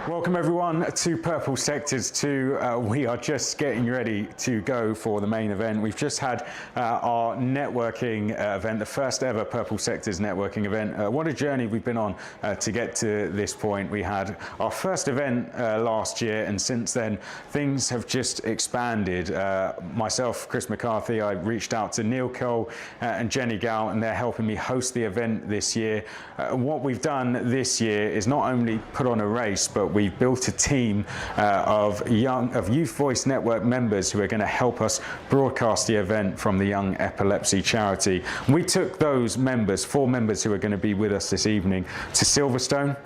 Welcome everyone to Purple Sectors 2. We are just getting ready to go for the main event. We've just had our networking event, the first ever Purple Sectors networking event. What a journey we've been on to get to this point. We had our first event last year, and since then things have just expanded. Myself, Chris McCarthy, I reached out to Neil Cole and Jenny Gow, and they're helping me host the event this year. What we've done this year is not only put on a race, but we've built a team of Youth Voice Network members who are going to help us broadcast the event from the Young Epilepsy charity. We took those members, 4 members who are going to be with us this evening, to Silverstone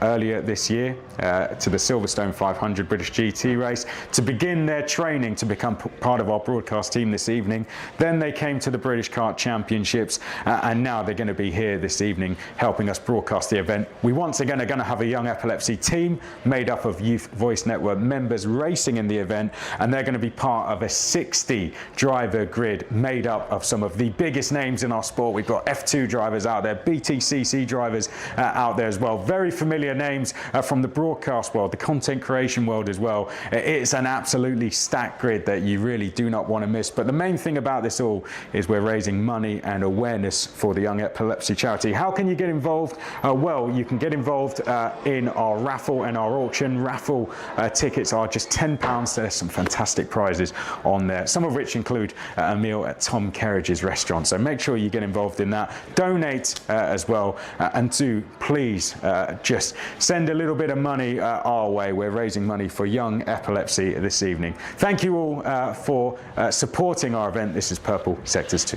earlier this year, to the Silverstone 500 British GT race, to begin their training to become part of our broadcast team this evening. Then they came to the British Kart Championships, and now they're going to be here this evening helping us broadcast the event. We once again are going to have a Young Epilepsy team made up of Youth Voice Network members racing in the event, and they're going to be part of a 60 driver grid made up of some of the biggest names in our sport. We've got F2 drivers out there, BTCC drivers out there as well, very familiar names from the broadcast world, the content creation world as well. It's an absolutely stacked grid that you really do not want to miss. But the main thing about this all is we're raising money and awareness for the Young Epilepsy charity. How can you get involved? Well, you can get involved in our raffle and our auction. Raffle tickets are just £10. There's some fantastic prizes on there, some of which include a meal at Tom Kerridge's restaurant. So make sure you get involved in that. Donate as well, and do please just send a little bit of money our way. We're raising money for Young Epilepsy this evening. Thank you all for supporting our event. This is Purple Sectors 2.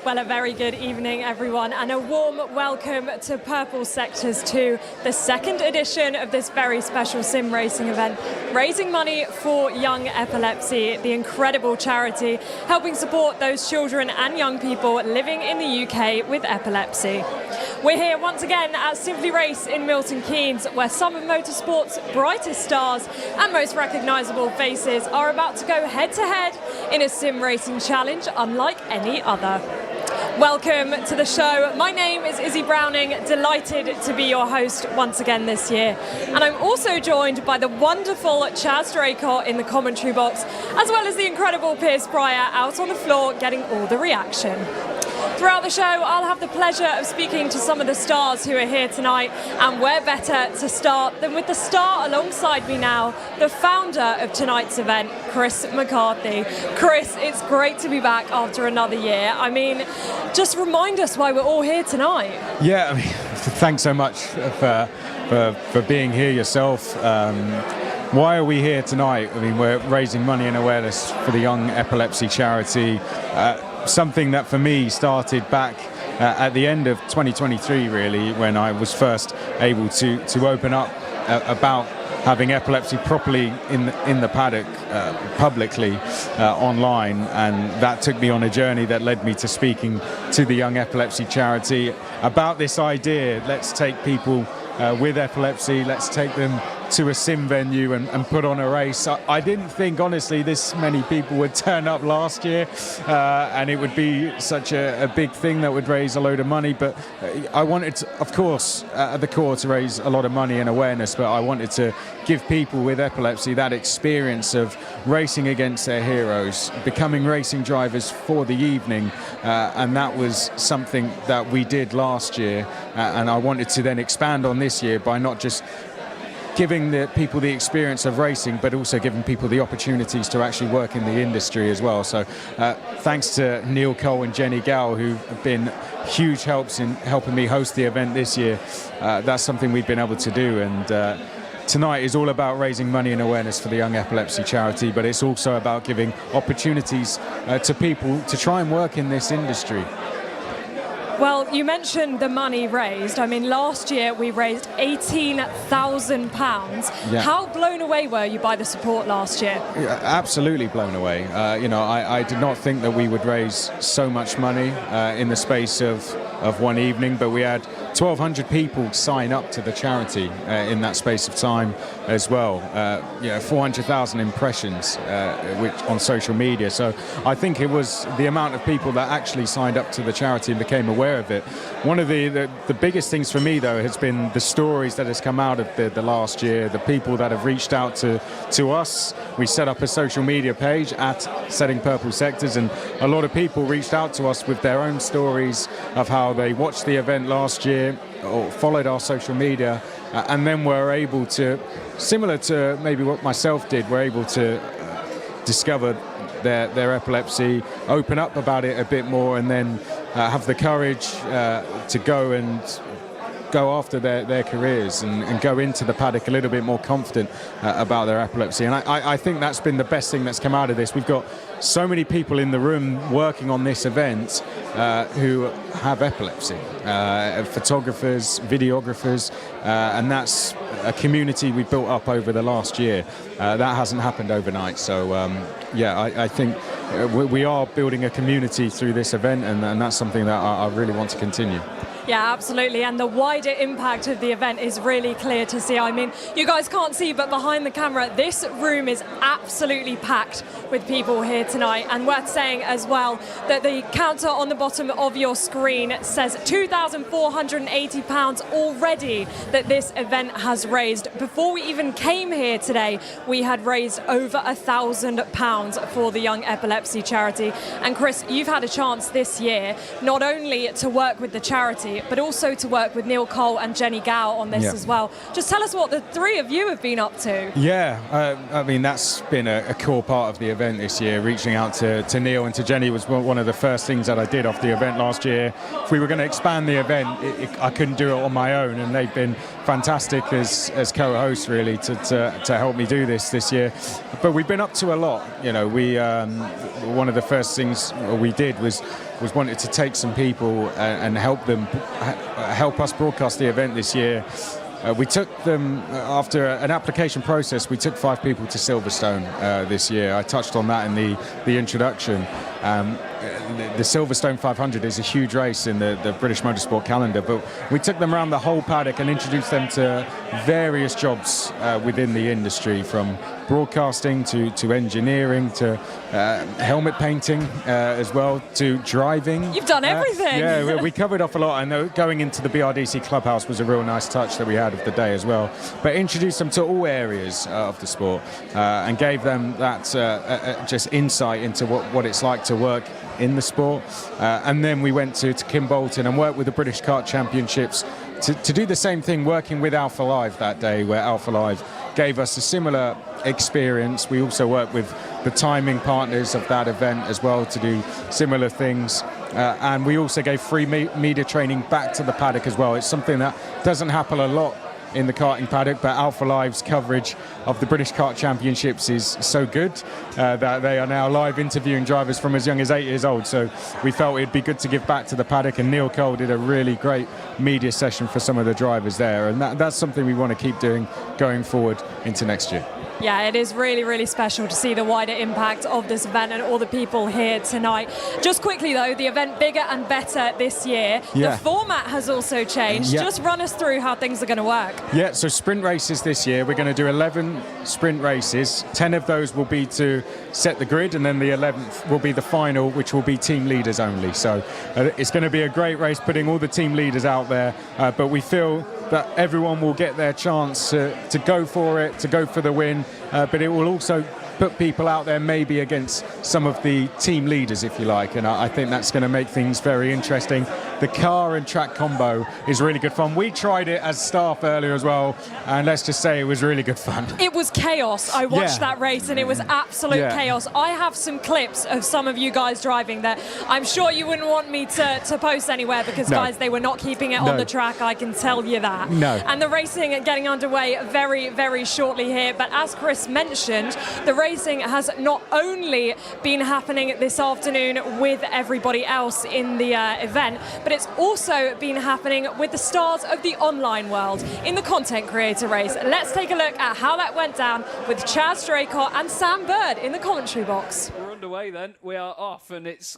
Well, a very good evening, everyone, and a warm welcome to Purple Sectors 2, the second edition of this very special sim racing event, raising money for Young Epilepsy, the incredible charity helping support those children and young people living in the UK with epilepsy. We're here once again at Simply Race in Milton Keynes, where some of motorsport's brightest stars and most recognisable faces are about to go head-to-head in a sim racing challenge unlike any other. Welcome to the show. My name is Izzy Browning, delighted to be your host once again this year. And I'm also joined by the wonderful Chaz Draycott in the commentary box, as well as the incredible Pierce Pryor out on the floor getting all the reaction. Throughout the show, I'll have the pleasure of speaking to some of the stars who are here tonight, and where better to start than with the star alongside me now, the founder of tonight's event, Chris McCarthy. Chris, it's great to be back after another year. I mean, just remind us why we're all here tonight. Yeah, I mean, thanks so much for being here yourself. Why are we here tonight? I mean, we're raising money and awareness for the Young Epilepsy charity. Something that for me started back at the end of 2023, really, when I was first able to open up about having epilepsy properly in the paddock, publicly, online, and that took me on a journey that led me to speaking to the Young Epilepsy charity about this idea. Let's take people with epilepsy, let's take them to a sim venue and put on a race. I didn't think, honestly, this many people would turn up last year, and it would be such a big thing that would raise a load of money. But I wanted to, of course, at the core, to raise a lot of money and awareness, but I wanted to give people with epilepsy that experience of racing against their heroes, becoming racing drivers for the evening, and that was something that we did last year, and I wanted to then expand on this year by not just giving the people the experience of racing, but also giving people the opportunities to actually work in the industry as well. So thanks to Neil Cole and Jenny Gow, who have been huge helps in helping me host the event this year. That's something we've been able to do, and tonight is all about raising money and awareness for the Young Epilepsy charity, but it's also about giving opportunities to people to try and work in this industry. Well, you mentioned the money raised. I mean, last year we raised £18,000. Yeah. How blown away were you by the support last year? Yeah, absolutely blown away. You know, I did not think that we would raise so much money in the space of one evening, but we had 1,200 people sign up to the charity in that space of time as well. 400,000 impressions which on social media. So I think it was the amount of people that actually signed up to the charity and became aware of it. One of the biggest things for me, though, has been the stories that has come out of the last year, the people that have reached out to us. We set up a social media page at Setting Purple Sectors, and a lot of people reached out to us with their own stories of how they watched the event last year or followed our social media, and then were able to, similar to maybe what myself did, were able to discover their epilepsy, open up about it a bit more, and then have the courage to go after their careers and go into the paddock a little bit more confident about their epilepsy. And I think that's been the best thing that's come out of this. We've got so many people in the room working on this event who have epilepsy, photographers, videographers, and that's a community we built up over the last year. That hasn't happened overnight. So I think we are building a community through this event, and that's something that I really want to continue. Yeah, absolutely. And the wider impact of the event is really clear to see. I mean, you guys can't see, but behind the camera, this room is absolutely packed with people here tonight. And worth saying as well that the counter on the bottom of your screen says £2,480 already that this event has raised. Before we even came here today, we had raised over £1,000 for the Young Epilepsy charity. And Chris, you've had a chance this year not only to work with the charity, but also to work with Neil Cole and Jenny Gow on this as well. Just tell us what the three of you have been up to. Yeah, I mean, that's been a core part of the event this year. Reaching out to Neil and to Jenny was one of the first things that I did off the event last year. If we were going to expand the event, I couldn't do it on my own, and they've been fantastic as co-hosts, really, to help me do this year. But we've been up to a lot. You know, one of the first things we did was wanted to take some people and help us broadcast the event this year. We took them, after an application process, we took 5 people to Silverstone this year. I touched on that in the introduction. The Silverstone 500 is a huge race in the British motorsport calendar, but we took them around the whole paddock and introduced them to various jobs within the industry, from broadcasting to engineering to helmet painting as well, to driving. You've done everything. Yeah, we covered off a lot. I know going into the BRDC clubhouse was a real nice touch that we had of the day as well. But introduced them to all areas of the sport and gave them that just insight into what it's like to work in the sport. And then we went to Kim Bolton and worked with the British Kart Championships to do the same thing, working with Alpha Live that day, where Alpha Live gave us a similar experience. We also worked with the timing partners of that event as well to do similar things. And we also gave free media training back to the paddock as well. It's something that doesn't happen a lot in the karting paddock, but Alpha Live's coverage of the British Kart Championships is so good that they are now live interviewing drivers from as young as 8 years old. So we felt it'd be good to give back to the paddock, and Neil Cole did a really great media session for some of the drivers there, and that's something we want to keep doing going forward into next year. Yeah, it is really, really special to see the wider impact of this event and all the people here tonight. Just quickly, though, the event bigger and better this year. Yeah. The format has also changed. Yeah. Just run us through how things are going to work. Yeah, so sprint races this year. We're going to do 11 sprint races. 10 of those will be to set the grid, and then the 11th will be the final, which will be team leaders only. So it's going to be a great race, putting all the team leaders out there. But we feel that everyone will get their chance to go for it, to go for the win. But it will also put people out there maybe against some of the team leaders, if you like, and I think that's going to make things very interesting. The car and track combo is really good fun. We tried it as staff earlier as well, and let's just say it was really good fun. It was chaos. I watched that race, and it was absolute chaos. I have some clips of some of you guys driving that I'm sure you wouldn't want me to post anywhere, because guys, they were not keeping it on the track, I can tell you that. And the racing getting underway very, very shortly here. But as Chris mentioned, the racing has not only been happening this afternoon with everybody else in the event, but it's also been happening with the stars of the online world in the content creator race. Let's take a look at how that went down with Chaz Draycott and Sam Bird in the commentary box. We're away then. We are off, and it's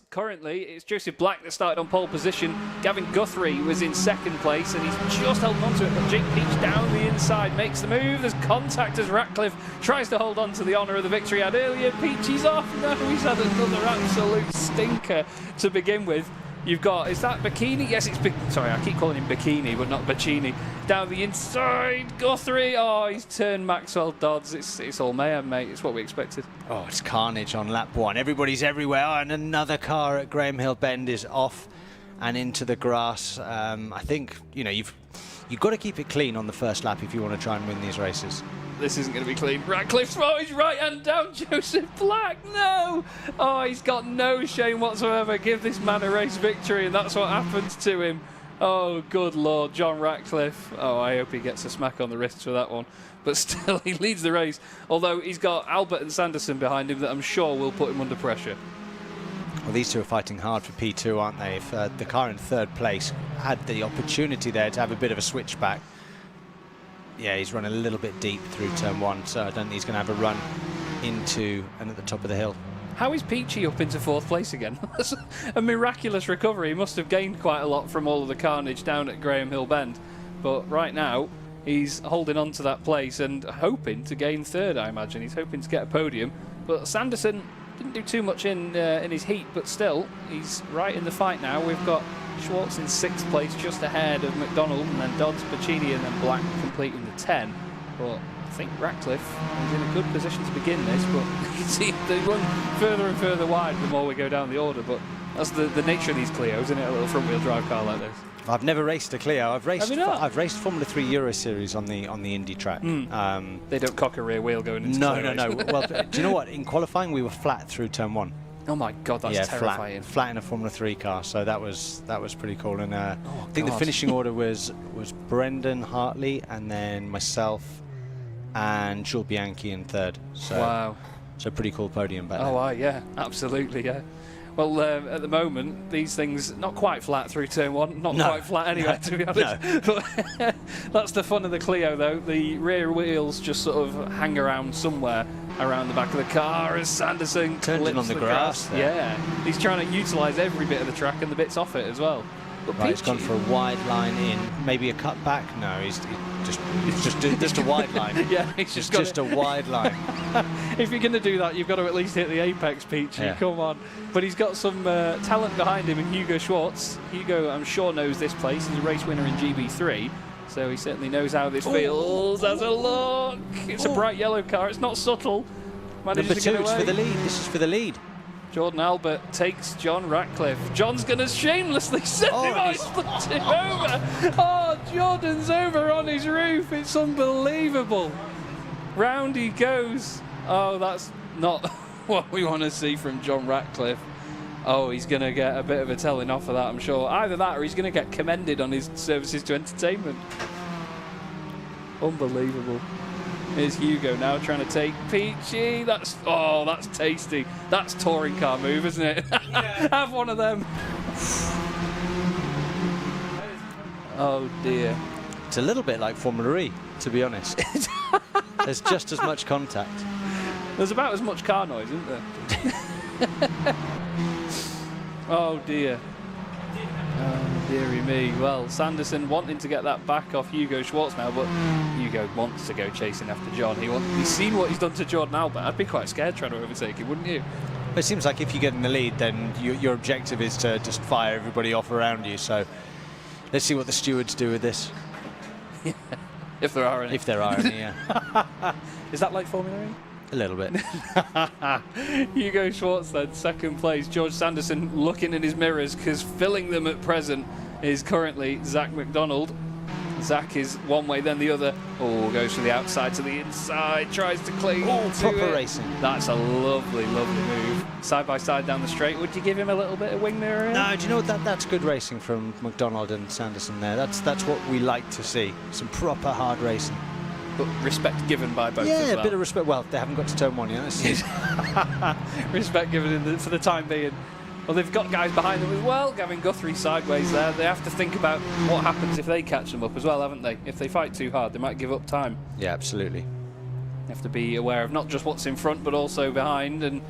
Joseph Black that started on pole position. Gavin Guthrie was in second place, and he's just held on to it. But Jake Peach down the inside makes the move. There's contact as Ratcliffe tries to hold on to the honour of the victory he had earlier. Peach is off. No, he's had another absolute stinker to begin with. You've got, is that Bikini? Yes, it's sorry, I keep calling him Bikini, but not Bacchini. Down the inside, Guthrie. Oh, he's turned Maxwell Dodds. It's all mayhem, mate. It's what we expected. Oh, it's carnage on lap 1. Everybody's everywhere, and another car at Graham Hill Bend is off and into the grass. I think, you know, you've got to keep it clean on the first lap if you want to try and win these races. This isn't going to be clean. Ratcliffe throws his right hand down. Joseph Black, no! Oh, he's got no shame whatsoever. Give this man a race victory, and that's what happens to him. Oh, good Lord, John Ratcliffe. Oh, I hope he gets a smack on the wrist for that one. But still, he leads the race. Although he's got Albert and Sanderson behind him that I'm sure will put him under pressure. Well, these two are fighting hard for P2, aren't they? If the car in third place had the opportunity there to have a bit of a switchback. Yeah, he's run a little bit deep through turn 1, so I don't think he's going to have a run into and at the top of the hill. How is Peachy up into 4th place again? That's a miraculous recovery. He must have gained quite a lot from all of the carnage down at Graham Hill Bend. But right now, he's holding on to that place and hoping to gain 3rd, I imagine. He's hoping to get a podium. But Sanderson didn't do too much in his heat, but still, he's right in the fight now. We've got Schwartz in 6th place, just ahead of McDonald, and then Dodds, Pacini, and then Black completing the 10. But I think Ratcliffe is in a good position to begin this, but you can see they run further and further wide the more we go down the order. But that's the nature of these Clios, isn't it? A little front-wheel drive car like this. I've never raced a Clio. I've raced Formula 3 Euro Series on the Indy track. They don't cock a rear wheel going into no. Well, do you know what? In qualifying, we were flat through turn 1. Oh my God, that's terrifying. Flat in a Formula 3 car, so that was pretty cool. And I think the finishing order was Brendan Hartley, and then myself and Jules Bianchi in 3rd. So, wow. So pretty cool podium back there. Oh, yeah, absolutely, yeah. Well, at the moment, these things not quite flat through turn 1, not quite flat anyway, to be honest. But that's the fun of the Clio, though. The rear wheels just sort of hang around somewhere around the back of the car as Sanderson turns in on the grass. Yeah, he's trying to utilise every bit of the track and the bits off it as well. But right, he's gone for a wide line in, maybe a cut back. No, he's just a wide line. Yeah, he's just a wide line. If you're going to do that, you've got to at least hit the apex, Peachy. Yeah. Come on. But he's got some talent behind him in Hugo Schwartz. Hugo, I'm sure, knows this place. He's a race winner in GB3, so he certainly knows how this feels. As a look, it's a bright yellow car. It's not subtle. Number 2, it's for the lead. This is for the lead. Jordan Albert takes John Ratcliffe. John's going to shamelessly send him out. He's flipped him over. Oh, Jordan's over on his roof. It's unbelievable. Round he goes. Oh, that's not what we want to see from John Ratcliffe. Oh, he's going to get a bit of a telling off of that, I'm sure. Either that or he's going to get commended on his services to entertainment. Unbelievable. Here's Hugo now trying to take Peachy. That's tasty. That's touring car move, isn't it? Yeah. Have one of them. Oh dear. It's a little bit like Formula E, to be honest. There's just as much contact. There's about as much car noise, isn't there? Oh dear. Oh, dearie me. Well, Sanderson wanting to get that back off Hugo Schwartz now, but Hugo wants to go chasing after John. He's seen what he's done to Jordan Albert. I'd be quite scared trying to overtake him, wouldn't you? It seems like if you get in the lead, then your objective is to just fire everybody off around you. So let's see what the stewards do with this. Yeah. If there are any. If there are any, yeah. Is that like Formula E? A little bit. Hugo Schwartz then, 2nd place. George Sanderson looking in his mirrors because filling them at present is currently Zach McDonald. Zach is one way, then the other. Oh, goes from the outside to the inside, tries to cling to proper it. racing. That's a lovely, lovely move. Side by side down the straight. Would you give him a little bit of wing mirror? No, do you know what? That's good racing from McDonald and Sanderson there. That's what we like to see. Some proper hard racing. But respect given by both. Yeah, a bit of respect. Well, they haven't got to turn 1 yet. Respect given for the time being. Well, they've got guys behind them as well. Gavin Guthrie sideways there. They have to think about what happens if they catch them up as well, haven't they? If they fight too hard, they might give up time. Yeah, absolutely. You have to be aware of not just what's in front, but also behind. And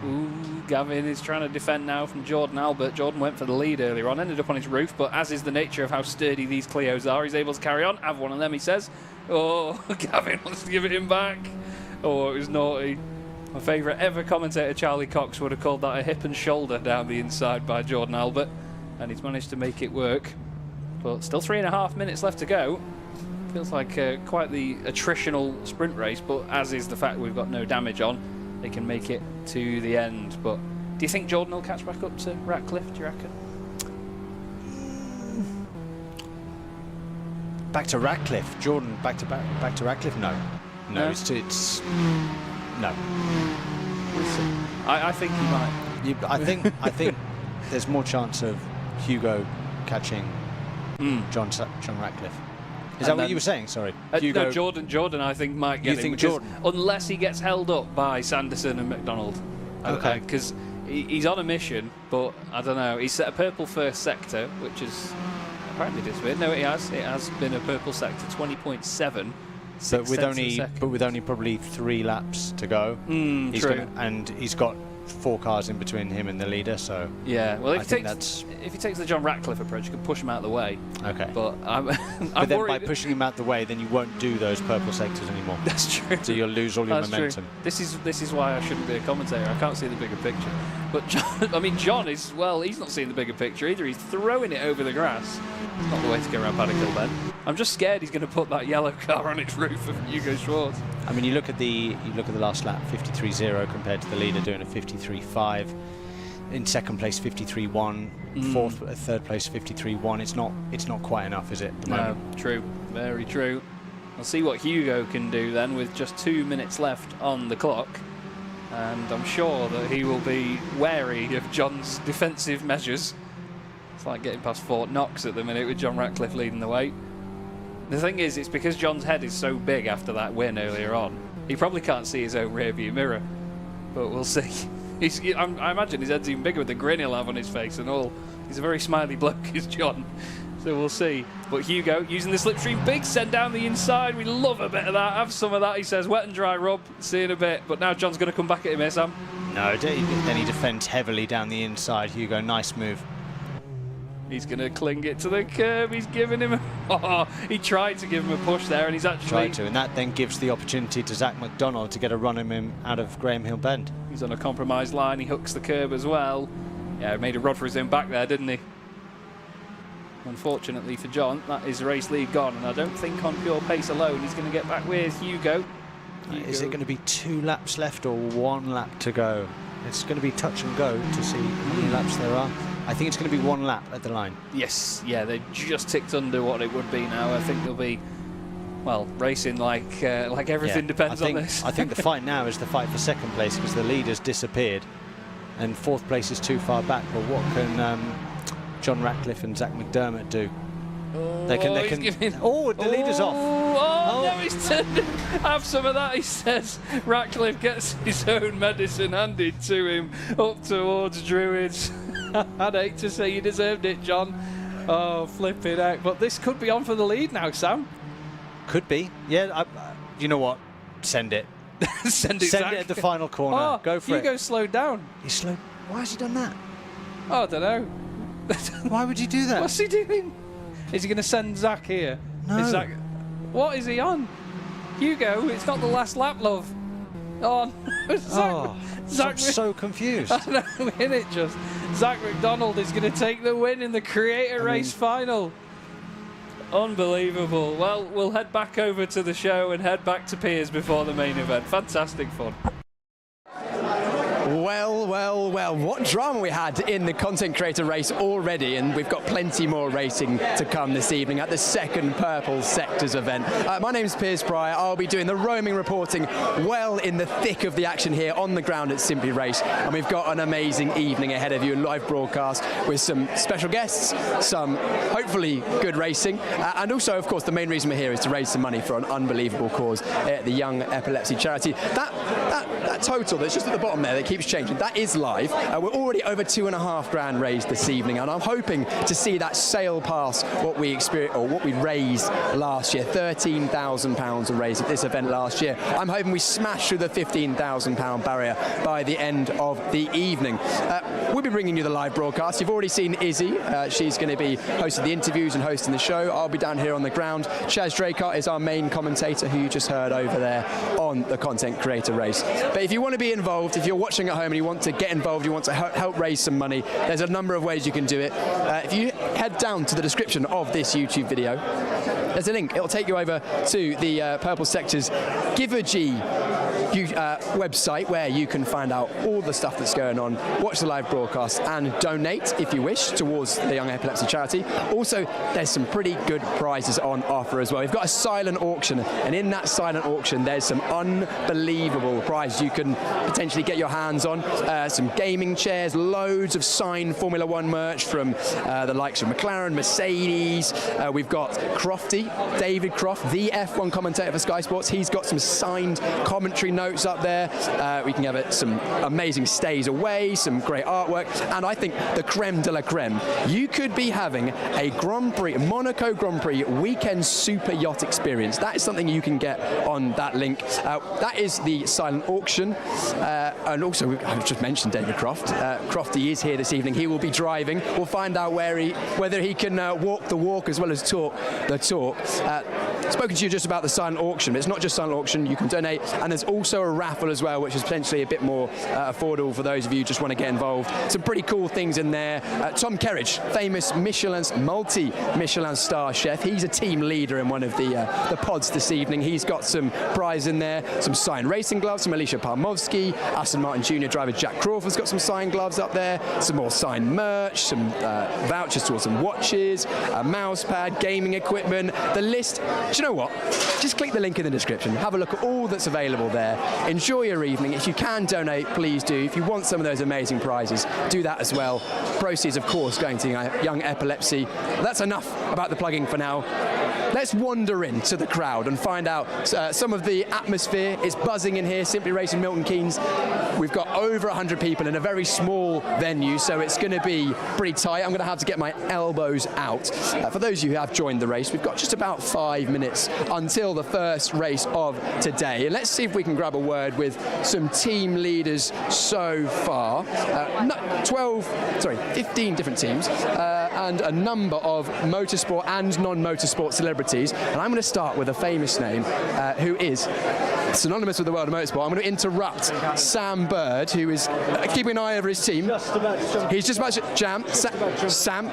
Ooh, Gavin is trying to defend now from Jordan Albert. Jordan went for the lead earlier on, ended up on his roof, but as is the nature of how sturdy these Clios are, he's able to carry on. Have one of them, he says. Oh, Gavin wants to give it him back. Oh, it was naughty. My favourite ever commentator, Charlie Cox, would have called that a hip and shoulder down the inside by Jordan Albert, and he's managed to make it work. But still 3.5 minutes left to go. Feels like quite the attritional sprint race, but as is the fact we've got no damage on, they can make it to the end. But do you think Jordan will catch back up to Ratcliffe, do you reckon? Back to Ratcliffe. Jordan back to Ratcliffe? No. No, it's no. I think he might. I think there's more chance of Hugo catching John Ratcliffe. Is that what you were saying? Sorry. Hugo. No, Jordan I think might get You think Jordan? Unless he gets held up by Sanderson and McDonald. Okay. Because he's on a mission, but I don't know. He's set a purple first sector, which is apparently disappeared. No, it has. It has been a purple sector, 20.7. But with only probably 3 laps to go. True. And he's got 4 cars in between him and the leader, so yeah. Well, if he takes the John Ratcliffe approach, you can push him out of the way. Okay. But but then by pushing him out of the way, then you won't do those purple sectors anymore. That's true. So you'll lose all your momentum. True. This is why I shouldn't be a commentator. I can't see the bigger picture. But John is, well, he's not seeing the bigger picture either. He's throwing it over the grass. It's not the way to go around Paddock Hill Bend. I'm just scared he's going to put that yellow car on its roof of Hugo Schwartz. I mean, you look at the last lap, 53.0 compared to the leader doing a 53.5. In second place, 53.1. Third place, 53.1. It's not quite enough, is it? At the moment? True, very true. We'll see what Hugo can do then with just 2 minutes left on the clock. And I'm sure that he will be wary of John's defensive measures. It's like getting past Fort Knox at the minute with John Ratcliffe leading the way. The thing is, it's because John's head is so big after that win earlier on. He probably can't see his own rearview mirror, but we'll see. I imagine his head's even bigger with the grin he'll have on his face and all. He's a very smiley bloke, is John. So we'll see. But Hugo using the slipstream, big send down the inside. We love a bit of that. Have some of that, he says. Wet and dry rub. See in a bit. But now John's going to come back at him here, Sam. No, then he defends heavily down the inside. Hugo, nice move. He's going to cling it to the curb. He's giving him he tried to give him a push there, and he's actually tried to, and that then gives the opportunity to Zach McDonald to get a run on him out of Graham Hill Bend. He's on a compromised line. He hooks the curb as well. Yeah, made a rod for his own back there, didn't he? Unfortunately for John, that is race lead gone, and I don't think on pure pace alone he's going to get back with Hugo. Is it going to be 2 laps left or 1 lap to go? It's going to be touch and go to see how many laps there are. I think it's going to be 1 lap at the line. Yes, yeah, they just ticked under what it would be now. I think they'll be, well, racing like everything depends on this. I think the fight now is the fight for second place because the leader's disappeared and 4th place is too far back. But what can John Ratcliffe and Zach McDermott do? They can. The leader's off. No, he's turned. Have some of that, he says. Ratcliffe gets his own medicine handed to him up towards Druids. I'd hate to say you deserved it, John. Oh, flipping out. But this could be on for the lead now, Sam. Could be. Yeah, you know what? Send it. Send it at the final corner. Go for it. Hugo slowed down. He slowed. Why has he done that? Oh, I don't know. Why would you do that? What's he doing? Is he going to send Zach here? No. What is he on? Hugo, it's not the last lap, love. Oh, Zach, I'm so confused. I know, innit, just. Zach McDonald is going to take the win in the Creator Race final. Unbelievable. Well, we'll head back over to the show and head back to Piers before the main event. Fantastic fun. Well, what drama we had in the content creator race already, and we've got plenty more racing to come this evening at the second Purple Sectors event. My name's Piers Pryor. I'll be doing the roaming reporting well in the thick of the action here on the ground at Simply Race, and we've got an amazing evening ahead of you, a live broadcast with some special guests, some hopefully good racing, and also, of course, the main reason we're here is to raise some money for an unbelievable cause at the Young Epilepsy charity. That total that's just at the bottom there that keeps changing, that is live. live. We're already over £2.5 raised this evening, and I'm hoping to see that sail past what we experienced or what we raised last year. £13,000 were raised at this event last year. I'm hoping we smash through the £15,000 barrier by the end of the evening. We'll be bringing you the live broadcast. You've already seen Izzy. She's going to be hosting the interviews and hosting the show. I'll be down here on the ground. Chaz Draycott is our main commentator, who you just heard over there on the content creator race. But if you want to be involved, if you're watching at home and you want to get involved, you want to help raise some money, there's a number of ways you can do it. If you head down to the description of this YouTube video, there's a link. It'll take you over to the Purple Sector's Givergy website, where you can find out all the stuff that's going on, watch the live broadcast, and donate, if you wish, towards the Young Epilepsy charity. Also, there's some pretty good prizes on offer as well. We've got a silent auction, and in that silent auction, there's some unbelievable prizes you can potentially get your hands on. Some gaming chairs, loads of signed Formula 1 merch from the likes of McLaren, Mercedes. We've got Crofty, David Croft, the F1 commentator for Sky Sports. He's got some signed commentary notes up there. We can have some amazing stays away, some great artwork, and I think the creme de la creme. You could be having a Monaco Grand Prix weekend super yacht experience. That is something you can get on that link. That is the silent auction, and also I've just mentioned David Croft. Crofty is here this evening. He will be driving. We'll find out whether he can walk the walk as well as talk the talk. Spoken to you just about the silent auction, but it's not just silent auction. You can donate, and there's also a raffle as well, which is potentially a bit more affordable for those of you who just want to get involved. Some pretty cool things in there. Tom Kerridge, famous multi-Michelin star chef. He's a team leader in one of the pods this evening. He's got some prize in there, some signed racing gloves from Alisha Palmowski. Aston Martin Junior driver Jack Crawford's got some signed gloves up there, some more signed merch, some vouchers towards some watches, a mouse pad, gaming equipment. The list, do you know what? Just click the link in the description. Have a look at all that's available there. Enjoy your evening. If you can donate, please do. If you want some of those amazing prizes, do that as well. Proceeds, of course, going to Young Epilepsy. That's enough about the plugging for now. Let's wander into the crowd and find out some of the atmosphere. It's buzzing in here, Simply Racing Milton Keynes. We've got over 100 people in a very small venue, so it's going to be pretty tight. I'm going to have to get my elbows out. For those of you who have joined the race, we've got just about 5 minutes until the first race of today. And let's see if we can grab a word with some team leaders so far. 15 different teams and a number of motorsport and non-motorsport celebrities. And I'm going to start with a famous name who is synonymous with the world of motorsport. I'm going to interrupt Sam Bird, who is keeping an eye over his team. He's just about to jam. Sam,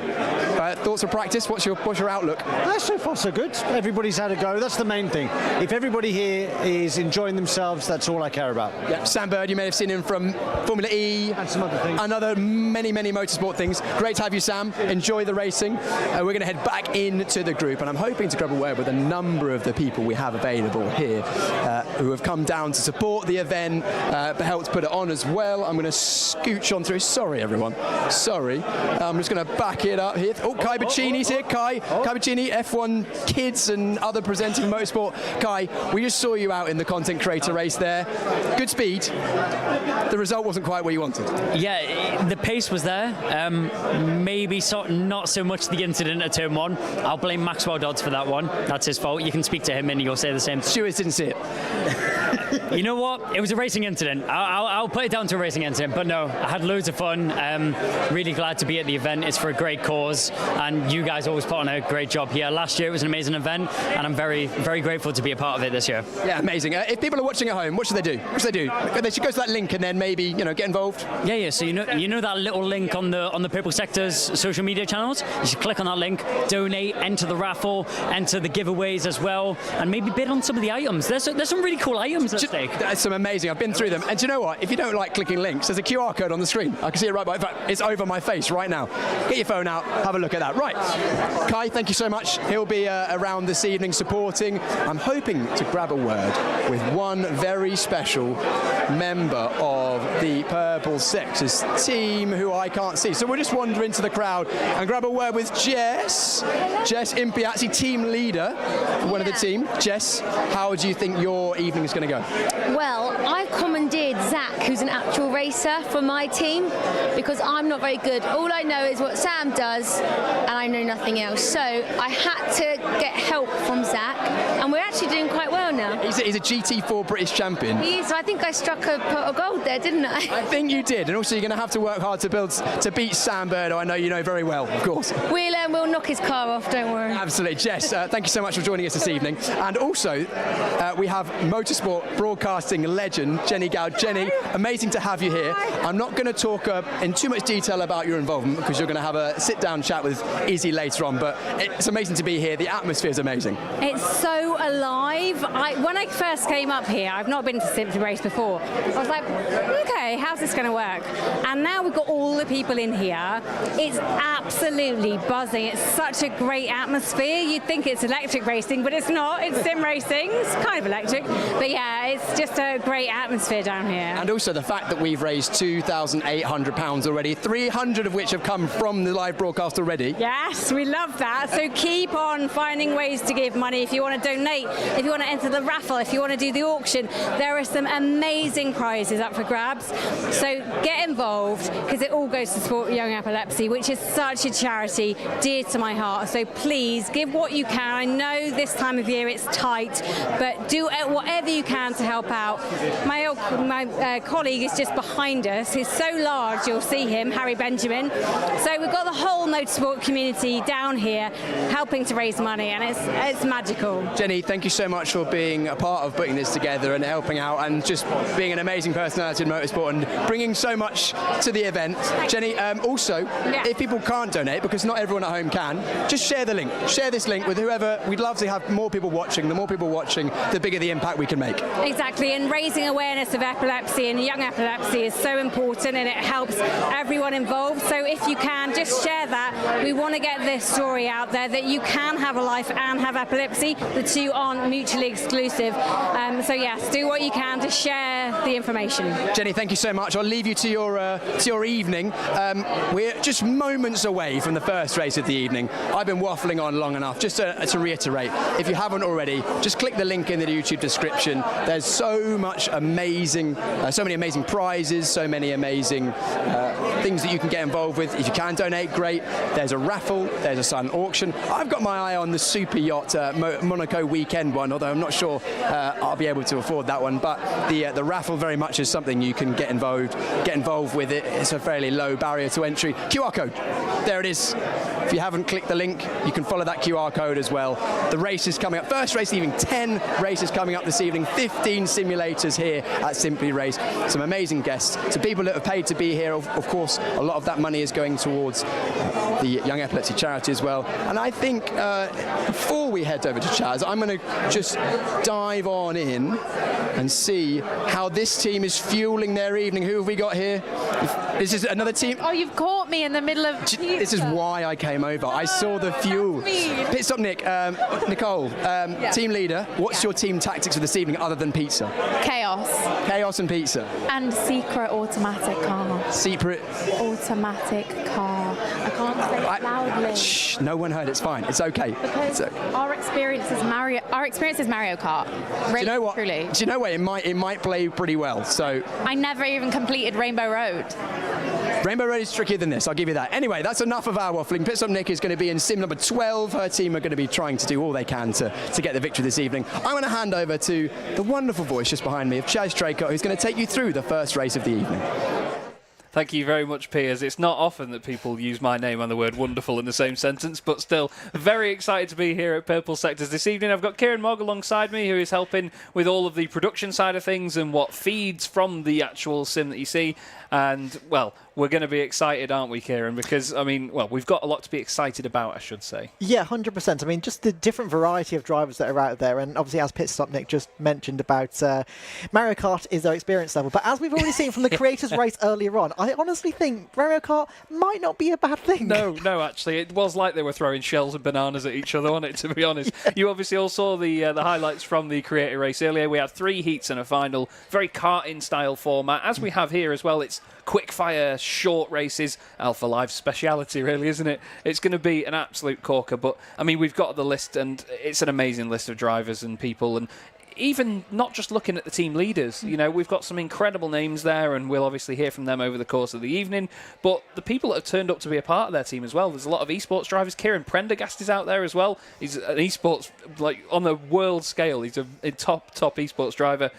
thoughts of practice? What's your outlook? So far so good. Everybody's had a go. That's the main thing. If everybody here is enjoying themselves, that's all I care about. Yeah. Sam Bird, you may have seen him from Formula E and some other things. And other many motorsport things. Great to have you, Sam. Enjoy the racing. We're going to head back into the group, and I'm hoping to grab a word with a number of the people we have available here who have come down to support the event, but helped put it on as well. I'm going to scooch on through. Sorry, everyone. Sorry. I'm just going to back it up here. Oh, Kai Bacchini's here. Kai Bacchini, F1 Kids and other presenting motorsport. Kai, we just saw you out in the content creator race there. Good speed. The result wasn't quite where you wanted. Yeah, the pace was there. Maybe not so much the incident at turn 1. I'll blame Maxwell Dodds for that one. That's his fault. You can speak to him and he'll say the same. Stewards didn't see it. You know what? It was a racing incident. I'll put it down to a racing incident. But no, I had loads of fun. Really glad to be at the event. It's for a great cause, and you guys always put on a great job here. Last year it was an amazing event, and I'm very, very grateful to be a part of it this year. Yeah, amazing. If people are watching at home, what should they do? They should go to that link and then maybe get involved. Yeah. So you know that little link on the Purple Sector's social media channels. You should click on that link, donate, enter the raffle, enter the giveaways as well, and maybe bid on some of the items. There's some really cool items at stake. That's some amazing. I've been through them. And do you know what? If you don't like clicking links, there's a QR code on the screen. I can see it right by. In fact, it's over my face right now. Get your phone out, have a look at that. Right. Kai, thank you so much. He'll be around this evening supporting. I'm hoping to grab a word with one very special member of the Purple Sector's team who I can't see. So we'll just wander into the crowd and grab a word with Jess Impiazzi, team leader for one of the team. Jess, how do you think your evening is going to go? Well, I've commandeered Zach who's an actual racer for my team, because I'm not very good. All I know is what Sam does, and I know nothing else. So I had to get help from Zach, and we're actually doing quite well now. He's a GT4 British champion. So I think I struck a pot of gold there, didn't I? I think you did, and also you're going to have to work hard to beat Sam Birdo. I know you know very well, of course. We'll knock his car off, don't worry. Absolutely. Jess, thank you so much for joining us this evening. And also, we have motorsport broadcasting legend, Jenny Gowd. Jenny, amazing to have you here. I'm not going to talk in too much detail about your involvement, because you're going to have a sit-down chat with Izzy later on, but it's amazing to be here. The atmosphere is amazing. It's so alive. When I first came up here, I've not been to Simply Race before. I was like, okay, how's this going to work? And now we've got all the people in here. It's absolutely buzzing. It's such a great atmosphere. You'd think it's electric racing, but it's not. It's sim racing. It's kind of electric. But yeah, it's just a great atmosphere down here. And also the fact that we've raised £2,800 already, 300 of which have come from the live broadcast already. Yes, we love that. So keep on finding ways to give money. If you want to donate, if you want to enter the raffle, if you want to do the auction, there are some amazing prizes up for grabs. So get involved, because it all goes to support Young Epilepsy, which is such a charity dear to my heart. So please give what you can. I know this time of year it's tight, but do whatever you can to help out. My colleague is just behind us. He's so large, you'll see him, Harry Benjamin. So we've got the whole motorsport community down here helping to raise money, and it's magical. Jenny, thank you so much for being a part of putting this together and helping out, and just being an amazing personality in motorsport and bringing so much to the event. Jenny, also, if people can't donate, because not everyone at home can, just share the link. Share this link with whoever. We'd love to have more people watching. The more people watching, the bigger the impact we can make. Exactly, and raising awareness of epilepsy and young epilepsy is so important, and it helps everyone involved. So if you can, just share that. We want to get this story out there that you can have a life and have epilepsy. The two aren't mutually exclusive. So yes, do what you can to share the information. Jenny, thank you so much. I'll leave you to your evening. We're just moments away from the first race of the evening. I've been waffling on long enough. Just to reiterate, if you haven't already, just click the link in the YouTube description. There's so many amazing prizes, so many amazing things that you can get involved with. If you can donate, great. There's a raffle, there's a silent auction. I've got my eye on the super yacht Monaco weekend one, although I'm not sure I'll be able to afford that one. But the raffle very much is something you can get involved with it. It's a fairly low barrier to entry. QR code, there it is. If you haven't clicked the link, you can follow that QR code as well. The race is coming up. First race evening, 10 races coming up this evening, 15 simulators here at Simply Race. Some amazing guests. To people that have paid to be here, of course, a lot of that money is going towards the Young Epilepsy charity as well. And I think before we head over to Chaz, I'm going to just dive on in and see how this team is fueling their evening. Who have we got here? This is another team. Oh, you've caught me in the middle of... This is why I came over. I saw the fuel. Pit Stop Nic, Nicole, team leader, what's your team tactics for this evening other than pizza? Chaos. Chaos and pizza. And secret automatic car. Secret... automatic car. I can't say it loudly. Shh, no one heard. It's fine. It's okay. Because our experience is Mario Kart. Really, do you know what? Truly. Do you know what? It might play pretty well. So I never even completed Rainbow Road. Rainbow Road is trickier than this, I'll give you that. Anyway, that's enough of our waffling. Pit Stop Nic is going to be in sim number 12. Her team are going to be trying to do all they can to get the victory this evening. I'm going to hand over to the wonderful voice just behind me of Chaz Draycott, who's going to take you through the first race of the evening. Thank you very much, Piers. It's not often that people use my name and the word wonderful in the same sentence, but still very excited to be here at Purple Sectors this evening. I've got Kieran Mogg alongside me, who is helping with all of the production side of things and what feeds from the actual sim that you see. And, well, we're going to be excited, aren't we, Kieran? Because, I mean, well, we've got a lot to be excited about, I should say. Yeah, 100%. I mean, just the different variety of drivers that are out there. And obviously, as Pit Stop Nic just mentioned about Mario Kart is their experience level. But as we've already seen from the Creators Race earlier on, I honestly think Mario Kart might not be a bad thing. No, actually. It was like they were throwing shells and bananas at each other, wasn't it, to be honest? Yeah. You obviously all saw the highlights from the Creator Race earlier. We had 3 heats and a final, very karting style format. As we have here as well, it's quick-fire, short races, Alpha Live speciality, really, isn't it? It's going to be an absolute corker, but, I mean, we've got the list, and it's an amazing list of drivers and people, and even not just looking at the team leaders, you know, we've got some incredible names there, and we'll obviously hear from them over the course of the evening, but the people that have turned up to be a part of their team as well. There's a lot of esports drivers. Kieran Prendergast is out there as well. He's an esports, like, on the world scale. He's a top esports driver.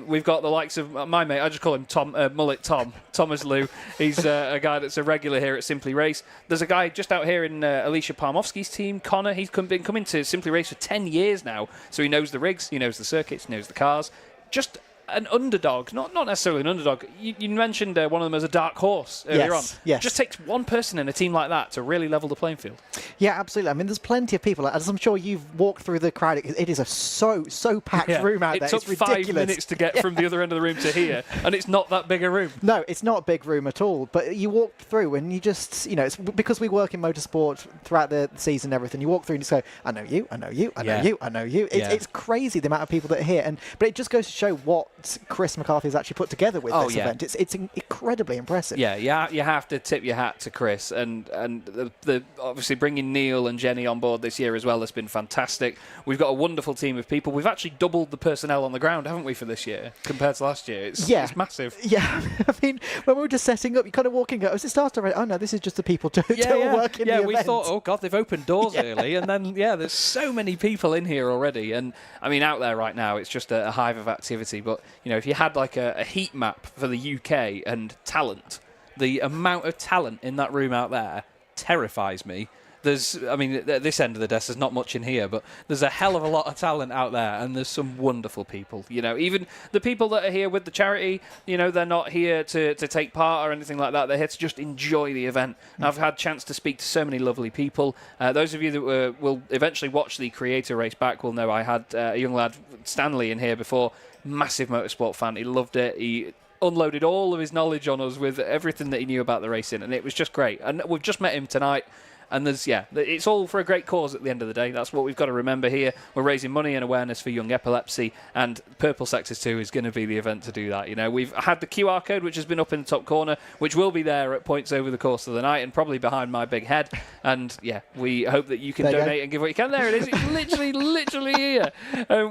We've got the likes of my mate, I just call him Mullet Tom, Thomas Lou. He's a guy that's a regular here at Simply Race. There's a guy just out here in Alisha Palmowski's team, Connor. He's been coming to Simply Race for 10 years now, so he knows the rigs, he knows the circuits, he knows the cars. Just an underdog, not necessarily an underdog. You mentioned one of them as a dark horse earlier on. Yes. Just takes one person in a team like that to really level the playing field. Yeah, absolutely. I mean, there's plenty of people, as I'm sure you've walked through the crowd. It is a so packed room out there. It took it's ridiculous. 5 minutes to get from the other end of the room to here, and it's not that big a room. No, it's not a big room at all. But you walk through and you just, you know, it's because we work in motorsport throughout the season and everything. You walk through and you just go, I know you, I know you, I know you, I know you. It's crazy the amount of people that are here. But it just goes to show what Chris McCarthy has actually put together with this event. It's incredibly impressive. Yeah, you have to tip your hat to Chris, and the obviously bringing Neil and Jenny on board this year as well has been fantastic. We've got a wonderful team of people. We've actually doubled the personnel on the ground, haven't we, for this year compared to last year? It's massive. Yeah, I mean, when we were just setting up, you kind of walk in and go, it starts already? Oh no, this is just the people to work in the event. We thought, oh God, they've opened doors early, and then there's so many people in here already, and I mean, out there right now, it's just a hive of activity. But you know, if you had like a heat map for the UK and talent, the amount of talent in that room out there terrifies me. I mean, at this end of the desk, there's not much in here, but there's a hell of a lot of talent out there, and there's some wonderful people. You know, even the people that are here with the charity, you know, they're not here to take part or anything like that. They're here to just enjoy the event. I've had a chance to speak to so many lovely people. Those of you that will eventually watch the Creator Race back will know I had a young lad, Stanley, in here before. Massive motorsport fan. He loved it. He unloaded all of his knowledge on us with everything that he knew about the racing, and it was just great. And we've just met him tonight. And it's all for a great cause at the end of the day. That's what we've got to remember here. We're raising money and awareness for young epilepsy, and Purple Sectors 2 is going to be the event to do that. You know, we've had the QR code, which has been up in the top corner, which will be there at points over the course of the night and probably behind my big head. And we hope that you can donate and give what you can. There it is. It's literally here.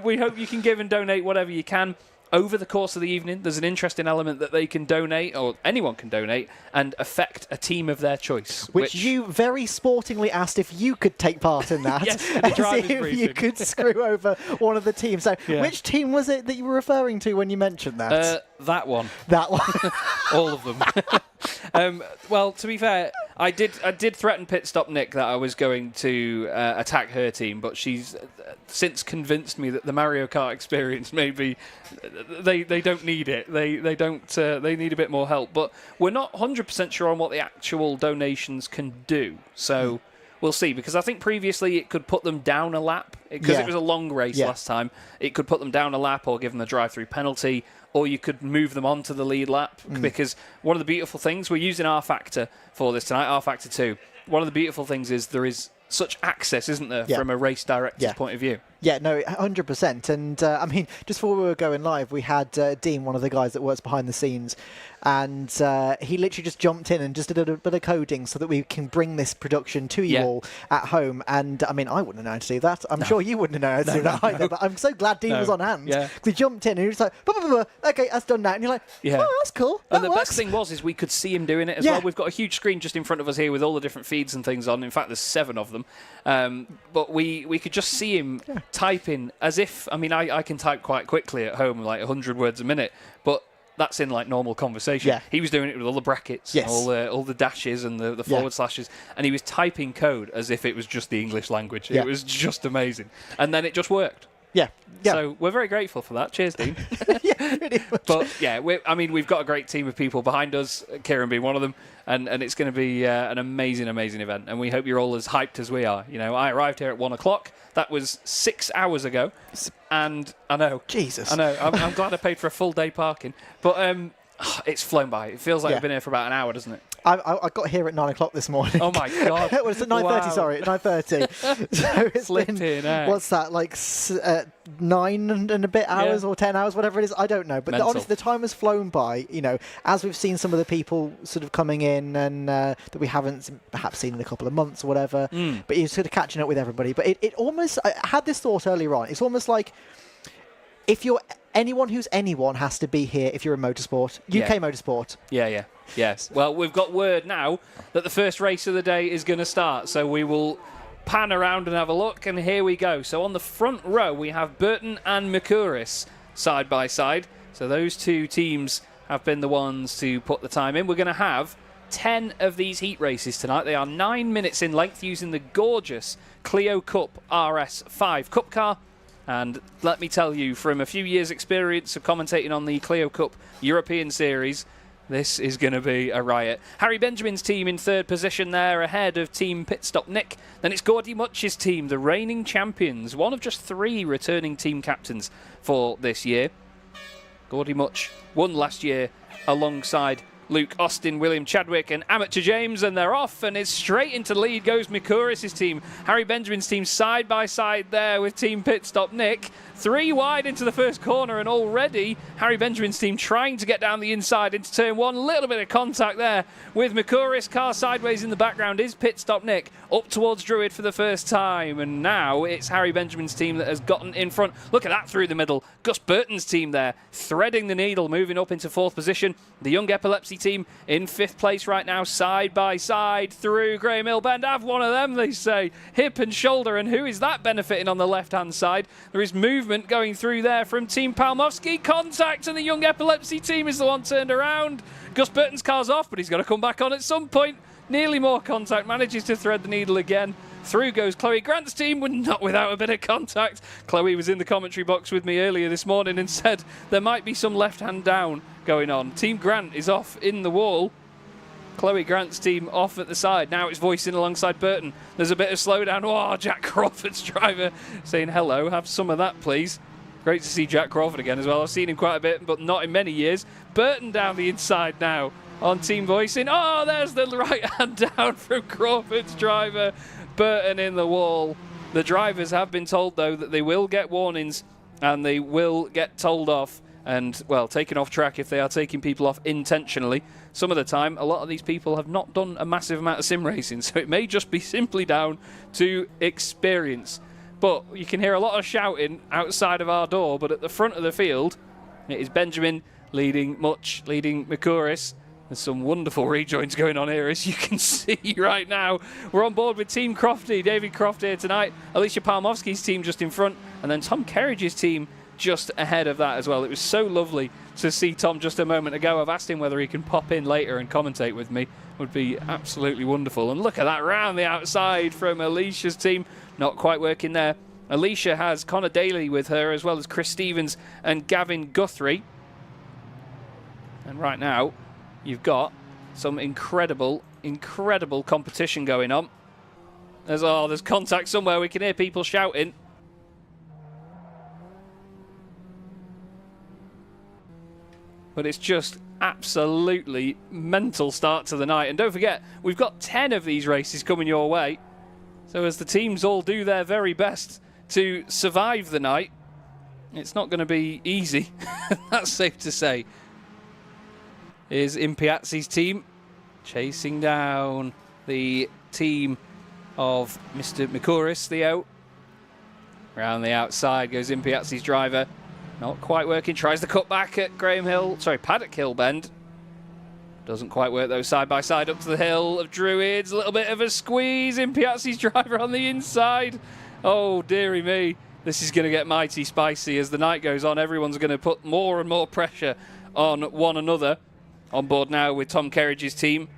We hope you can give and donate whatever you can. Over the course of the evening, there's an interesting element that they can donate, or anyone can donate, and affect a team of their choice. Which you very sportingly asked if you could take part in that. Yes, in the driver's if briefing. you could screw over one of the teams. So which team was it that you were referring to when you mentioned that? That one. That one. All of them. Well, to be fair, I did threaten Pit Stop Nic that I was going to attack her team, but she's since convinced me that the Mario Kart experience maybe they don't need it. They don't. They need a bit more help. But we're not 100% sure on what the actual donations can do. So we'll see, because I think previously it could put them down a lap because it was a long race last time. It could put them down a lap or give them a drive-through penalty. Or you could move them onto the lead lap, because one of the beautiful things, we're using R-Factor for this tonight, R-Factor 2. One of the beautiful things is there is such access, isn't there, from a race director's point of view? Yeah, no, 100%. And I mean, just before we were going live, we had Dean, one of the guys that works behind the scenes, and he literally just jumped in and just did a bit of coding so that we can bring this production to you all at home. And I mean, I wouldn't know how to do that. I'm sure you wouldn't know how to do that either. But I'm so glad Dean was on hand. Yeah. He jumped in and he was like, okay, that's done now. And you're like, oh, that's cool. And the best thing is we could see him doing it as well. We've got a huge screen just in front of us here with all the different feeds and things on. In fact, there's 7 of them. But we could just see him typing as if, I mean, I can type quite quickly at home, like 100 words a minute, but that's in like normal conversation. Yeah. He was doing it with all the brackets, all the dashes and the forward slashes, and he was typing code as if it was just the English language. It was just amazing. And then it just worked. Yeah. So we're very grateful for that. Cheers, Dean. Pretty much. But we've got a great team of people behind us, Kieran being one of them, and it's going to be an amazing event. And we hope you're all as hyped as we are. You know, I arrived here at 1 o'clock. That was 6 hours ago, and I know. Jesus. I know. I'm glad I paid for a full day parking, but it's flown by. It feels like I've been here for about an hour, doesn't it? I got here at 9 o'clock this morning. Oh my God! It was at 9:30. Sorry, 9:30. So it's been what's that, like 9 and a bit hours or 10 hours, whatever it is. I don't know. But honestly, the time has flown by. You know, as we've seen some of the people sort of coming in and that we haven't perhaps seen in a couple of months or whatever. But you're sort of catching up with everybody. But it almost, I had this thought earlier on. It's almost like, if you're anyone who's anyone has to be here if you're in motorsport. UK motorsport. Yeah. Yes. Well, we've got word now that the first race of the day is going to start, so we will pan around and have a look, and here we go. So on the front row, we have Burton and Micouris side by side. So those two teams have been the ones to put the time in. We're going to have 10 of these heat races tonight. They are 9 minutes in length using the gorgeous Clio Cup RS5 Cup car. And let me tell you, from a few years' experience of commentating on the Clio Cup European Series, this is going to be a riot. Harry Benjamin's team in third position there, ahead of Team Pit Stop Nic. Then it's Gordie Mutch's team, the reigning champions, one of just 3 returning team captains for this year. Gordie Mutch won last year alongside Luke Austin, William Chadwick and Amateur James, and they're off, and it's straight into the lead goes Micouris' team. Harry Benjamin's team side by side there with Team Pit Stop Nic. 3 wide into the first corner, and already Harry Benjamin's team trying to get down the inside into turn 1. A little bit of contact there with Micouris. Car sideways in the background is Pit Stop Nic up towards Druid for the first time, and now it's Harry Benjamin's team that has gotten in front. Look at that through the middle. Gus Burton's team there threading the needle, moving up into 4th position. The Young Epilepsy team in 5th place right now, side by side through Graham Hill Bend. Have one of them, they say. Hip and shoulder, and who is that benefiting on the left-hand side? There is movement going through there from Team Palmowski. Contact, and the Young Epilepsy team is the one turned around. Gus Burton's car's off, but he's got to come back on at some point. Nearly more contact, manages to thread the needle again. Through goes Chloe Grant's team, but not without a bit of contact. Chloe was in the commentary box with me earlier this morning and said there might be some left-hand down going on. Team Grant is off in the wall. Chloe Grant's team off at the side. Now it's voicing alongside Burton. There's a bit of slowdown. Oh, Jack Crawford's driver saying hello. Have some of that, please. Great to see Jack Crawford again as well. I've seen him quite a bit, but not in many years. Burton down the inside now on team voicing. Oh, there's the right hand down from Crawford's driver. Burton in the wall. The drivers have been told, though, that they will get warnings and they will get told off and, well, taken off track if they are taking people off intentionally. Some of the time, a lot of these people have not done a massive amount of sim racing, so it may just be simply down to experience. But you can hear a lot of shouting outside of our door, but at the front of the field, it is Benjamin leading Mutch, leading Micouris. There's some wonderful rejoins going on here, as you can see right now. We're on board with Team Crofty, David Croft here tonight. Alisha Palmowski's team just in front, and then Tom Kerridge's team just ahead of that as well. It was so lovely to see Tom just a moment ago. I've asked him whether he can pop in later and commentate with me. Would be absolutely wonderful. And look at that round the outside from Alisha's team. Not quite working there. Alisha has Connor Daly with her, as well as Chris Stevens and Gavin Guthrie. And right now, you've got some incredible competition going on. There's contact somewhere. We can hear people shouting. But it's just absolutely mental start to the night. And don't forget, we've got 10 of these races coming your way. So as the teams all do their very best to survive the night, it's not going to be easy. That's safe to say. Here's Impiazzi's team chasing down the team of Mr. Micouris, Theo. Around the outside goes Impiazzi's driver. Not quite working. Tries the cut back at Paddock Hill Bend. Doesn't quite work though. Side by side up to the hill of Druids. A little bit of a squeeze. Impiazzi's driver on the inside. Oh, dearie me. This is going to get mighty spicy as the night goes on. Everyone's going to put more and more pressure on one another. On board now with Tom Kerridge's team.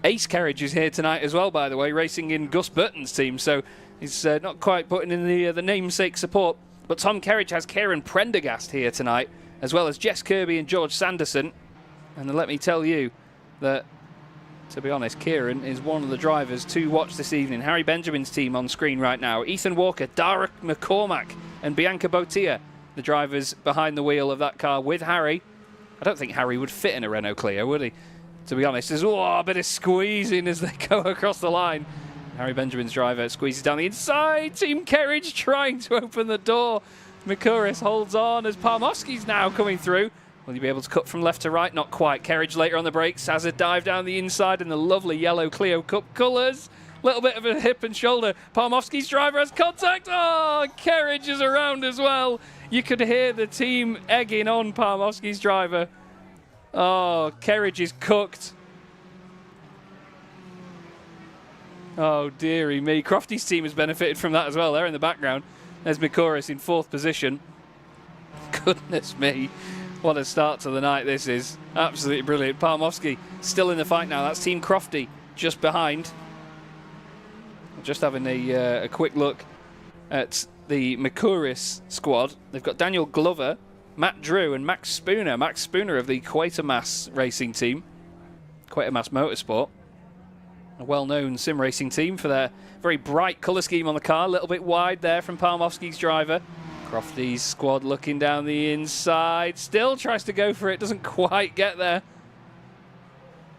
Ace Kerridge is here tonight as well, by the way, racing in Gus Burton's team. So he's not quite putting in the namesake support. But Tom Kerridge has Kieran Prendergast here tonight, as well as Jess Kirby and George Sanderson. And let me tell you that, to be honest, Kieran is one of the drivers to watch this evening. Harry Benjamin's team on screen right now. Ethan Walker, Dara McCormack and Bianca Botia, the drivers behind the wheel of that car with Harry. I don't think Harry would fit in a Renault Clio, would he? To be honest, there's a bit of squeezing as they go across the line. Harry Benjamin's driver squeezes down the inside. Team Kerridge trying to open the door. Micouris holds on as Palmowski's now coming through. Will you be able to cut from left to right? Not quite. Kerridge later on the brakes has a dive down the inside in the lovely yellow Clio Cup colours. Little bit of a hip and shoulder. Palmowski's driver has contact. Oh, Kerridge is around as well. You could hear the team egging on Palmowski's driver. Oh, Kerridge is cooked. Oh, dearie me. Crofty's team has benefited from that as well. They're in the background. There's Micouris in 4th position. Goodness me. What a start to the night this is. Absolutely brilliant. Palmowski still in the fight now. That's Team Crofty just behind. Just having a quick look at the Micouris squad. They've got Daniel Glover, Matt Drew and Max Spooner. Max Spooner of the Quatermass racing team. Quatermass Motorsport. A well-known sim racing team for their very bright colour scheme on the car. A little bit wide there from Palmowski's driver. Crofty's squad looking down the inside. Still tries to go for it. Doesn't quite get there.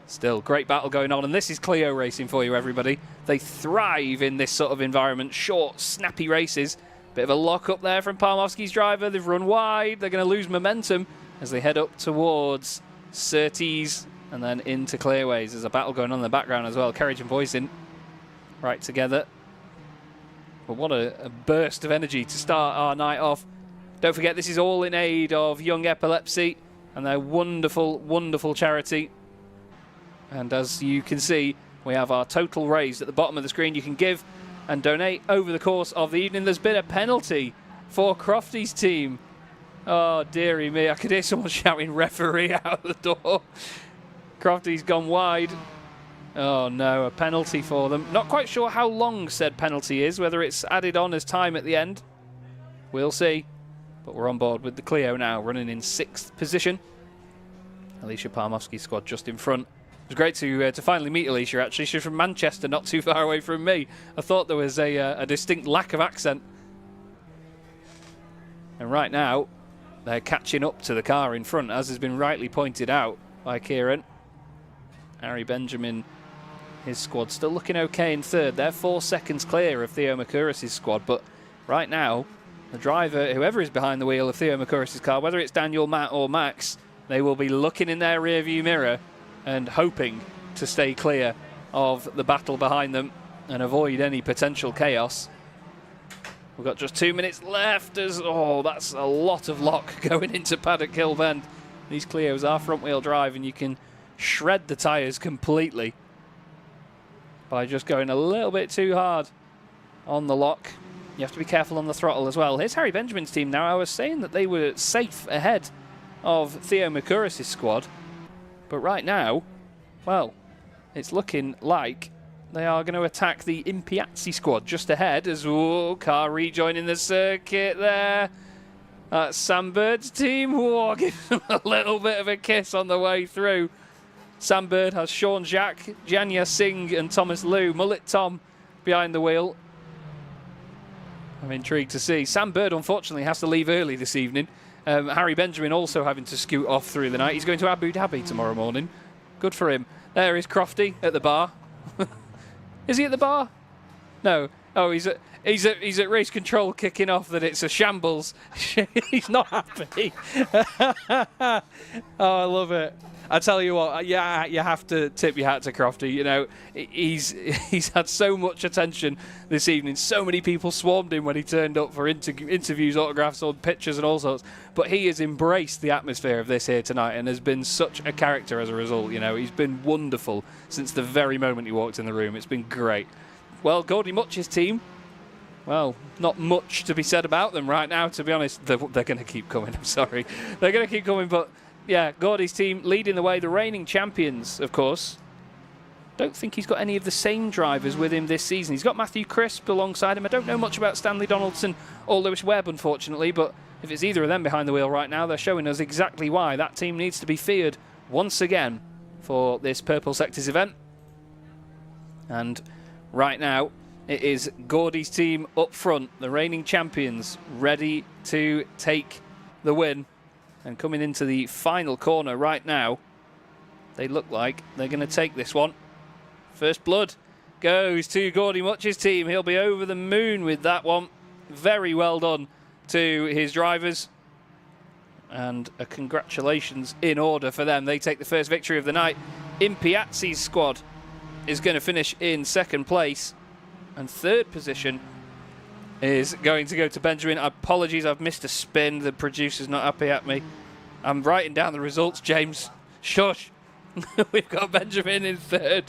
Still, great battle going on. And this is Clio racing for you, everybody. They thrive in this sort of environment. Short, snappy races. Bit of a lock up there from Palmowski's driver. They've run wide. They're going to lose momentum as they head up towards Surtees and then into Clearways. There's a battle going on in the background as well. Kerridge and Boyson right together. But what a burst of energy to start our night off. Don't forget, this is all in aid of Young Epilepsy and their wonderful, wonderful charity. And as you can see, we have our total raised at the bottom of the screen. You can give and donate over the course of the evening. There's been a penalty for Crofty's team. Oh, dearie me. I could hear someone shouting referee out the door. Crofty's gone wide. Oh, no, a penalty for them. Not quite sure how long said penalty is, whether it's added on as time at the end. We'll see. But we're on board with the Clio now, running in 6th position. Alisha Palmowski's squad just in front. It was great to finally meet Alisha, actually. She's from Manchester, not too far away from me. I thought there was a distinct lack of accent. And right now, they're catching up to the car in front, as has been rightly pointed out by Kieran. Harry Benjamin, his squad, still looking okay in 3rd. They're 4 seconds clear of Theo Micouris' squad, but right now, the driver, whoever is behind the wheel of Theo Micouris' car, whether it's Daniel, Matt or Max, they will be looking in their rearview mirror and hoping to stay clear of the battle behind them and avoid any potential chaos. We've got just 2 minutes left as, oh, that's a lot of lock going into Paddock Hill Bend. These Clios are front wheel drive and you can shred the tyres completely by just going a little bit too hard on the lock. You have to be careful on the throttle as well. Here's Harry Benjamin's team now. I was saying that they were safe ahead of Theo Micouris' squad. But right now, well, it's looking like they are going to attack the Impiazzi squad just ahead as, oh, car rejoining the circuit there. That's Sam Bird's team. Whoa, give them a little bit of a kiss on the way through. Sam Bird has Sean Jacques, Janya Singh and Thomas Liu. Mullet Tom behind the wheel. I'm intrigued to see. Sam Bird, unfortunately, has to leave early this evening. Harry Benjamin also having to scoot off through the night. He's going to Abu Dhabi tomorrow morning. Good for him. There is Crofty at the bar. Is he at the bar? No. Oh, he's at race control kicking off that it's a shambles. He's not happy. Oh, I love it. I tell you what, yeah, you have to tip your hat to Crofty. You know, he's had so much attention this evening. So many people swarmed him when he turned up for interviews, autographs, or pictures and all sorts. But he has embraced the atmosphere of this here tonight and has been such a character as a result. You know, he's been wonderful since the very moment he walked in the room. It's been great. Well, Gordie Mutch's team, well, not much to be said about them right now, to be honest. They're going to keep coming, I'm sorry. They're going to keep coming, but yeah, Gordie's team leading the way. The reigning champions, of course. Don't think he's got any of the same drivers with him this season. He's got Matthew Crisp alongside him. I don't know much about Stanley Donaldson or Lewis Webb, unfortunately, but if it's either of them behind the wheel right now, they're showing us exactly why that team needs to be feared once again for this Purple Sectors event. And right now, it is Gordie's team up front, the reigning champions, ready to take the win. And coming into the final corner right now, they look like they're going to take this one. First blood goes to Gordie Mutch's team. He'll be over the moon with that one. Very well done to his drivers. And a congratulations in order for them. They take the first victory of the night. Impiazzi's squad is going to finish in second place, and third position is going to go to Benjamin. Apologies, I've missed a spin. The producer's not happy at me. I'm writing down the results, James. Shush. We've got Benjamin in third.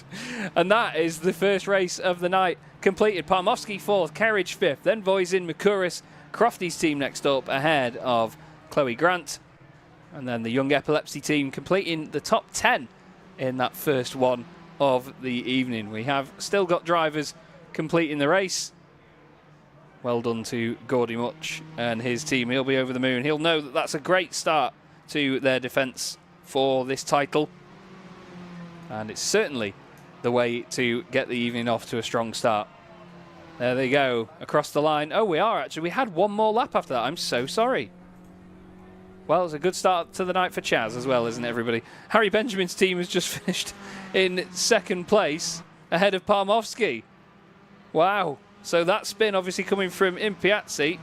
And that is the first race of the night completed. Palmowski fourth, Kerridge fifth, then Voisin, Micouris, Crofty's team next up ahead of Chloe Grant. And then the Young Epilepsy team completing the top 10 in that first one of the evening. We have still got drivers completing the race. Well done to Gordie Mutch and his team. He'll be over the moon. He'll know that that's a great start to their defence for this title. And it's certainly the way to get the evening off to a strong start. There they go, across the line. Oh, we are actually. We had one more lap after that. I'm so sorry. Well, it's a good start to the night for Chaz as well, isn't it, everybody? Harry Benjamin's team has just finished in second place ahead of Palmowski. Wow. So that spin obviously coming from Impiazzi.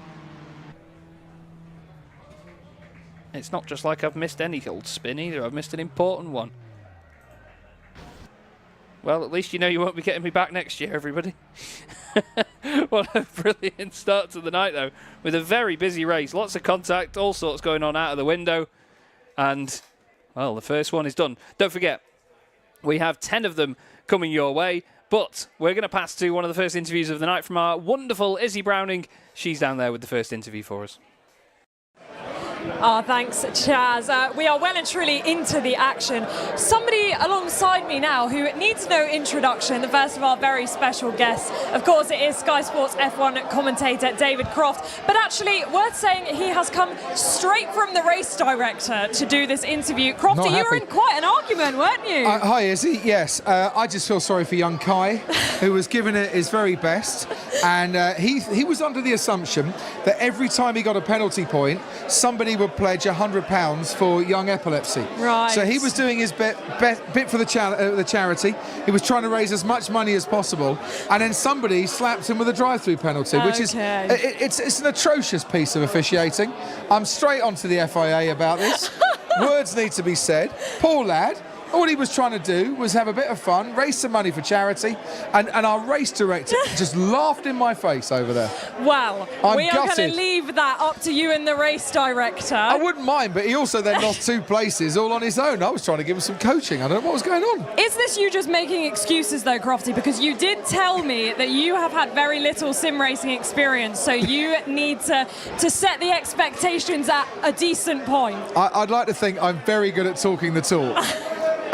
It's not just like I've missed any old spin either. I've missed an important one. Well, at least you know you won't be getting me back next year, everybody. What a brilliant start to the night, though, with a very busy race. Lots of contact, all sorts going on out of the window. And, well, the first one is done. Don't forget, we have 10 of them coming your way. But we're going to pass to one of the first interviews of the night from our wonderful Izzy Browning. She's down there with the first interview for us. Thanks, Chaz. We are well and truly into the action. Somebody alongside me now who needs no introduction, the first of our very special guests. Of course, it is Sky Sports F1 commentator David Croft. But actually, worth saying, he has come straight from the race director to do this interview. Crofty, you were in quite an argument, weren't you? Hi, Izzy. Yes, I just feel sorry for young Kai, who was giving it his very best. And he was under the assumption that every time he got a penalty point, somebody would pledge £100 for Young Epilepsy. Right. So he was doing his bit for the charity. He was trying to raise as much money as possible, and then somebody slapped him with a drive-through penalty, which is it's an atrocious piece of officiating. I'm straight onto the FIA about this. Words need to be said. Poor lad. All he was trying to do was have a bit of fun, raise some money for charity, and our race director just laughed in my face over there. Well, we are going to leave that up to you and the race director. I wouldn't mind, but he also then lost 2 places all on his own. I was trying to give him some coaching. I don't know what was going on. Is this you just making excuses, though, Crofty? Because you did tell me that you have had very little sim racing experience, so you need to set the expectations at a decent point. I'd like to think I'm very good at talking the talk.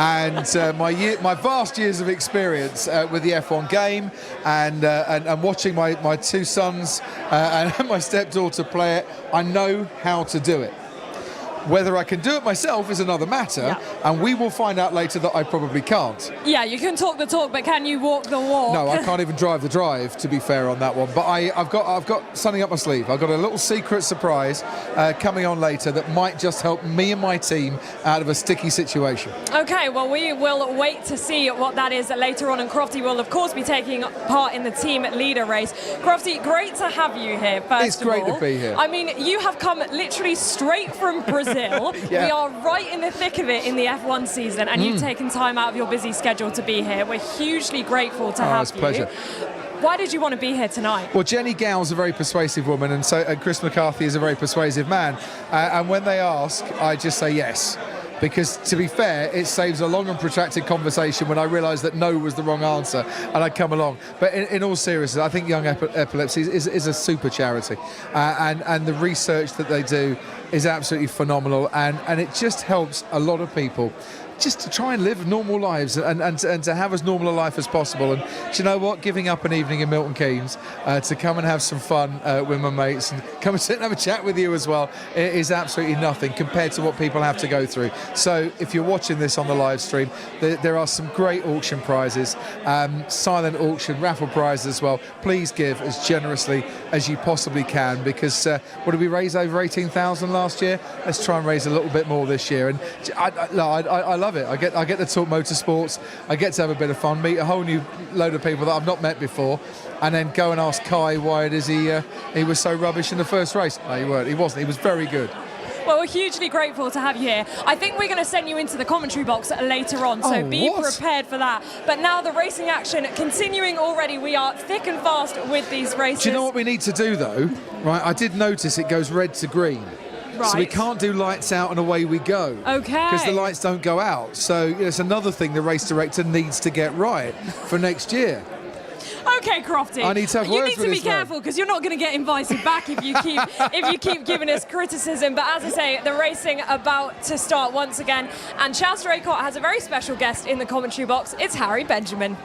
And my vast years of experience with the F1 game and watching my 2 sons and my stepdaughter play it, I know how to do it. Whether I can do it myself is another matter, and we will find out later that I probably can't. Yeah, you can talk the talk, but can you walk the walk? No, I can't even drive the drive, to be fair on that one. But I've got something up my sleeve. I've got a little secret surprise coming on later that might just help me and my team out of a sticky situation. Okay, well, we will wait to see what that is later on, and Crofty will, of course, be taking part in the team leader race. Crofty, great to have you here, first of all. It's great to be here. I mean, you have come literally straight from Brazil. Yeah. We are right in the thick of it in the F1 season, and you've taken time out of your busy schedule to be here. We're hugely grateful to have it's a pleasure. Why did you want to be here tonight? Well, Jenny Gow's a very persuasive woman, and Chris McCarthy is a very persuasive man. And when they ask, I just say yes. Because, to be fair, it saves a long and protracted conversation when I realise that no was the wrong answer and I come along. But in all seriousness, I think Young Epilepsy is a super charity. And the research that they do is absolutely phenomenal. And it just helps a lot of people just to try and live normal lives and to have as normal a life as possible. And do you know what? Giving up an evening in Milton Keynes to come and have some fun with my mates and come and sit and have a chat with you as well, it is absolutely nothing compared to what people have to go through. So if you're watching this on the live stream, there are some great auction prizes, silent auction, raffle prizes as well. Please give as generously as you possibly can, because what did we raise? Over 18,000 last year. Let's try and raise a little bit more this year. And I love it. I get to talk motorsports. I get to have a bit of fun, meet a whole new load of people that I've not met before, and then go and ask Kai why it is he was so rubbish in the first race. No, he weren't. He wasn't. He was very good. Well, we're hugely grateful to have you here. I think we're going to send you into the commentary box later on, so be prepared for that. But now the racing action continuing already. We are thick and fast with these races. Do you know what we need to do, though? Right, I did notice it goes red to green. Right. So we can't do lights out and away we go. Okay. Because the lights don't go out. So it's another thing the race director needs to get right for next year. Okay, Crofty. I need to have you words need to with be this man. careful because you're not going to get invited back if you keep giving us criticism. But as I say, the racing about to start once again, and Charles Draycott has a very special guest in the commentary box. It's Harry Benjamin.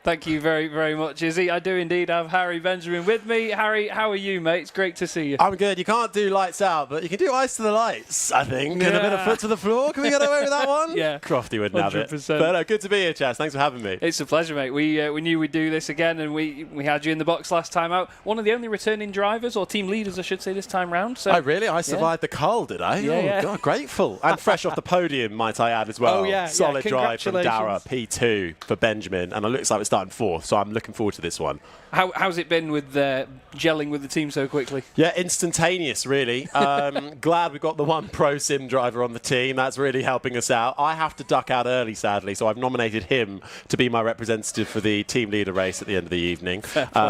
Thank you very, very much, Izzy. I do indeed have Harry Benjamin with me. Harry, how are you, mate? It's great to see you. I'm good. You can't do lights out, but you can do eyes to the lights, I think. And a bit of foot to the floor. Can we get away with that one? Yeah. Crofty wouldn't have it. 100%. But good to be here, Chaz. Thanks for having me. It's a pleasure, mate. We knew we'd do this again, and we had you in the box last time out. One of the only returning drivers, or team leaders, I should say, this time round. So, oh, really? I survived the cold, did I? Yeah, God, grateful. And fresh off the podium, might I add, as well. Oh, yeah. Solid drive from Dara, Congratulations. P2 for Benjamin. And it looks like we're starting fourth, so I'm looking forward to this one. How's it been with gelling with the team so quickly? Yeah, instantaneous, really. Glad we've got the one pro sim driver on the team. That's really helping us out. I have to duck out early, sadly, so I've nominated him to be my representative for the team leader race at the end of the evening,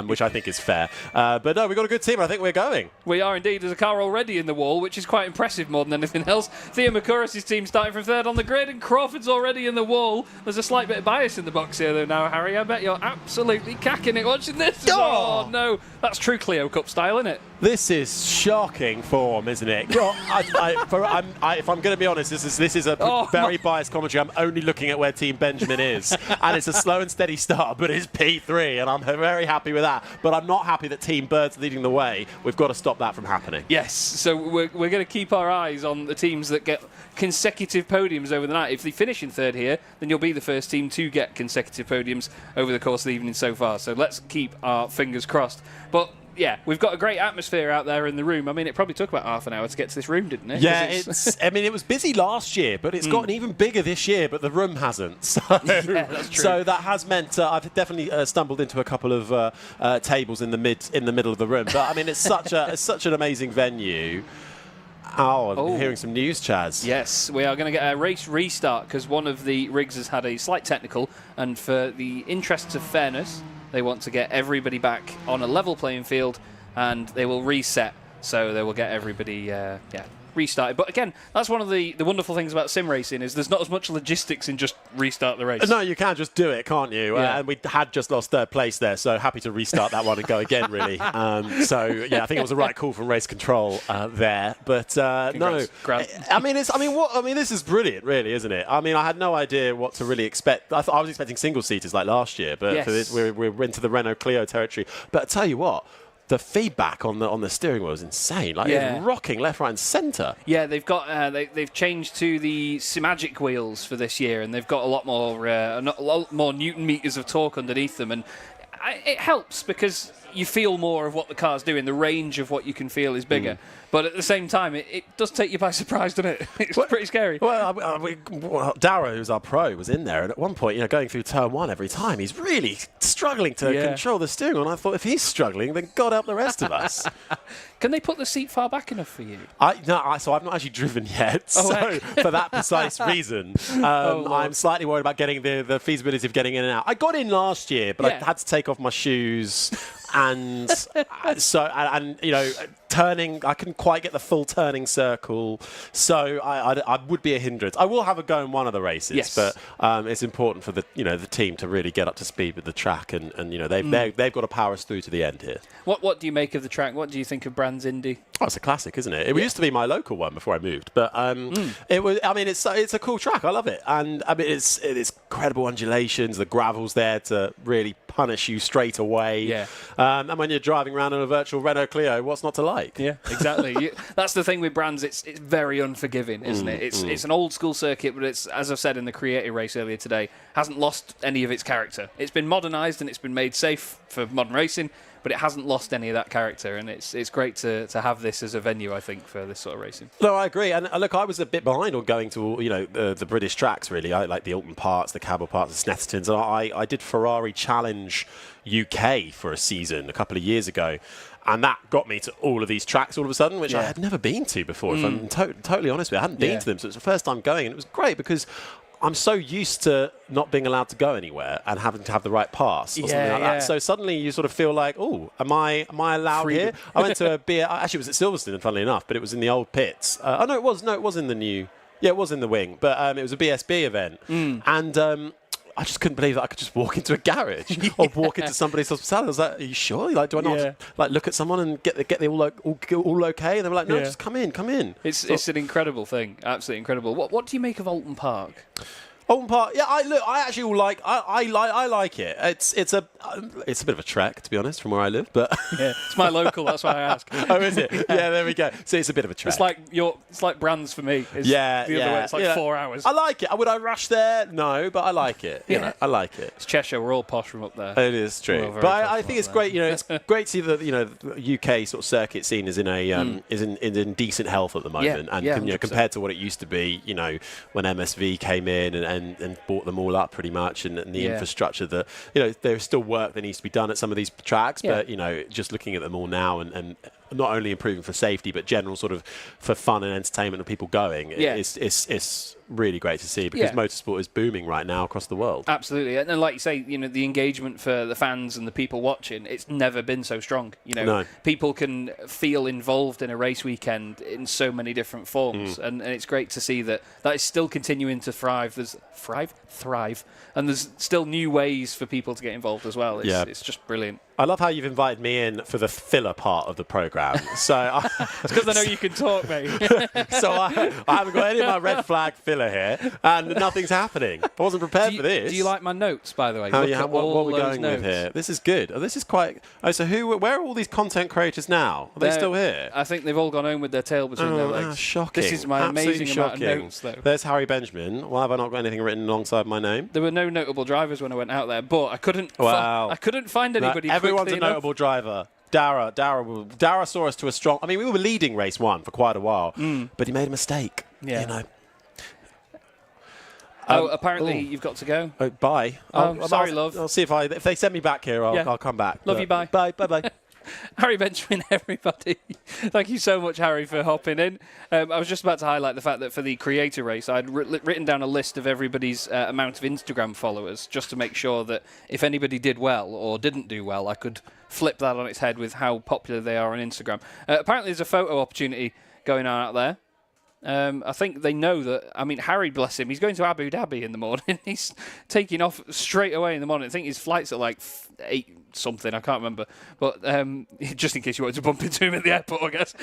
which I think is fair. But no, we've got a good team. I think we're going. We are indeed. There's a car already in the wall, which is quite impressive more than anything else. Theo Micouris' team starting from third on the grid, and Crawford's already in the wall. There's a slight bit of bias in the box here, though, now, Harry. I bet you're absolutely cacking it watching this. Oh, no. That's true Clio Cup style, isn't it? This is shocking form, isn't it? If I'm going to be honest, this is a very biased commentary. I'm only looking at where Team Benjamin is, and it's a slow and steady start, but it's P3, and I'm very happy with that. But I'm not happy that Team Bird's leading the way. We've got to stop that from happening. Yes, so we're going to keep our eyes on the teams that get consecutive podiums over the night. If they finish in third here, then you'll be the first team to get consecutive podiums over the course of the evening so far. So let's keep our fingers crossed. But yeah, we've got a great atmosphere out there in the room. I mean, it probably took about half an hour to get to this room, didn't it? Yeah, it was busy last year, but it's gotten even bigger this year, but the room hasn't. So, yeah, that's true. So that has meant I've definitely stumbled into a couple of tables in the middle of the room. But I mean, it's such an amazing venue. I'm hearing some news, Chaz. Yes, we are going to get a race restart because one of the rigs has had a slight technical, and for the interests of fairness, they want to get everybody back on a level playing field, and they will reset, so they will get everybody restarted. But again, that's one of the wonderful things about sim racing is there's not as much logistics in just restart the race. No, you can just do it, can't you? Yeah. And we had just lost third place there, so happy to restart that one and go again, really. So yeah, I think it was the right call from race control there. But no, this is brilliant, really, isn't it? I mean, I had no idea what to really expect. I was expecting single seaters like last year, but for this, we're into the Renault Clio territory. But I tell you what. The feedback on the steering wheel is insane. It's rocking left, right, and centre. Yeah, they've got they've changed to the Simagic wheels for this year, and they've got a lot more Newton meters of torque underneath them, and it helps because you feel more of what the car's doing. The range of what you can feel is bigger. But at the same time, it does take you by surprise, doesn't it? It's pretty scary. Well, Darrow, who's our pro, was in there, and at one point, going through turn one every time, he's really struggling to control the steering wheel. And I thought, if he's struggling, then God help the rest of us. Can they put the seat far back enough for you? So I've not actually driven yet. So for that precise reason, I'm slightly worried about getting the feasibility of getting in and out. I got in last year, but I had to take off my shoes. And turning, I couldn't quite get the full turning circle, so I would be a hindrance. I will have a go in one of the races, but it's important for the team to really get up to speed with the track, and they've got to power us through to the end here. What do you make of the track? What do you think of Brands Indy? Oh, it's a classic, isn't it? It used to be my local one before I moved, but it was. I mean, it's a cool track. I love it, and I mean it's incredible undulations. The gravel's there to really punish you straight away. Yeah. And when you're driving around in a virtual Renault Clio, what's not to like? Yeah, exactly. That's the thing with Brands. It's very unforgiving, isn't it? It's an old school circuit, but it's, as I've said in the Creative race earlier today, hasn't lost any of its character. It's been modernised and it's been made safe for modern racing, but it hasn't lost any of that character, and it's great to have this as a venue, I think, for this sort of racing. No, I agree. And look, I was a bit behind on going to the British tracks, really. I like the Alton Parts, the Cabell Parts, the Snettertons, and I did Ferrari Challenge UK for a season a couple of years ago, And that got me to all of these tracks all of a sudden, which I had never been to before, if I'm totally honest with you. I hadn't been to them, so it's the first time going, and it was great because I'm so used to not being allowed to go anywhere and having to have the right pass or something like that. So suddenly you sort of feel like, oh, am I allowed here? I went to a beer, actually it was at Silverstone, funnily enough, but it was in the old pits. It was in the new, it was in the wing, but it was a BSB event. And I just couldn't believe that I could just walk into a garage or walk into somebody's hospitality. I was like, are you sure? Like, do I not like look at someone and get the all okay? And they were like, no, just come in. It's an incredible thing, absolutely incredible. What do you make of Alton Park? Alton Park, I actually like it. It's a bit of a trek, to be honest, from where I live, but it's my local. That's why I ask. Oh, is it? Yeah, there we go. So it's a bit of a trek. It's like Brands for me. The other way. It's like 4 hours. I like it. Would I rush there? No, but I like it. You know, I like it. It's Cheshire. We're all posh from up there. It is true, but I think it's great. You know, it's great to see that the UK sort of circuit scene is in a is in decent health at the moment, and compared to what it used to be. You know, when MSV came in and bought them all up pretty much, and the infrastructure that there's still work that needs to be done at some of these tracks, but just looking at them all now and not only improving for safety but general sort of for fun and entertainment of people going, it's really great to see because motorsport is booming right now across the world. Absolutely, and like you say, the engagement for the fans and the people watching, it's never been so strong. People can feel involved in a race weekend in so many different forms, and it's great to see that is still continuing to thrive. Thrive, and there's still new ways for people to get involved as well. It's just brilliant. I love how you've invited me in for the filler part of the programme. So it's because I know you can talk, mate. So I haven't got any of my red flag filler here, and nothing's happening. I wasn't prepared for this. Do you like my notes, by the way? What are we going with here? This is good. This is quite. So where are all these content creators now? Are they still here? I think they've all gone home with their tail between their legs. Shocking. This is my amazing amount of notes, though. There's Harry Benjamin. Why have I not got anything written alongside my name? There were no notable drivers when I went out there, but I couldn't. I couldn't find anybody. Everyone's a notable driver. Dara saw us to a strong. I mean, we were leading race 1 for quite a while, but he made a mistake. Yeah. Apparently you've got to go. Oh, bye. Sorry, love. I'll see if they send me back here. I'll come back. Love you. Bye. Bye. Harry Benjamin, everybody. Thank you so much, Harry, for hopping in. I was just about to highlight the fact that for the creator race, I'd written down a list of everybody's amount of Instagram followers just to make sure that if anybody did well or didn't do well, I could flip that on its head with how popular they are on Instagram. Apparently there's a photo opportunity going on out there. I think they know that. I mean, Harry, bless him, he's going to Abu Dhabi in the morning. He's taking off straight away in the morning. I think his flight's at like 8 something. I can't remember. But just in case you wanted to bump into him at the airport, I guess.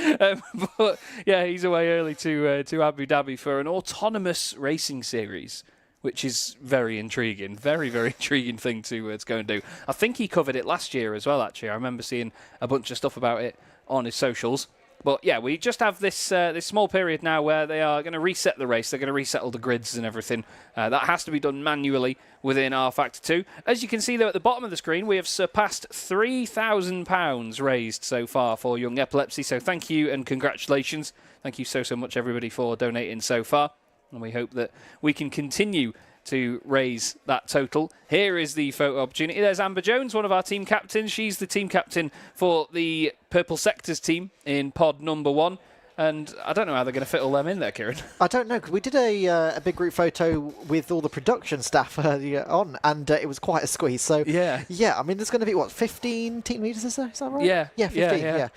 But yeah, he's away early to Abu Dhabi for an autonomous racing series, which is very intriguing. Very, very intriguing thing to go and do. I think he covered it last year as well, actually. I remember seeing a bunch of stuff about it on his socials. But yeah, we just have this small period now where they are going to reset the race. They're going to reset all the grids and everything. That has to be done manually within R Factor 2. As you can see there at the bottom of the screen, we have surpassed £3,000 raised so far for Young Epilepsy. So thank you and congratulations. Thank you so much, everybody, for donating so far. And we hope that we can continue to raise that total. Here is the photo opportunity. There's Amber Jones, one of our team captains. She's the team captain for the Purple Sectors team in pod number 1. And I don't know how they're going to fit all them in there, Kieran. I don't know, because we did a big group photo with all the production staff earlier on, and it was quite a squeeze. So, yeah, I mean, there's going to be, 15 team leaders, is that right? Yeah. Yeah, 15, yeah.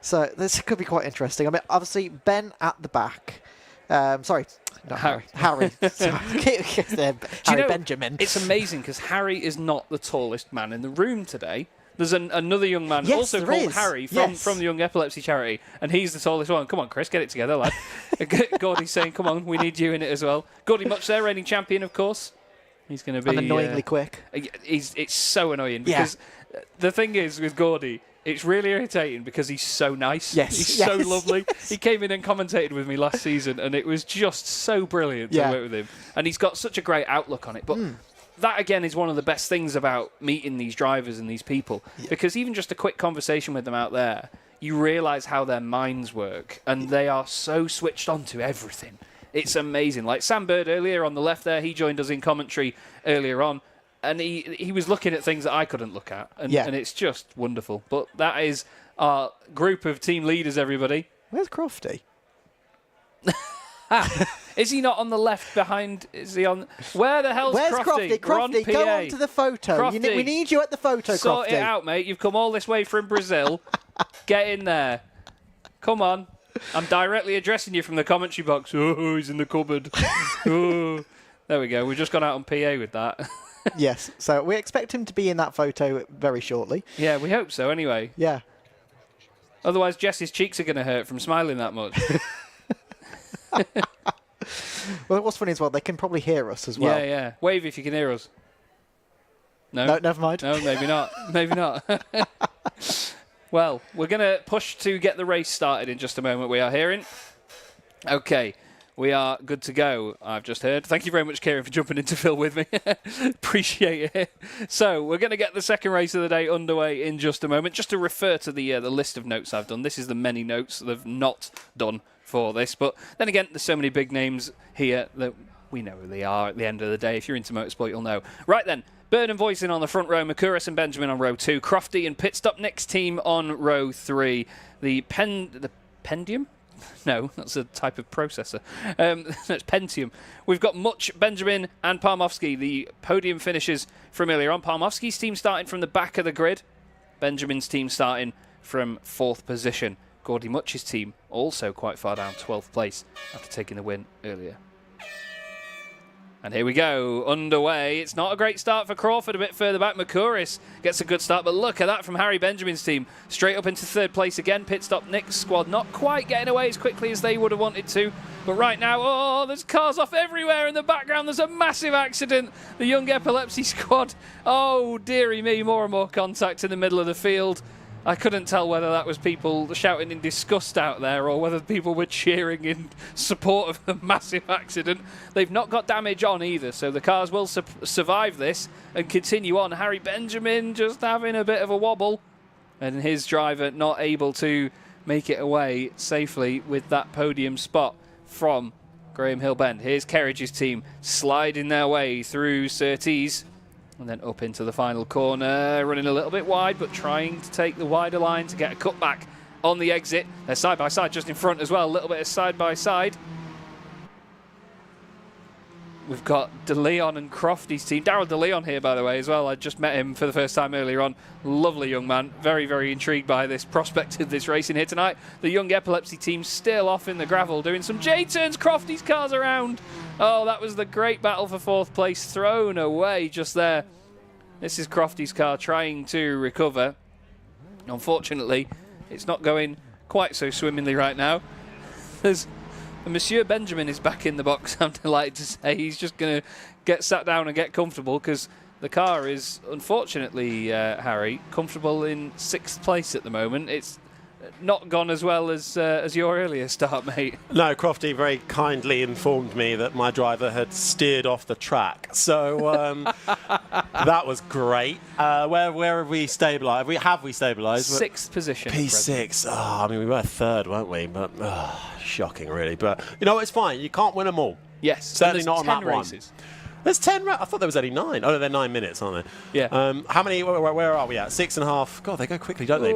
So this could be quite interesting. I mean, obviously, Ben at the back. Sorry. Not Harry. Harry Benjamin. It's amazing because Harry is not the tallest man in the room today. There's another young man also called Harry from the Young Epilepsy charity, and he's the tallest one. Come on, Chris, get it together, lad. Gordie's saying, come on, we need you in it as well. Gordie Mutch there, reigning champion, of course. He's going to be... And annoyingly quick. It's so annoying because the thing is with Gordie, it's really irritating because he's so nice. He's so lovely. He came in and commentated with me last season, and it was just so brilliant to work with him. And he's got such a great outlook on it. But that, again, is one of the best things about meeting these drivers and these people. Because even just a quick conversation with them out there, you realise how their minds work. And they are so switched on to everything. It's amazing. Like Sam Bird earlier on the left there, he joined us in commentary earlier on. And he was looking at things that I couldn't look at. And it's just wonderful. But that is our group of team leaders, everybody. Where's Crofty? Is he not on the left behind? Is he on? Where the hell's Where's Crofty? Crofty, go on to the photo. Crofty, We need you at the photo, sort Crofty. it out, mate. You've come all this way from Brazil. Get in there. Come on. I'm directly addressing you from the commentary box. Oh, he's in the cupboard. Oh. There we go. We've just gone out on PA with that. Yes, so we expect him to be in that photo very shortly. Yeah, we hope so anyway. Yeah. Otherwise, Jess's cheeks are going to hurt from smiling that much. Well, what's funny as well, they can probably hear us as well. Yeah, yeah. Wave if you can hear us. No? No, never mind. No, maybe not. Maybe not. Well, we're going to push to get the race started in just a moment, we are hearing. Okay, we are good to go, I've just heard. Thank you very much, Kieran, for jumping in to fill with me. Appreciate it. So, we're going to get the second race of the day underway in just a moment. Just to refer to the list of notes I've done. This is the many notes that I've not done for this. But then again, there's so many big names here that we know who they are at the end of the day. If you're into motorsport, you'll know. Right then. Burn and Voicing on the front row, Micouris and Benjamin on row 2, Crofty and Pit Stop Nic's team on row 3. The Pentium? No, that's a type of processor. That's Pentium. We've got Mutch, Benjamin and Palmowski, the podium finishers from earlier on. Palmowski's team starting from the back of the grid. Benjamin's team starting from 4th position. Gordie Mutch's team also quite far down, 12th place after taking the win earlier. And here we go, underway. It's not a great start for Crawford, a bit further back. Micouris gets a good start, but look at that from Harry Benjamin's team. Straight up into 3rd place again. Pit Stop Nic's squad not quite getting away as quickly as they would have wanted to. But right now, oh, there's cars off everywhere in the background. There's a massive accident. The Young Epilepsy squad. Oh, dearie me, more and more contact in the middle of the field. I couldn't tell whether that was people shouting in disgust out there or whether people were cheering in support of the massive accident. They've not got damage on either, so the cars will survive this and continue on. Harry Benjamin just having a bit of a wobble, and his driver not able to make it away safely with that podium spot from Graham Hill Bend. Here's Kerridge's team sliding their way through Surtees. And then up into the final corner, running a little bit wide, but trying to take the wider line to get a cutback on the exit. They're side by side just in front as well, a little bit of side by side. We've got De Leon and Crofty's team. Daryl De Leon here, by the way, as well. I just met him for the first time earlier on. Lovely young man. Very, very intrigued by this prospect of this racing here tonight. The Young Epilepsy team still off in the gravel, doing some J-turns. Crofty's car's around. Oh, that was the great battle for 4th place. Thrown away just there. This is Crofty's car trying to recover. Unfortunately, it's not going quite so swimmingly right now. Monsieur Benjamin is back in the box, I'm delighted to say. He's just going to get sat down and get comfortable because the car is, unfortunately, Harry, comfortable in 6th place at the moment. It's not gone as well as your earlier start, mate. No, Crofty very kindly informed me that my driver had steered off the track. So that was great. Where have we stabilised? Have we stabilised? 6th position. P6. Oh, I mean, we were 3rd, weren't we? But shocking, really. But, you know, it's fine. You can't win them all. Yes. Certainly not on that races. One. There's 10. I thought there was only 9. Oh, no, they're 9 minutes, aren't they? Yeah. How many? Where are we at? 6.5. God, they go quickly, don't they?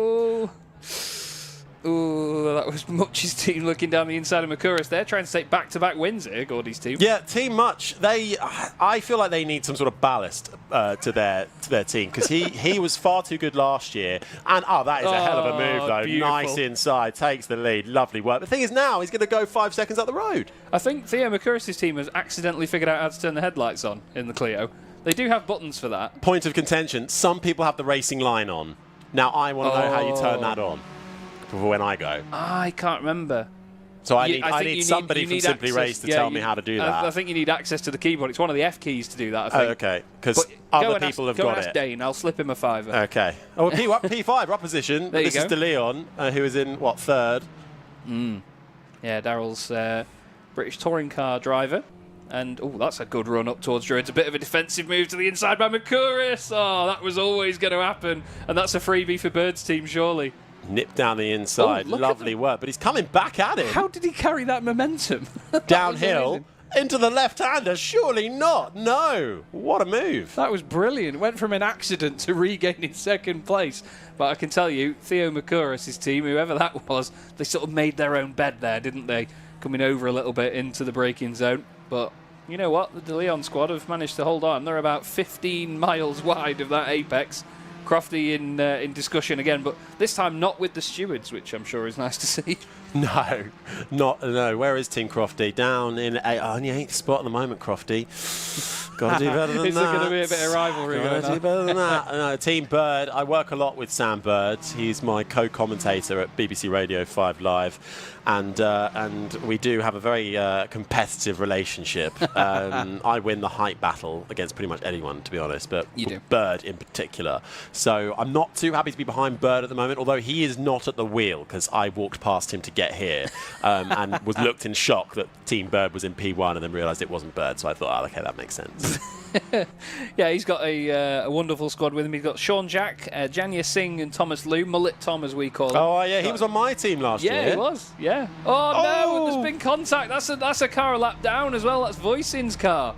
Ooh, that was Mutch's team looking down the inside of Micouris. They're trying to take back-to-back wins here, Gordie's team. Yeah, Team Mutch, I feel like they need some sort of ballast to their team because he was far too good last year. And, that is a hell of a move, though. Beautiful. Nice inside, takes the lead. Lovely work. The thing is now he's going to go 5 seconds up the road. I think Theo Micouris' team has accidentally figured out how to turn the headlights on in the Clio. They do have buttons for that. Point of contention, some people have the racing line on. Now, I want to know how you turn that on. For when I go. I can't remember. So I need somebody from Simply Race to tell me how to do that. I think you need access to the keyboard. It's one of the F keys to do that, I think. Oh, okay. Because other people have got it. Go and ask Dane. I'll slip him a $5. Okay. Oh, P5, up position. This is De Leon, who is in, 3rd? Yeah, Daryl's British touring car driver. And, that's a good run up towards Druids. A bit of a defensive move to the inside by Micouris. Oh, that was always going to happen. And that's a freebie for Bird's team, surely. Nip down the inside. Lovely work. But he's coming back at it. How did he carry that momentum? Downhill. into the left-hander. Surely not. No. What a move. That was brilliant. Went from an accident to regaining second place. But I can tell you, Theo Micouris' team, whoever that was, they sort of made their own bed there, didn't they? Coming over a little bit into the braking zone. But you know what? The De Leon squad have managed to hold on. They're about 15 miles wide of that apex. Crofty in discussion again, but this time not with the stewards, which I'm sure is nice to see. No. Where is Team Crofty? Down in on the 8th spot at the moment, Crofty. Got to do better than that. Is there going to be a bit of rivalry going on? Got to do better than that. No, Team Bird. I work a lot with Sam Bird. He's my co-commentator at BBC Radio 5 Live, and we do have a very competitive relationship. I win the height battle against pretty much anyone, to be honest, but Bird in particular. So I'm not too happy to be behind Bird at the moment, although he is not at the wheel because I walked past him to get here and was looked in shock that Team Bird was in P1 and then realised it wasn't Bird. So I thought, okay, that makes sense. Yeah, he's got a wonderful squad with him. He's got Sean Jack, Janya Singh and Thomas Liu, Mullet Tom as we call him. Oh, yeah, he was on my team last year. Yeah, he was, yeah. Oh, no, there's been contact. That's a car a lap down as well. That's Voisin's car.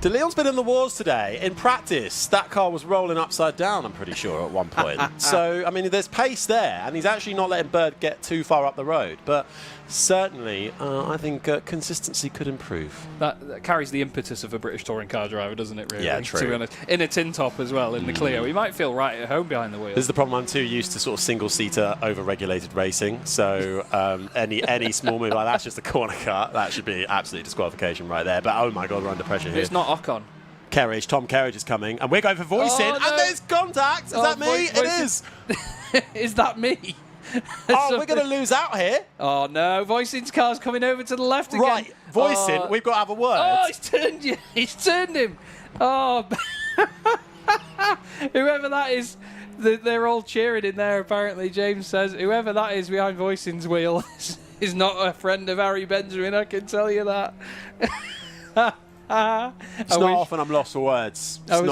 De Leon's been in the wars today. In practice, that car was rolling upside down, I'm pretty sure, at one point. So, I mean, there's pace there, and he's actually not letting Bird get too far up the road. But certainly, I think consistency could improve. That carries the impetus of a British touring car driver, doesn't it, really? Yeah, true. To be honest. In a tin top as well, in the Clio. He might feel right at home behind the wheel. This is the problem. I'm too used to sort of single-seater, over-regulated racing. So any small move like that's just a corner car. That should be absolute disqualification right there. But, oh, my God, we're under pressure here. It's not Ocon. Kerridge, Tom Kerridge is coming, and we're going for Voisin, and there's contact. Is that me? It is. Is that me? Oh, we're going to lose out here. Oh, no. Voisin's car's coming over to the left again. Right, Voisin, we've got to have a word. Oh, he's turned you. He's turned him. Oh, whoever that is, they're all cheering in there, apparently, James says. Whoever that is behind Voisin's wheel is not a friend of Harry Benjamin, I can tell you that. It's not often I'm lost for words. I don't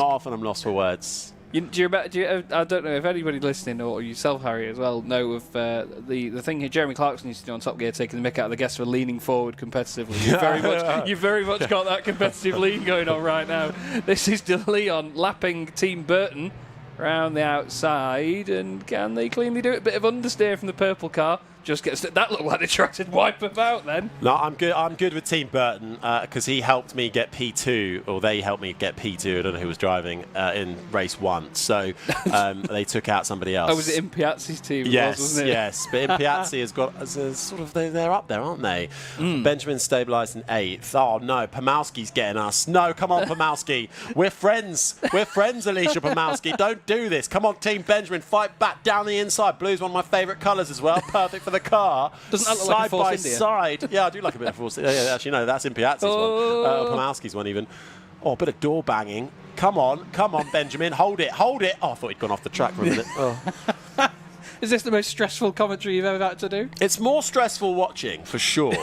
know if anybody listening or yourself, Harry, as well, know of the thing here Jeremy Clarkson used to do on Top Gear, taking the mick out of the guests for leaning forward competitively. You've very much got that competitive lean going on right now. This is De Leon lapping Team Burton round the outside, and can they cleanly do it? Bit of understeer from the purple car. Just gets that looked like they tried to wipe about then. No, I'm good with Team Burton because he helped me get P2, or they helped me get P2. I don't know who was driving in race 1. So they took out somebody else. Oh, was it Impiazzi's team? Yes, wasn't it? yes. But Impiazzi has got sort of they're up there, aren't they? Benjamin stabilised in 8th. Oh no, Palmowski's getting us. No, come on, Palmowski. We're friends. We're friends, Alisha Palmowski. Don't do this. Come on, Team Benjamin. Fight back down the inside. Blue's one of my favourite colours as well. Perfect for the car. Doesn't that look side like a Force by India? Side. Yeah, I do like a bit of Force. Yeah, actually, no, that's Impiazzi's one. Palmowski's one even. Oh, a bit of door banging. Come on, Benjamin. Hold it. Oh, I thought he'd gone off the track for a minute. Oh. Is this the most stressful commentary you've ever had to do? It's more stressful watching, for sure.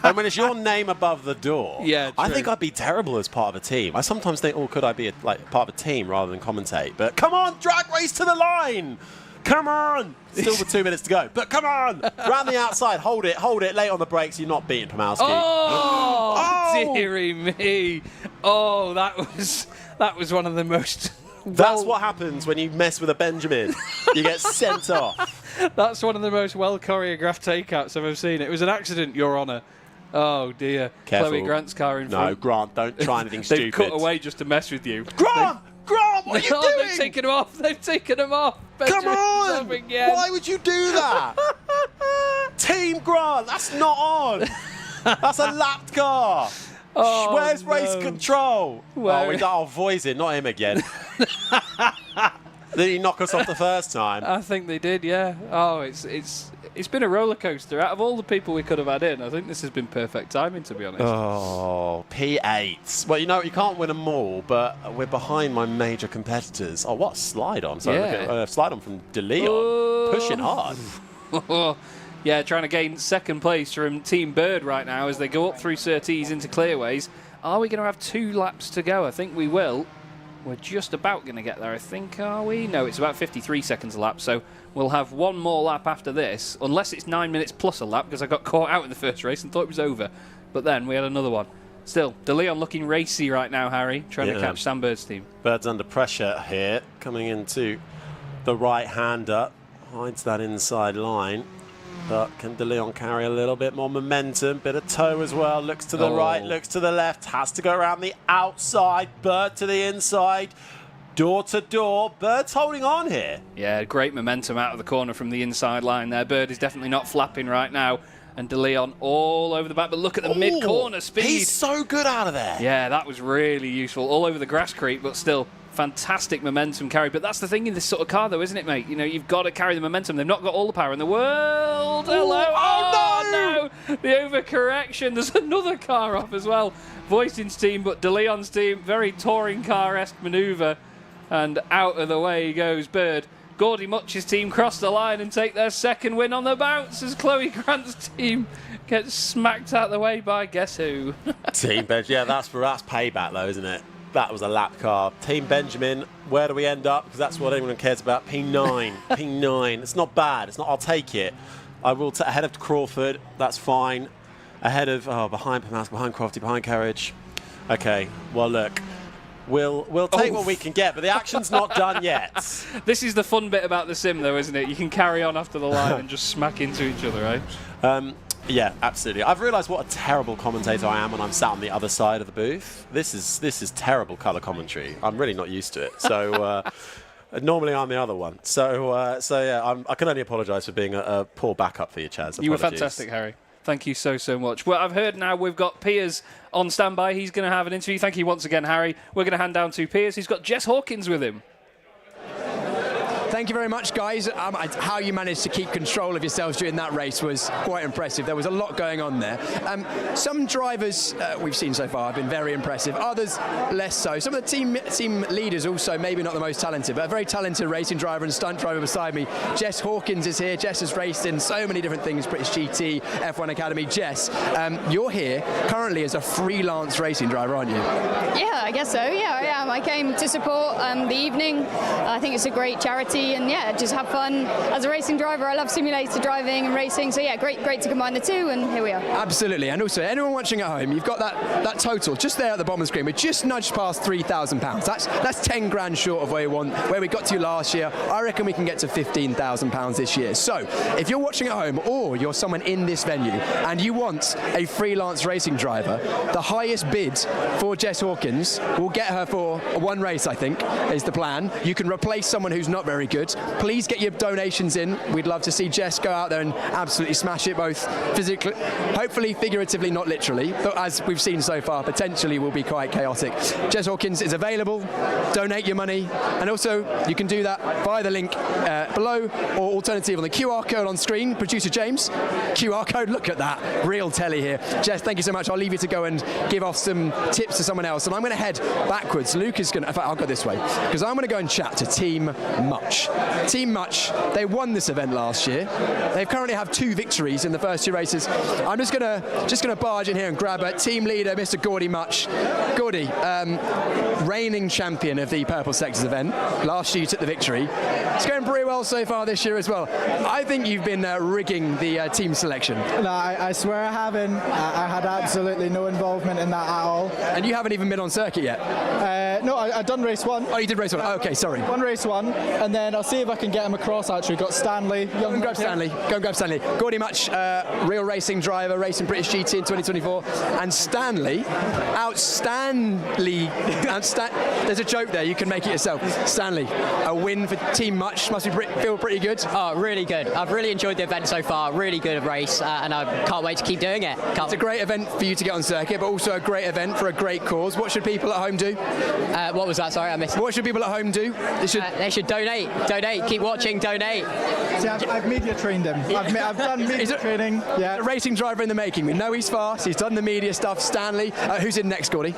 And when it's your name above the door, yeah, I think I'd be terrible as part of a team. I sometimes think, oh, could I be part of a team rather than commentate? But come on, drag race to the line. Come on! Still with 2 minutes to go. But come on! Round the outside. Hold it. Late on the brakes. You're not beating Palmowski. Oh, dearie me. Oh, that was one of the most... That's what happens when you mess with a Benjamin. You get sent off. That's one of the most well-choreographed takeouts I've ever seen. It was an accident, Your Honour. Oh, dear. Careful. Chloe Grant's car in front. No, Grant, don't try anything stupid. They've cut away just to mess with you. Grant, what are you doing? They've taken him off. Come on! Why would you do that? Team Grant, that's not on. That's a lapped car. Oh, where's race control? Where? Oh, we got our voice in, not him again. Did he knock us off the first time? I think they did, yeah. Oh, it's been a roller coaster. Out of all the people we could have had in, I think this has been perfect timing, to be honest. Oh, P8. Well, you know, you can't win them all, but we're behind my major competitors. Oh, what a slide on. Sorry, Yeah. look at, slide on from De Leon. Pushing hard. Yeah, trying to gain second place from Team Bird right now as they go up through Surtees into clearways. Are we going to have 2 laps to go? I think we will. We're just about going to get there, I think, are we? No, it's about 53 seconds a lap, so we'll have one more lap after this, unless it's 9 minutes plus a lap, because I got caught out in the first race and thought it was over. But then we had another one. Still, De Leon looking racy right now, Harry, trying to catch Sam Bird's team. Bird's under pressure here, coming into the right-hander, hides that inside line. But can De Leon carry a little bit more momentum? Bit of toe as well. Looks to the right, looks to the left. Has to go around the outside. Bird to the inside. Door to door. Bird's holding on here. Yeah, great momentum out of the corner from the inside line there. Bird is definitely not flapping right now. And De Leon all over the back. But look at the mid-corner speed. He's so good out of there. Yeah, that was really useful. All over the grass creep, but still fantastic momentum carry. But that's the thing in this sort of car, though, isn't it, mate? You know, you've got to carry the momentum. They've not got all the power in the world. Hello. Oh, no! The overcorrection. There's another car off as well. Voisin's team, but De Leon's team. Very touring car-esque manoeuvre. And out of the way he goes, Bird. Gordie Mutch's team cross the line and take their second win on the bounce as Chloe Grant's team gets smacked out the way by guess who? Team Benjamin. Yeah, that's payback, though, isn't it? That was a lap car. Team Benjamin, where do we end up? Because that's what everyone cares about. P9. P9. It's not bad. It's not. I'll take it. I will ahead of Crawford. That's fine. Ahead of behind Palmowski, behind Crofty, behind Kerridge. Okay. Well, look. We'll take what we can get, but the action's not done yet. This is the fun bit about the sim, though, isn't it? You can carry on after the line and just smack into each other, right? Yeah, absolutely. I've realised what a terrible commentator I am when I'm sat on the other side of the booth. This is terrible colour commentary. I'm really not used to it. So normally I'm the other one. So yeah, I can only apologise for being a poor backup for you, Chaz. Apologies. You were fantastic, Harry. Thank you so much. Well, I've heard now we've got Piers on standby. He's going to have an interview. Thank you once again, Harry. We're going to hand down to Piers. He's got Jess Hawkins with him. Thank you very much, guys. How you managed to keep control of yourselves during that race was quite impressive. There was a lot going on there. Some drivers we've seen so far have been very impressive, others less so. Some of the team leaders also maybe not the most talented, but a very talented racing driver and stunt driver beside me. Jess Hawkins is here. Jess has raced in so many different things, British GT, F1 Academy. Jess, you're here currently as a freelance racing driver, aren't you? Yeah, I guess so. Yeah, I am. I came to support the evening. I think it's a great charity. And yeah, just have fun as a racing driver. I love simulator driving and racing, so yeah, great to combine the two, and here we are. Absolutely. And also, anyone watching at home, you've got that total just there at the bottom of the screen. We just nudged past £3,000. That's 10 grand short of where we got to last year. I reckon we can get to £15,000 this year. So if you're watching at home, or you're someone in this venue and you want a freelance racing driver, the highest bid for Jess Hawkins will get her for one race, I think, is the plan. You can replace someone who's not very good. Please get your donations in. We'd love to see Jess go out there and absolutely smash it, both physically, hopefully figuratively, not literally, but as we've seen so far, potentially will be quite chaotic. Jess Hawkins is available. Donate your money, and also you can do that via the link below, or alternative on the QR code on screen. Producer James, QR code, look at that, real telly here. Jess, thank you so much. I'll leave you to go and give off some tips to someone else, and I'm going to head backwards. Luke is going to, in fact, I'll go this way, because I'm going to go and chat to Team Mutch. Team Mutch, they won this event last year. They currently have 2 victories in the first 2 races. I'm just gonna barge in here and grab a team leader, Mr. Gordie Mutch. Gordie, reigning champion of the Purple Sectors event. Last year you took the victory. It's going pretty well so far this year as well. I think you've been rigging the team selection. No, I swear I haven't. I had absolutely no involvement in that at all. And you haven't even been on circuit yet? No, I've done race 1. Oh, you did race 1. Oh, okay, sorry. Won race 1, and then I'll see if I can get him across. Actually, got Stanley. Go and grab Stanley. Gordie Mutch, real racing driver, racing British GT in 2024, and Stanley, there's a joke there. You can make it yourself. Stanley, a win for Team Mutch must feel pretty good. Oh, really good. I've really enjoyed the event so far. Really good race, and I can't wait to keep doing it. It's a great event for you to get on circuit, but also a great event for a great cause. What should people at home do? What was that? Sorry, I missed. What should people at home do? They should donate. Keep watching. Donate. See, I've media trained him. I've done media training. Yeah. A racing driver in the making. We know he's fast. He's done the media stuff. Stanley. Who's in next, Gordie?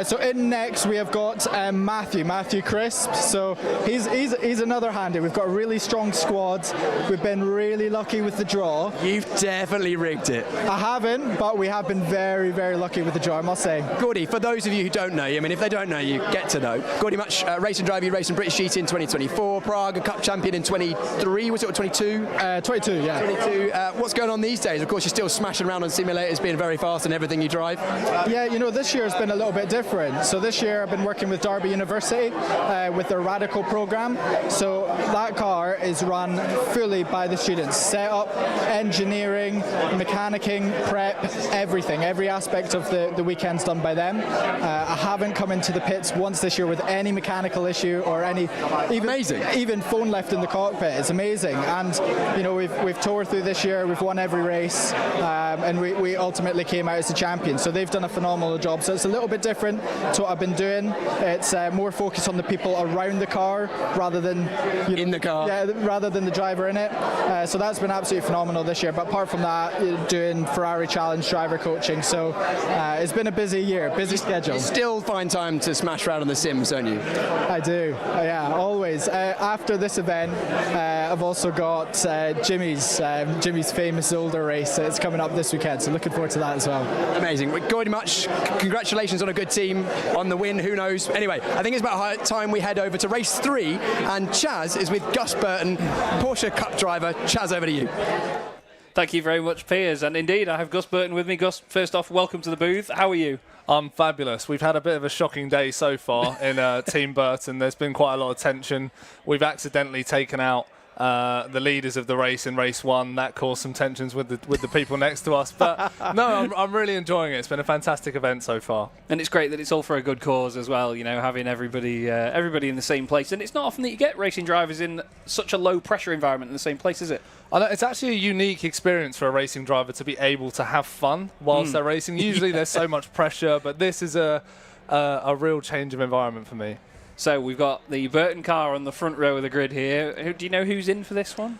So in next we have got Matthew Crisp. So he's another handy. We've got a really strong squad. We've been really lucky with the draw. You've definitely rigged it. I haven't, but we have been very, very lucky with the draw, I must say. Gordie, for those of you who don't know, I mean, if they don't know you, get to know. Gordie Mutch, racing driver, you raced in British GT in 2024, Prague, a cup champion in 23, was it, or 22? 22, yeah. 22. What's going on these days? Of course, you're still smashing around on simulators, being very fast in everything you drive. Yeah, you know, this year has been a little bit different. So this year I've been working with Derby University with their Radical program. So that car is run fully by the students. Setup, engineering, mechanicking, prep, everything. Every aspect of the weekend's done by them. I haven't come into the pits once this year with any mechanical issue or any even phone left in the cockpit. It's amazing. And you know, we've toured through this year, we've won every race, and we ultimately came out as the champion. So they've done a phenomenal job. So it's a little bit different to what I've been doing. It's more focused on the people around the car rather than in the car. Yeah, rather than the driver in it. So that's been absolutely phenomenal this year. But apart from that, doing Ferrari Challenge driver coaching. So it's been a busy year, busy schedule. You still find time to smash around on the sims, don't you? I do. Yeah, always. After this event, I've also got Jimmy's famous older race. It's coming up this weekend, so looking forward to that as well. Amazing. Gordie Mutch, congratulations on a good team, on the win, who knows. Anyway, I think it's about time we head over to race 3, and Chaz is with Gus Burton, Porsche Cup driver. Chaz, over to you. Thank you very much, Piers. And indeed, I have Gus Burton with me. Gus, first off, welcome to the booth. How are you? I'm fabulous. We've had a bit of a shocking day so far in Team Burton. There's been quite a lot of tension. We've accidentally taken out the leaders of the race in race 1. That caused some tensions with the people next to us. But no, I'm really enjoying it. It's been a fantastic event so far. And it's great that it's all for a good cause as well, you know, having everybody in the same place. And it's not often that you get racing drivers in such a low pressure environment in the same place, is it? I know, it's actually a unique experience for a racing driver to be able to have fun whilst they're racing. Usually there's so much pressure, but this is a real change of environment for me. So we've got the Burton car on the front row of the grid here. Do you know who's in for this one?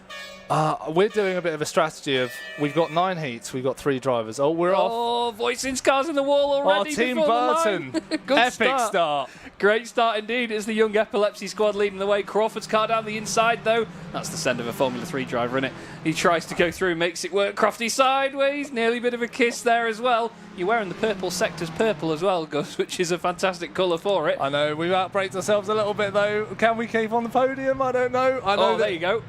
We're doing a bit of a strategy of, we've got 9 heats, we've got 3 drivers. Oh, we're off. Oh, voicing cars in the wall already. Our Team Burton. Good Epic start. Great start indeed. It's the Young Epilepsy squad leading the way. Crawford's car down the inside, though. That's the send of a Formula 3 driver, innit? He tries to go through, makes it work. Crofty sideways. Nearly a bit of a kiss there as well. You're wearing the purple sector's purple as well, Gus, which is a fantastic colour for it. I know. We've outbraked ourselves a little bit, though. Can we keep on the podium? I don't know. I know there you go.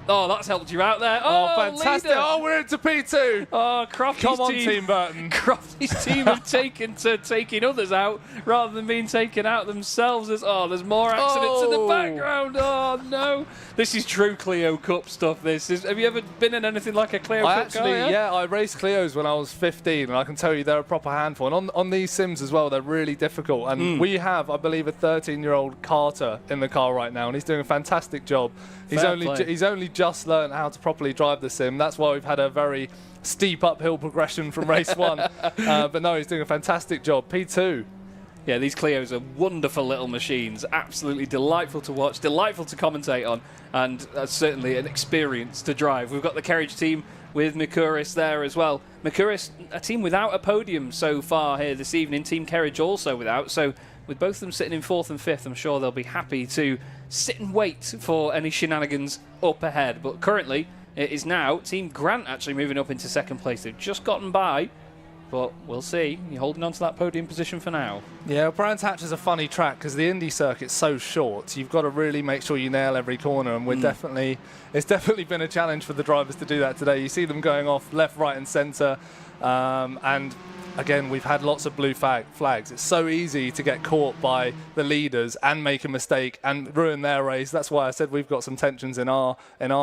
Oh, that's helped you out there. Oh, fantastic. Leader. Oh, we're into P2. Oh, Crofty's Come on, team. Team Burton. Crofty's team have taken to taking others out rather than being taken out themselves. There's more accidents in the background. Oh, no. This is true Clio Cup stuff, this. Have you ever been in anything like a Clio Cup car? I raced Clios when I was 15, and I can tell you they're a proper handful. And on these sims as well, they're really difficult. And we have, I believe, a 13-year-old Carter in the car right now, and he's doing a fantastic job. He's only just learned how to properly drive the sim. That's why we've had a very steep uphill progression from race 1. But no, he's doing a fantastic job. P2. Yeah, these Clios are wonderful little machines. Absolutely delightful to watch, delightful to commentate on, and certainly an experience to drive. We've got the Kerridge team with Micouris there as well. Micouris, a team without a podium so far here this evening. Team Kerridge also without. So with both of them sitting in 4th and 5th, I'm sure they'll be happy to sit and wait for any shenanigans up ahead. But currently, it is now Team Grant actually moving up into 2nd place. They've just gotten by, but we'll see. You're holding on to that podium position for now. Yeah, Brands Hatch is a funny track because the Indy circuit's so short. You've got to really make sure you nail every corner, and it's definitely been a challenge for the drivers to do that today. You see them going off left, right, and centre, and again, we've had lots of blue flags. It's so easy to get caught by the leaders and make a mistake and ruin their race. That's why I said we've got some tensions in our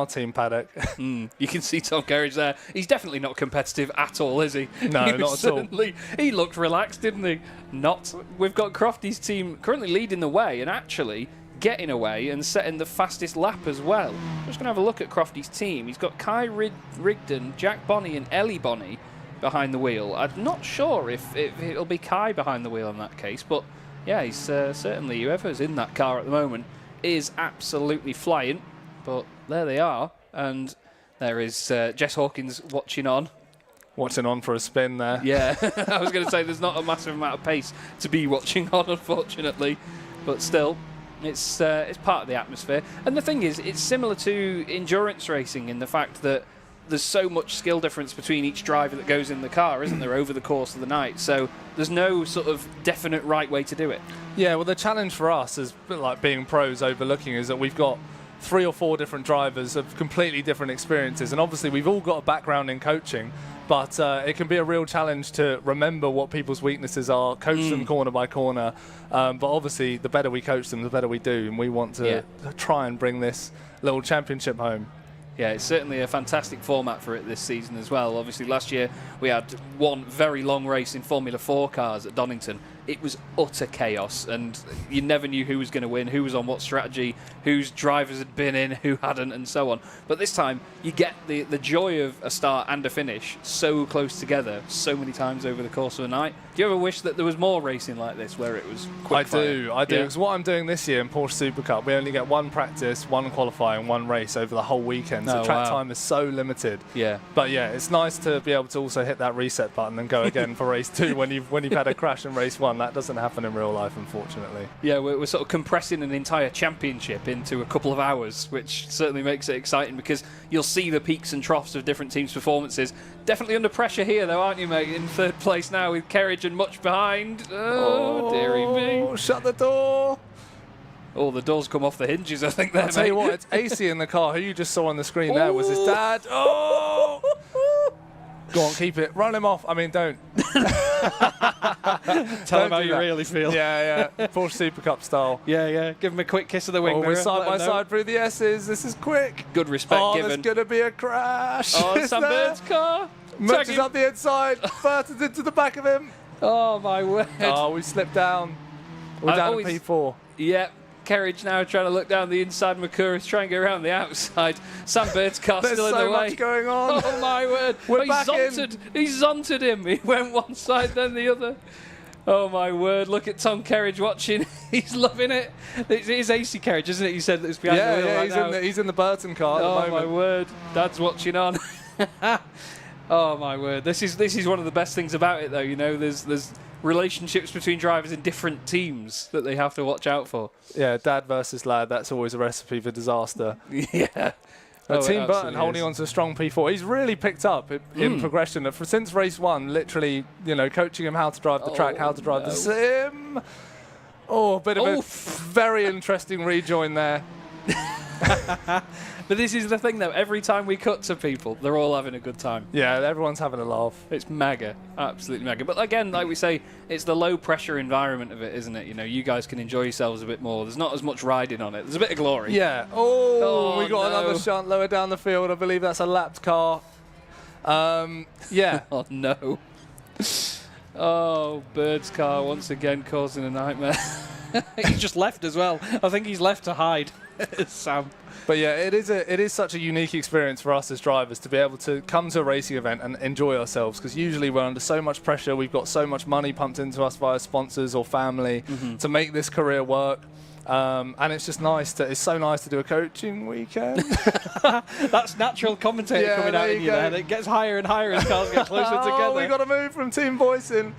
team paddock. You can see Tom Kerridge there. He's definitely not competitive at all, is he? No, not at all. He looked relaxed, didn't he? Not. We've got Crofty's team currently leading the way and actually getting away and setting the fastest lap as well. I'm just going to have a look at Crofty's team. He's got Kai Rigdon, Jack Bonney and Ellie Bonney behind the wheel. I'm not sure if it'll be Kai behind the wheel in that case, but yeah, he's certainly, whoever's in that car at the moment is absolutely flying. But there they are, and there is Jess Hawkins watching on for a spin there. Yeah, I was going to say there's not a massive amount of pace to be watching on, unfortunately, but still, it's part of the atmosphere. And the thing is, it's similar to endurance racing in the fact that there's so much skill difference between each driver that goes in the car, isn't there, over the course of the night? So there's no sort of definite right way to do it. Yeah, well, the challenge for us as like being pros overlooking is that we've got 3 or 4 different drivers of completely different experiences. And obviously we've all got a background in coaching, but it can be a real challenge to remember what people's weaknesses are, coach them corner by corner. But obviously the better we coach them, the better we do. And we want to try and bring this little championship home. Yeah, it's certainly a fantastic format for it this season as well. Obviously, last year we had one very long race in Formula 4 cars at Donington. It was utter chaos, and you never knew who was going to win, who was on what strategy, whose drivers had been in, who hadn't, and so on. But this time, you get the joy of a start and a finish so close together, so many times over the course of a night. Do you ever wish that there was more racing like this, where it was quick fire? I do. Because what I'm doing this year in Porsche Super Cup, we only get 1 practice, 1 qualify, and 1 race over the whole weekend. So track time is so limited. Yeah. But yeah, it's nice to be able to also hit that reset button and go again for race 2 when you've had a crash in race 1. That doesn't happen in real life, unfortunately. Yeah, we're sort of compressing an entire championship into a couple of hours, which certainly makes it exciting because you'll see the peaks and troughs of different teams' performances. Definitely under pressure here, though, aren't you, mate? In 3rd place now with Kerridge and Mutch behind. Oh, dearie me. Shut the door. Oh, the doors come off the hinges, I think. There, I'll tell you what, it's AC in the car. Who you just saw on the screen there was his dad. Oh! Go on, keep it. Run him off. I mean, don't. Tell him how you really feel. Yeah. Porsche Super Cup style. Yeah. Give him a quick kiss of the wing. Oh, we're side by side through the S's. This is quick. Good respect given. There's going to be a crash. Oh, Sam Bird's car. Mutch is up the inside. Burton's into the back of him. Oh, my word. Oh, we slipped down. We're down to P4. Yep. Kerridge now trying to look down the inside. McCouris trying to get around the outside. Sam Bird's car still in the way. There's so much going on. Oh my word! He zonted him. He went one side, then the other. Oh my word! Look at Tom Kerridge watching. He's loving it. It is AC Kerridge, isn't it? You said that it's behind the wheel he's in the Burton car at the moment. Oh my word! Dad's watching on. Oh my word! This is one of the best things about it, though. You know, there's relationships between drivers in different teams that they have to watch out for. Yeah, dad versus lad, that's always a recipe for disaster. Yeah. Team Burton holding on to a strong P4. He's really picked up in progression. Since race 1, literally, coaching him how to drive the track, how to drive the sim. Oh, a bit of a very interesting rejoin there. But this is the thing, though. Every time we cut to people, they're all having a good time. Yeah, everyone's having a laugh. It's mega. Absolutely mega. But again, like we say, it's the low-pressure environment of it, isn't it? You guys can enjoy yourselves a bit more. There's not as much riding on it. There's a bit of glory. Yeah. Oh, we got another shunt lower down the field. I believe that's a lapped car. Yeah. Oh, no. Oh, Bird's car once again causing a nightmare. He's just left as well. I think he's left to hide. Sam. But yeah, it is such a unique experience for us as drivers to be able to come to a racing event and enjoy ourselves, because usually we're under so much pressure. We've got so much money pumped into us via sponsors or family to make this career work. And it's just nice it's so nice to do a coaching weekend. That's natural commentator coming out in you there. It gets higher and higher as cars get closer together. We got to move from Team Boyson.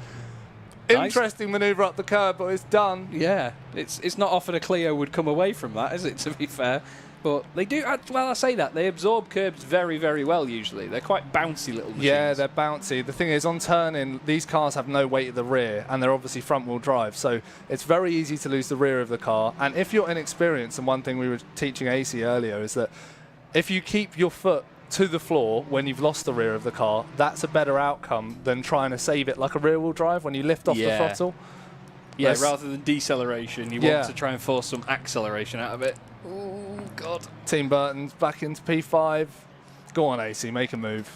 Interesting manoeuvre up the curb, but it's done. Yeah, it's not often a Clio would come away from that, is it, to be fair? But they do, well, I say that. They absorb curbs very, very well, usually. They're quite bouncy little machines. Yeah, they're bouncy. The thing is, on turning, these cars have no weight at the rear, and they're obviously front-wheel drive, so it's very easy to lose the rear of the car. And if you're inexperienced, and one thing we were teaching AC earlier is that if you keep your foot to the floor when you've lost the rear of the car, that's a better outcome than trying to save it like a rear-wheel drive when you lift off the throttle. Yeah, rather than deceleration, you want to try and force some acceleration out of it. Oh, God. Team Burton's back into P5. Go on, AC, make a move.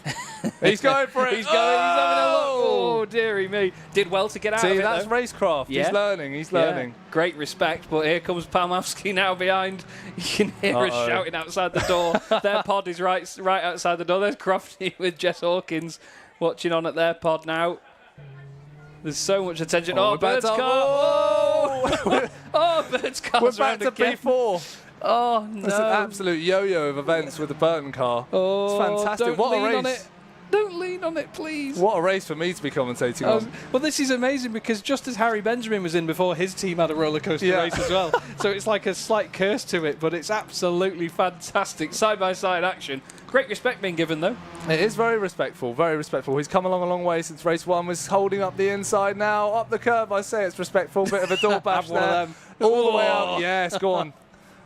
He's going for it. He's having a look. Oh, dearie me. Did well to get out of it, that's racecraft. Yeah. He's learning. Yeah. Great respect, but here comes Palmowski now behind. You can hear us shouting outside the door. Their pod is right outside the door. There's Crofty with Jess Hawkins watching on at their pod now. There's so much attention. Oh, Bird's car. Oh, Bird's car. We're back to P4. Oh, no. It's an absolute yo-yo of events with the Burton car. Oh, it's fantastic. What a race. Don't lean on it, please. What a race for me to be commentating on. Well, this is amazing because just as Harry Benjamin was in before, his team had a roller coaster race as well. So it's like a slight curse to it, but it's absolutely fantastic. Side-by-side action. Great respect being given, though. It is very respectful, very respectful. He's come along a long way since race 1. Was holding up the inside now. Up the curb, I say it's respectful. Bit of a door bash there. All the way up. Yes, go on.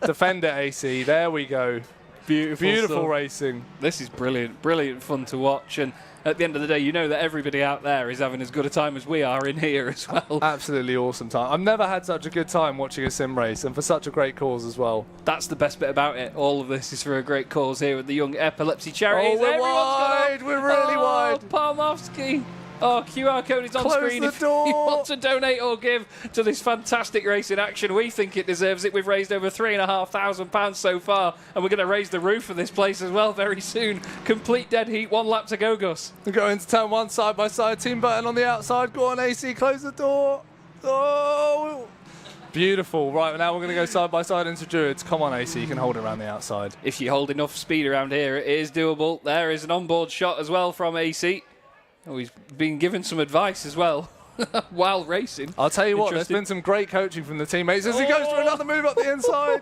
Defend it, AC. There we go. Beautiful racing. This is brilliant fun to watch. And at the end of the day, you know that everybody out there is having as good a time as we are in here as well. Absolutely awesome time. I've never had such a good time watching a sim race, and for such a great cause as well. That's the best bit about it. All of this is for a great cause here at the Young Epilepsy Charity. Oh, we're wide. We're really wide. Palmowski. Oh, QR code is on Close screen the if door. you want to donate or give to this fantastic racing action. We think it deserves it. We've raised over £3,500 so far, and we're going to raise the roof of this place as well very soon. Complete dead heat, 1 lap to go, Gus. We go into turn 1 side by side. Team Burton on the outside. Go on, AC. Close the door. Oh. Beautiful. Right, now we're going to go side by side into Druids. Come on, AC. You can hold it around the outside. If you hold enough speed around here, it is doable. There is an onboard shot as well from AC. Oh, he's been given some advice as well while racing. I'll tell you what, there's been some great coaching from the teammates as he goes for another move up the inside.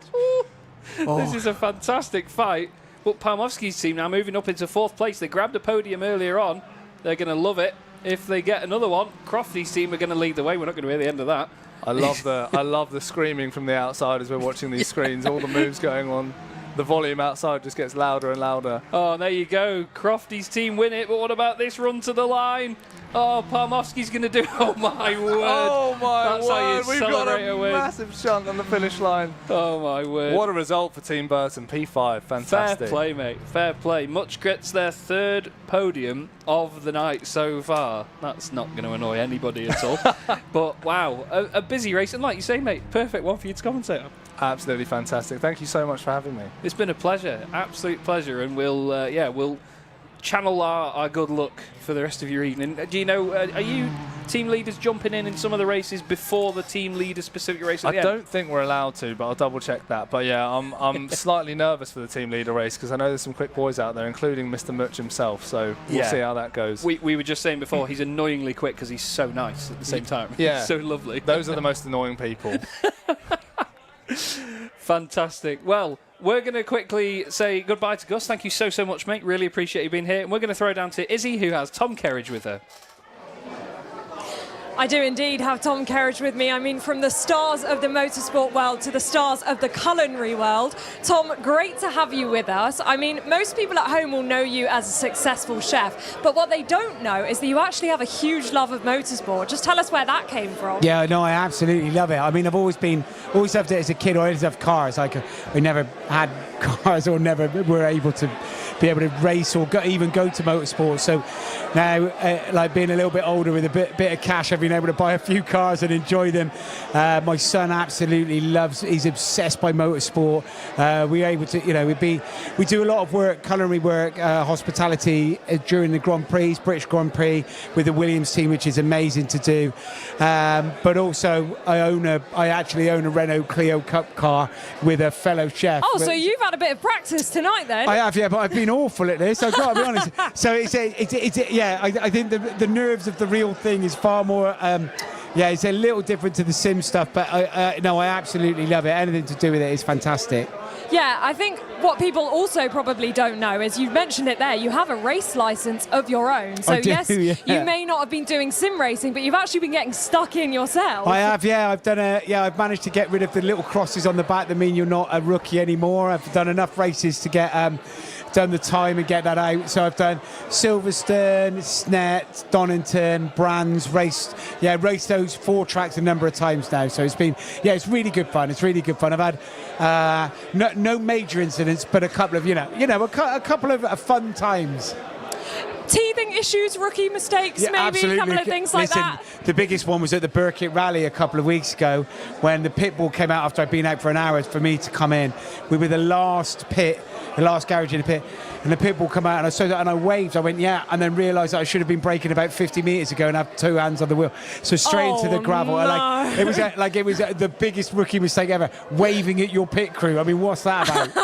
This is a fantastic fight. But Palmowski's team now moving up into 4th place. They grabbed a podium earlier on. They're going to love it if they get another one. Crofty's team are going to lead the way. We're not going to hear the end of that. I love the screaming from the outside as we're watching these screens. All the moves going on. The volume outside just gets louder and louder. Oh, and there you go. Crofty's team win it, but what about this run to the line? Oh, Palmowski's going to do... Oh, my word. Oh, my That's word. how you We've got celebrate a win. massive shunt on the finish line. Oh, my word. What a result for Team Burton. P5. Fantastic. Fair play, mate. Fair play. Mutch gets their 3rd podium of the night so far. That's not going to annoy anybody at all. But, wow, a busy race. And like you say, mate, perfect one for you to commentate on. Absolutely fantastic. Thank you so much for having me. It's been a pleasure, absolute pleasure, and we'll channel our good luck for the rest of your evening. Do you know, are you team leaders jumping in some of the races before the team leader specific race at the end? I don't think we're allowed to, but I'll double check that. But yeah, I'm slightly nervous for the team leader race because I know there's some quick boys out there, including Mr. Mutch himself. So we'll see how that goes. We were just saying before, he's annoyingly quick because he's so nice at the same time. Yeah, so lovely. Those are the most annoying people. Fantastic. Well, we're going to quickly say goodbye to Gus. Thank you so much, mate. Really appreciate you being here. And we're going to throw down to Izzy, who has Tom Kerridge with her. I do indeed have Tom Kerridge with me. I mean, from the stars of the motorsport world to the stars of the culinary world. Tom, great to have you with us. I mean, most people at home will know you as a successful chef, but what they don't know is that you actually have a huge love of motorsport. Just tell us where that came from. Yeah, no, I absolutely love it. I mean, I've always loved it as a kid. I always loved cars. We never had cars or never were able to be able to race or even go to motorsport. So now, like being a little bit older with a bit of cash, I've been able to buy a few cars and enjoy them. My son absolutely he's obsessed by motorsport. We're able to, we do a lot of work, culinary work, hospitality during the Grand Prix, British Grand Prix with the Williams team, which is amazing to do. But also, I actually own a Renault Clio Cup car with a fellow chef. Oh, so you've had a bit of practice tonight then? I have, yeah, but I've been awful at this. I've got to be honest. So I think the nerves of the real thing is far more. It's a little different to the sim stuff, but I absolutely love it. Anything to do with it is fantastic. Yeah, I think what people also probably don't know is you mentioned it there, you have a race license of your own. So yes, you may not have been doing sim racing, but you've actually been getting stuck in yourself. I have, yeah. I've managed to get rid of the little crosses on the back that mean you're not a rookie anymore. I've done enough races to get done the time and get that out. So I've done Silverstone, Snet, Donington, Brands, raced those 4 tracks a number of times now. So it's really good fun. It's really good fun. I've had no major incidents, but a couple of a couple of fun times. Teething issues, rookie mistakes, maybe absolutely. A couple of things like that. The biggest one was at the Burkitt Rally a couple of weeks ago when the pit bull came out after I'd been out for an hour for me to come in. We were the last garage in the pit, and the pit bull come out, and I saw that, and I waved. I went, yeah, and then realised that I should have been braking about 50 metres ago and have 2 hands on the wheel. So straight into the gravel. No. It was the biggest rookie mistake ever, waving at your pit crew. I mean, what's that about?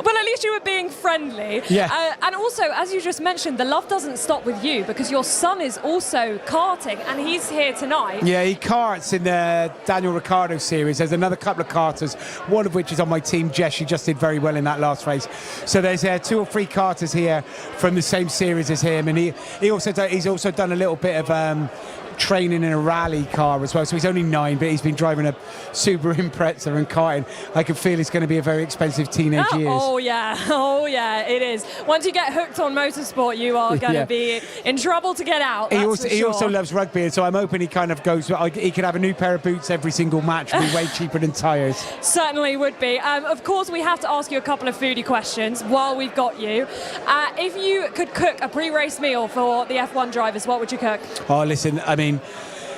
Well, at least you were being friendly. Yeah. And also, as you just mentioned, the love doesn't stop with you because your son is also karting and he's here tonight. Yeah, he karts in the Daniel Ricciardo series. There's another couple of karters, one of which is on my team, Jess. She just did very well in that last race. So there's 2 or 3 karters here from the same series as him, and he's also done a little bit of training in a rally car as well. So he's only 9, but he's been driving a Subaru Impreza and karting. I can feel it's going to be a very expensive teenage years. Oh yeah, it is. Once you get hooked on motorsport, you are going to be in trouble to get out. He also loves rugby, and so I'm hoping he kind of goes. He could have a new pair of boots every single match, and be way cheaper than tyres. Certainly would be. Of course, we have to ask you a couple of foodie questions while we've got you. If you could cook a pre-race meal for the F1 drivers, what would you cook? Oh, listen, I mean,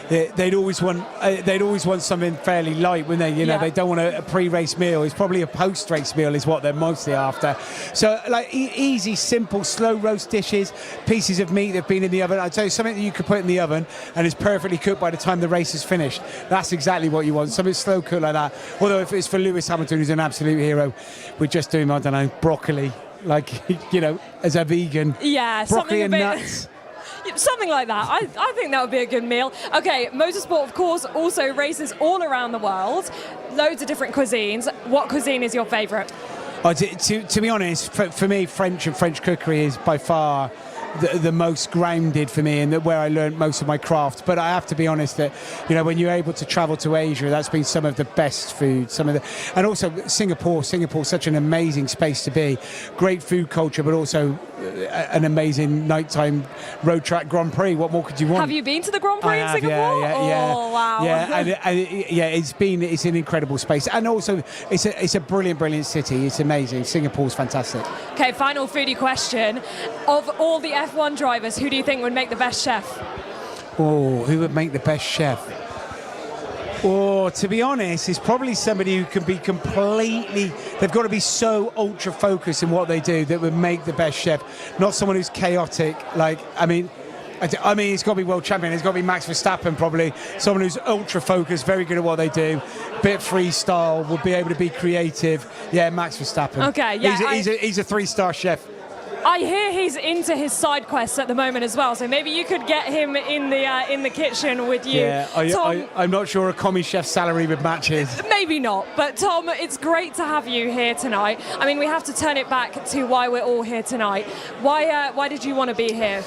they'd always want something fairly light, wouldn't they? You know, they don't want a pre-race meal. It's probably a post-race meal is what they're mostly after. So, like, easy, simple, slow roast dishes, pieces of meat that have been in the oven. I'd tell you something that you could put in the oven and is perfectly cooked by the time the race is finished. That's exactly what you want. Something slow cooked like that. Although if it's for Lewis Hamilton, who's an absolute hero, we'd just do him, I don't know, broccoli, like, you know, as a vegan. Yeah, broccoli and nuts. Something like that. I think that would be a good meal. Okay, motorsport, of course, also races all around the world. Loads of different cuisines. What cuisine is your favourite? Oh, to be honest, for me, French and French cookery is by far the most grounded for me, and where I learned most of my craft. But I have to be honest that, you know, when you're able to travel to Asia, that's been some of the best food. And also Singapore's such an amazing space to be. Great food culture, but also an amazing nighttime road track Grand Prix. What more could you want? Have you been to the Grand Prix in Singapore? Yeah. Oh, wow. Yeah, it's an incredible space, and also it's a brilliant city. It's amazing. Singapore's fantastic. Okay, final foodie question: of all the F1 drivers, who do you think would make the best chef? Oh, who would make the best chef? Oh, to be honest, it's probably somebody who can be completely... They've got to be so ultra-focused in what they do that would make the best chef. Not someone who's chaotic. Like, I mean, it's got to be world champion. It's got to be Max Verstappen, probably. Someone who's ultra-focused, very good at what they do. Bit freestyle, will be able to be creative. Yeah, Max Verstappen. Okay, yeah. He's a 3-star chef. I hear he's into his side quests at the moment as well, so maybe you could get him in the kitchen with you. Yeah, Tom, I'm not sure a commie chef's salary would match his. Maybe not, but Tom, it's great to have you here tonight. I mean, we have to turn it back to why we're all here tonight. Why did you want to be here?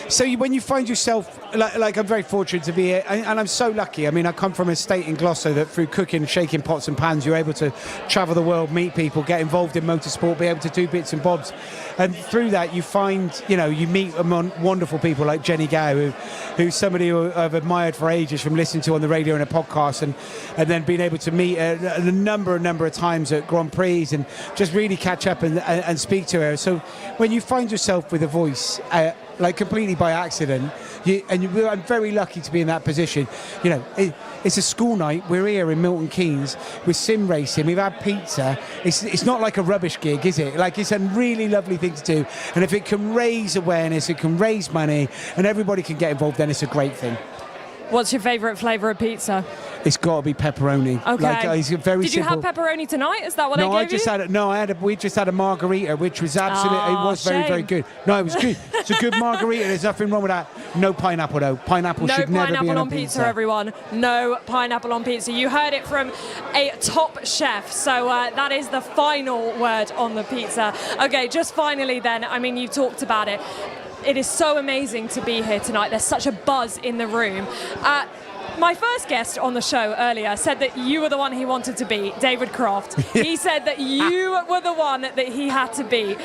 So when you find yourself, like I'm very fortunate to be here, and I'm so lucky. I mean, I come from a state in Gloucester that through cooking, shaking pots and pans, you're able to travel the world, meet people, get involved in motorsport, be able to do bits and bobs. And through that, you find, you know, you meet wonderful people like Jenny Gow, who's somebody who I've admired for ages from listening to on the radio and a podcast, and then being able to meet a number of times at Grand Prix and just really catch up and speak to her. So when you find yourself with a voice, like completely by accident, I'm very lucky to be in that position. You know, it's a school night. We're here in Milton Keynes with sim racing. We've had pizza. It's not like a rubbish gig, is it? Like, it's a really lovely thing to do. And if it can raise awareness, it can raise money, and everybody can get involved, then it's a great thing. What's your favourite flavour of pizza? It's got to be pepperoni. Okay. Like, it's very Did you simple. have pepperoni tonight? Is that what No, they gave you? We just had a margarita, which was absolutely, it was very, very good. No, it was good. It's a good margarita. There's nothing wrong with that. No pineapple, though. Pineapple should never be on pizza, everyone. No pineapple on pizza. You heard it from a top chef. So that is the final word on the pizza. Okay, just finally then, I mean, you talked about it. It is so amazing to be here tonight. There's such a buzz in the room. My first guest on the show earlier said that you were the one he wanted to be, David Croft. He said that you were the one that he had to be.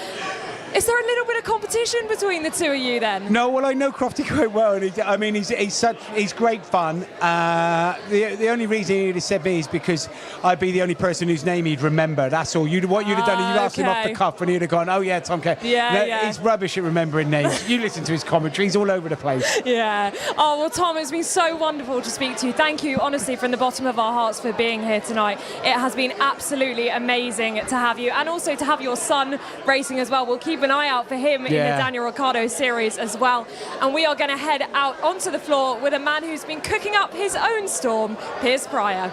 Is there a little bit of competition between the two of you then? No, well, I know Crofty quite well, and he's great fun. The only reason he'd have said me is because I'd be the only person whose name he'd remember. That's all. What you'd have done is you'd asked him off the cuff, and he'd have gone, "Oh yeah, Tom K." Yeah. He's rubbish at remembering names. You listen to his commentary; he's all over the place. Yeah. Oh well, Tom, it's been so wonderful to speak to you. Thank you, honestly, from the bottom of our hearts for being here tonight. It has been absolutely amazing to have you, and also to have your son racing as well. We'll keep an eye out for him in the Daniel Ricciardo series as well. And we are going to head out onto the floor with a man who's been cooking up his own storm, Piers Pryor.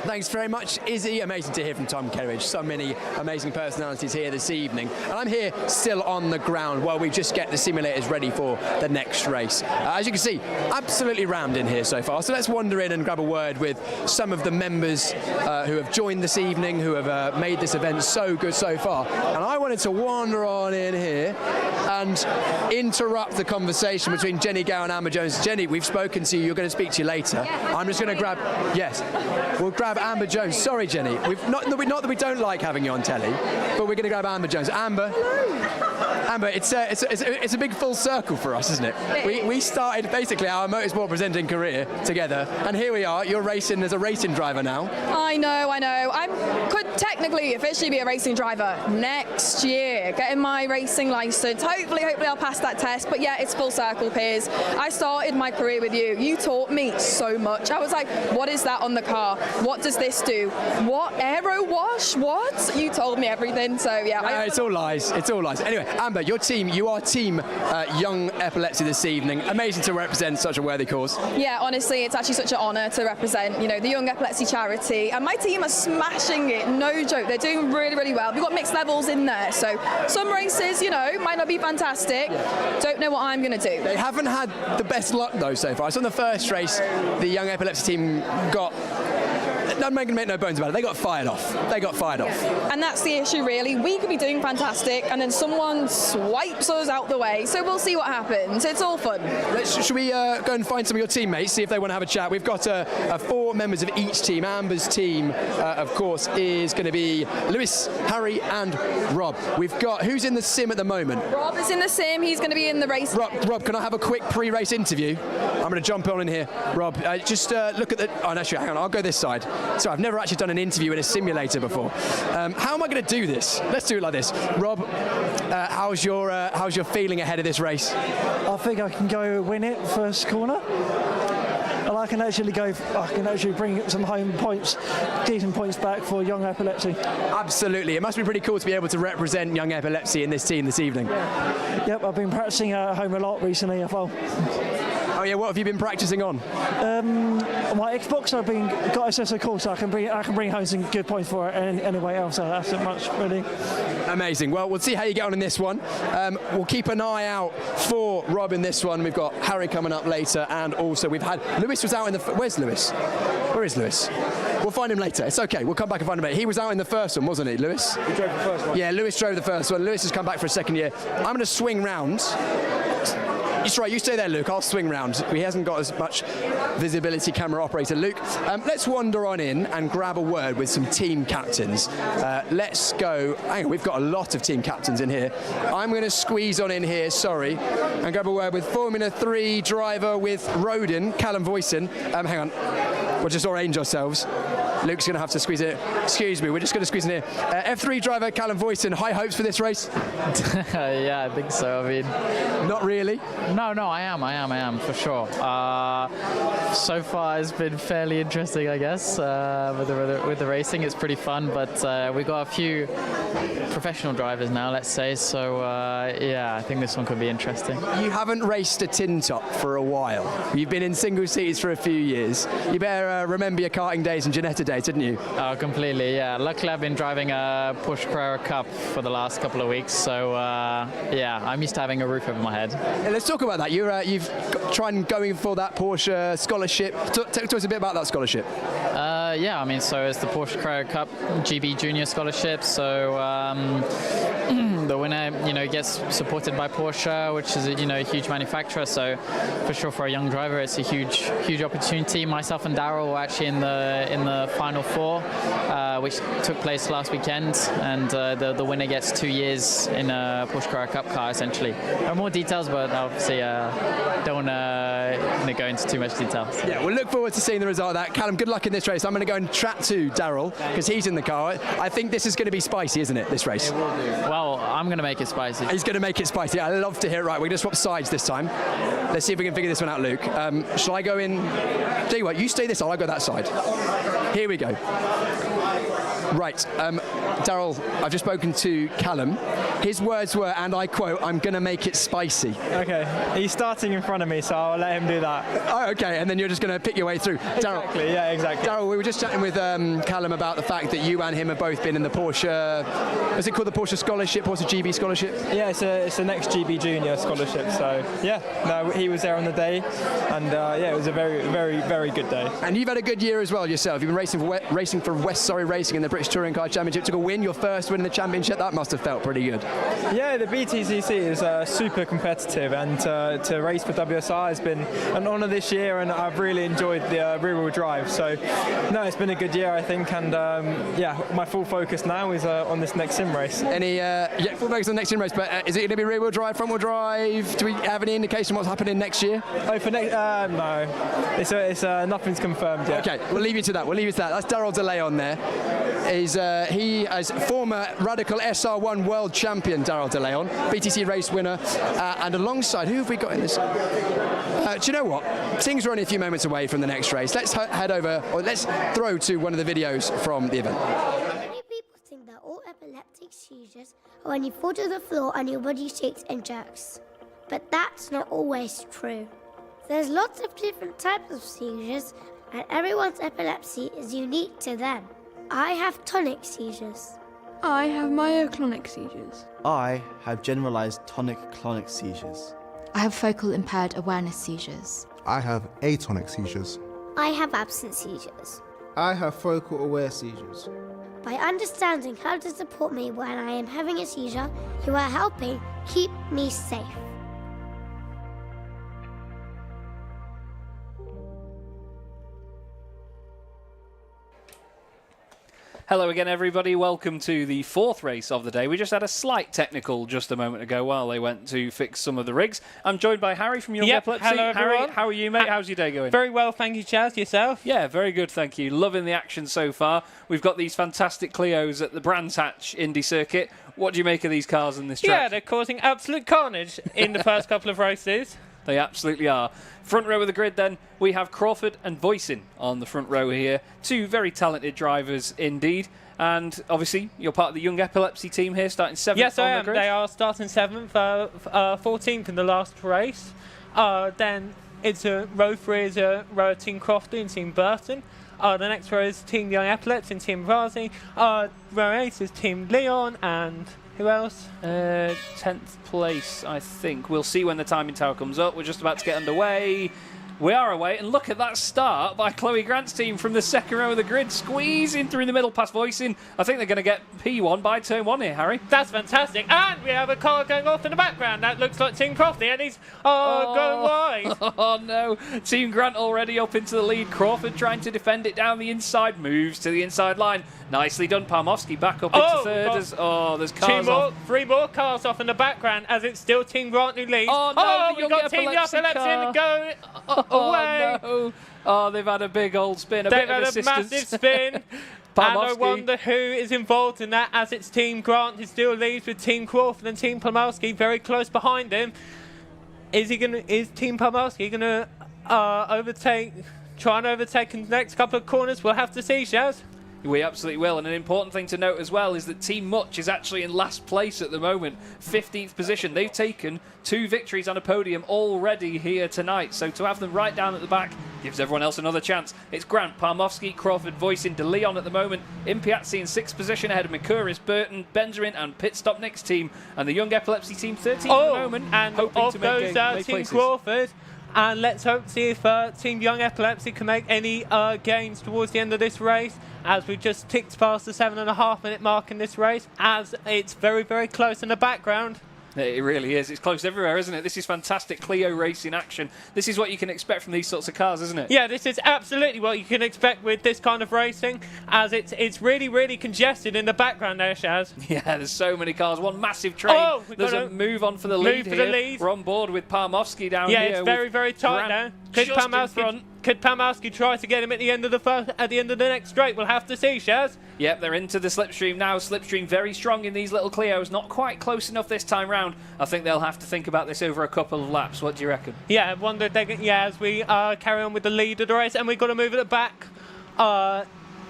Thanks very much, Izzy. Amazing to hear from Tom Kerridge. So many amazing personalities here this evening. And I'm here still on the ground while we just get the simulators ready for the next race. As you can see, absolutely rammed in here so far. So let's wander in and grab a word with some of the members who have joined this evening, who have made this event so good so far. And I wanted to wander on in here and interrupt the conversation between Jenny Gow and Amber Jones. Jenny, we've spoken to you. You're going to speak to you later. I'm just going to grab... Yes. We'll grab Amber Jones. Sorry, Jenny. Not that we don't like having you on telly, but we're going to grab Amber Jones. Amber, it's a big full circle for us, isn't it? We started basically our motorsport presenting career together, and here we are. You're racing as a racing driver now. I know. I could technically officially be a racing driver next year, getting my racing license. Hopefully I'll pass that test. But yeah, it's full circle, Piers. I started my career with you. You taught me so much. I was like, what is that on the car? What does this do? What? Aero wash? What? You told me everything. So yeah. It's all lies. It's all lies. Anyway, Amber, you are team Young Epilepsy this evening. Amazing to represent such a worthy cause. Yeah, honestly, it's actually such an honour to represent, the Young Epilepsy charity. And my team are smashing it. No joke. They're doing really, really well. We've got mixed levels in there. So some races, might not be fantastic. Don't know what I'm going to do. They haven't had the best luck though so far. So in the first race, the Young Epilepsy team got... I'm going to make no bones about it. They got fired off. And that's the issue, really. We could be doing fantastic, and then someone swipes us out the way. So we'll see what happens. It's all fun. Should we go and find some of your teammates, see if they want to have a chat? We've got 4 members of each team. Amber's team, of course, is going to be Lewis, Harry, and Rob. We've got who's in the sim at the moment? Rob is in the sim. He's going to be in the race. Rob, can I have a quick pre-race interview? I'm going to jump on in here. Rob, just look at the... Oh, no, hang on. I'll go this side. So I've never actually done an interview in a simulator before. How am I going to do this? Let's do it like this. Rob, how's your feeling ahead of this race? I think I can go win it first corner. And I can actually bring some home points, decent points back for Young Epilepsy. Absolutely. It must be pretty cool to be able to represent Young Epilepsy in this team this evening. Yeah. Yep, I've been practicing at home a lot recently as well. Oh yeah, what have you been practicing on? My Xbox. I've got a set of course, so I can bring home some good points for it. And anyway else, that's not much really. Amazing. Well, we'll see how you get on in this one. We'll keep an eye out for Rob in this one. We've got Harry coming up later, and also we've had Lewis was out in the. Where's Lewis? Where is Lewis? We'll find him later. It's okay. We'll come back and find him later. He was out in the first one, wasn't he, Lewis? He drove the first one. Yeah, Lewis drove the first one. Lewis has come back for a second year. I'm going to swing round. That's right, you stay there, Luke. I'll swing round. He hasn't got as much visibility, camera operator. Luke, let's wander on in and grab a word with some team captains. Let's go. Hang on, we've got a lot of team captains in here. I'm going to squeeze on in here, and grab a word with Formula 3 driver with Rodin, Callum Voisin. Hang on, we'll just arrange ourselves. Luke's going to have to squeeze it. Excuse me, we're just going to squeeze in here. F3 driver Callum Voisin, high hopes for this race? Yeah, I think so. I mean, not really? No, I am for sure. So far, it's been fairly interesting, I guess. With the racing, it's pretty fun. But we've got a few professional drivers now, let's say. So yeah, I think this one could be interesting. You haven't raced a tin top for a while. You've been in single seats for a few years. You better remember your karting days and Ginetta days, didn't you? Oh, completely. Yeah. Luckily, I've been driving a Porsche Carrera Cup for the last couple of weeks. So yeah, I'm used to having a roof over my head. Yeah, let's talk about that. You've tried going for that Porsche scholarship. Talk to us a bit about that scholarship. Yeah, I mean, so it's the Porsche Carrera Cup GB Junior Scholarship. So the winner, gets supported by Porsche, which is a huge manufacturer. So for sure, for a young driver, it's a huge opportunity. Myself and Daryl were actually in the final 4, which took place last weekend, and the winner gets 2 years in a Porsche Carrera Cup car, essentially. There are more details, but obviously don't want to go into too much detail. So. Yeah, we'll look forward to seeing the result of that. Callum, good luck in this race. I'm going to go and chat to Daryl because he's in the car. I think this is going to be spicy, isn't it, this race? It will do. Well, I'm going to make it spicy. He's going to make it spicy. I love to hear it. Right, we're going to swap sides this time. Let's see if we can figure this one out, Luke. Shall I go in? Tell you what, you stay this side, I'll go that side. Here we go. Right, Daryl, I've just spoken to Callum. His words were, and I quote, "I'm going to make it spicy." Okay, he's starting in front of me, so I'll let him do that. Oh, okay, and then you're just going to pick your way through. Exactly, yeah, exactly. Daryl, we were just chatting with Callum about the fact that you and him have both been in the Porsche, is it called the Porsche Scholarship, Porsche GB Scholarship? Yeah, it's the next GB Junior Scholarship, so yeah, no, he was there on the day, and yeah, it was a very, very, very good day. And you've had a good year as well yourself. You've been racing for West Surrey Racing in the British Touring Car Championship. Took a win, your first win in the championship. That must have felt pretty good. Yeah, the BTCC is super competitive, and to race for WSR has been an honour this year, and I've really enjoyed the rear-wheel drive. So, no, it's been a good year, I think, and yeah, my full focus now is on this next sim race. Full focus on the next sim race, but is it going to be rear-wheel drive, front-wheel drive? Do we have any indication what's happening next year? Oh, for next? No, it's nothing's confirmed yet. Okay, we'll leave you to that. That's Daryl De Leon there. He is former Radical SR1 world champion, Daryl De Leon, BTC race winner, and alongside, who have we got in this? Do you know what? Things are only a few moments away from the next race. Let's head over, or let's throw to one of the videos from the event. Many people think that all epileptic seizures are when you fall to the floor and your body shakes and jerks. But that's not always true. There's lots of different types of seizures, and everyone's epilepsy is unique to them. I have tonic seizures. I have myoclonic seizures. I have generalized tonic-clonic seizures. I have focal impaired awareness seizures. I have atonic seizures. I have absent seizures. I have focal aware seizures. By understanding how to support me when I am having a seizure, you are helping keep me safe. Hello again, everybody. Welcome to the fourth race of the day. We just had a slight technical just a moment ago while they went to fix some of the rigs. I'm joined by Harry from Young Epilepsy. Hello, everyone. Harry, how are you, mate? How's your day going? Very well, thank you, Chaz. Yourself? Yeah, very good, thank you. Loving the action so far. We've got these fantastic Clios at the Brands Hatch Indy Circuit. What do you make of these cars in this track? Yeah, they're causing absolute carnage in the first couple of races. They absolutely are. Front row of the grid then, we have Crawford and Voisin on the front row here. Two very talented drivers indeed. And obviously, you're part of the Young Epilepsy team here, starting 7th yes, on I the am. grid. They are starting 7th, 14th in the last race. Then it's row 3 is row Team Crofty and Team Burton. The next row is Team Young Epilepsy and Team Razi. Row 8 is Team Leon and who else? 10th place, I think. We'll see when the timing tower comes up. We're just about to get underway. We are away, and look at that start by Chloe Grant's team from the second row of the grid, squeezing through the middle past Voisin. I think they're going to get P1 by turn 1 here, Harry. That's fantastic. And we have a car going off in the background. That looks like Team Crofty, and he's going wide. Oh, no. Team Grant already up into the lead. Crawford trying to defend it down the inside, moves to the inside line. Nicely done. Palmowski back up into third. There's cars off. 3 more cars off in the background as it's still Team Grant who leads. Oh, no, we've got Team Epilepsy going away. No. Oh, they've had a big old spin. They've had a massive spin. And I wonder who is involved in that, as it's Team Grant who still leads with Team Crawford and Team Palmowski very close behind him. Is Team Palmowski gonna try and overtake in the next couple of corners? We'll have to see, Shaz. We absolutely will. And an important thing to note as well is that Team Mutch is actually in last place at the moment, 15th position. They've taken 2 victories on a podium already here tonight. So to have them right down at the back gives everyone else another chance. It's Grant, Palmowski, Crawford, Voisin, De Leon at the moment. Impiazzi in 6th position ahead of Micouris, Burton, Benjamin and Pit Stop Nic's team. And the Young Epilepsy team 13th at the moment. And hoping to make Team places. Crawford. And let's hope to see if Team Young Epilepsy can make any gains towards the end of this race, as we just ticked past the 7.5 minute mark in this race, as it's very, very close in the background. It really is. It's close everywhere, isn't it? This is fantastic Clio racing action. This is what you can expect from these sorts of cars, isn't it? Yeah, this is absolutely what you can expect with this kind of racing, as it's really, really congested in the background there, Shaz. Yeah, there's so many cars. One massive train. There's a move on for the lead here. We're on board with Palmowski down here. Yeah, it's very, very tight now. Could Palmowski try to get him at the end of the next straight? We'll have to see, Shaz. Yep, they're into the slipstream now. Slipstream very strong in these little Clios. Not quite close enough this time round. I think they'll have to think about this over a couple of laps. What do you reckon? Yeah, I wonder. As we carry on with the lead of the race, and we've got to move at the back.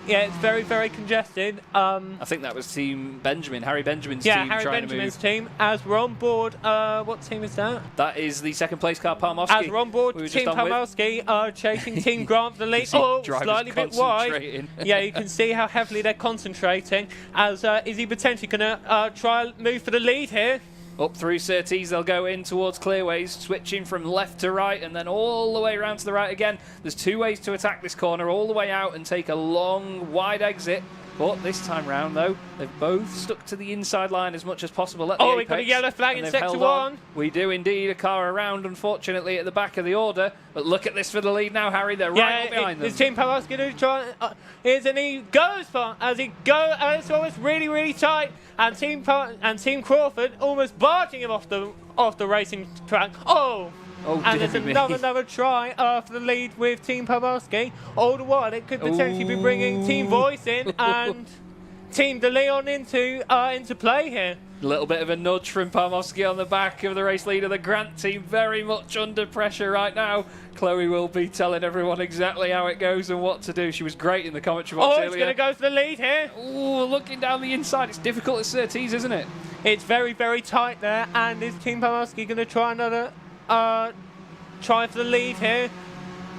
Yeah, it's very, very congested. I think that was Team Benjamin, Harry Benjamin's team. Yeah, Harry trying Benjamin's to move. team. As we're on board, what team is that? That is the second place car, Palmowski. As we're on board, Team Palmowski chasing Team Grant for the lead. Oh, slightly bit wide. Yeah, you can see how heavily they're concentrating. As is he potentially going to try and move for the lead here? Up through Surtees, they'll go in towards Clearways, switching from left to right and then all the way around to the right again. There's two ways to attack this corner, all the way out and take a long, wide exit. But this time round, though, they've both stuck to the inside line as much as possible at the apex. We've got a yellow flag in Sector 1. We do indeed. A car around, unfortunately, at the back of the order. But look at this for the lead now, Harry. They're right up behind them. Is Team Palmowski going to try? And he goes for as he goes. It's almost really, really tight. And Team Crawford almost barging him off the racing track. And there's another try for the lead with Team Palmowski. All the while, it could potentially be bringing Team Voice in and Team De Leon into play here. A little bit of a nudge from Palmowski on the back of the race leader. The Grant team very much under pressure right now. Chloe will be telling everyone exactly how it goes and what to do. She was great in the commentary box earlier. It's going to go for the lead here. Looking down the inside. It's difficult at Surtees, isn't it? It's very, very tight there. And is Team Palmowski going to try another try for the lead here?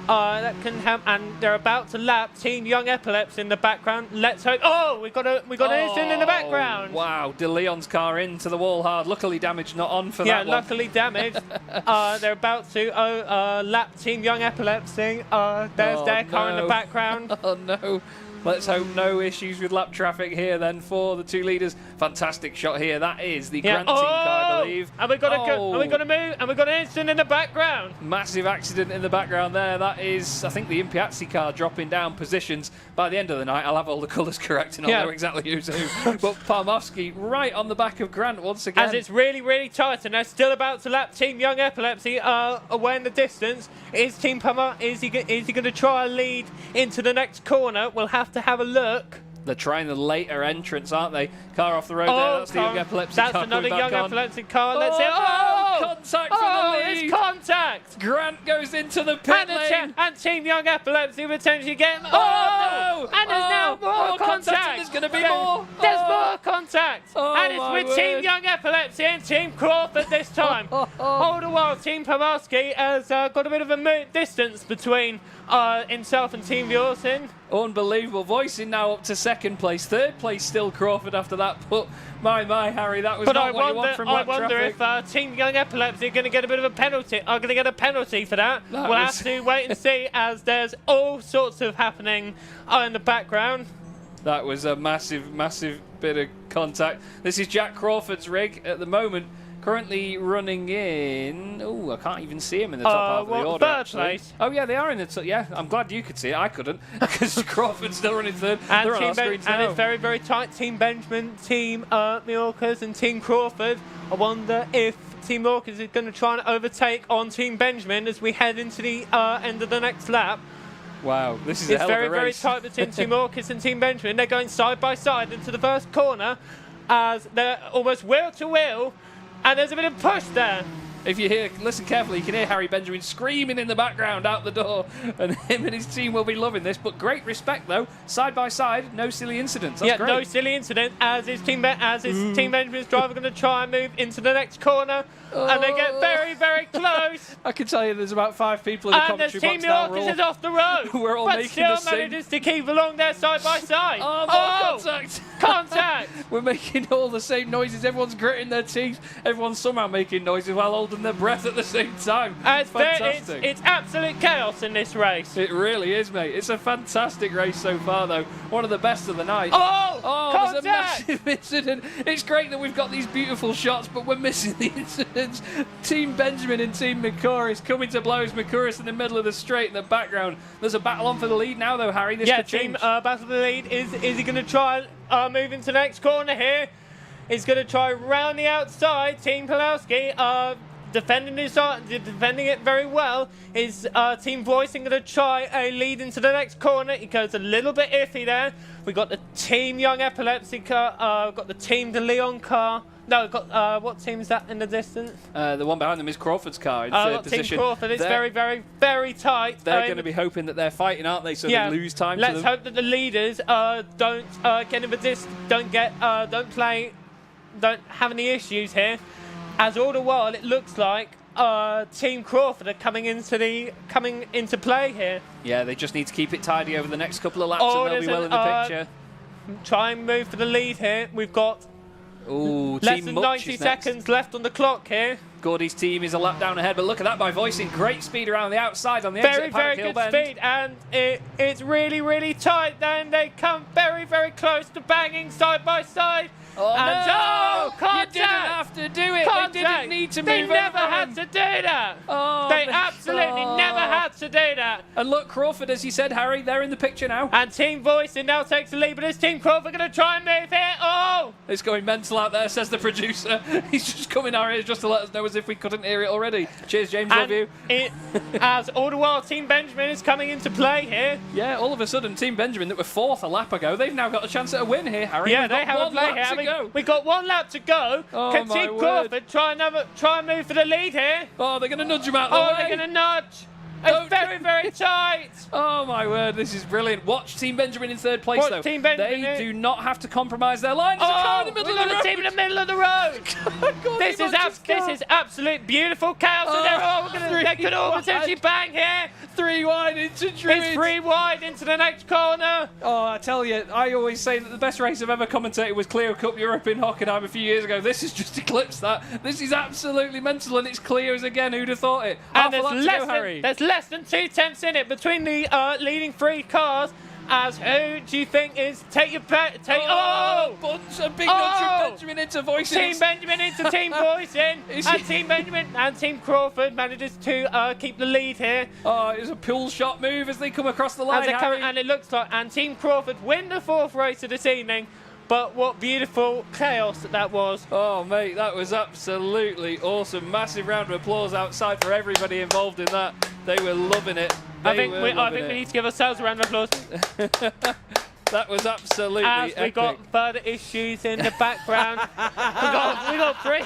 That can have, and they're about to lap Team Young Epilepsy in the background. Let's hope. We got an incident in the background. Wow, De Leon's car into the wall hard. Luckily damaged, not on for that one. Yeah, luckily damaged. They're about to lap Team Young Epilepsy. There's their car in the background. Oh no. Let's hope no issues with lap traffic here then for the two leaders. Fantastic shot here. That is the Grant team car, I believe. And we've got to move, and we've got an incident in the background. Massive accident in the background there. That is, I think, the Impiazzi car dropping down positions. By the end of the night, I'll have all the colours correct and I'll know exactly who's who. But Palmowski right on the back of Grant once again. As it's really, really tight, and they're still about to lap Team Young Epilepsy away in the distance. Is Team Palmer? Is he going to try a lead into the next corner? We'll have to have a look. They're trying the later entrance, aren't they? Car off the road there. That's the Young Epilepsy car. That's another Young Epilepsy car. Let's see. Contact for the lead. It's contact. Grant goes into the pit lane. And Team Young Epilepsy potentially getting. No! And there's now more contact. There's going to be more. There's more contact. And it's with word. Team Young Epilepsy and Team Crawford this time. All the while, Team Palmowski has got a bit of a distance between himself and Team Viorsin. Unbelievable. Voicing now up to second place. Third place still Crawford after that. But my, Harry, that was not what you want from lap traffic. I wonder if Team Young Epilepsy are going to get a bit of a penalty. Are going to get a penalty for that. We'll have to wait and see, as there's all sorts of happening in the background. That was a massive, massive bit of contact. This is Jack Crawford's rig at the moment. Currently running in. I can't even see him in the top half of the order. Third place. Oh yeah, they are in the top. Yeah, I'm glad you could see it. I couldn't because Crawford's still running third. And, and it's very, very tight. Team Benjamin, Team Micouris, and Team Crawford. I wonder if Team Micouris is going to try and overtake on Team Benjamin as we head into the end of the next lap. Wow, this is a hell of a race. It's very, very tight between Team Micouris and Team Benjamin. They're going side by side into the first corner as they're almost wheel to wheel. And there's a bit of push there. If you listen carefully, you can hear Harry Benjamin screaming in the background out the door, and him and his team will be loving this. But great respect, though, side by side, no silly incidents. That's great. No silly incident. As is Team Benjamin's driver going to try and move into the next corner, and they get very, very close. I can tell you, there's about 5 people in the commentary box now. And Team Micouris is off the road. We're all making the same. But still manages to keep along there side by side. Contact! Contact! We're making all the same noises. Everyone's gritting their teeth. Everyone's somehow making noises while holding their breath at the same time. Fantastic. It's absolute chaos in this race. It really is, mate. It's a fantastic race so far, though. One of the best of the night. Contact! There's a massive incident. It's great that we've got these beautiful shots, but we're missing the incidents. Team Benjamin and Team Micouris coming to blows. Micouris in the middle of the straight in the background. There's a battle on for the lead now, though, Harry. This could change. Battle for the lead. Is he going to try move into the next corner here? He's going to try round the outside. Team Palmowski defending it very well. Is Team Voicing going to try a lead into the next corner? He goes a little bit iffy there. We got the Team Young Epilepsy car. Got the Team De Leon car No, we've got, what team is that in the distance? The one behind them is Crawford's car in third position. Team Crawford, it's very, very, very tight. They're going to be hoping that they're fighting, aren't they? So they lose time to them. Let's hope that the leaders don't get in the distance, don't have any issues here. As all the while, it looks like Team Crawford are coming into play here. Yeah, they just need to keep it tidy over the next couple of laps and they'll be well in the picture. Try and move for the lead here. We've got less than 90 seconds left on the clock here. Gordie's team is a lap down ahead, but look at that by voicing. Great speed around the outside on the exit. Very good speed, and it's really, really tight. Then they come very, very close to banging side by side. Oh, and no! Contact! You didn't have to do it. Contact. They didn't need to move. They never had to do that. Oh, they absolutely never had to do that. And look, Crawford, as you said, Harry, they're in the picture now. And Team Voicing now takes the lead, but is Team Crawford going to try and move here? Oh! It's going mental out there, says the producer. He's just coming our ears just to let us know as if we couldn't hear it already. Cheers, James, love you. As all the while, Team Benjamin is coming into play here. Yeah, all of a sudden, Team Benjamin, that were fourth a lap ago, they've now got a chance at a win here, Harry. Yeah, they have a play here. We've got one lap to go. Oh, can Team Crawford try and move for the lead here? Oh, they're going to nudge him out of the way. They're going to nudge. It's very, very tight. Oh, my word, this is brilliant. Watch Team Benjamin in third place, though. Team Benjamin. They do not have to compromise their line. There's a car in the middle of the road. Team in the middle of the road. This is absolute beautiful chaos. They could all potentially bang here. 3 wide into Druid. It's 3 wide into the next corner. Oh, I tell you, I always say that the best race I've ever commentated was Clio Cup Europe in Hockenheim a few years ago. This has just eclipsed that. This is absolutely mental, and it's Clio's again. Who'd have thought it? And there's less than 2 tenths in it between the leading 3 cars. As who do you think is a big nudge from Benjamin into Voicing. Team Benjamin into Team Voicing. And Team Benjamin and Team Crawford manages to keep the lead here. Oh, it was a pull shot move as they come across the line. And it looks like, and Team Crawford win the 4th race of this evening. But what beautiful chaos that was. Oh, mate, that was absolutely awesome. Massive round of applause outside for everybody involved in that. They were loving it. I think we need to give ourselves a round of applause. That was absolutely epic. We got further issues in the background. we got 3.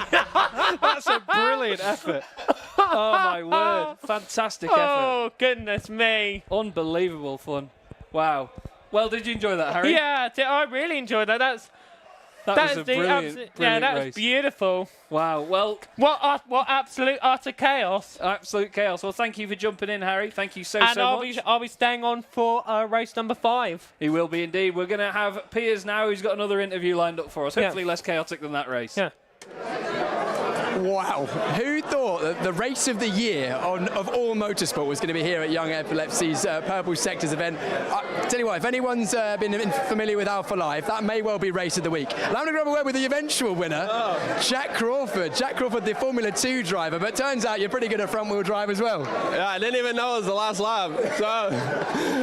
That's a brilliant effort. Oh, my word. Fantastic effort. Oh, goodness me. Unbelievable fun. Wow. Well, did you enjoy that, Harry? Yeah, I really enjoyed that. That was a brilliant race. Was beautiful. Wow. Well, what absolute utter chaos. Absolute chaos. Well, thank you for jumping in, Harry. Thank you so much. And I'll be staying on for race number 5. He will be indeed. We're going to have Piers now, who's got another interview lined up for us. Hopefully less chaotic than that race. Yeah. Wow, who thought that the race of the year of all motorsport was going to be here at Young Epilepsy's Purple Sectors event? Tell you what, if anyone's been familiar with Alpha Live, that may well be race of the week. And I'm going to grab a word with the eventual winner, Jack Crawford. Jack Crawford, the Formula 2 driver, but turns out you're pretty good at front-wheel drive as well. Yeah, I didn't even know it was the last lap. So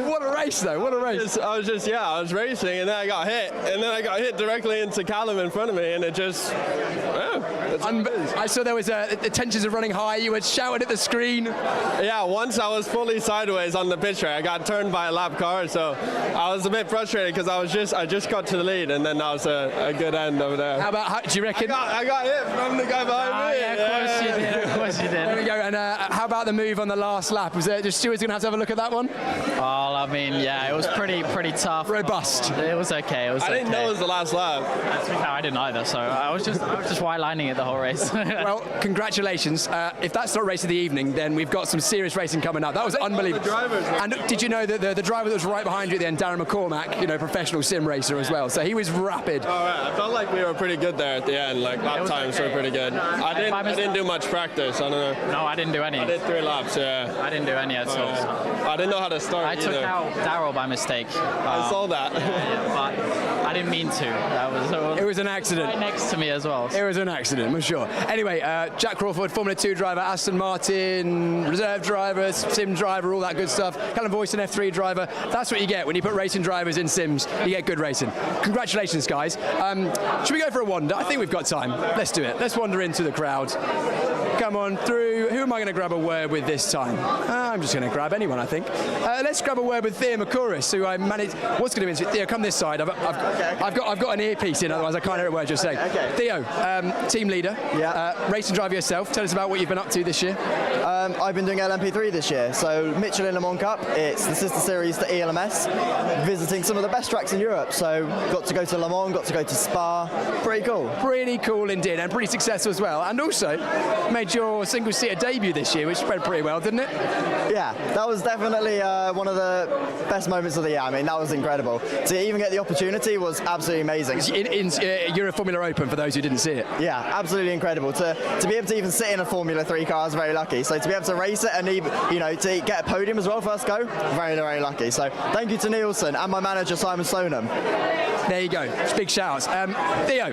what a race, though, what a race. I was racing, and then I got hit. And then I got hit directly into Callum in front of me, and it just, I saw there was the tensions are running high. You were shouting at the screen. Yeah, once I was fully sideways on the pit track. I got turned by a lap car, so I was a bit frustrated because I just got to the lead, and then that was a good end over there. Do you reckon? I got hit from the guy behind me. Yeah, of course you did. Of course you did. There we go. And how about the move on the last lap? Was it just Stewart's going to have a look at that one? Well, I mean, yeah, it was pretty tough. Robust. It was okay. I didn't know it was the last lap. I didn't either, so I was just white lining it the whole race. Well, congratulations. If that's not race of the evening, then we've got some serious racing coming up. That was unbelievable. And did you know that the driver that was right behind you at the end, Darren McCormack, professional sim racer as well, so he was rapid. All right. I felt like we were pretty good there at the end. Like lap times were pretty good. I didn't do much practice. I don't know. No, I didn't do any. I did 3 laps. Yeah. I didn't do any at all. I didn't know how to start. I took out Daryl by mistake. I saw that. But I didn't mean to. It was an accident. Right next to me as well. It was an accident, for sure. Anyway, Jack Crawford, Formula 2 driver, Aston Martin, reserve driver, sim driver, all that good stuff. Callum Voice, an F3 driver. That's what you get when you put racing drivers in sims. You get good racing. Congratulations, guys. Should we go for a wander? I think we've got time. Let's do it. Let's wander into the crowd. Come come on through. Who am I going to grab a word with this time? I'm just going to grab anyone, I think. Let's grab a word with Theo Micouris, who I managed. What's going to be? Theo, come this side. I've got an earpiece in, otherwise I can't hear a word you're saying. Okay. Theo, team leader. Yeah. Race and driver yourself. Tell us about what you've been up to this year. I've been doing LMP3 this year. So Michelin Le Mans Cup. It's the sister series to ELMS. Visiting some of the best tracks in Europe. So got to go to Le Mans, got to go to Spa. Pretty cool. Pretty cool indeed, and pretty successful as well. And also made your single-seater debut this year, which went pretty well, didn't it? Yeah, that was definitely one of the best moments of the year. I mean, that was incredible. To even get the opportunity was absolutely amazing. You're a Formula Open for those who didn't see it. Yeah, absolutely incredible. To be able to even sit in a Formula 3 car, I was very lucky. So to be able to race it and to get a podium as well first go, very, very lucky. So thank you to Nielsen and my manager Simon Stoneham. There you go. Big shouts. Theo,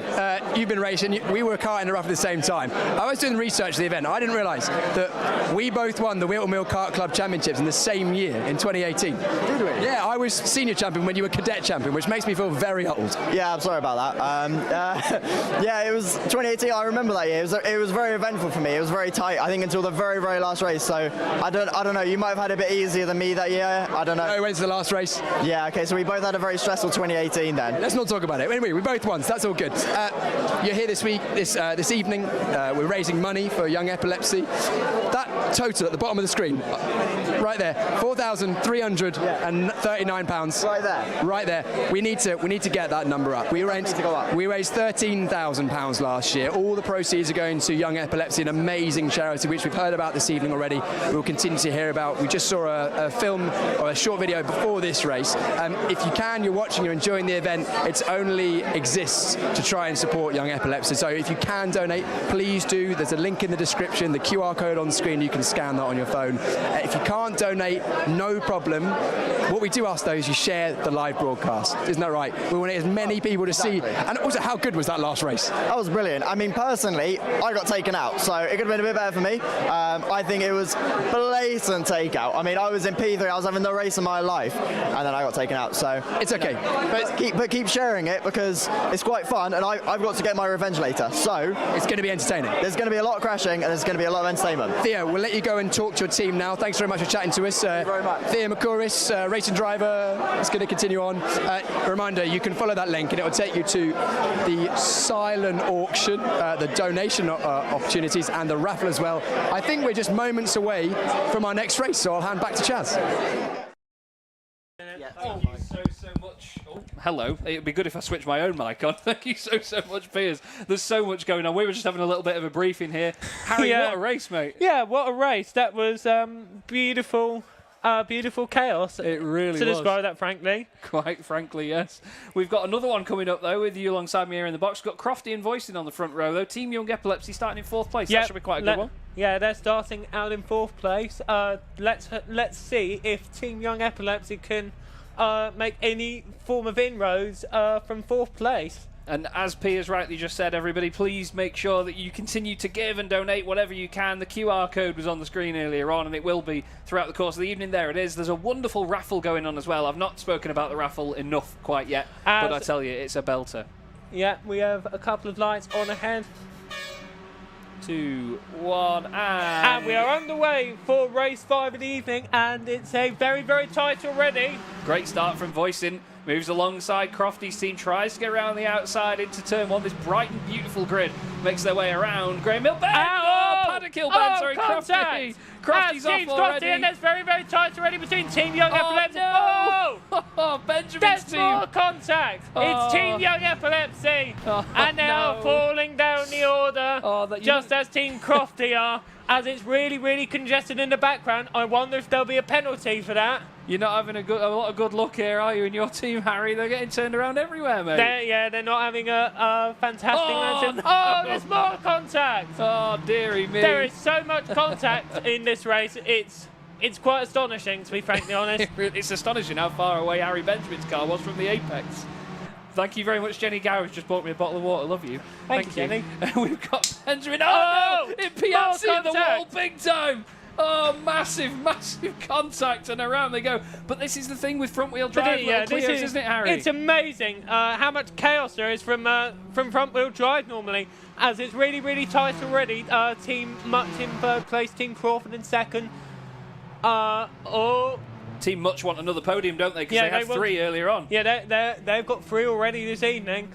you've been racing. We were karting the rough at the same time. I was doing research for the event. I didn't realise that we both won the Wilton Mill Kart Club Championships in the same year, in 2018. Did we? Yeah, I was senior champion when you were cadet champion, which makes me feel very old. Yeah, I'm sorry about that. Yeah, it was 2018. I remember that year. It was very eventful for me. It was very tight, I think, until the very, very last race. So I don't know. You might have had a bit easier than me that year. I don't know. Oh, when's the last race? Yeah. Okay. So we both had a very stressful 2018 then. Let's not talk about it. Anyway, we both won, so that's all good. You're here this week, this evening. We're raising money for Young Epilepsy. That total at the bottom of the screen, right there, £4,339. Right there. Right there. We need to get that number up. We raised £13,000 last year. All the proceeds are going to Young Epilepsy, an amazing charity which we've heard about this evening already. We'll continue to hear about. We just saw a film or a short video before this race. If you can, you're watching, you're enjoying the event. It only exists to try and support Young Epilepsy. So if you can donate, please do. There's a link in the description, the QR code on screen. You can scan that on your phone. If you can't donate, no problem. What we do ask though is you share the live broadcast. Isn't that right? We want as many people to see. And also, how good was that last race? That was brilliant. I mean, personally, I got taken out, so it could have been a bit better for me. I think it was blatant takeout. I mean, I was in P3, I was having the race of my life, and then I got taken out. So it's okay. But keep sharing it because it's quite fun, and I've got to get my revenge later. So it's going to be entertaining. There's going to be a lot of crashing, and the's going to be a lot of entertainment. Theo, we'll let you go and talk to your team now. Thanks very much for chatting to us. Thank you very much. Theo Micouris, racing driver, is going to continue on. Reminder, you can follow that link, and it will take you to the silent auction, the donation opportunities, and the raffle as well. I think we're just moments away from our next race, so I'll hand back to Chaz. Thank you so much. Oh, hello. It'd be good if I switched my own mic on. Thank you so much, Piers. There's so much going on. We were just having a little bit of a briefing here. Harry, what a race, mate. Yeah, what a race. That was beautiful. Beautiful chaos. It really was. To describe that frankly. Quite frankly, yes. We've got another one coming up, though, with you alongside me here in the box. We've got Crofty and Voicing on the front row, though. Team Young Epilepsy starting in 4th place. That should be quite a good one. Yeah, they're starting out in 4th place. Let's see if Team Young Epilepsy can make any form of inroads from 4th place. And as Piers rightly just said, everybody, please make sure that you continue to give and donate whatever you can. The QR code was on the screen earlier on, and it will be throughout the course of the evening. There it is. There's a wonderful raffle going on as well. I've not spoken about the raffle enough quite yet, but I tell you, it's a belter. Yeah, we have a couple of lights on ahead. 2, 1, and we are underway for race 5 of the evening, and it's a very, very tight already. Great start from Voicing. Moves alongside Crofty's team, tries to get around the outside into turn 1. This bright and beautiful grid makes their way around. Graham Hill bend! Paddock Hill bend, sorry, Crofty. Crofty's off already. And it's very, very tight already between Team Young Epilepsy. No. Oh, Benjamin's team. There's more contact. It's Team Young Epilepsy. And now falling down the order, just as Team Crofty are. As it's really, really congested in the background. I wonder if there'll be a penalty for that. You're not having a lot of good luck here, are you, in your team, Harry? They're getting turned around everywhere, mate. They're not having a fantastic match. Oh, there's more contact. Oh, dearie me. There is so much contact in this race. It's quite astonishing, to be frankly honest. It's astonishing how far away Harry Benjamin's car was from the apex. Thank you very much, Jenny Gowers. Just bought me a bottle of water. Love you. Thank you, Jenny. We've got Benjamin. Oh, no! Impiazzi in the wall big time. Oh, massive contact, and around they go. But this is the thing with front-wheel drive Clios, isn't it, Harry? It's amazing how much chaos there is from front-wheel drive normally, as it's really tight already. Team Mutch in third place, Team Crawford in second. Team Mutch want another podium, don't they? Because they had 3 earlier on. Yeah, they've got 3 already this evening.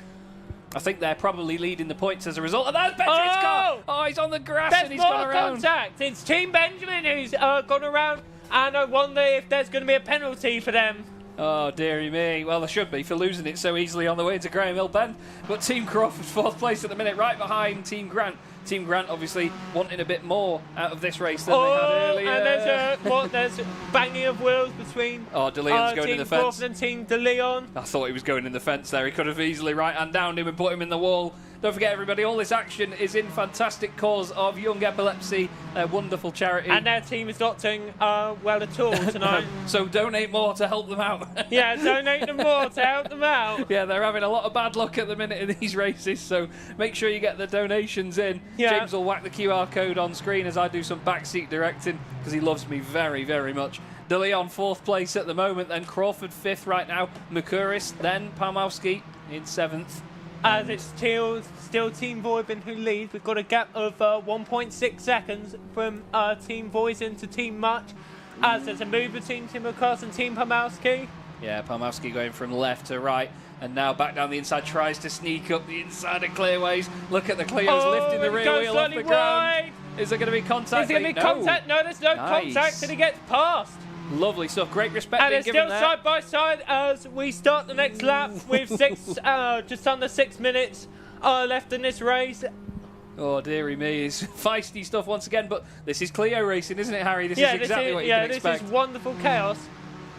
I think they're probably leading the points as a result of that. Benjamin's car! Oh, he's on the grass and he's gone around. Contact. It's Team Benjamin who's gone around, and I wonder if there's going to be a penalty for them. Oh, dearie me. Well, there should be for losing it so easily on the way to Graham Hill Bend. But Team Crawford 4th place at the minute, right behind Team Grant. Team Grant obviously wanting a bit more out of this race than they had earlier. And there's banging of wheels between De Leon's going in the Team fence. Crawford and Team De Leon. I thought he was going in the fence there. He could have easily right-hand downed him and put him in the wall. Don't forget, everybody, all this action is in fantastic cause of Young Epilepsy, a wonderful charity. And their team is not doing well at all tonight. So donate more to help them out. Yeah, donate them more to help them out. Yeah, they're having a lot of bad luck at the minute in these races, so make sure you get the donations in. Yeah. James will whack the QR code on screen as I do some backseat directing, because he loves me very, very much. De Leon 4th place at the moment, then Crawford 5th right now, Micouris, then Palmowski in 7th. As it's still Team Voisin who leads. We've got a gap of 1.6 seconds from Team Voisin to Team Mutch. As there's a move between Team McCarthy and Team Palmowski. Yeah, Palmowski going from left to right, and now back down the inside, tries to sneak up the inside of Clearways. Look at the Clios lifting the rear wheel off the ground. Is there going to be contact? Is there going to be contact? No, there's no contact, and he gets past. Lovely stuff. Great respect and being it's given still there. side by side as we start the next lap with just under 6 minutes left in this race. Oh, dearie me, it's feisty stuff once again, but this is Clio racing, isn't it, Harry? This is exactly what you can expect. This is wonderful chaos.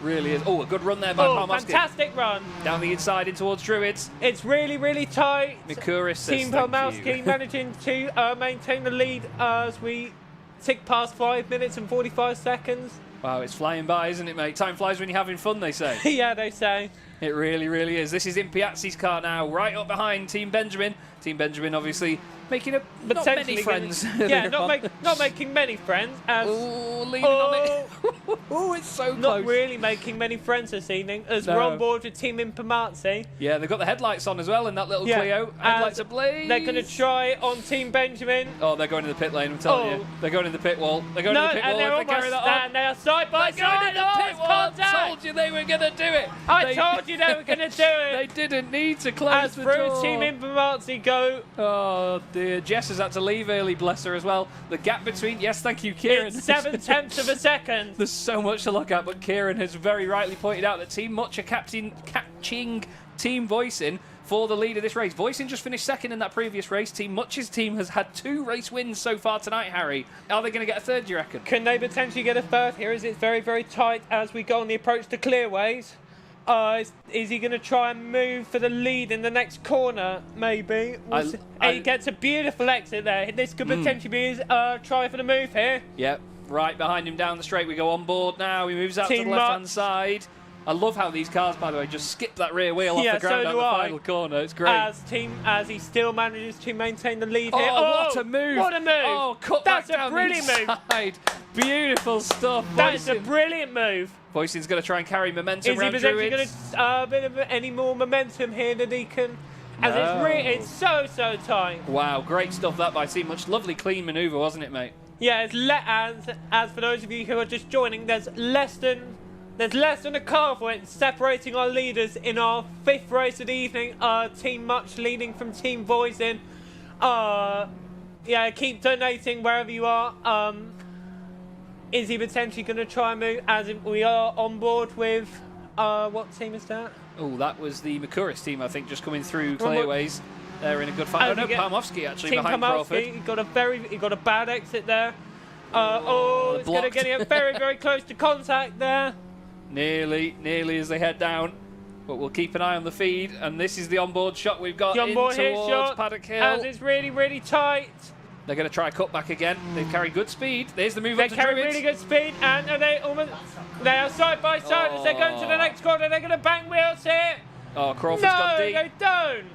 Really is. Oh, a good run there by Palmowski. Fantastic run. Down the inside in towards Druids. It's really tight. Micouris says Team Palmowski managing to maintain the lead as we tick past 5 minutes and 45 seconds. Wow, it's flying by, isn't it, mate? Time flies when you're having fun, they say. Yeah, they say. It really is. This is Impiazzi's car now, right up behind Team Benjamin. Team Benjamin, obviously, making not many friends. Yeah, not making many friends. Leaning on it. Oh, it's so close. Not really making many friends this evening, as we're on board with Team Impiazzi. Yeah, they've got the headlights on as well in that little Clio. Headlights ablaze. They're going to try on Team Benjamin. Oh, they're going in the pit lane, I'm telling you. They're going in the pit wall. They're going in the pit wall. They're carry that on. And they are side by side. They're going in the pit wall. I told you they were going to do it. I told you they were going to do it. They didn't need to close the door. As through Team Impiazzi go. Oh dear, Jess has had to leave early, bless her as well. The gap between, yes, thank you, Kieran. It's 7/10 of a second. There's so much to look at, but Kieran has very rightly pointed out that Team Mutch are catching Team Voisin for the lead of this race. Voisin just finished second in that previous race. Team Mutch's team has had 2 race wins so far tonight, Harry. Are they going to get a third, do you reckon? Can they potentially get a third here? Is it very tight as we go on the approach to Clearways? Is he going to try and move for the lead in the next corner? Maybe. He gets a beautiful exit there. This could potentially be his try for the move here. Yep, right behind him down the straight. We go on board now. He moves out to the left-hand side. I love how these cars, by the way, just skip that rear wheel off the ground at the final corner. It's great. As he still manages to maintain the lead here. Oh, what a move! What a move! Oh, cut That's back down a brilliant move. Beautiful stuff. That's a brilliant move. Voisin's going to try and carry momentum around Is he potentially Druids. going to any more momentum here that he can? As it's so tight. Wow, great stuff that by Team Mutch. Lovely clean manoeuvre, wasn't it, mate? Yeah, as for those of you who are just joining, there's less than a car point separating our leaders in our 5th race of the evening. Team Mutch leading from Team Voisin. Yeah, keep donating wherever you are. Is he potentially going to try and move? As we are on board with what team is that? Oh, that was the Micouris team, I think, just coming through Clearways. They're in a good fight. Oh no, Palmowski actually behind Crawford. He got a bad exit there. It's going to get very close to contact there. Nearly as they head down. But we'll keep an eye on the feed, and this is the onboard shot we've got in towards Paddock Hill. As it's really tight. They're going to try a cutback again. They carry good speed. There's the move up to Druids. They carry really good speed, and they are side by side as they're going to the next corner. They're going to bang wheels here. Oh, Crawford's gone deep. No, they don't.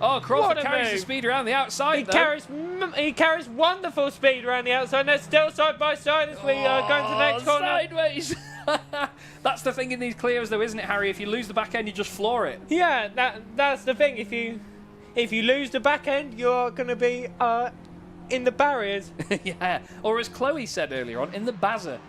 Oh, Crawford What a carries the move. speed around the outside, He carries wonderful speed around the outside. They're still side by side as we go into the next corner. Sideways. That's the thing in these clears, though, isn't it, Harry? If you lose the back end, you just floor it. Yeah, that's the thing. If you lose the back end, you're going to be in the barriers. Yeah, or as Chloe said earlier on, in the bazzer.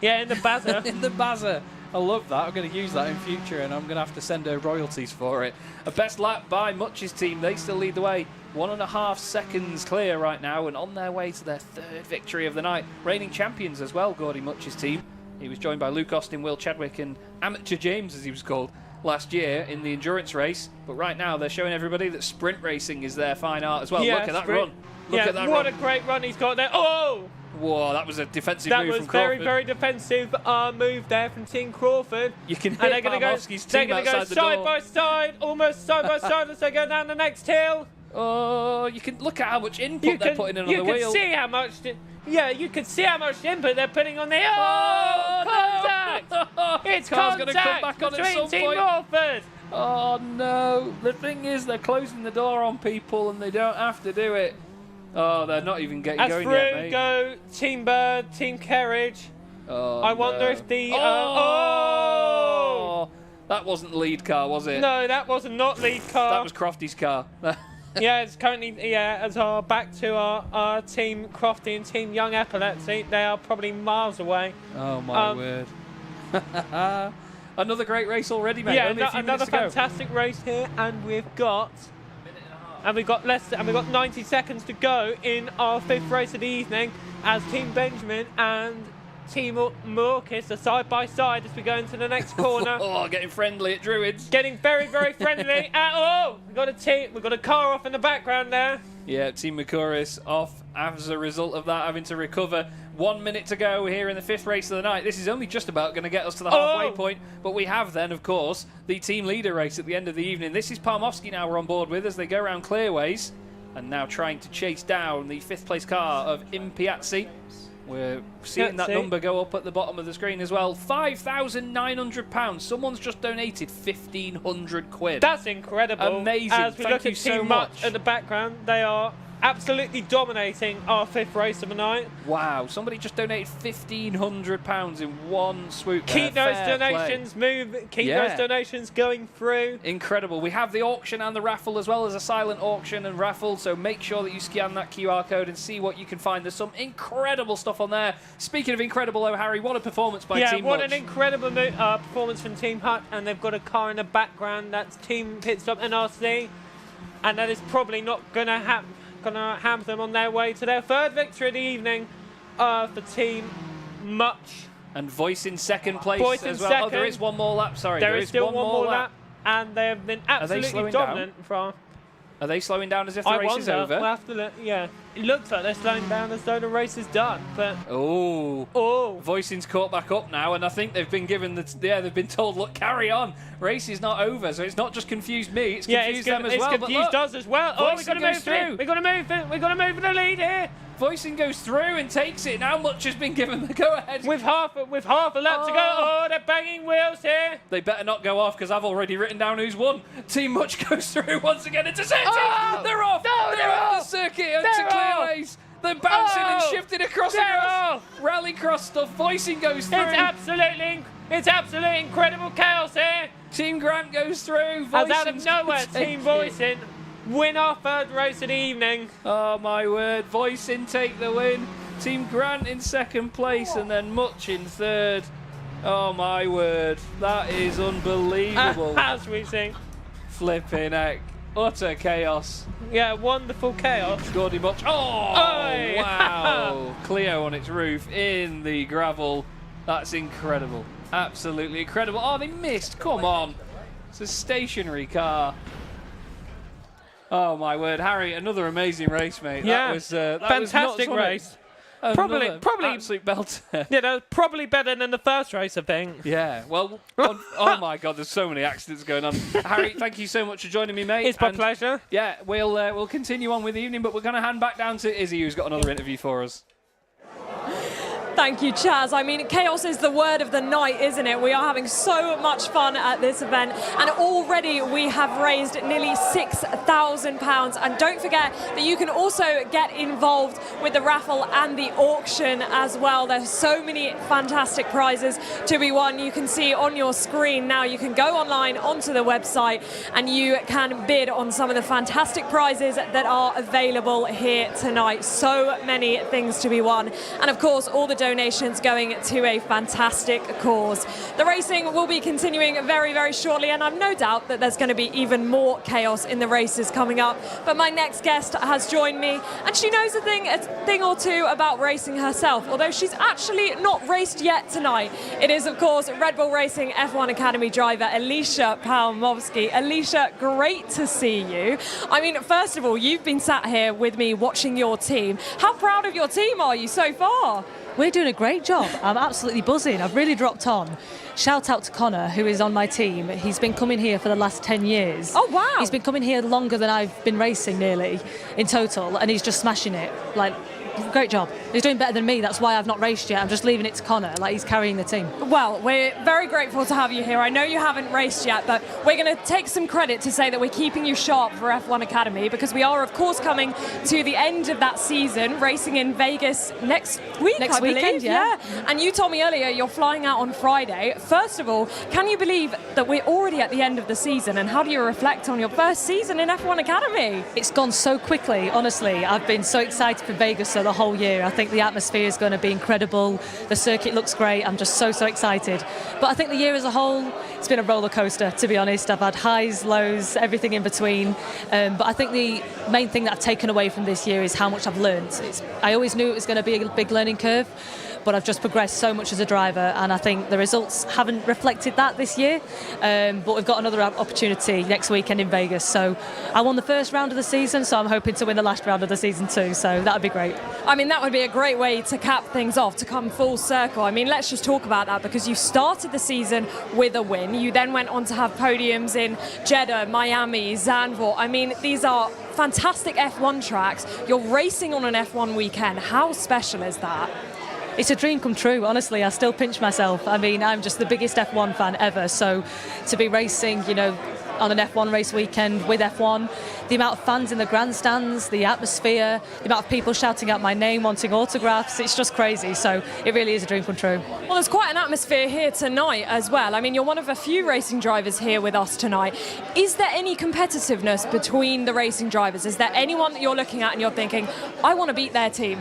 Yeah, in the bazzer. In the bazzer. I love that. I'm going to use that in future, and I'm going to have to send her royalties for it. A best lap by Mutch's team. They still lead the way. 1.5 seconds clear right now, and on their way to their 3rd victory of the night. Reigning champions as well, Gordie Mutch's team. He was joined by Luke Austin, Will Chadwick, and Amateur James, as he was called, last year in the endurance race. But right now, they're showing everybody that sprint racing is their fine art as well. Yeah, look at that run. Look at that what run. a great run he's got there. Oh! Whoa, that was a defensive move from Crawford. That was very defensive move there from Team Crawford. You can and hit Palmowski's they're team going to go outside the side door. by side, almost side by side as they go down the next hill. Oh, you can look at how much input they're putting in on the wheel. You can see how much... you can see how much input they're putting on the... contact! No. It's Car's contact gonna come back on at between some Team point. Crawford. Oh, no. The thing is, they're closing the door on people, and they don't have to do it. Oh, they're not even getting going yet, mate. Go Team Bird, Team Kerridge. Oh, I wonder if the... That wasn't the lead car, was it? No, that was not lead car. That was Crofty's car. Yeah, it's currently, as our back to our Team Crofty and Team Young Epilepsy. They are probably miles away. Oh, my word. Another great race already, mate. Yeah, Only a few another minutes to go. fantastic race here, and we've got 90 seconds to go in our 5th race of the evening, as Team Benjamin and Team Micouris are side by side as we go into the next corner. Oh, getting friendly at Druids. Getting very, very friendly. We've got a car off in the background there. Yeah, Team Micouris off as a result of that, having to recover. 1 minute to go here in the 5th race of the night. This is only just about going to get us to the halfway point, but we have then, of course, the team leader race at the end of the evening. This is Palmowski now we're on board with as they go around clearways, and now trying to chase down the 5th place car of Impiazzi. We're seeing that number go up at the bottom of the screen as well. £5,900. Someone's just donated 1,500 quid. That's incredible. Amazing. As we Thank look you at so Team much. Mutch at the background, they are absolutely dominating our 5th race of the night. Wow, somebody just donated £1,500 in one swoop. Keep those donations those donations going through. Incredible. We have the auction and the raffle as well as a silent auction and raffle, so make sure that you scan that QR code and see what you can find. There's some incredible stuff on there. Speaking of incredible, though, Harry, what a performance by Team what Mutch. an incredible performance from Team Hut, and they've got a car in the background. That's Team Pitstop NRC, and that is probably not going to have them on their way to their 3rd victory of the evening for Team Mutch. And Voice in 2nd place as well. Second. Oh, there is one more lap. Sorry, there is still one more lap. And they have been absolutely dominant. Are they slowing down as if the race is over? We'll have to look, yeah. It looks like they're slowing down as though the race is done, but... Oh. Voicing's caught back up now, and I think they've been given they've been told, look, carry on. Race is not over, so it's not just confused me, it's confused them as well. It's confused us as well. We've got to move through. We've got to move for the lead here. Voicing goes through and takes it. Now Mutch has been given the go-ahead. With half a lap to go. Oh, they're banging wheels here. They better not go off because I've already written down who's won. Team Mutch goes through once again into safety. They're off. No, they're off the circuit into clearways. They're bouncing and shifting across. Rallycross stuff. Voicing goes through. It's absolutely incredible chaos here. Team Grant goes through. As out of nowhere, Team Voicing win our 3rd race of the evening. Oh my word, Voicing take the win. Team Grant in 2nd place and then Mutch in 3rd. Oh my word, that is unbelievable. As we sing. Flipping heck. Utter chaos. Yeah, wonderful chaos. Gordie Mutch. Oh, wow. Clio on its roof in the gravel. That's incredible. Absolutely incredible. Oh, they missed. Come on. It's a stationary car. Oh my word, Harry! Another amazing race, mate. Yeah, that was fantastic race. Probably absolute belter. Yeah, that was probably better than the 1st race, I think. Yeah. Well, oh my God, there's so many accidents going on. Harry, thank you so much for joining me, mate. It's my pleasure. Yeah, we'll continue on with the evening, but we're going to hand back down to Izzy, who's got another interview for us. Thank you, Chaz. I mean, chaos is the word of the night, isn't it? We are having so much fun at this event, and already we have raised nearly £6,000. And don't forget that you can also get involved with the raffle and the auction as well. There's so many fantastic prizes to be won. You can see on your screen now, you can go online onto the website and you can bid on some of the fantastic prizes that are available here tonight. So many things to be won. And of course, all the donations going to a fantastic cause. The racing will be continuing very, very shortly, and I've no doubt that there's going to be even more chaos in the races coming up. But my next guest has joined me, and she knows a thing or two about racing herself, although she's actually not raced yet tonight. It is, of course, Red Bull Racing F1 Academy driver Alisha Palmowski. Alisha, great to see you. I mean, first of all, you've been sat here with me watching your team. How proud of your team are you so far? We're doing a great job. I'm absolutely buzzing. I've really dropped on. Shout out to Connor, who is on my team. He's been coming here for the last 10 years. Oh, wow. He's been coming here longer than I've been racing, nearly, in total, and he's just smashing it. Like, great job. He's doing better than me. That's why I've not raced yet. I'm just leaving it to Connor. Like, he's carrying the team. Well, we're very grateful to have you here. I know you haven't raced yet, but we're going to take some credit to say that we're keeping you sharp for F1 Academy, because we are, of course, coming to the end of that season, racing in Vegas next week, I believe. Weekend, yeah. And you told me earlier you're flying out on Friday. First of all, can you believe that we're already at the end of the season, and how do you reflect on your first season in F1 Academy? It's gone so quickly, honestly. I've been so excited for Vegas the whole year. I think the atmosphere is going to be incredible. The circuit looks great. I'm just so excited. But I think the year as a whole, it's been a roller coaster, to be honest. I've had highs, lows, everything in between. But I think the main thing that I've taken away from this year is how much I've learned. I always knew it was going to be a big learning curve, but I've just progressed so much as a driver, and I think the results haven't reflected that this year. But we've got another opportunity next weekend in Vegas. So I won the first round of the season, so I'm hoping to win the last round of the season too. So that would be great. I mean, that would be a great way to cap things off, to come full circle. I mean, let's just talk about that, because you started the season with a win. You then went on to have podiums in Jeddah, Miami, Zandvoort. I mean, these are fantastic F1 tracks. You're racing on an F1 weekend. How special is that? It's a dream come true, honestly. I still pinch myself. I mean, I'm just the biggest F1 fan ever. So to be racing, you know, on an F1 race weekend with F1, the amount of fans in the grandstands, the atmosphere, the amount of people shouting out my name, wanting autographs, it's just crazy. So it really is a dream come true. Well, there's quite an atmosphere here tonight as well. I mean, you're one of a few racing drivers here with us tonight. Is there any competitiveness between the racing drivers? Is there anyone that you're looking at and you're thinking, I want to beat their team?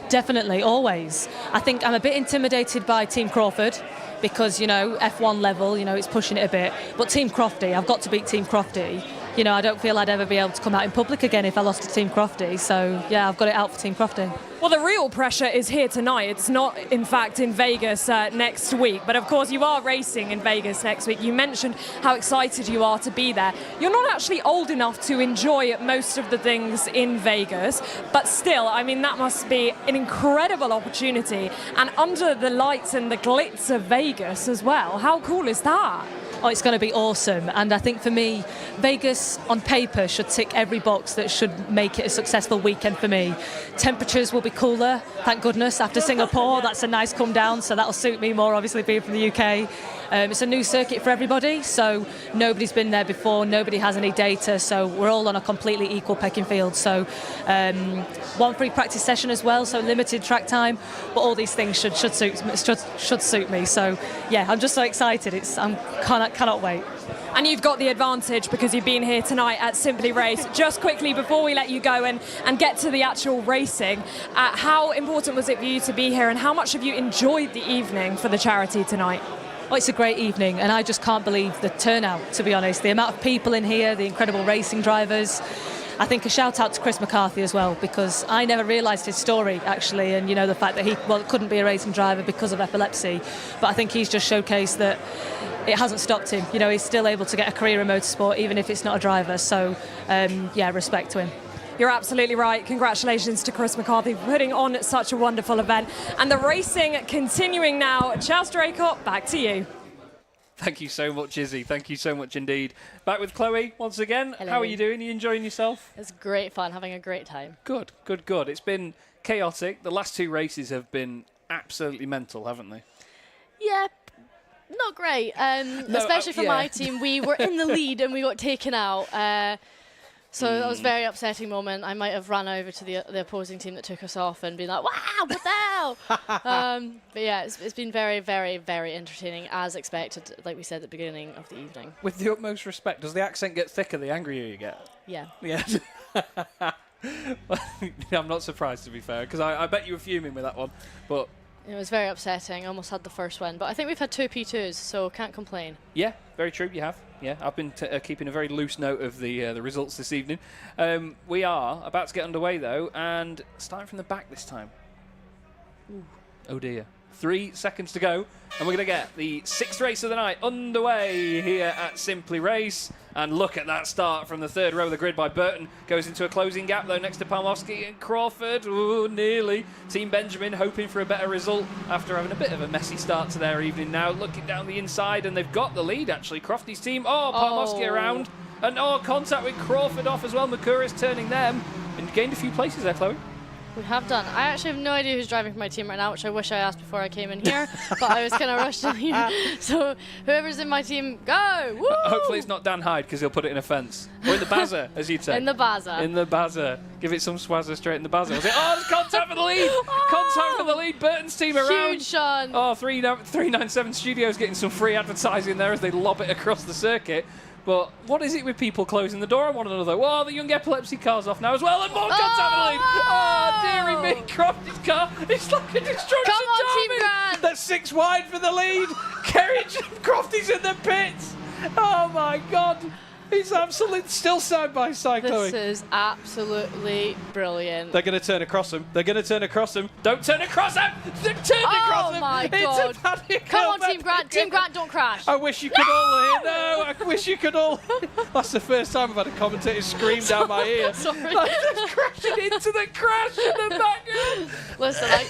Definitely, always. I think I'm a bit intimidated by Team Crawford because, you know, F1 level, you know, it's pushing it a bit. But Team Crofty, I've got to beat Team Crofty. You know, I don't feel I'd ever be able to come out in public again if I lost to Team Crofty. So, yeah, I've got it out for Team Crofty. Well, the real pressure is here tonight. It's not, in fact, in Vegas next week. But, of course, you are racing in Vegas next week. You mentioned how excited you are to be there. You're not actually old enough to enjoy most of the things in Vegas. But still, I mean, that must be an incredible opportunity. And under the lights and the glitz of Vegas as well. How cool is that? Oh, it's going to be awesome. And I think for me, Vegas on paper should tick every box that should make it a successful weekend for me. Temperatures will be cooler, thank goodness, after Singapore. That's a nice come down, so that'll suit me more, obviously, being from the UK. It's a new circuit for everybody, so nobody's been there before, nobody has any data, so we're all on a completely equal pecking field. So one free practice session as well, so limited track time, but all these things should suit me. So yeah, I'm just so excited. Cannot wait. And you've got the advantage because you've been here tonight at Simply Race. Just quickly, before we let you go and get to the actual racing, how important was it for you to be here, and how much have you enjoyed the evening for the charity tonight? Oh, it's a great evening, and I just can't believe the turnout, to be honest. The amount of people in here, the incredible racing drivers. I think a shout out to Chris McCarthy as well, because I never realised his story, actually, and, you know, the fact that he couldn't be a racing driver because of epilepsy. But I think he's just showcased that it hasn't stopped him. You know, he's still able to get a career in motorsport, even if it's not a driver. So, yeah, respect to him. You're absolutely right. Congratulations to Chris McCarthy for putting on such a wonderful event. And the racing continuing now. Charles Draycott, back to you. Thank you so much, Izzy. Thank you so much indeed. Back with Chloe once again. Hello. How are you doing? Are you enjoying yourself? It's great fun, having a great time. Good, good, good. It's been chaotic. The last two races have been absolutely mental, haven't they? Yeah, not great. Especially for my team. We were in the lead and we got taken out. So that was a very upsetting moment. I might have run over to the opposing team that took us off and been like, wow, what the hell? But yeah, it's been very, very, very entertaining, as expected, like we said at the beginning of the evening. With the utmost respect, does the accent get thicker the angrier you get? Yeah. Yeah. I'm not surprised, to be fair, because I bet you were fuming with that one. But it was very upsetting. I almost had the first win. But I think we've had 2 P2s, so can't complain. yeah, very true, you have. Yeah, I've been keeping a very loose note of the results this evening. We are about to get underway, though, and starting from the back this time. Ooh. Oh, dear. 3 seconds to go, and we're going to get the 6th race of the night underway here at Simply Race. And look at that start from the 3rd row of the grid by Burton. Goes into a closing gap, though, next to Palmowski and Crawford. Ooh, nearly. Team Benjamin hoping for a better result after having a bit of a messy start to their evening now. Looking down the inside, and they've got the lead, actually. Crofty's team. Oh, Palmowski around. And, contact with Crawford off as well. Micouris turning them. And gained a few places there, Chloe. We have done. I actually have no idea who's driving for my team right now, which I wish I asked before I came in here, but I was kind of rushed in here. So whoever's in my team, go! Woo! Hopefully it's not Dan Hyde, because he'll put it in a fence. Or in the bazzer, as you'd say. In the bazzer. In the bazzer. Give it some swazzer straight in the bazzer. Was it? Oh, there's contact for the lead! Contact for the lead. Burton's team around. Huge, Sean. Oh, 397 Studios getting some free advertising there as they lob it across the circuit. But what is it with people closing the door on one another? Well, the Young Epilepsy car's off now as well, and more contact for the lead. Oh, dearie me, Crofty's car. It's like a destruction Come on, Team Grant. That's 6 wide for the lead. Kerridge and Crofty's in the pits. Oh, my God. It's absolutely still side by side, Chloe. This is absolutely brilliant. They're going to turn across him. They're going to turn across him. Don't turn across him. They've turned across him. Oh, my God. It's a panic. Come on, Team Grant. Team Grant, don't crash. I wish you could all hear. No, I wish you could all. That's the first time I've had a commentator scream down my ear. Sorry. I'm just crashing into the crash in the background. Listen, I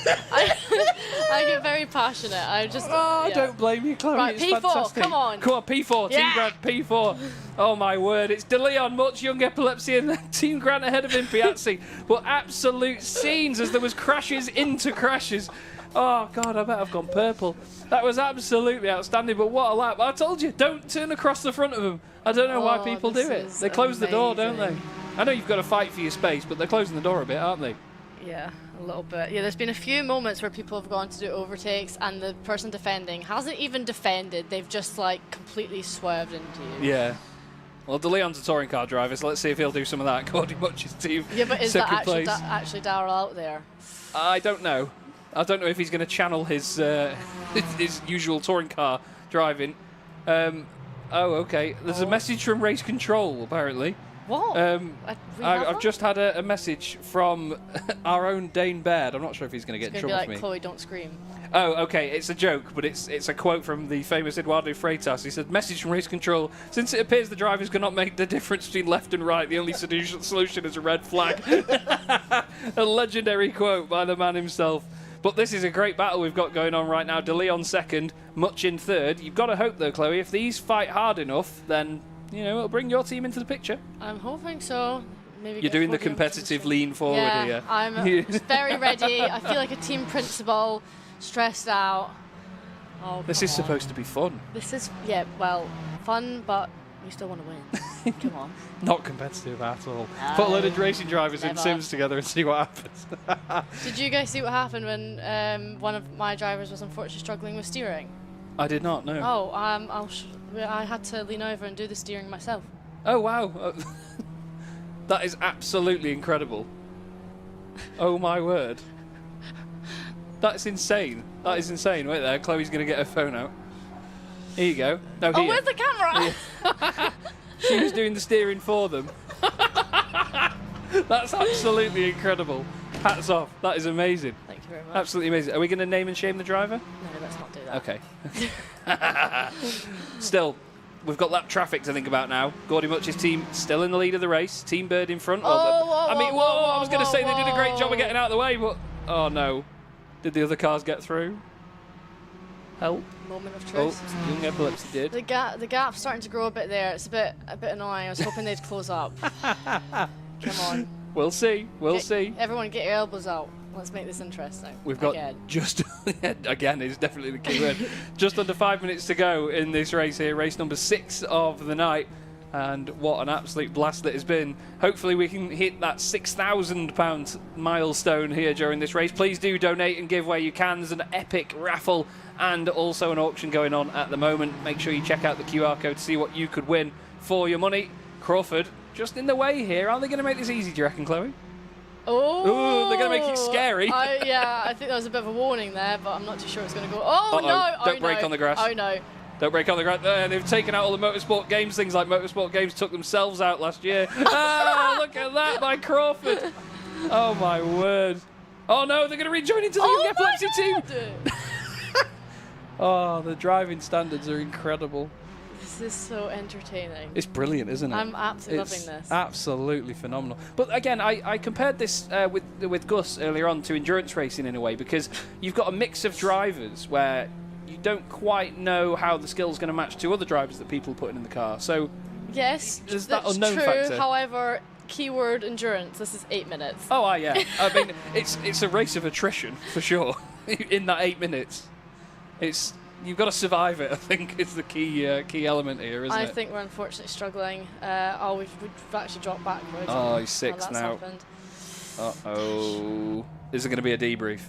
get very passionate. I just. I don't blame you, Chloe. Right, it's P4, fantastic. come on. Come on, P4. Yeah. Team Grant, P4. Oh, my word. It's De Leon, Mutch, Young Epilepsy, and Team Grant ahead of Impiazzi. But absolute scenes as there was crashes into crashes. Oh, God, I bet I've gone purple. That was absolutely outstanding, but what a lap. I told you, don't turn across the front of them. I don't know why people do it. They close the door, don't they? I know you've got to fight for your space, but they're closing the door a bit, aren't they? Yeah, a little bit. Yeah, there's been a few moments where people have gone to do overtakes and the person defending hasn't even defended. They've just, like, completely swerved into you. Yeah. Well, De Leon's a touring car driver, so let's see if he'll do some of that. Gordie Mutch's team. Yeah, but is that second actually Daryl out there? I don't know. I don't know if he's going to channel his his usual touring car driving. Oh, okay. There's a message from Race Control, apparently. What? I've just had a message from our own Dane Baird. I'm not sure if he's going to get in trouble be like, for me. Chloe, don't scream. Oh, okay. It's a joke, but it's a quote from the famous Eduardo Freitas. He said, "Message from Race Control. Since it appears the drivers cannot make the difference between left and right, the only solution is a red flag." A legendary quote by the man himself. But this is a great battle we've got going on right now. De Leon second, Mutch in third. You've got to hope, though, Chloe, if these fight hard enough, then, you know, it'll bring your team into the picture. I'm hoping so. Maybe You're doing the competitive lean forward here. I'm very ready. I feel like a team principal, stressed out. Oh, this is supposed to be fun. This is, well, fun, but we still want to win. Come on. Not competitive at all. Put a load of racing drivers in sims together and see what happens. Did you guys see what happened when one of my drivers was unfortunately struggling with steering? I did not, no. Oh, I had to lean over and do the steering myself. Oh, wow. That is absolutely incredible. Oh, my word. That's insane. That is insane. Wait there, Chloe's going to get her phone out. Here you go. No, oh, here. where's the camera? She was doing the steering for them. That's absolutely incredible. Hats off. That is amazing. Thank you very much. Absolutely amazing. Are we going to name and shame the driver? No, let's not do that. Okay. Still, we've got lap traffic to think about now. Gordie Mutch's team still in the lead of the race. Team Bird in front. I was going to say they did a great job of getting out of the way, but oh no. Did the other cars get through? Help. Moment of truth. Oh, Young Epilepsy did. The gap's starting to grow a bit there. It's a bit annoying. I was hoping they'd close up. Come on. We'll see. We'll see. Everyone get your elbows out. Let's make this interesting. We've got just, again, is definitely the key word, just under 5 minutes to go in this race here, race number 6 of the night. And what an absolute blast it has been. Hopefully we can hit that £6,000 milestone here during this race. Please do donate and give where you can. There's an epic raffle and also an auction going on at the moment. Make sure you check out the QR code to see what you could win for your money. Crawford, just in the way here. Are they going to make this easy, do you reckon, Chloe? Oh, they're going to make it scary. Yeah, I think there was a bit of a warning there, but I'm not too sure it's going to go. Oh, no. Don't break on the grass. Oh, no. Don't break on the ground. They've taken out all the motorsport games. Things like motorsport games took themselves out last year. Look at that by Crawford. Oh, my word. Oh, no, they're going to rejoin into the Young Epilepsy team. Oh, the driving standards are incredible. This is so entertaining. It's brilliant, isn't it? I'm absolutely loving this. Absolutely phenomenal. But again, I compared this with Gus earlier on to endurance racing in a way, because you've got a mix of drivers where you don't quite know how the skill's going to match to other drivers that people are putting in the car. So yes, there's that that's unknown true. factor. However, keyword endurance. This is 8 minutes. Oh, yeah. I mean, it's a race of attrition for sure. In that 8 minutes, you've got to survive it. I think is the key element here, isn't it? I think we're unfortunately struggling. We've actually dropped backwards. Oh, he's 6 now. Happened. Uh-oh. Is there going to be a debrief?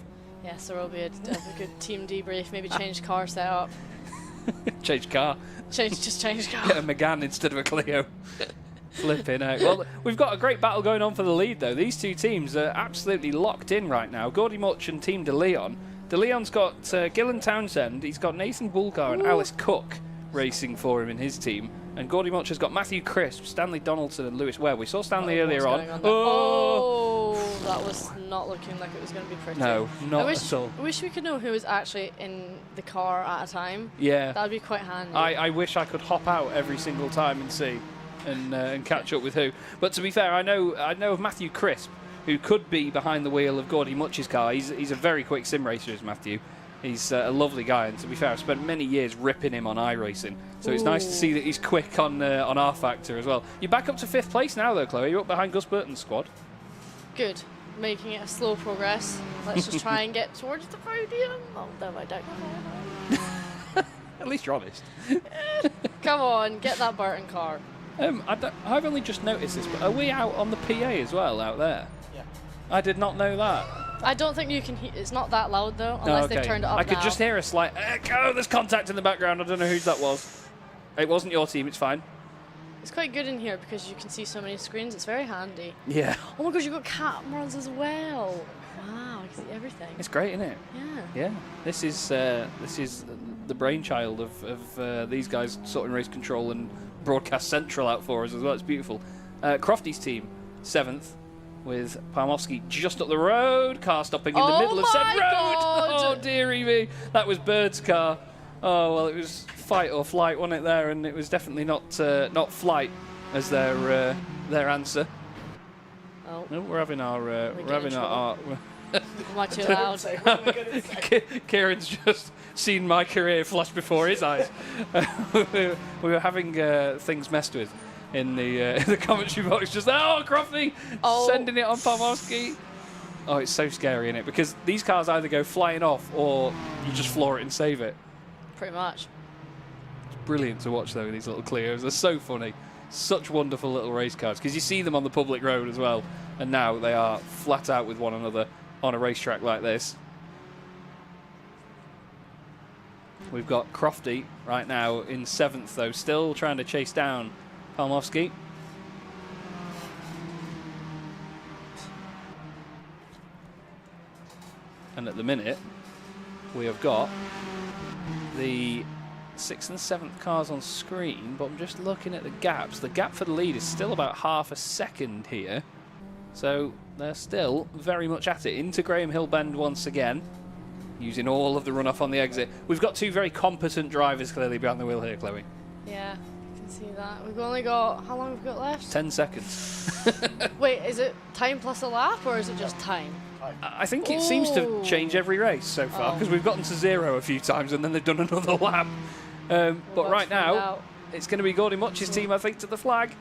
Yes, there will be a good team debrief. Maybe change car setup. Change car. Just change car. Get a Megane instead of a Clio. Flipping out. Well, we've got a great battle going on for the lead, though. These two teams are absolutely locked in right now. Gordie Mutch and Team De Leon. De Leon's got Gillen Townsend. He's got Nathan Woolcar and Alice Cook racing for him in his team. And Gordie Mutch has got Matthew Crisp, Stanley Donaldson and Lewis Webb. We saw Stanley earlier on. That was not looking like it was going to be pretty. No, not at all. I wish we could know who was actually in the car at a time. Yeah. That would be quite handy. I wish I could hop out every single time and see and catch up with who. But to be fair, I know of Matthew Crisp, who could be behind the wheel of Gordie Mutch's car. He's a very quick sim racer, is Matthew. He's a lovely guy, and to be fair, I've spent many years ripping him on iRacing, so it's nice to see that he's quick on R Factor as well. You're back up to 5th place now, though, Chloe. You're up behind Gus Burton's squad. Good. Making it a slow progress. Let's just try and get towards the podium. Although I don't know. At least you're honest. Come on, get that Burton car. I've only just noticed this, but are we out on the PA as well out there? Yeah. I did not know that. I don't think you can hear. It's not that loud though, unless they've turned it up. I could just hear a slight echo. There's contact in the background. I don't know whose that was. It wasn't your team. It's fine. It's quite good in here because you can see so many screens. It's very handy. Yeah. Oh my gosh, you've got cameras as well. Wow, I can see everything. It's great, isn't it? Yeah. Yeah. This is the brainchild of these guys sorting race control and broadcast central out for us as well. It's beautiful. Crofty's team, 7th. With Palmowski just up the road, car stopping in the middle of said road. Oh dearie me, that was Bird's car. Oh well, it was fight or flight, wasn't it there? And it was definitely not flight as their answer. Oh, no, we're having our Am I too loud? Kieran's just seen my career flash before his eyes. We were having things messed with. In the commentary box, just Crofty sending it on Palmowski. Oh, it's so scary, isn't it? Because these cars either go flying off or you just floor it and save it. Pretty much. It's brilliant to watch though. These little Clios, they're so funny. Such wonderful little race cars because you see them on the public road as well, and now they are flat out with one another on a racetrack like this. We've got Crofty right now in 7th though, still trying to chase down Palmowski. And at the minute, we have got the 6th and 7th cars on screen, but I'm just looking at the gaps. The gap for the lead is still about half a second here. So they're still very much at it. Into Graham Hill Bend once again, using all of the runoff on the exit. We've got two very competent drivers clearly behind the wheel here, Chloe. Yeah. See that. We've only got, how long have we got left? 10 seconds. Wait, is it time plus a lap or is it just time? I think it seems to change every race so far because we've gotten to 0 a few times and then they've done another lap. But right now, it's going to be Gordie Mutch's team, I think, to the flag.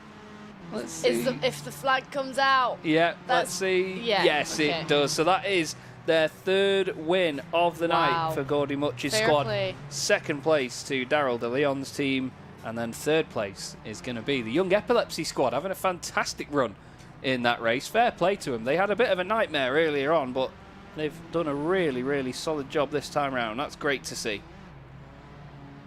Let's see. If the flag comes out. Yeah, let's see. Yeah, yes, okay. It does. So that is their third win of the night for Gordie Mutch's squad. Play. Second place to Daryl De Leon's team, and then third place is going to be the Young Epilepsy squad, having a fantastic run in that race. Fair play to them. They had a bit of a nightmare earlier on, but they've done a really, really solid job this time around. That's great to see.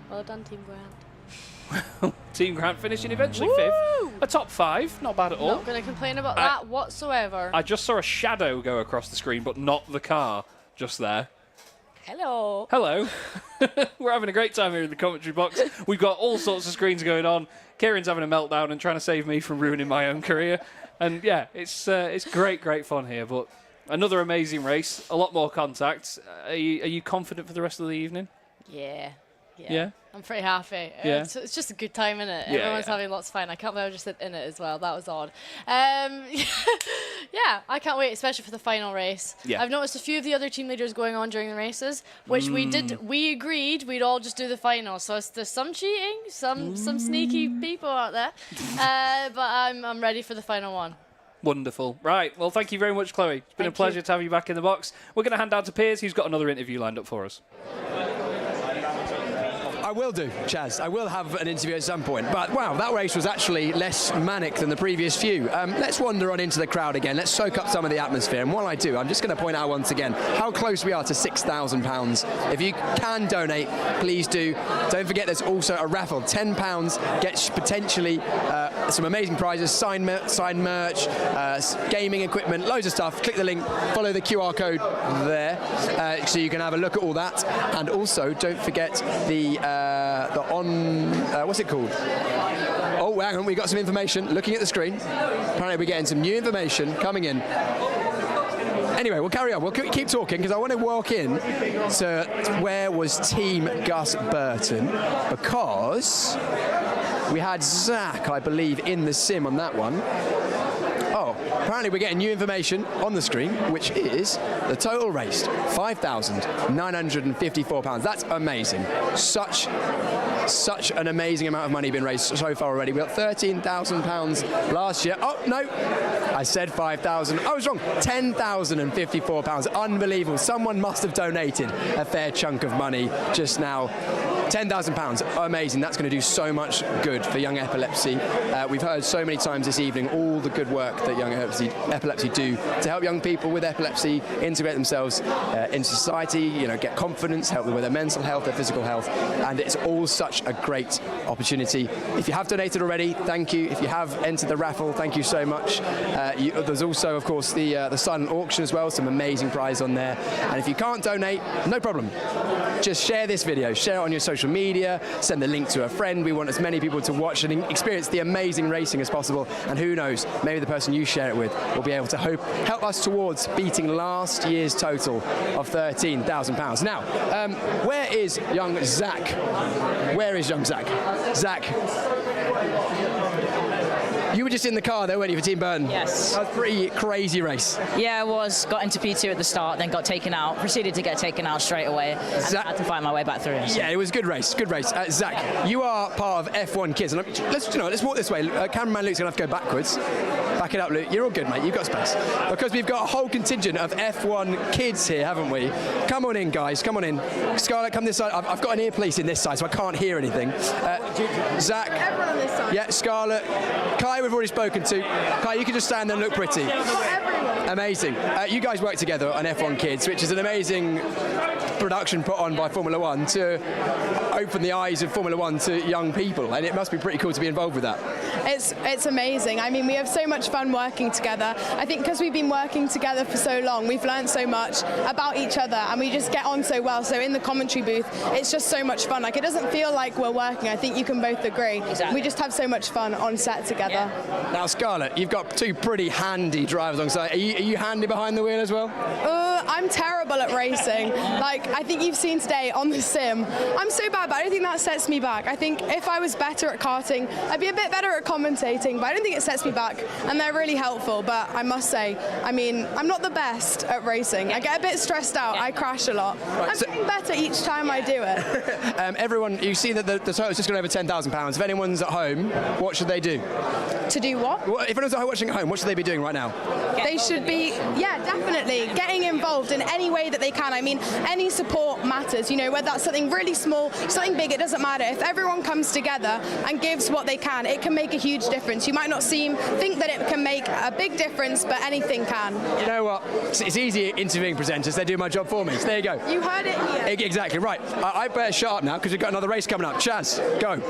Well done, Team Grant. Team Grant finishing eventually fifth. A top 5, not bad at all. Not going to complain about that whatsoever. I just saw a shadow go across the screen, but not the car just there. Hello. Hello. We're having a great time here in the commentary box. We've got all sorts of screens going on. Kieran's having a meltdown and trying to save me from ruining my own career. And yeah, it's great fun here. But another amazing race, a lot more contact. Are you confident for the rest of the evening? Yeah. I'm pretty happy. Yeah. It's just a good time, isn't it? Yeah, Everyone's having lots of fun. I can't believe I just sit in it as well. That was odd. Yeah, I can't wait, especially for the final race. Yeah. I've noticed a few of the other team leaders going on during the races, which we agreed we'd all just do the final. So there's some cheating, some sneaky people out there. But I'm ready for the final one. Wonderful. Right, well, thank you very much, Chloe. It's been a pleasure to have you back in the box. We're going to hand down to Piers, who's got another interview lined up for us. I will do, Chaz. I will have an interview at some point. But, wow, that race was actually less manic than the previous few. Let's wander on into the crowd again. Let's soak up some of the atmosphere. And while I do, I'm just going to point out once again how close we are to £6,000. If you can donate, please do. Don't forget there's also a raffle. £10 gets potentially some amazing prizes, signed merch, gaming equipment, loads of stuff. Click the link, follow the QR code there so you can have a look at all that. And also, don't forget the what's it called? Oh, hang on, we got some information. Looking at the screen, apparently we're getting some new information coming in. Anyway, we'll carry on. We'll keep talking because I want to walk in to where was Team Gus Burton, because we had Zach, I believe, in the sim on that one. Oh, apparently we're getting new information on the screen, which is the total raised, £5,954. That's amazing. Such an amazing amount of money being raised so far already. We got £13,000 last year. Oh, no, I said 5,000. I was wrong. £10,054. Unbelievable. Someone must have donated a fair chunk of money just now. £10,000. Amazing. That's going to do so much good for Young Epilepsy. We've heard so many times this evening all the good work that Young Epilepsy do to help young people with epilepsy integrate themselves into society, get confidence, help them with their mental health, their physical health, and it's all such a great opportunity. If you have donated already, thank you. If you have entered the raffle, thank you so much. There's also, of course, the silent auction as well, some amazing prizes on there. And if you can't donate, no problem. Just share this video, share it on your social media, send the link to a friend. We want as many people to watch and experience the amazing racing as possible. And who knows, maybe the person you share it with will be able to help us towards beating last year's total of £13,000. Now, where is young Zach? Where is young Zach? Zach, you were just in the car though, weren't you, for Team Burton? Yes. That was a pretty crazy race. Yeah, I was. Got into P2 at the start, then got taken out. Proceeded to get taken out straight away, and had to find my way back through. So. Yeah, it was a good race. Good race. Zach, you are part of F1 Kids, and let's walk this way. Cameraman Luke's gonna have to go backwards. Back it up, Luke. You're all good, mate. You've got space. Because we've got a whole contingent of F1 Kids here, haven't we? Come on in, guys. Come on in. Scarlett, come this side. I've got an earpiece in this side, so I can't hear anything. Zach. Everyone on this side. Yeah, Scarlett. Kai, we've already spoken to. Kai, you can just stand there and look pretty. Amazing. You guys work together on F1 Kids, which is an amazing production put on by Formula One to open the eyes of Formula One to young people, and it must be pretty cool to be involved with that. It's amazing. I mean, we have so much fun working together. I think because we've been working together for so long, we've learned so much about each other, and we just get on so well. So in the commentary booth, it's just so much fun. Like, it doesn't feel like we're working. I think you can both agree. Exactly. We just have so much fun on set together. Yeah. Now, Scarlett, you've got two pretty handy drivers on site. Are you handy behind the wheel as well? I'm terrible at racing. Like, I think you've seen today on the sim. I'm so bad, but I don't think that sets me back. I think if I was better at karting, I'd be a bit better at commentating, but I don't think it sets me back. And they're really helpful, but I must say, I mean, I'm not the best at racing. I get a bit stressed out. I crash a lot. I'm getting better each time I do it. Everyone, you've seen that the total's just gone over £10,000. If anyone's at home, what should they do? To do what? Well, if anyone's at home watching at home, what should they be doing right now? They should be, yeah, definitely getting involved in any way that they can. I mean, any support matters, you know, whether that's something really small, something big, it doesn't matter. If everyone comes together and gives what they can, it can make a huge difference. You might not think that it can make a big difference, but anything can. You know what? It's easy interviewing presenters. They do my job for me. So there you go. You heard it here. Exactly, right. I better shut up now because we've got another race coming up. Chaz, go.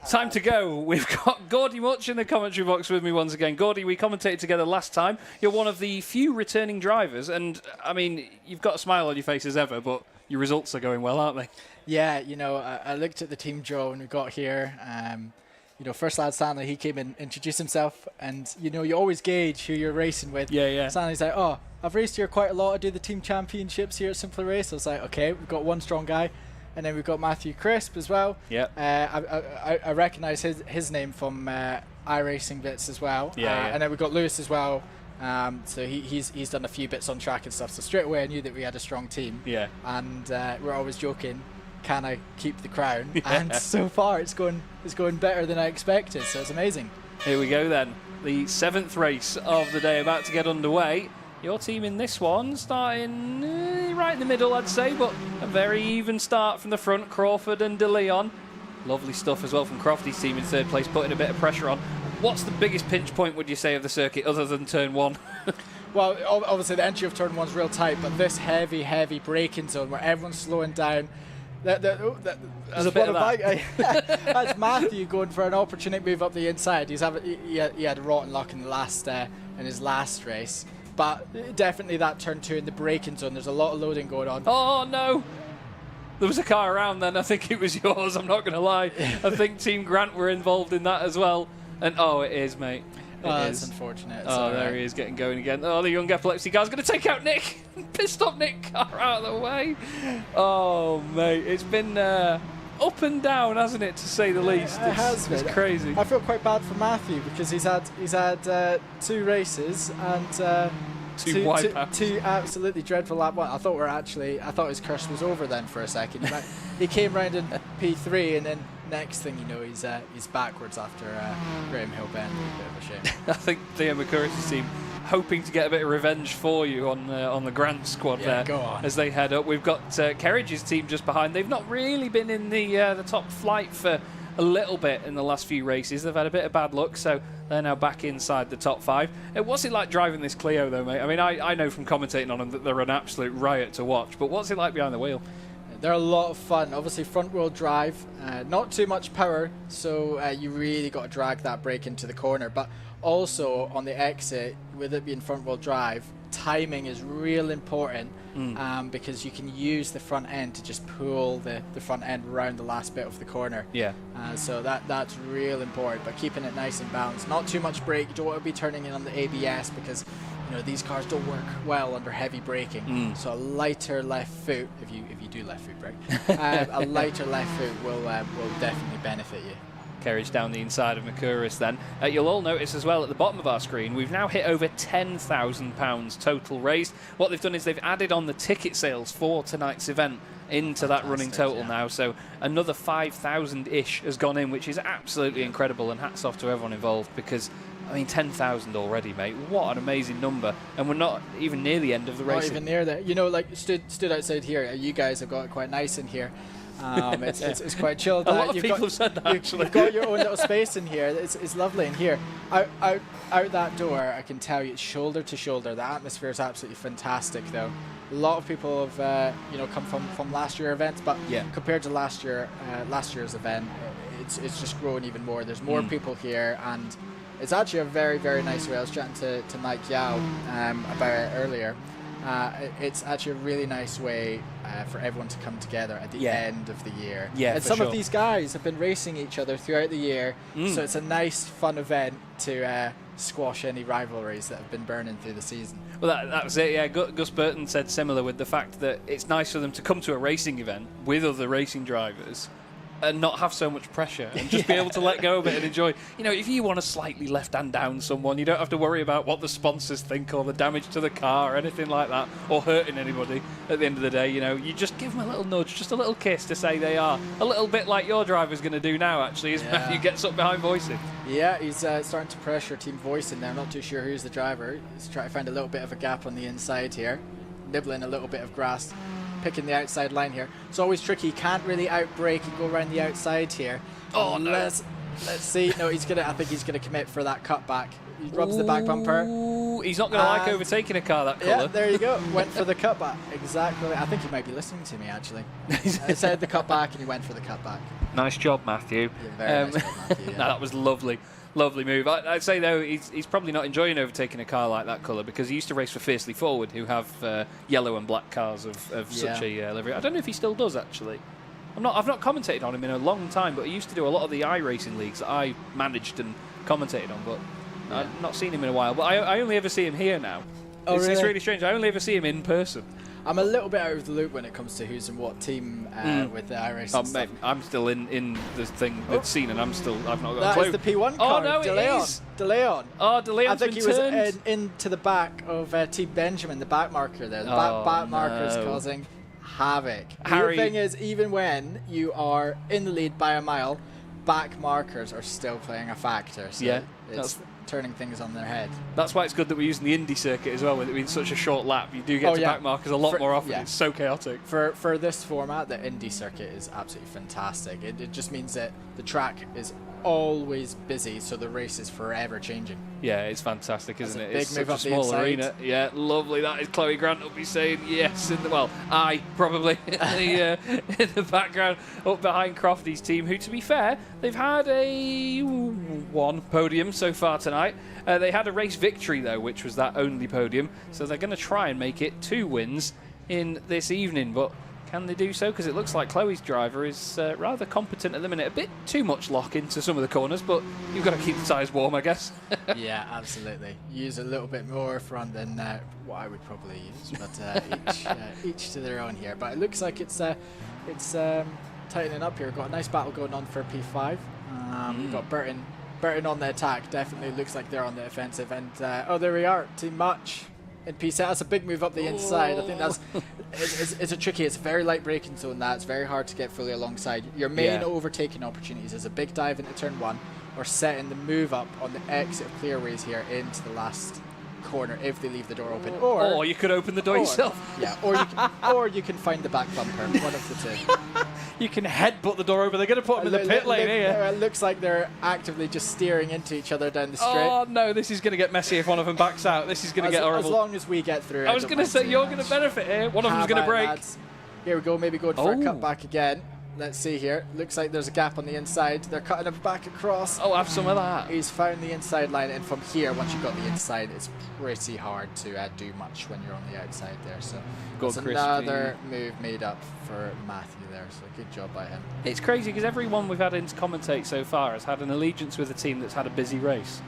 Time to go. We've got Gordie Mutch in the commentary box with me once again. Gordie, we commentated together last time. You're one of the few returning drivers, and I mean, you've got a smile on your face as ever, but your results are going well, aren't they? Yeah, you know, I looked at the team draw when we got here. You know, first lad Stanley, he came and introduced himself, and you know, you always gauge who you're racing with. Yeah. Stanley's like, oh, I've raced here quite a lot. I do the team championships here at Simpler Race. I was like, okay, we've got one strong guy. And then we've got Matthew Crisp as well. Yeah. I recognise his name from iRacing bits as well. Yeah. And then we've got Lewis as well. So he's done a few bits on track and stuff. So straight away I knew that we had a strong team. Yeah. And we're always joking, can I keep the crown? Yeah. And so far it's going better than I expected. So it's amazing. Here we go then. The 7th race of the day about to get underway. Your team in this one starting right in the middle, I'd say, but a very even start from the front. Crawford and De Leon. Lovely stuff as well from Crofty's team in 3rd place, putting a bit of pressure on. What's the biggest pinch point, would you say, of the circuit, other than turn 1? Well, obviously the entry of turn 1's real tight, but this heavy braking zone where everyone's slowing down. There's a bit of that. That's Matthew going for an opportunity move up the inside. He had rotten luck in his last race. But definitely that turn 2 in the braking zone, there's a lot of loading going on. Oh no! There was a car around then, I think it was yours, I'm not going to lie. I think Team Grant were involved in that as well. And oh, it is, mate. That's unfortunate. Oh, there he is getting going again. Oh, the Young Epilepsy guy's going to take out Nick. Pissed off Nick, car out of the way. Oh, mate, it's been up and down, hasn't it, to say the least? It has been. It's crazy. I feel quite bad for Matthew because he's had 2 races and two absolutely dreadful lap 1. I thought his curse was over then for a second. He came round in P3 and then next thing you know he's backwards after Graham Hill Bend. A bit of a shame. I think Theo Micouris' team hoping to get a bit of revenge for you on the Grant squad there. Go on. As they head up. We've got Kerridge's team just behind. They've not really been in the top flight for a little bit in the last few races. They've had a bit of bad luck, so they're now back inside the top 5. What's it like driving this Clio though, mate? I mean, I know from commentating on them that they're an absolute riot to watch, but what's it like behind the wheel? They're a lot of fun. Obviously front wheel drive, not too much power, so you really got to drag that brake into the corner, but also on the exit, with it being front wheel drive, timing is real important because you can use the front end to just pull the front end around the last bit of the corner. Yeah. So that's real important, but keeping it nice and balanced. Not too much brake. You don't want to be turning in on the ABS because you know these cars don't work well under heavy braking. So a lighter left foot, if you do left foot brake, a lighter left foot will definitely benefit you. Kerridge down the inside of Micouris then. You'll all notice as well at the bottom of our screen, we've now hit over £10,000 total raised. What they've done is they've added on the ticket sales for tonight's event into that running total now. So another 5,000-ish has gone in, which is absolutely incredible. And hats off to everyone involved because, I mean, 10,000 already, mate. What an amazing number. And we're not even near the end of the race. Not even near that. You know, like stood outside here. You guys have got it quite nice in here. It's quite chilled. A lot of people have said that, actually. You've got your own little space in here. It's lovely in here. Out that door, I can tell you, it's shoulder to shoulder. The atmosphere is absolutely fantastic, though. A lot of people have come from last year's events, but compared to last year's event, it's just grown even more. There's more people here, and it's actually a very, very nice way. I was chatting to Mike Yao about it earlier. It's actually a really nice way for everyone to come together at the end of the year. And some of these guys have been racing each other throughout the year, so it's a nice, fun event to squash any rivalries that have been burning through the season. Well, that was it, yeah. Gus Burton said similar with the fact that it's nice for them to come to a racing event with other racing drivers and not have so much pressure and just be able to let go of it and enjoy. You know, if you want to slightly left-hand down someone, you don't have to worry about what the sponsors think or the damage to the car or anything like that, or hurting anybody at the end of the day. You know, you just give them a little nudge, just a little kiss to say they are. A little bit like your driver's going to do now, actually, as Matthew gets up behind Voicing. Yeah, he's starting to pressure Team Voicing there. I'm not too sure who's the driver. He's trying to find a little bit of a gap on the inside here, nibbling a little bit of grass, picking the outside line here. It's always tricky. You can't really outbrake and go around the outside here. Oh, no. Let's see. No, he's gonna. I think he's gonna commit for that cutback. He rubs the back bumper. He's not going to like overtaking a car that colour. Yeah, there you go. Went for the cutback. Exactly. I think he might be listening to me, actually. I said the cutback, and he went for the cutback. Nice job, Matthew. Yeah, very nice job, Matthew. Yeah. No, that was lovely. Lovely move. I'd say, though, he's probably not enjoying overtaking a car like that colour because he used to race for Fiercely Forward, who have yellow and black cars of such a livery. I don't know if he still does, actually. I've not commentated on him in a long time, but he used to do a lot of the iRacing leagues that I managed and commentated on, but I've not seen him in a while. But I only ever see him here now. Oh, it's really strange. I only ever see him in person. I'm a little bit out of the loop when it comes to who's in what team with the iRacing stuff. Mate, I'm still in the thing, the scene, and I've not got that a clue. That is the P1 car. Oh, no, De it Leon. is. De Leon. Oh, De Leon's I think been he was turned. into the back of Team Benjamin, the back marker there. The back marker is causing havoc. Harry. The thing is, even when you are in the lead by a mile, back markers are still playing a factor. So yeah, it's turning things on their head. That's why it's good that we're using the Indy circuit as well, with it being such a short lap. You do get to back markers a lot more often. It's so chaotic. For this format, the Indy circuit is absolutely fantastic. It just means that the track is always busy, so the race is forever changing. Yeah, it's fantastic, isn't it? It's big move such a up the small inside. arena. Yeah, lovely. That is Chloe Grant will be saying yes. I probably in the background up behind Crofty's team, who, to be fair, they've had a one podium so far tonight. They had a race victory, though, which was that only podium. So they're going to try and make it 2 wins in this evening. But can they do so? Because it looks like Chloe's driver is rather competent at the minute. A bit too much lock into some of the corners, but you've got to keep the tyres warm, I guess. Yeah, absolutely. Use a little bit more front than what I would probably use, but each to their own here. But it looks like it's tightening up here. We've got a nice battle going on for P5. We've got Burton on the attack. Definitely looks like they're on the offensive. And there we are, Team Mutch in P7. That's a big move up the inside. I think that's it's a tricky. It's a very light braking zone. It's very hard to get fully alongside. Your main overtaking opportunities is a big dive into turn 1, or setting the move up on the exit of clearways here into the last corner if they leave the door open. Or you could open the door yourself. Yeah, or you can find the back bumper. One of the two. You can headbutt the door open. They're going to put them in the pit lane here. It looks like they're actively just steering into each other down the straight. Oh no, this is going to get messy if one of them backs out. This is going to get horrible. As long as we get through. I was going to say you're going to benefit here. One of them's going to break. Lads. Here we go. Maybe going for a cutback again. Let's see here. Looks like there's a gap on the inside. They're cutting him back across. Oh, have some of that. He's found the inside line, and from here, once you've got the inside, it's pretty hard to do much when you're on the outside there. So that's another move made up for Matthew there. So good job by him. It's crazy because everyone we've had in to commentate so far has had an allegiance with a team that's had a busy race.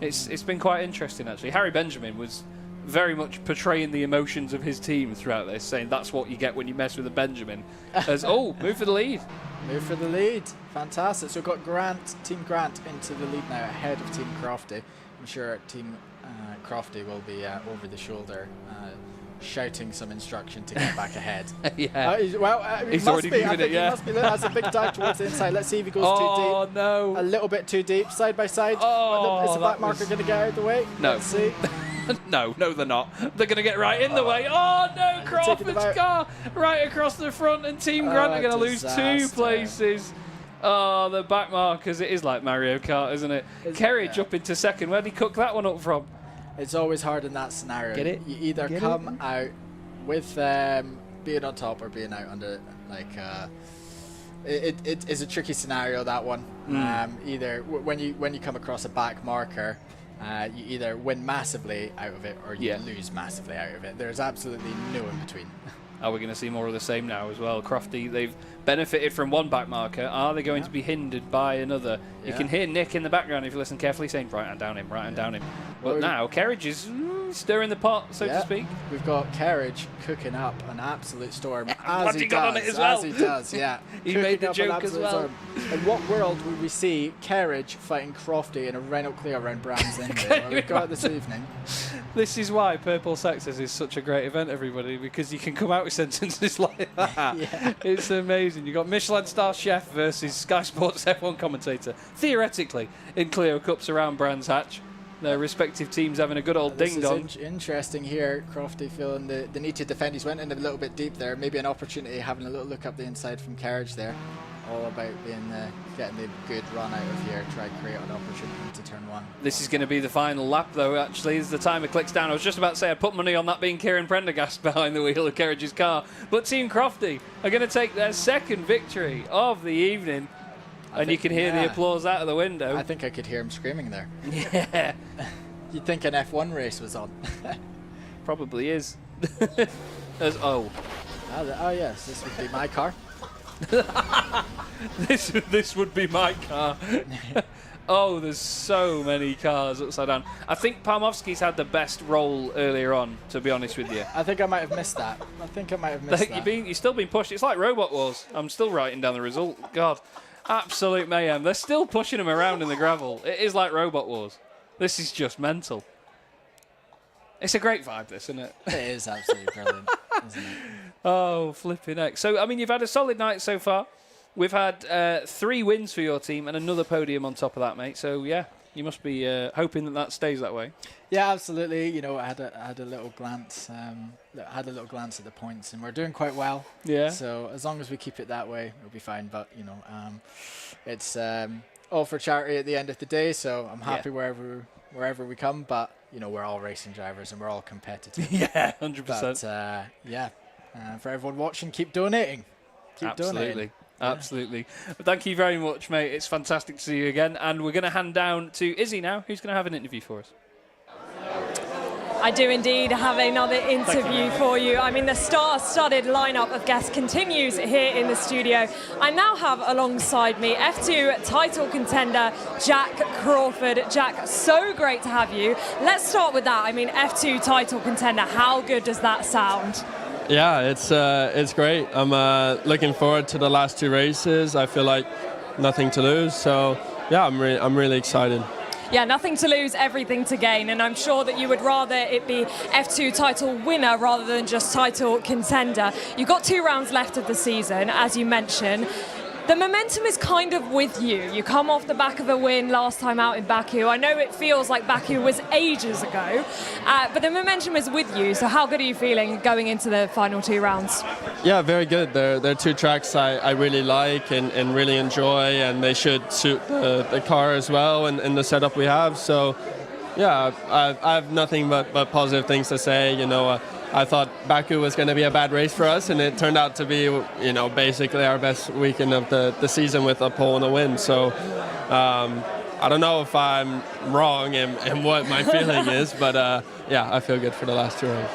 It's been quite interesting, actually. Harry Benjamin was very much portraying the emotions of his team throughout this, saying that's what you get when you mess with a Benjamin. As move for the lead. Move for the lead. Fantastic. So we've got Team Grant into the lead now, ahead of Team Crofty. I'm sure Team Crofty will be over the shoulder, shouting some instruction to get back ahead. Yeah. He's already moving it, yeah. He must be. That's a big dive towards the inside. Let's see if he goes too deep. Oh, no. A little bit too deep. Side by side. Oh, is the back marker going to get out of the way? No. Let's see. No, they're not. They're going to get right in the way. Oh, no, Crawford's car right across the front, and Team Grant are going to lose 2 places. Oh, the back markers. It is like Mario Kart, isn't it? Kerridge up into second. Where did he cook that one up from? It's always hard in that scenario. Get it? You either come out with being on top or being out under, it is a tricky scenario, that one. Either when you come across a back marker, you either win massively out of it or you lose massively out of it. There's absolutely no in between. Are we going to see more of the same now as well? Crofty, they've benefited from one back marker. Are they going to be hindered by another? You can hear Nick in the background if you listen carefully saying, right hand down him, right hand down him. But now Kerridge is stirring the pot, so to speak. We've got Kerridge cooking up an absolute storm. As he got on it as well. As he does, yeah. He made the joke as well. In what world would we see Kerridge fighting Crofty in a Renault Clio around Brands End? We've got this evening. This is why Purple Sectors is such a great event, everybody, because you can come out with sentences like that. It's amazing. You've got Michelin star chef versus Sky Sports F1 commentator, theoretically, in Clio Cups around Brands Hatch. Their respective teams having a good old ding-dong. This is interesting here. Crofty feeling the need to defend. He's went in a little bit deep there. Maybe an opportunity, having a little look up the inside from Kerridge there. All about being getting the good run out of here. Try to create an opportunity to turn one. This is going to be the final lap, though, actually, as the timer clicks down. I was just about to say I'd put money on that being Kieran Prendergast behind the wheel of Kerridge's car. But Team Crofty are going to take their second victory of the evening. And you can hear the applause out of the window. I think I could hear him screaming there. Yeah. You'd think an F1 race was on. Probably is. Oh, yes, this would be my car. This would be my car. Oh, there's so many cars upside down. I think Palmowski's had the best roll earlier on, to be honest with you. I think I might have missed that. You're still being pushed. It's like Robot Wars. I'm still writing down the result. God. Absolute mayhem. They're still pushing him around in the gravel. It is like Robot Wars. This is just mental. It's a great vibe, this, isn't it? It is absolutely brilliant, isn't it? Oh, flipping heck. So, I mean, you've had a solid night so far. We've had 3 wins for your team and another podium on top of that, mate. So, yeah, you must be hoping that stays that way. Yeah, absolutely. You know, I had a little glance. Had a little glance at the points, and we're doing quite well. Yeah. So as long as we keep it that way, we'll be fine. But you know, it's all for charity at the end of the day. So I'm happy wherever we come. But you know, we're all racing drivers and we're all competitive. Yeah, 100%. But for everyone watching, keep donating. Keep donating. Absolutely. But thank you very much, mate. It's fantastic to see you again. And we're going to hand down to Izzy now, who's going to have an interview for us. I do indeed have another interview for you. I mean, the star-studded lineup of guests continues here in the studio. I now have alongside me F2 title contender Jack Crawford. Jack, so great to have you. Let's start with that. I mean, F2 title contender, how good does that sound? Yeah, it's great. I'm looking forward to the last 2 races. I feel like nothing to lose. So, yeah, I'm really excited. Yeah, nothing to lose, everything to gain, and I'm sure that you would rather it be F2 title winner rather than just title contender. You've got 2 rounds left of the season, as you mentioned. The momentum is kind of with you. You come off the back of a win last time out in Baku. I know it feels like Baku was ages ago, but the momentum is with you. So how good are you feeling going into the final 2 rounds? Yeah, very good. They're 2 tracks I really like and really enjoy, and they should suit the car as well and the setup we have. So, yeah, I have nothing but positive things to say. You know, I thought Baku was going to be a bad race for us, and it turned out to be, you know, basically our best weekend of the season with a pole and a win. So I don't know if I'm wrong in what my feeling is, but yeah, I feel good for the last 2 rounds.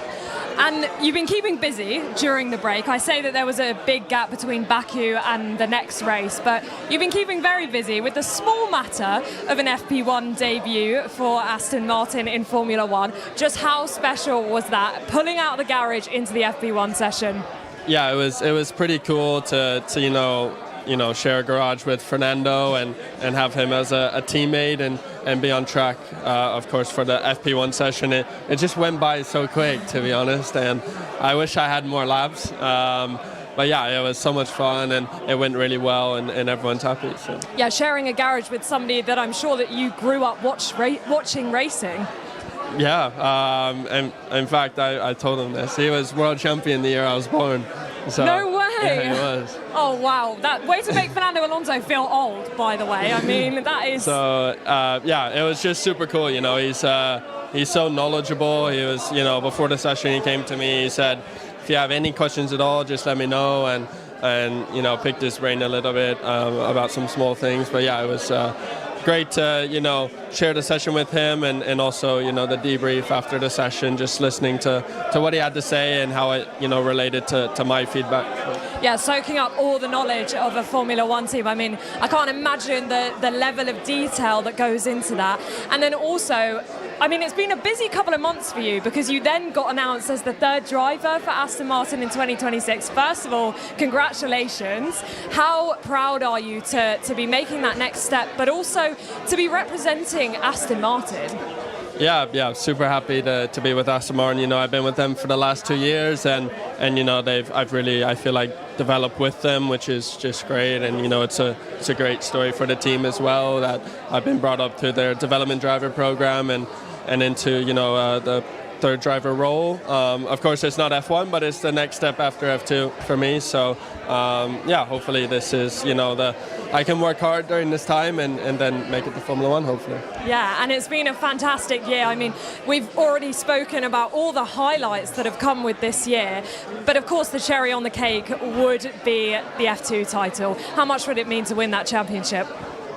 And you've been keeping busy during the break. I say that there was a big gap between Baku and the next race, but you've been keeping very busy with the small matter of an FP1 debut for Aston Martin in Formula One. Just how special was that, pulling out the garage into the FP1 session? Yeah, it was pretty cool to you know, share a garage with Fernando and have him as a teammate and be on track, of course, for the FP1 session. It just went by so quick, to be honest, and I wish I had more laps. But yeah, it was so much fun and it went really well and everyone's happy. So. Yeah, sharing a garage with somebody that I'm sure that you grew up watching racing. Yeah, and in fact, I told him this. He was world champion the year I was born. So, no way! Yeah, he was. Oh, wow. That way to make Fernando Alonso feel old, by the way. I mean, that is... So, yeah, it was just super cool. You know, he's so knowledgeable. He was, you know, before the session he came to me, he said, if you have any questions at all, just let me know. And you know, picked his brain a little bit about some small things. But yeah, it was great to, you know, share the session with him, and also, you know, the debrief after the session, just listening to what he had to say and how it, you know, related to my feedback. Yeah, soaking up all the knowledge of a Formula One team. I mean, I can't imagine the level of detail that goes into that. And then also, I mean, it's been a busy couple of months for you, because you then got announced as the third driver for Aston Martin in 2026. First of all, congratulations. How proud are you to be making that next step, but also to be representing Aston Martin? Yeah, super happy to be with Aston Martin. You know, I've been with them for the last 2 years, and you know, I've really, I feel like, developed with them, which is just great. And you know, it's a great story for the team as well, that I've been brought up through their development driver program and into, you know, the third driver role. Of course, it's not F1, but it's the next step after F2 for me. So yeah, hopefully this is, you know, I can work hard during this time and then make it to Formula One, hopefully. Yeah, and it's been a fantastic year. I mean, we've already spoken about all the highlights that have come with this year, but of course the cherry on the cake would be the F2 title. How much would it mean to win that championship?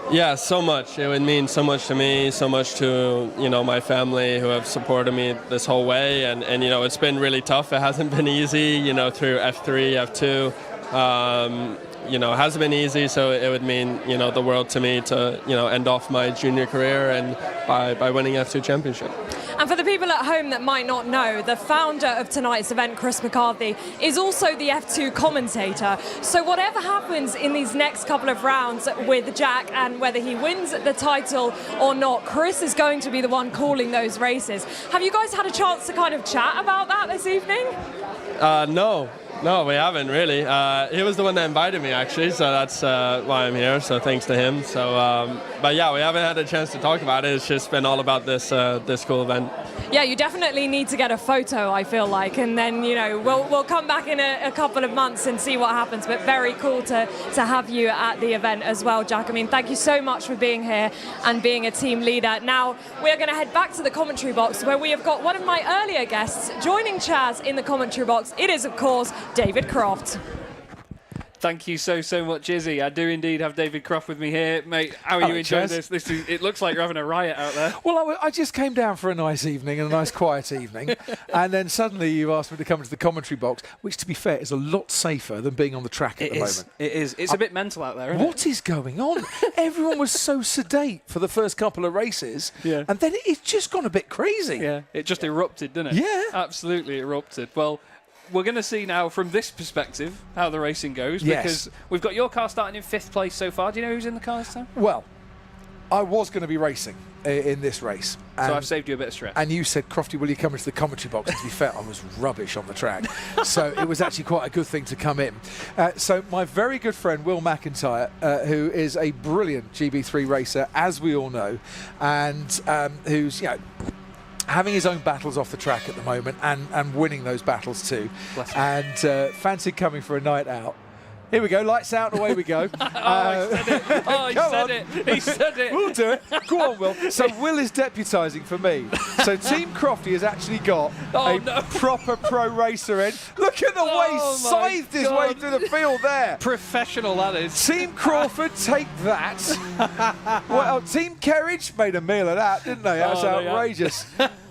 Yeah, so much. It would mean so much to me, so much to, you know, my family who have supported me this whole way. And you know, it's been really tough. It hasn't been easy, you know, through F3, F2. You know, it hasn't been easy, so it would mean, you know, the world to me to, you know, end off my junior career and by winning F2 championship. And for the people at home that might not know, the founder of tonight's event, Chris McCarthy, is also the F2 commentator. So whatever happens in these next couple of rounds with Jack, and whether he wins the title or not, Chris is going to be the one calling those races. Have you guys had a chance to kind of chat about that this evening? No, we haven't really. He was the one that invited me, actually, so that's why I'm here, so thanks to him. So, but yeah, we haven't had a chance to talk about it. It's just been all about this cool event. Yeah, you definitely need to get a photo, I feel like, and then, you know, we'll come back in a couple of months and see what happens, but very cool to have you at the event as well, Jack. I mean, thank you so much for being here and being a team leader. Now, we're going to head back to the commentary box, where we have got one of my earlier guests joining Chaz in the commentary box. It is, of course, David Croft. Thank you so much, Izzy. I do indeed have David Croft with me here. Mate, how are you enjoying this? It looks like you're having a riot out there. Well, I just came down for a nice evening and a nice quiet evening, and then suddenly you asked me to come into the commentary box, which, to be fair, is a lot safer than being on the track at the moment. It is. It's a bit mental out there, isn't it? What is going on? Everyone was so sedate for the first couple of races, and then it's just gone a bit crazy. Yeah, it just erupted, didn't it? Yeah. Absolutely erupted. Well, we're going to see now from this perspective how the racing goes, because we've got your car starting in 5th place so far. Do you know who's in the car this time? Well, I was going to be racing in this race. So I've saved you a bit of stress. And you said, Crofty, will you come into the commentary box? And to be fair, I was rubbish on the track. So it was actually quite a good thing to come in. So my very good friend, Will McIntyre, who is a brilliant GB3 racer, as we all know, and who's, you know, having his own battles off the track at the moment and winning those battles too. And fancied coming for a night out. Here we go, lights out and away we go. He said it. We'll do it. Go on, Will. So Will is deputising for me. So Team Crofty has actually got proper pro racer in. Look at the way he scythed his way through the field there. Professional, that is. Team Crawford, take that. Well, Team Kerridge made a meal of that, didn't they? That's outrageous.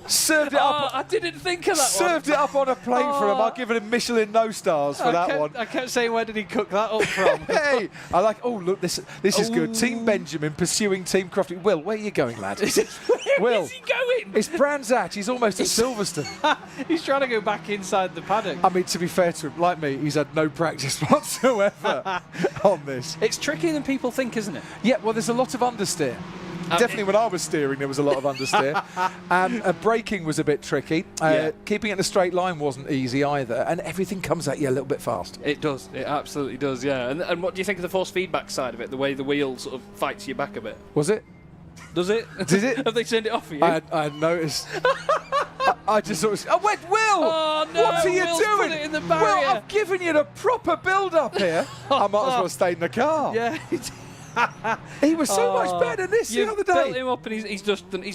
Served it up. I didn't think of that Served it up on a plate for him. I've given him Michelin no stars for that one. I kept saying, where did he cook that up from? Hey, I like, oh, look, this is good. Team Benjamin pursuing Team Crofty. Will, where are you going, lad? Where is he going? It's Brands Hatch. He's almost at Silverstone. He's trying to go back inside the paddock. I mean, to be fair to him, like me, he's had no practice whatsoever on this. It's trickier than people think, isn't it? Yeah, well, there's a lot of understeer. Definitely when I was steering, there was a lot of understeer. Braking was a bit tricky. Keeping it in a straight line wasn't easy either. And everything comes at you a little bit fast. It does. It absolutely does, yeah. And what do you think of the force feedback side of it? The way the wheel sort of fights you back a bit? Was it? Does it? Did it? Have they turned it off for you? I had noticed. I just sort of... Oh, wait, Will! Oh, no! What are you Will's doing? put it in the barrier. Will, I've given you the proper build-up here. I might as well stay in the car. Yeah. He was so much better than this the other day. Built him up, and he's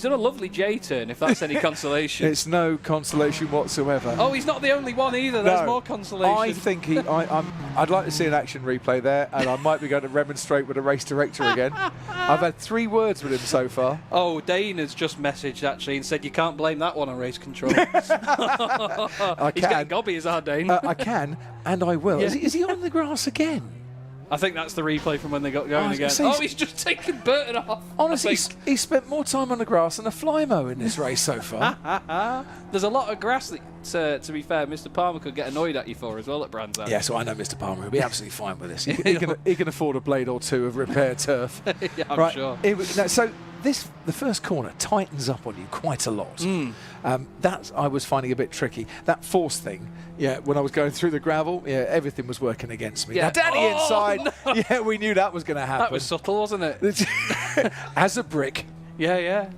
done a lovely J-turn, if that's any consolation. It's no consolation whatsoever. Oh, he's not the only one either. There's more consolation. I think I'd like to see an action replay there, and I might be going to remonstrate with the race director again. I've had 3 words with him so far. Oh, Dane has just messaged actually and said you can't blame that one on race control. He's getting gobby as our Dane. I can, and I will. Yeah. Is he on the grass again? I think that's the replay from when they got going again. He's just taken Burton off. Honestly, he spent more time on the grass than a flymo in this race so far. There's a lot of grass that, to be fair, Mr. Palmer could get annoyed at you for as well at Brands Hatch. Yeah, so I know Mr. Palmer will be absolutely fine with this. He can afford a blade or 2 of repair turf. Yeah, I'm sure. So the first corner tightens up on you quite a lot. That I was finding a bit tricky. That force thing, when I was going through the gravel, everything was working against me. Yeah. Now, down the inside, no. We knew that was going to happen. That was subtle, wasn't it? As a brick. Yeah.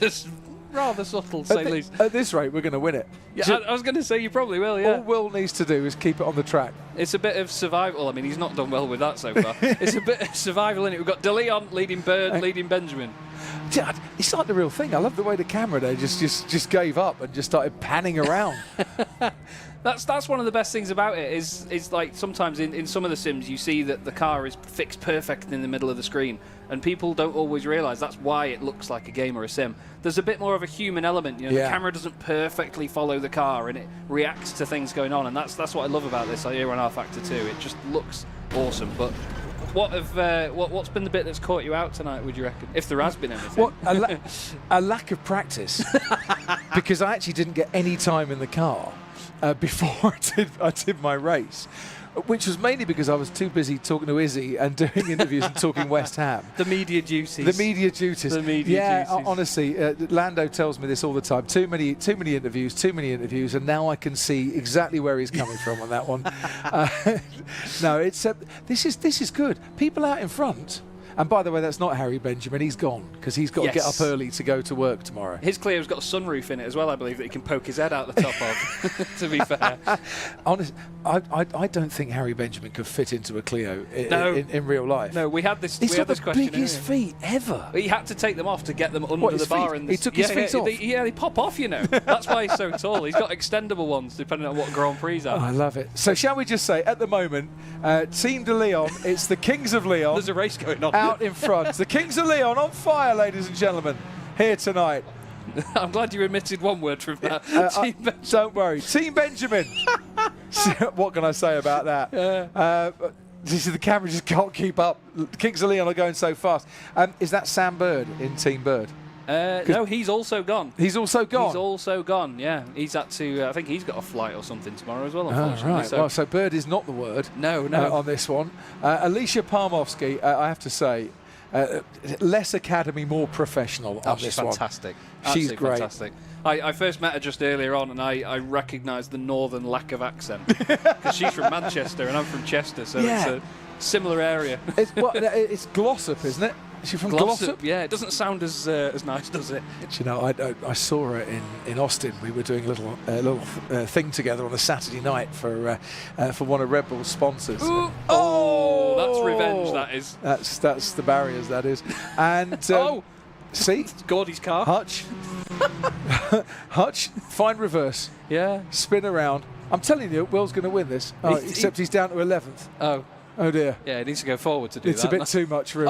It's rather subtle, to say the least. At this rate, we're going to win it. Yeah, I was going to say you probably will, yeah. All Will needs to do is keep it on the track. It's a bit of survival. I mean, he's not done well with that so far. It's a bit of survival in it. We've got De Leon leading Bird, leading Benjamin. It's like the real thing. I love the way the camera there just gave up and just started panning around. That's one of the best things about it is like sometimes in some of the sims you see that the car is fixed perfect in the middle of the screen, and people don't always realise that's why it looks like a game or a sim. There's a bit more of a human element. The camera doesn't perfectly follow the car and it reacts to things going on, and that's what I love about this here on R Factor 2. It just looks awesome. But what's been the bit that's caught you out tonight, would you reckon? If there has been anything. A lack of practice. Because I actually didn't get any time in the car before I did my race, which was mainly because I was too busy talking to Izzy and doing interviews and talking West Ham. The media duties. Honestly, Lando tells me this all the time. Too many interviews, and now I can see exactly where he's coming from on that one. No, it's this is good. People out in front. And by the way, that's not Harry Benjamin. He's gone because he's got to get up early to go to work tomorrow. His Clio's got a sunroof in it as well, I believe, that he can poke his head out the top of, to be fair. Honestly, I don't think Harry Benjamin could fit into a Clio in real life. No, we had this He's got the biggest earlier. Feet ever. He had to take them off to get them under the bar. He took his feet off? They pop off, That's why he's so tall. He's got extendable ones, depending on what Grand Prix are. Oh, I love it. So shall we just say, at the moment, Team De Leon, it's the Kings of Leon. There's a race going on. Out in front. The Kings of Leon on fire, ladies and gentlemen, here tonight. I'm glad you omitted one word from that. Don't worry. Team Benjamin. What can I say about that? The camera just can't keep up. The Kings of Leon are going so fast. Is that Sam Bird in Team Bird? No, he's also gone. He's also gone, yeah. He's had to, I think he's got a flight or something tomorrow as well, unfortunately. Right. So Bird is not the word. No. On this one. Alisha Palmowski, I have to say, less academy, more professional on this one. Fantastic. She's great. Fantastic. I first met her just earlier on, and I recognised the northern lack of accent because she's from Manchester and I'm from Chester, so it's a similar area. It's Glossop, isn't it? Is she from Glossop? Yeah, it doesn't sound as nice, does it? I saw her in Austin. We were doing a little thing together on a Saturday night for one of Red Bull's sponsors. Oh, that's revenge. That is. That's the barriers. That is. And see, it's Gordie's car. Hutch, fine reverse. Yeah. Spin around. I'm telling you, Will's going to win this. Except he's down to 11th. Oh dear. Yeah, he needs to go forward to do that. It's a bit too much for him.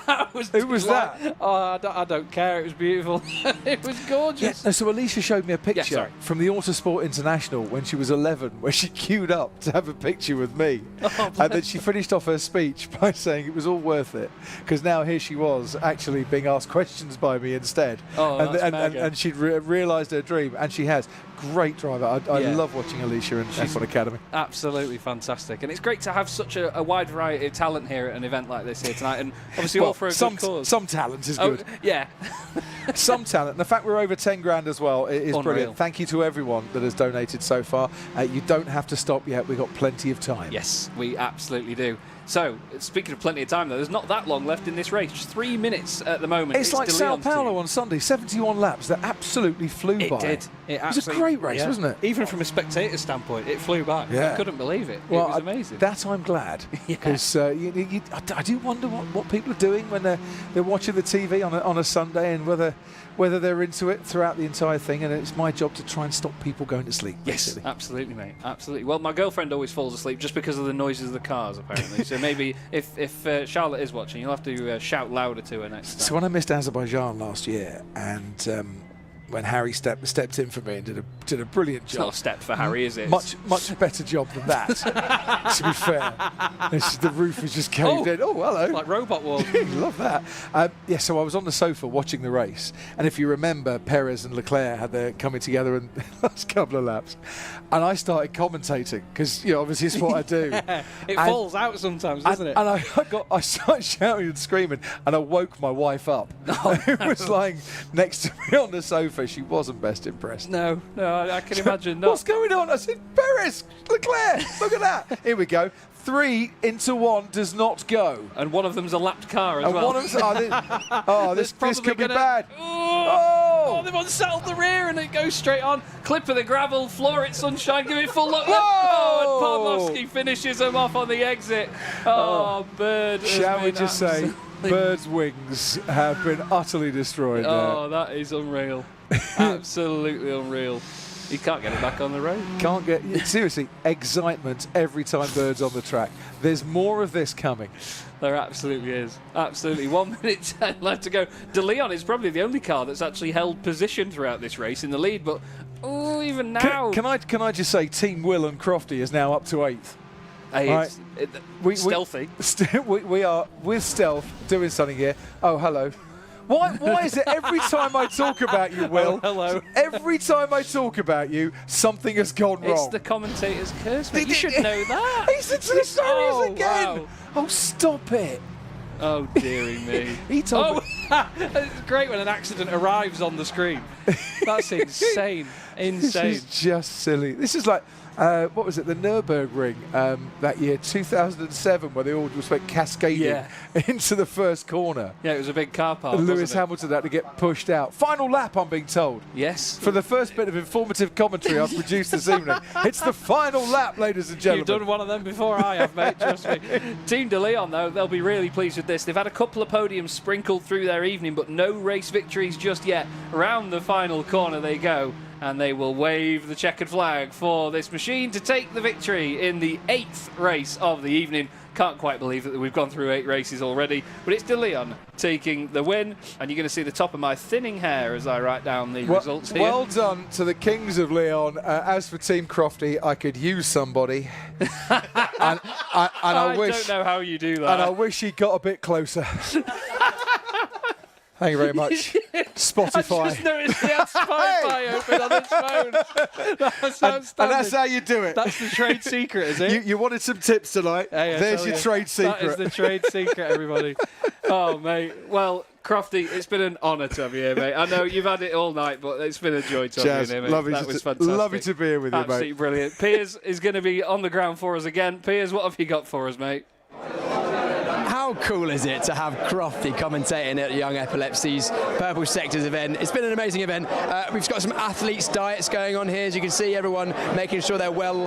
That was Who was that? Oh, I don't care. It was beautiful. It was gorgeous. Yeah, so Alisha showed me a picture from the Autosport International when she was 11, where she queued up to have a picture with me. And then she finished off her speech by saying it was all worth it, because now here she was actually being asked questions by me instead. And she'd realised her dream, and she has. Great driver. I love watching Alisha in F1 Academy. Absolutely fantastic. And it's great to have such a wide variety of talent here at an event like this here tonight. And obviously all for a good cause. Some talent is good. Yeah. Some talent. And the fact we're over 10 grand as well is brilliant. Thank you to everyone that has donated so far. You don't have to stop yet. We've got plenty of time. Yes, we absolutely do. So, speaking of plenty of time, though, there's not that long left in this race. Just 3 minutes at the moment. It's like De Sao Leon's Paulo team. on Sunday, 71 laps that absolutely flew by. It did. It was a great race, wasn't it? Even from a spectator standpoint, it flew by. Yeah. I couldn't believe it. Well, it was amazing. That I'm glad, because I do wonder what people are doing when they're watching the TV on a Sunday, and whether they're into it throughout the entire thing. And it's my job to try and stop people going to sleep. Yes, basically. absolutely, mate. Absolutely. Well, my girlfriend always falls asleep just because of the noises of the cars, apparently. So maybe if Charlotte is watching, you'll have to shout louder to her next time. So when I missed Azerbaijan last year, and when Harry stepped in for me and did a brilliant job. It's not a step for Harry, is it? Much better job than that. To be fair, the roof was just caved in. Oh, hello! Like Robot Wall. Love that. So I was on the sofa watching the race, and if you remember, Perez and Leclerc had their coming together in the last couple of laps, and I started commentating because obviously it's what I do. It falls out sometimes, doesn't it? And I started shouting and screaming, and I woke my wife up, who was lying next to me on the sofa. She wasn't best impressed. No, I can imagine not. What's going on? I said, Perez, Leclerc, look at that. Here we go. 3 into 1 does not go. And one of them's a lapped car as and well. One of them, this could be bad. Oh, they've unsettled the rear and it goes straight on. Clip of the gravel, floor it, sunshine, give it full look. Oh, and Palmowski finishes him off on the exit. Oh, Bird. Shall we just say, Bird's wings have been utterly destroyed. Oh, that is unreal. Absolutely unreal. He can't get it back on the road. Can't get... Seriously, excitement every time Bird's on the track. There's more of this coming. There absolutely is. Absolutely. 1 minute 10 left to go. De Leon is probably the only car that's actually held position throughout this race in the lead, but even now... Can I just say Team Will and Crofty is now up to 8th. Hey, stealthy. We are with stealth doing something here. Oh, hello. Why is it every time I talk about you, Will? Oh, hello. Every time I talk about you, something has gone wrong. It's the commentator's curse, mate. You should know that. He's the two series again. Wow. Oh, stop it. Oh, dearie me. He told me. It's great when an accident arrives on the screen. That's insane. Insane. This is just silly. This is like... what was it, the Nürburgring that year, 2007, where they all just went cascading into the first corner. Yeah, it was a big car park. Lewis Hamilton had to get pushed out. Final lap, I'm being told. Yes. For the first bit of informative commentary I've produced this evening. It's the final lap, ladies and gentlemen. You've done one of them before I have, mate, trust me. Team De Leon, though, they'll be really pleased with this. They've had a couple of podiums sprinkled through their evening, but no race victories just yet. Round the final corner they go. And they will wave the checkered flag for this machine to take the victory in the 8th race of the evening. Can't quite believe that we've gone through 8 races already, but it's De Leon taking the win, and you're going to see the top of my thinning hair as I write down the results here. Well done to the Kings of Leon. As for Team Crofty, I could use somebody. and I wish, don't know how you do that. And I wish he got a bit closer. Thank you very much. Spotify. I just noticed he had Spotify open on his phone. That's outstanding. And that's how you do it. That's the trade secret, is it? You wanted some tips tonight. Hey, there's your trade secret. That is the trade secret, everybody. Oh, mate. Well, Crofty, it's been an honour to have you here, mate. I know you've had it all night, but it's been a joy to have you here, mate. That was fantastic. Lovely to be here with you, Absolutely mate. Brilliant. Piers is going to be on the ground for us again. Piers, what have you got for us, mate? How cool is it to have Crofty commentating at Young Epilepsy's Purple Sectors event? It's been an amazing event. We've got some athletes' diets going on here, as you can see, everyone making sure they're well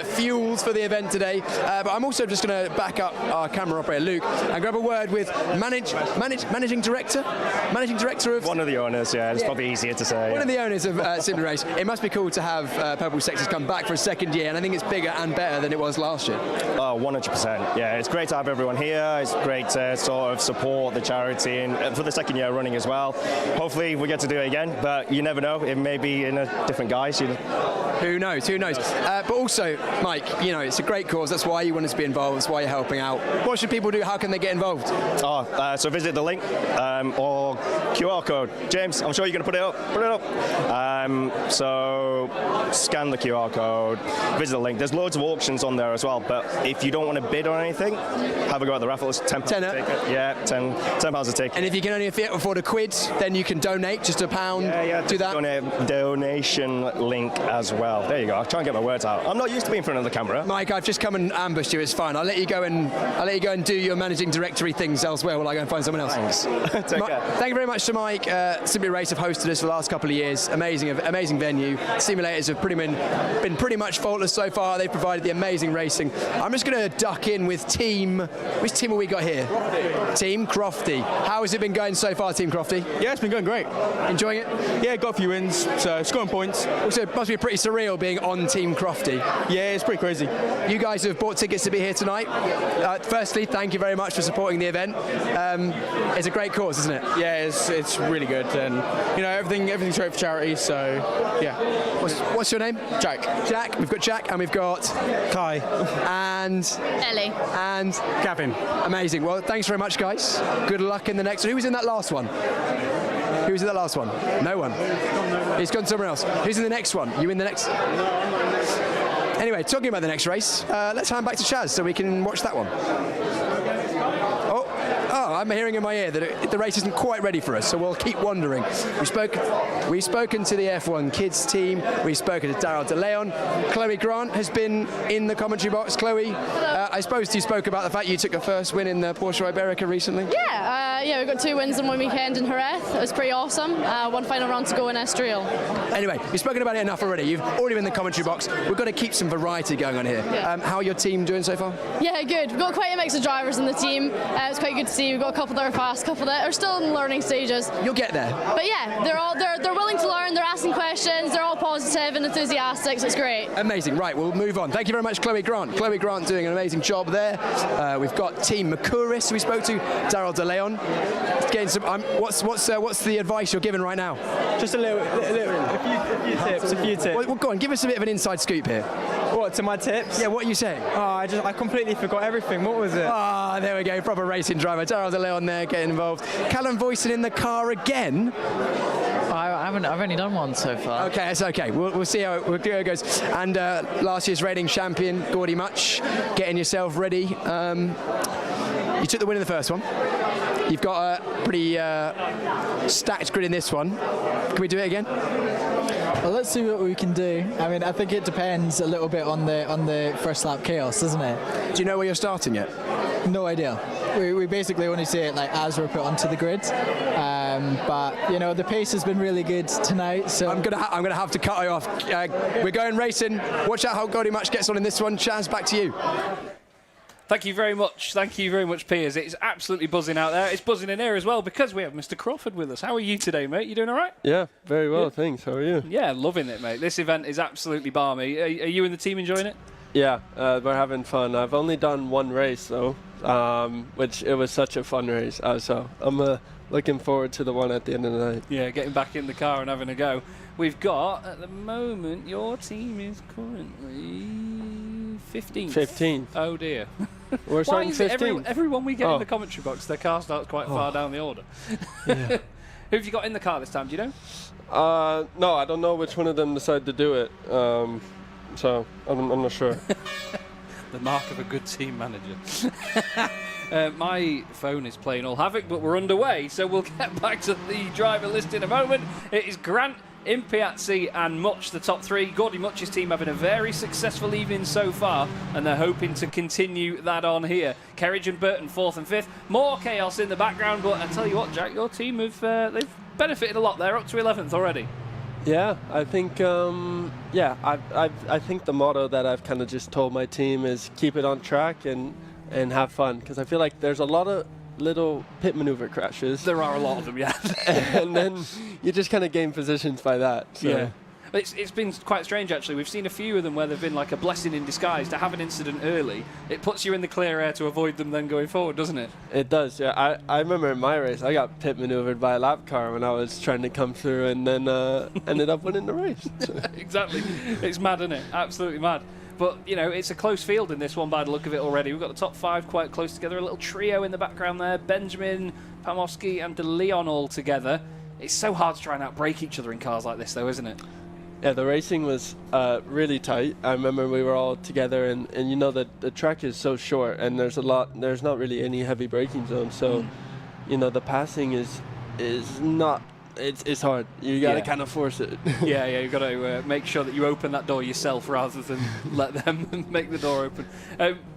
fueled for the event today. But I'm also just going to back up our camera operator, Luke, and grab a word with managing director of... One of the owners, yeah, it's probably easier to say. One of the owners of Sim Race. It must be cool to have Purple Sectors come back for a second year, and I think it's bigger and better than it was last year. Oh, 100%. Yeah, it's great to have everyone here. It's great to sort of support the charity and for the second year running as well. Hopefully we get to do it again, but you never know. It may be in a different guise. Who knows? But also, Mike, it's a great cause. That's why you want us to be involved. That's why you're helping out. What should people do? How can they get involved? So visit the link or QR code. James, I'm sure you're going to put it up. So scan the QR code, visit the link. There's loads of auctions on there as well, but if you don't want to bid on anything, have a go at the raffle. It's £10 Tenner? Yeah, £10 a ticket. And if you can only afford a quid, then you can donate just £1. Yeah, do that. Donation link as well. There you go. I'll try and get my words out. I'm not used to being in front of the camera. Mike, I've just come and ambushed you. It's fine. I'll let you go and do your managing directory things elsewhere while I go and find someone else. Thanks. Take care. Thank you very much to Mike. Simply Race have hosted us for the last couple of years. Amazing venue. Simulators have been pretty much faultless so far. They've provided the amazing racing. I'm just going to duck in with team. Which team have we got here? Crofty. Team Crofty. How has it been going so far, Team Crofty? Yeah, it's been going great. Enjoying it? Yeah, got a few wins, so scoring points. Also, it must be pretty surreal being on Team Crofty. Yeah, it's pretty crazy. You guys have bought tickets to be here tonight. Firstly, thank you very much for supporting the event. It's a great cause, isn't it? Yeah, it's really good, and you know everything's great for charity. So yeah. What's your name? Jack. Jack. We've got Jack, and we've got Kai and Ellie and Gavin. Amazing. Well, thanks very much, guys. Good luck in the next one. Who was in that last one? Who was in that last one? No one. He's gone somewhere else. Who's in the next one? You in the next? Anyway, talking about the next race, let's hand back to Chaz so we can watch that one. Oh, I'm hearing in my ear that the race isn't quite ready for us, so we'll keep wondering. We've spoken to the F1 Kids team. We've spoken to Daryl De Leon. Chloe Grant has been in the commentary box. Chloe, I suppose you spoke about the fact you took a first win in the Porsche Iberica recently. Yeah, we got 2 wins in one weekend in Jerez. It was pretty awesome. One final round to go in Estoril. Anyway, you've spoken about it enough already. You've already been in the commentary box. We've got to keep some variety going on here. Yeah. How are your team doing so far? Yeah, good. We've got quite a mix of drivers in the team. It's quite good to see. We've got a couple that are fast, a couple that are still in the learning stages. You'll get there. But yeah, they're willing to learn. They're asking questions. They're all positive and enthusiastic. So it's great. Amazing. Right, we'll move on. Thank you very much, Chloe Grant. Chloe Grant doing an amazing job there. We've got Team Micouris, who we spoke to, Daryl De Leon. Getting some. What's the advice you're giving right now? Just a few tips. Well, go on, give us a bit of an inside scoop here. What, to my tips? Yeah, what are you saying? Oh, I completely forgot everything. What was it? Ah, there we go. Proper racing driver. Daryl De Leon there getting involved. Callum Voisin in the car again. I've only done one so far. Okay, it's okay. We'll see how it goes. And last year's reigning champion, Gordie Mutch, getting yourself ready. You took the win in the first one. You've got a pretty stacked grid in this one. Can we do it again? Well, let's see what we can do. I mean, I think it depends a little bit on the first lap chaos, doesn't it? Do you know where you're starting yet? No idea. We basically only see it like as we're put onto the grid. But you know, the pace has been really good tonight. So I'm gonna have to cut you off. We're going racing. Watch out how Gordie Mutch gets on in this one. Chaz, back to you. Thank you very much, Piers. It's absolutely buzzing out there. It's buzzing in here as well because we have Mr. Crawford with us. How are you today, mate? You doing all right? Yeah, very well, thanks. How are you? Yeah, loving it, mate. This event is absolutely balmy. Are you and the team enjoying it? Yeah, we're having fun. I've only done one race, though, which it was such a fun race. So I'm looking forward to the one at the end of the night. Yeah, getting back in the car and having a go. We've got, at the moment, your team is currently 15th. 15th. Oh, dear. We're starting 15th. Everyone we get in the commentary box, their car starts quite far down the order. Yeah. Who have you got in the car this time, do you know? No, I don't know which one of them decided to do it. So I'm not sure. The mark of a good team manager. My phone is playing all havoc, but we're underway, so we'll get back to the driver list in a moment. It is Grant, Impiazzi and Mutch, the top 3. Gordie Mutch's team having a very successful evening so far, and they're hoping to continue that on here. Kerridge and Burton 4th and 5th. More chaos in the background, but I tell you what, Jack, your team have they've benefited a lot. They're up to 11th already. Yeah, I think I think the motto that I've kind of just told my team is keep it on track and have fun, because I feel like there's a lot of little pit maneuver crashes. There are a lot of them, yeah. And then you just kind of gain positions by that. So. Yeah. It's been quite strange, actually. We've seen a few of them where they've been like a blessing in disguise to have an incident early. It puts you in the clear air to avoid them then going forward, doesn't it? It does, yeah. I remember in my race, I got pit maneuvered by a lap car when I was trying to come through, and then ended up winning the race. Exactly. It's mad, isn't it? Absolutely mad. But, you know, it's a close field in this one by the look of it already. We've got the top 5 quite close together. A little trio in the background there. Benjamin, Palmowski and De Leon all together. It's so hard to try and outbrake each other in cars like this, though, isn't it? Yeah, the racing was really tight. I remember we were all together, and you know that the track is so short, and there's not really any heavy braking zones. So, you know, the passing is not. It's hard. You got to kind of force it. yeah, you got to make sure that you open that door yourself rather than let them make the door open.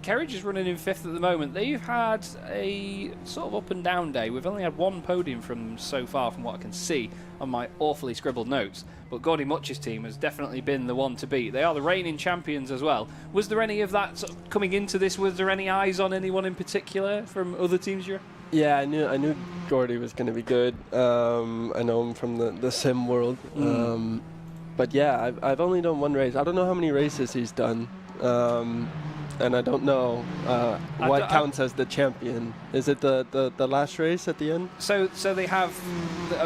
Kerridge is running in 5th at the moment. They've had a sort of up and down day. We've only had one podium from them so far, from what I can see on my awfully scribbled notes. But Gordie Mutch's team has definitely been the one to beat. They are the reigning champions as well. Was there any of that sort of coming into this? Was there any eyes on anyone in particular from other teams? Yeah, I knew Gordie was going to be good. I know him from the sim world. But yeah, I've only done one race. I don't know how many races he's done. And I don't know what counts as the champion. Is it the last race at the end? So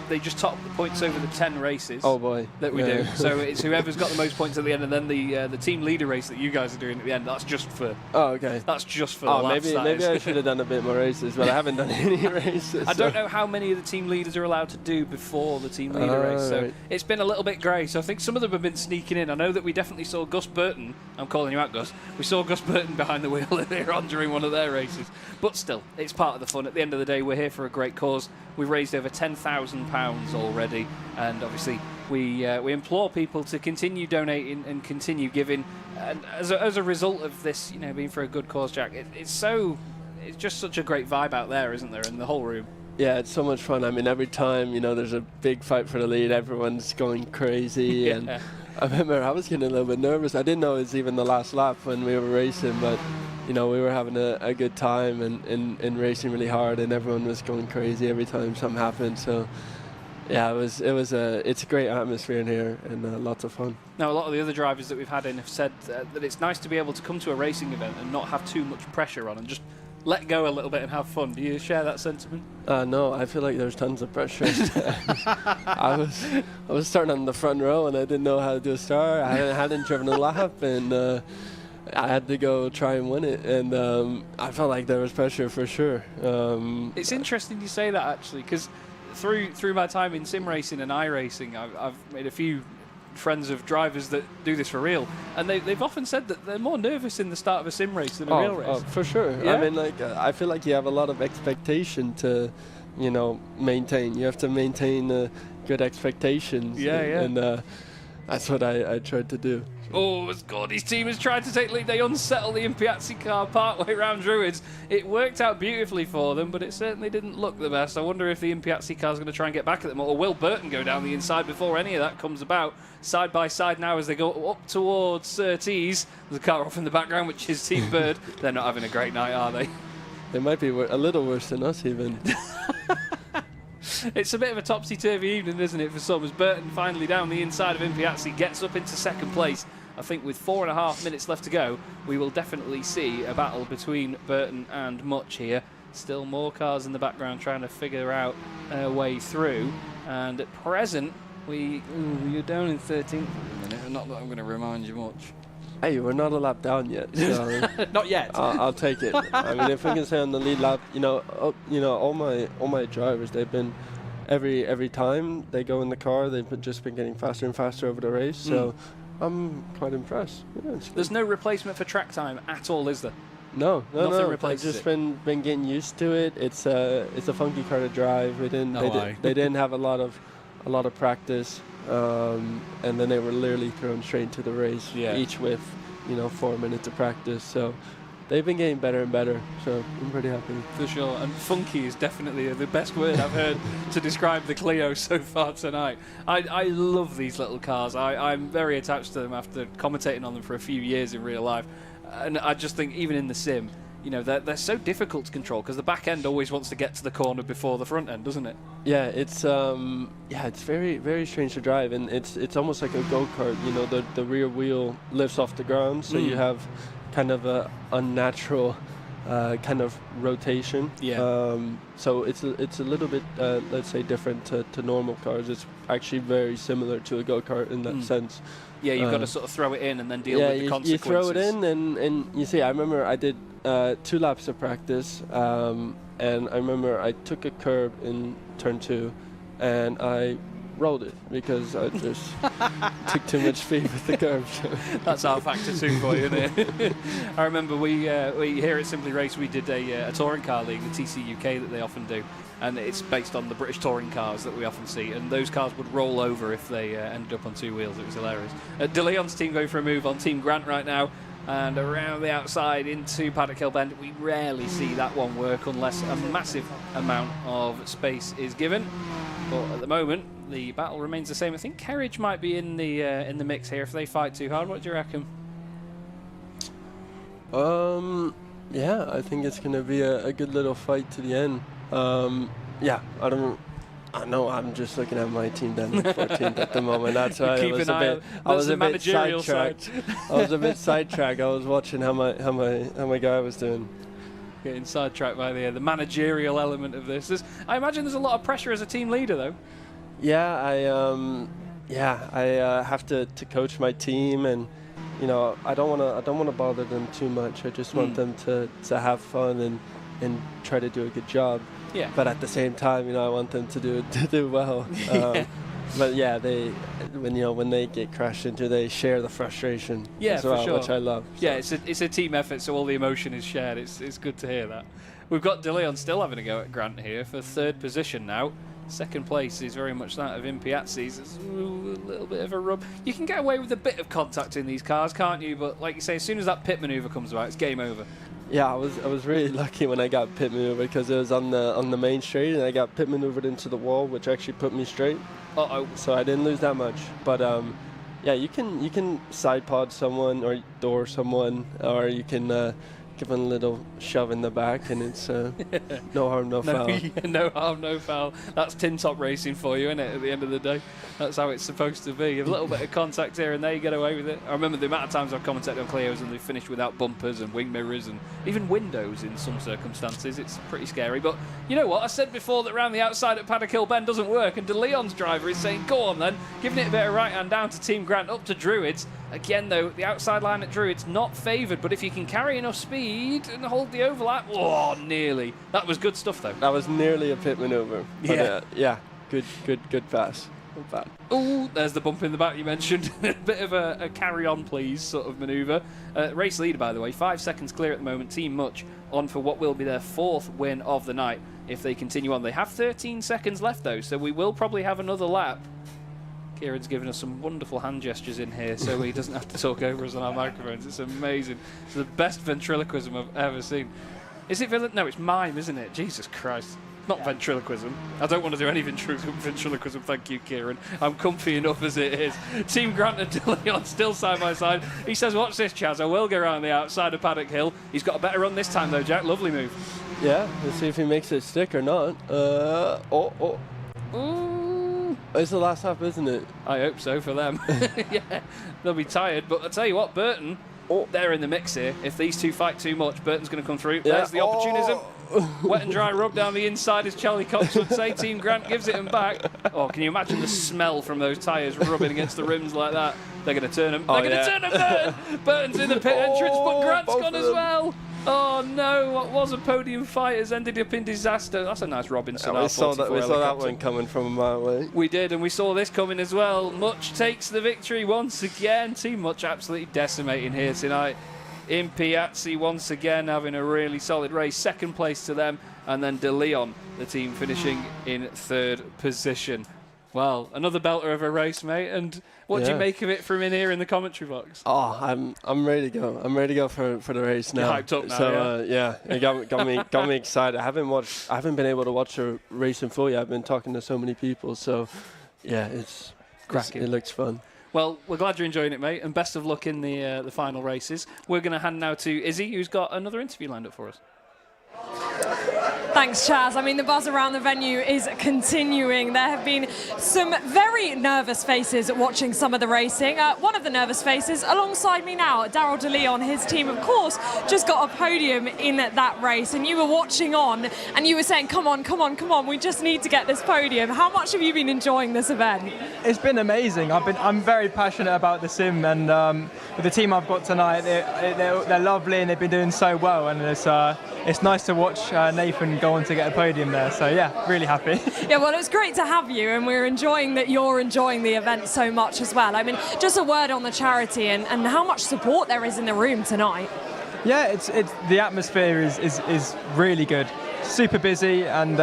they just top the points over the 10 races. Oh boy, that we do. So it's whoever's got the most points at the end, and then the team leader race that you guys are doing at the end. That's just for. Oh okay. That's just for. The maybe I should have done a bit more races, but I haven't done any races. I don't know how many of the team leaders are allowed to do before the team leader race. So right. It's been a little bit grey. So I think some of them have been sneaking in. I know that we definitely saw Gus Burton. I'm calling you out, Gus. We saw Gus Burton behind the wheel earlier on during one of their races. But still, it's part of the fun. At the end of the day, we're here for a great cause. We've raised over £10,000 already, and obviously we implore people to continue donating and continue giving. And as a result of this, being for a good cause, Jack, it's just such a great vibe out there, isn't there, in the whole room? Yeah, it's so much fun. I mean, every time there's a big fight for the lead, everyone's going crazy, and I remember I was getting a little bit nervous. I didn't know it was even the last lap when we were racing, but we were having a good time and racing really hard, and everyone was going crazy every time something happened. So yeah, it's a great atmosphere in here, and lots of fun. Now, a lot of the other drivers that we've had in have said that it's nice to be able to come to a racing event and not have too much pressure on, and just let go a little bit and have fun. Do you share that sentiment? No, I feel like there's tons of pressure. I was starting on the front row, and I didn't know how to do a start. I hadn't driven a lap, and I had to go try and win it, and I felt like there was pressure for sure. It's interesting you say that, actually, because through my time in sim racing and iRacing, I've made a few friends of drivers that do this for real, and they've often said that they're more nervous in the start of a sim race than a real race. Oh, for sure. Yeah? I mean, I feel like you have a lot of expectation to, maintain. You have to maintain good expectations. Yeah. And that's what I tried to do. Oh, as Gordie's team has tried to take lead, they unsettle the Impiazzi car partway around Druids. It worked out beautifully for them, but it certainly didn't look the best. I wonder if the Impiazzi car is going to try and get back at them, or will Burton go down the inside before any of that comes about? Side by side now as they go up towards Surtees. There's a car off in the background, which is Team Bird. They're not having a great night, are they? They might be a little worse than us, even. It's a bit of a topsy-turvy evening, isn't it, for some, as Burton finally down the inside of Impiazzi gets up into second place. I think with 4.5 minutes left to go, we will definitely see a battle between Burton and Mutch here. Still more cars in the background trying to figure out a way through. And at present, you're down in 13th for a minute. Not that I'm going to remind you much. Hey, we're not a lap down yet. So not yet. I'll take it. I mean, if we can stay on the lead lap, all my drivers, they've been every time they go in the car, they've just been getting faster and faster over the race. So I'm quite impressed. Yeah, there's no replacement for track time at all, is there? No. Nothing I've just been getting used to it. It's a funky car to drive. They didn't have a lot of practice, and then they were literally thrown straight into the race. Yeah. Each with 4 minutes of practice. So they've been getting better and better. So I'm pretty happy. For sure. And funky is definitely the best word I've heard to describe the Clio so far tonight. I love these little cars. I'm very attached to them after commentating on them for a few years in real life. And I just think even in the sim, they're so difficult to control because the back end always wants to get to the corner before the front end, doesn't it? Yeah, it's very, very strange to drive, and it's almost like a go-kart. The rear wheel lifts off the ground, so you have kind of a unnatural kind of rotation. Yeah. So it's a little bit, let's say, different to normal cars. It's actually very similar to a go-kart in that sense. Yeah, you've got to sort of throw it in and then deal with the consequences. You throw it in, and you see, I remember I did 2 laps of practice, and I remember I took a curb in turn 2, and I rolled it because I just took too much speed with the curve. So. That's our factor 2 for you, isn't it? I remember we here at Simply Race, we did a touring car league, the TC UK, that they often do. And it's based on the British touring cars that we often see. And those cars would roll over if they ended up on 2 wheels. It was hilarious. De Leon's team going for a move on Team Grant right now. And around the outside into Paddock Hill Bend. We rarely see that one work unless a massive amount of space is given. But at the moment, the battle remains the same. I think Kerridge might be in the mix here if they fight too hard. What do you reckon? Yeah, I think it's going to be a good little fight to the end. Yeah, I know I'm just looking at my team down 14th at the moment. That's why I was a bit sidetracked. I was a bit sidetracked. I was watching how my guy was doing. Getting sidetracked by the managerial element of this. I imagine there's a lot of pressure as a team leader, though. Yeah, I have to coach my team, and you know, I don't want to bother them too much. I just want them to have fun and try to do a good job. Yeah. But at the same time, you know, I want them to do well. But yeah, when they get crashed into, they share the frustration as well, for sure. Which I love. So. Yeah, it's a team effort, so all the emotion is shared. It's good to hear that. We've got De Leon still having a go at Grant here for 3rd position now. 2nd place is very much that of Impiazzi's. It's a little bit of a rub. You can get away with a bit of contact in these cars, can't you? But like you say, as soon as that pit maneuver comes about, it's game over. Yeah, I was really lucky when I got pit maneuvered because it was on the main straight, and I got pit maneuvered into the wall, which actually put me straight. So I didn't lose that much. But yeah, you can side pod someone or door someone, or you can give them a little shove in the back, and it's no harm, no foul. No harm, no foul. That's tin top racing for you, isn't it? At the end of the day, that's how it's supposed to be. A little bit of contact here and there, you get away with it. I remember the amount of times I've commentated on Clios and they finished without bumpers and wing mirrors and even windows in some circumstances. It's pretty scary. But you know what? I said before that round the outside at Paddock Hill Bend doesn't work, and De Leon's driver is saying, "Go on then," giving it a bit of right hand down to Team Grant, up to Druids. Again, though, the outside line at Druids not favoured, but if you can carry enough speed and hold the overlap, oh, nearly. That was good stuff, though. That was nearly a pit manoeuvre. Yeah. Yeah, good pass. Oh, there's the bump in the back you mentioned. A bit of a carry-on, please, sort of manoeuvre. Race leader, by the way, 5 seconds clear at the moment. Team Mutch on for what will be their 4th win of the night if they continue on. They have 13 seconds left, though, so we will probably have another lap. Kieran's given us some wonderful hand gestures in here so he doesn't have to talk over us on our microphones. It's amazing. It's the best ventriloquism I've ever seen. Is it no, it's mime, isn't it? Jesus Christ. Not ventriloquism. I don't want to do any ventriloquism, thank you, Kieran. I'm comfy enough as it is. Team Grant and De Leon still side by side. He says, watch this, Chaz, I will go around the outside of Paddock Hill. He's got a better run this time, though, Jack. Lovely move. Yeah, let's see if he makes it stick or not. It's the last lap, isn't it? I hope so for them. Yeah, they'll be tired. But I'll tell you what, Burton, they're in the mix here. If these two fight too much, Burton's going to come through. Yeah. There's the opportunism. Wet and dry rub down the inside, as Charlie Cox would say. Team Grant gives it him back. Oh, can you imagine the smell from those tyres rubbing against the rims like that? They're going to turn him. They're going to turn him, Burton. Burton's in the pit entrance, but Grant's gone as well. Oh no, what was a podium fight has ended up in disaster. That's a nice Robinson. Yeah, we saw that one coming from a mile away. We did, and we saw this coming as well. Mutch takes the victory once again. Team Mutch absolutely decimating here tonight. Impiazzi once again having a really solid race. 2nd place to them, and then De Leon, the team, finishing in 3rd position. Well, another belter of a race, mate. And what do you make of it from in here in the commentary box? Oh, I'm ready to go. I'm ready to go for the race now. You're hyped up now. So it got me excited. I haven't been able to watch the race in full yet. I've been talking to so many people. So yeah, it's cracking. It looks fun. Well, we're glad you're enjoying it, mate, and best of luck in the final races. We're going to hand now to Izzy, who's got another interview lined up for us. Thanks, Chaz. I mean, the buzz around the venue is continuing. There have been some very nervous faces watching some of the racing. One of the nervous faces alongside me now, Daryl De Leon, his team, of course, just got a podium in that race. And you were watching on and you were saying, come on, we just need to get this podium. How much have you been enjoying this event? It's been amazing. I'm very passionate about the sim, and with the team I've got tonight, they're lovely and they've been doing so well. And it's nice to watch Nathan go go on to get a podium there. So yeah, really happy. Yeah, well, it's great to have you, and we're enjoying that you're enjoying the event so much as well. I mean, just a word on the charity and how much support there is in the room tonight. Yeah, it's the atmosphere is really good. Super busy, and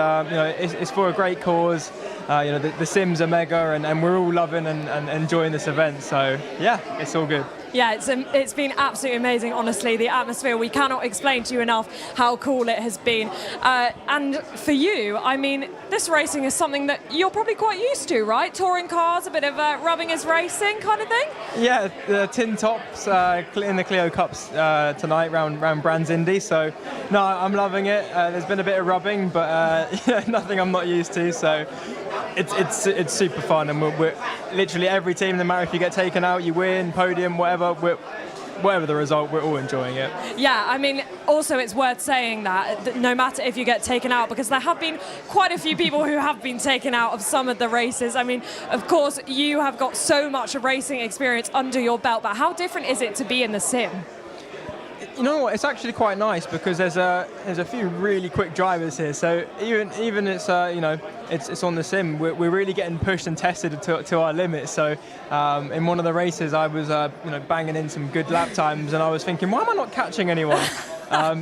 it's for a great cause. The sims are mega, and we're all loving and enjoying this event. So yeah, it's all good. Yeah, it's been absolutely amazing, honestly. The atmosphere, we cannot explain to you enough how cool it has been. And for you, I mean, this racing is something that you're probably quite used to, right? Touring cars, a bit of rubbing as racing kind of thing? Yeah, the tin tops in the Clio Cups tonight round Brands Indy. So, no, I'm loving it. There's been a bit of rubbing, but nothing I'm not used to. So, it's super fun, and we're literally every team, no matter if you get taken out, you win, podium, whatever the result, we're all enjoying it. Yeah, I mean, also it's worth saying that no matter if you get taken out, because there have been quite a few people who have been taken out of some of the races. I mean, of course, you have got so much racing experience under your belt, but how different is it to be in the sim? You know what? It's actually quite nice because there's a few really quick drivers here. So even it's it's on the sim. We're really getting pushed and tested to our limits. So in one of the races, I was banging in some good lap times, and I was thinking, why am I not catching anyone?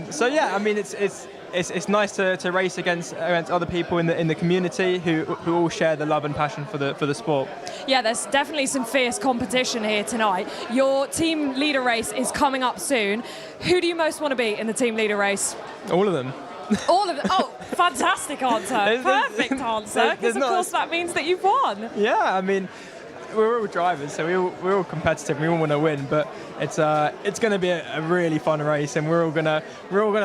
So yeah, I mean it's nice to race against other people in the community who all share the love and passion for the sport. Yeah, there's definitely some fierce competition here tonight. Your team leader race is coming up soon. Who do you most want to beat in the team leader race? All of them. All of them. Oh, fantastic answer. Perfect answer. Because of course that means that you've won. Yeah, I mean, we're all drivers, so we're all competitive. We all want to win, but it's going to be a really fun race, and we're all gonna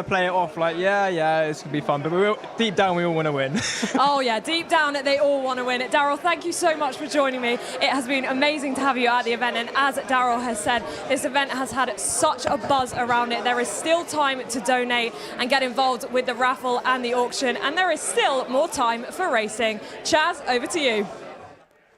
play it off like it's gonna be fun. But deep down, we all want to win. Oh yeah, deep down, they all want to win. Daryl, thank you so much for joining me. It has been amazing to have you at the event, and as Daryl has said, this event has had such a buzz around it. There is still time to donate and get involved with the raffle and the auction, and there is still more time for racing. Chaz, over to you.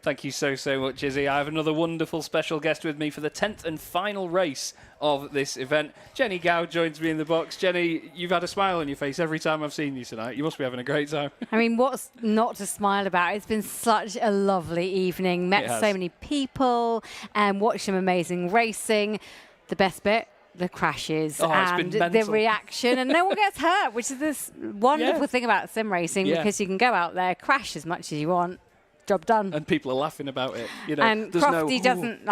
Thank you so much, Izzy. I have another wonderful special guest with me for the 10th and final race of this event. Jenny Gow joins me in the box. Jenny, you've had a smile on your face every time I've seen you tonight. You must be having a great time. I mean, what's not to smile about? It's been such a lovely evening. Met so many people and watched some amazing racing. The best bit, the crashes and the reaction, and no one gets hurt, which is this wonderful thing about sim racing, because you can go out there, crash as much as you want, job done. And people are laughing about it. And Crofty doesn't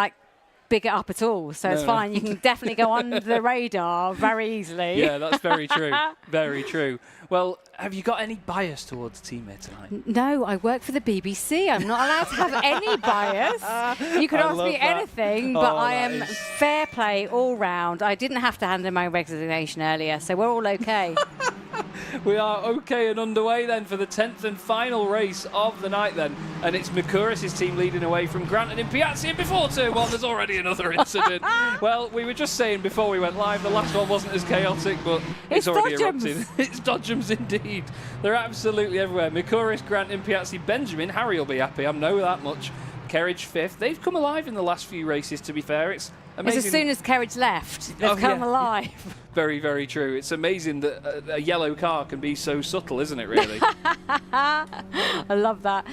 big it up at all, so it's fine. You can definitely go under the radar very easily. Yeah, that's very true. Very true. Well, have you got any bias towards a teammate tonight? No, I work for the BBC. I'm not allowed to have any bias. You could ask me anything, but I am fair play all round. I didn't have to hand in my resignation earlier, so we're all okay. We are okay and underway then for the 10th and final race of the night then. And it's Micouris' team leading away from Grant and Impiazzi. And before turn one, there's already another incident. Well, we were just saying before we went live, the last one wasn't as chaotic, but it's already erupted. It's Dodgems indeed. They're absolutely everywhere. Micouris, Grant, Impiazzi, Benjamin. Harry will be happy, I know that much. Kerridge 5th. They've come alive in the last few races, to be fair. It's amazing. It's as soon as Kerridge left, they've come alive. Very, very true. It's amazing that a yellow car can be so subtle, isn't it, really? I love that.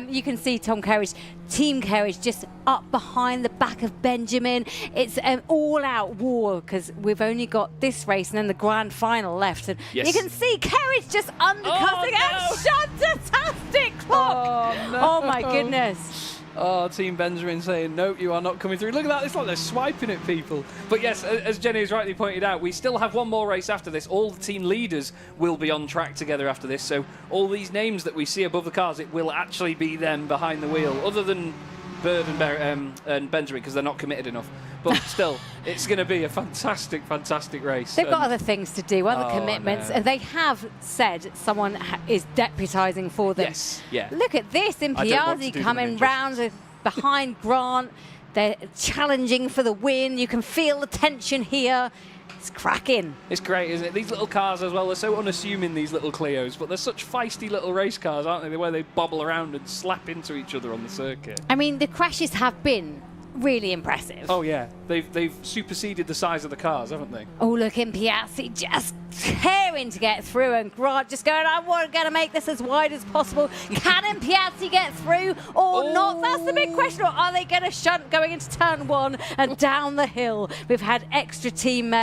You can see Tom Kerridge, Team Kerridge, just up behind the back of Benjamin. It's an all-out war because we've only got this race and then the grand final left. And you can see Kerridge just undercutting and shuntastic clock. Oh, my goodness. Oh, Team Benjamin saying, no, you are not coming through. Look at that. It's like they're swiping at people. But yes, as Jenny has rightly pointed out, we still have one more race after this. All the team leaders will be on track together after this. So all these names that we see above the cars, it will actually be them behind the wheel, other than Bird and Benjamin, because they're not committed enough. But still, it's going to be a fantastic, fantastic race. They've got other things to do, other commitments. And they have said someone is deputising for them. Yes, yeah. Look at this, Impiazzi coming round behind Grant. They're challenging for the win. You can feel the tension here. It's cracking. It's great, isn't it? These little cars as well, they're so unassuming, these little Clios, but they're such feisty little race cars, aren't they? The way they bobble around and slap into each other on the circuit. I mean, the crashes have been really impressive. Oh yeah, they've superseded the size of the cars, haven't they? Oh, look, Impiazzi just tearing to get through, and Grant just going, I'm going to make this as wide as possible. Can Impiazzi get through or not? That's the big question. Or are they going to shunt going into turn 1 and down the hill? We've had extra team,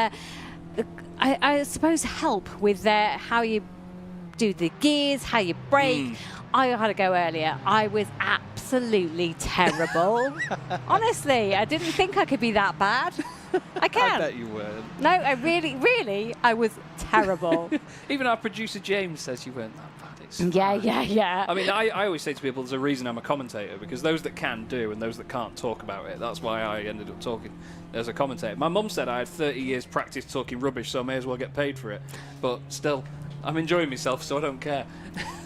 I suppose, help with how you do the gears, how you brake. I had to go earlier. I was absolutely terrible. Honestly, I didn't think I could be that bad. I can. I bet you weren't. No, I really, I was terrible. Even our producer James says you weren't that bad. It's Yeah. I mean, I always say to people there's a reason I'm a commentator, because those that can do and those that can't talk about it. That's why I ended up talking as a commentator. My mum said I had 30 years practice talking rubbish, so I may as well get paid for it. But still, I'm enjoying myself, so I don't care.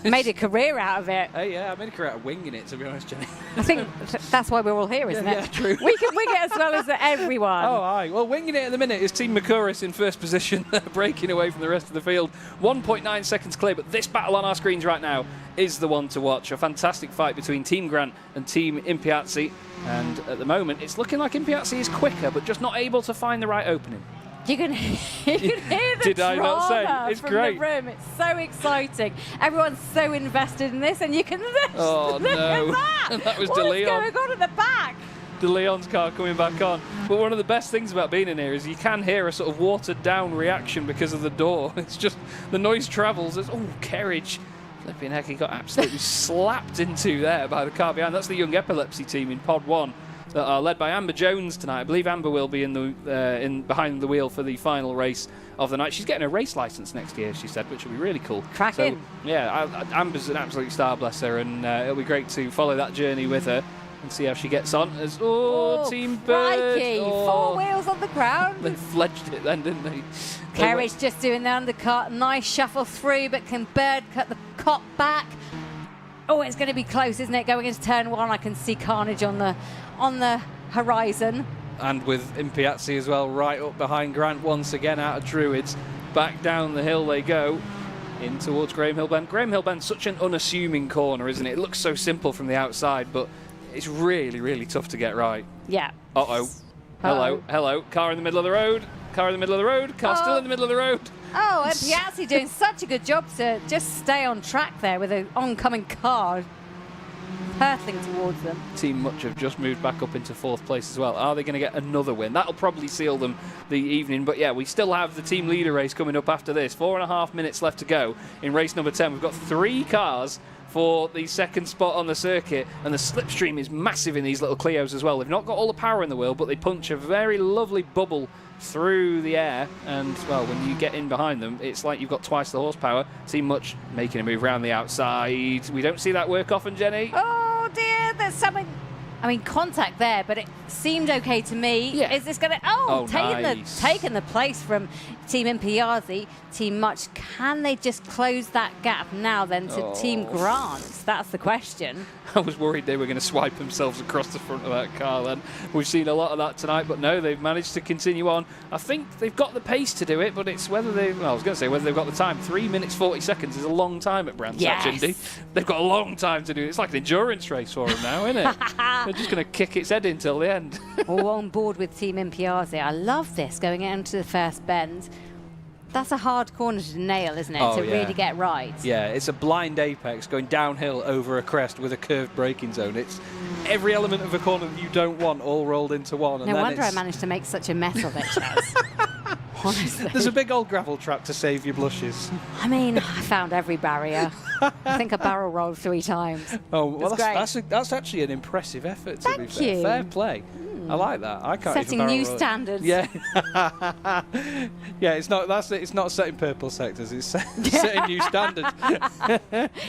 Made a career out of it. Hey, yeah, I made a career out of winging it, to be honest, Jenny. I think that's why we're all here, isn't it? Yeah, true. We can wing it as well as everyone. Oh, aye. Well, winging it at the minute is Team Micouris in first position, breaking away from the rest of the field. 1.9 seconds clear, but this battle on our screens right now is the one to watch. A fantastic fight between Team Grant and Team Impiazzi. And at the moment, it's looking like Impiazzi is quicker, but just not able to find the right opening. You can hear the Did I not say? It's from great. the room. It's so exciting. Everyone's so invested in this, and you can Oh, look no. at that. And that was What De is Leon. going on at the back? De Leon's car coming back on. But one of the best things about being in here is you can hear a sort of watered down reaction because of the door. It's just the noise travels. It's, oh, Kerridge. Flipping heck, he got absolutely slapped into there by the car behind. That's the Young Epilepsy team in Pod 1. That are led by Amber Jones tonight. I believe Amber will be in the behind the wheel for the final race of the night. She's getting a race license next year, she said, which will be really cool. Cracking. So, yeah, Amber's an absolute star, bless her, and it'll be great to follow that journey with her and see how she gets on. As Team Bird. Crikey, 4 wheels on the ground. They fledged it then, didn't they? Kerridge just doing the undercut. Nice shuffle through, but can Bird cut the cop back? Oh, it's going to be close, isn't it? Going into turn 1, I can see carnage on the horizon. And with Impiazzi as well, right up behind Grant once again out of Druids. Back down the hill they go, in towards Graham Hill Bend. Graham Hill Bend's such an unassuming corner, isn't it? It looks so simple from the outside, but it's really, really tough to get right. Yeah. Uh-oh. Hello. Car in the middle of the road. Car still in the middle of the road. Oh, and Piazzi doing such a good job to just stay on track there with an oncoming car hurtling towards them. Team Mutch have just moved back up into 4th place as well. Are they going to get another win? That'll probably seal them the evening. But yeah, we still have the team leader race coming up after this. 4.5 minutes left to go in race number 10. We've got 3 cars for the second spot on the circuit, and the slipstream is massive in these little Clios as well. They've not got all the power in the world, but they punch a very lovely bubble through the air, and well, when you get in behind them, it's like you've got twice the horsepower. Team Mutch making a move around the outside. We don't see that work often, Jenny. Oh dear, there's something. I mean, contact there, but it seemed okay to me. Yeah. Is this going to... nice. taking the place from Team Impiazzi. Team Mutch, can they just close that gap now then to Team Grant? That's the question. I was worried they were going to swipe themselves across the front of that car then. We've seen a lot of that tonight, but no, they've managed to continue on. I think they've got the pace to do it, but it's whether they... Well, I was going to say whether they've got the time. 3 minutes 40 seconds is a long time at Brands Hatch Indy. They've got a long time to do it. It's like an endurance race for them now, isn't it? They're just going to kick its head in till the end. All on board with Team Impiazzi. I love this, going into the first bend. That's a hard corner to nail, isn't it, to really get right? Yeah, it's a blind apex going downhill over a crest with a curved braking zone. It's every element of a corner that you don't want all rolled into one. No wonder I managed to make such a mess of it, Chaz. Honestly. There's a big old gravel trap to save your blushes. I mean, I found every barrier. I think I barrel rolled 3 times. Oh, well, that's that's actually an impressive effort, to be Thank fair. you. Fair play. I like that. I can't Setting even barrel new roll. standards. Yeah. Yeah, it's not setting purple sectors, it's setting new standards.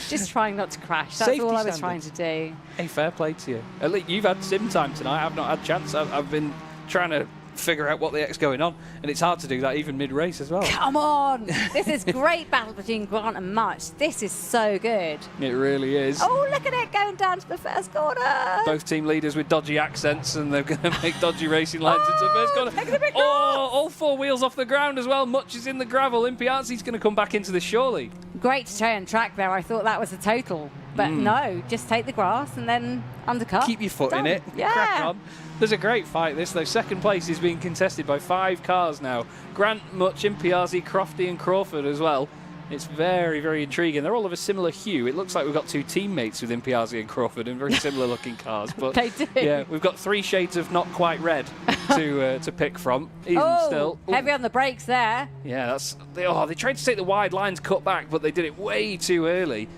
Just trying not to crash. That's Safety all I was standards. trying to do. Hey, fair play to you. At least you've had sim time tonight. I've not had a chance. I've been trying to figure out what the heck's going on, and it's hard to do that even mid-race as well. Come on! This is great battle between Grant and Mutch. This is so good. It really is. Oh, look at it going down to the first corner. Both team leaders with dodgy accents, and they're going to make dodgy racing lines into the first corner. Oh, all 4 wheels off the ground as well. Mutch is in the gravel. Impiazzi's going to come back into this, surely. Great to try and track there. I thought that was a total. But no, just take the grass and then undercut. Keep your foot Done. in it. Yeah. Crack on. There's a great fight, this, though. Second place is being contested by 5 cars now. Grant, Mutch, Impiazzi, Crofty and Crawford as well. It's very, very intriguing. They're all of a similar hue. It looks like we've got 2 teammates with Impiazzi and Crawford in very similar looking cars. But they do. Yeah, we've got 3 shades of not quite red to pick from. Even still. Ooh. Heavy on the brakes there. Yeah, they tried to take the wide lines cut back, but they did it way too early.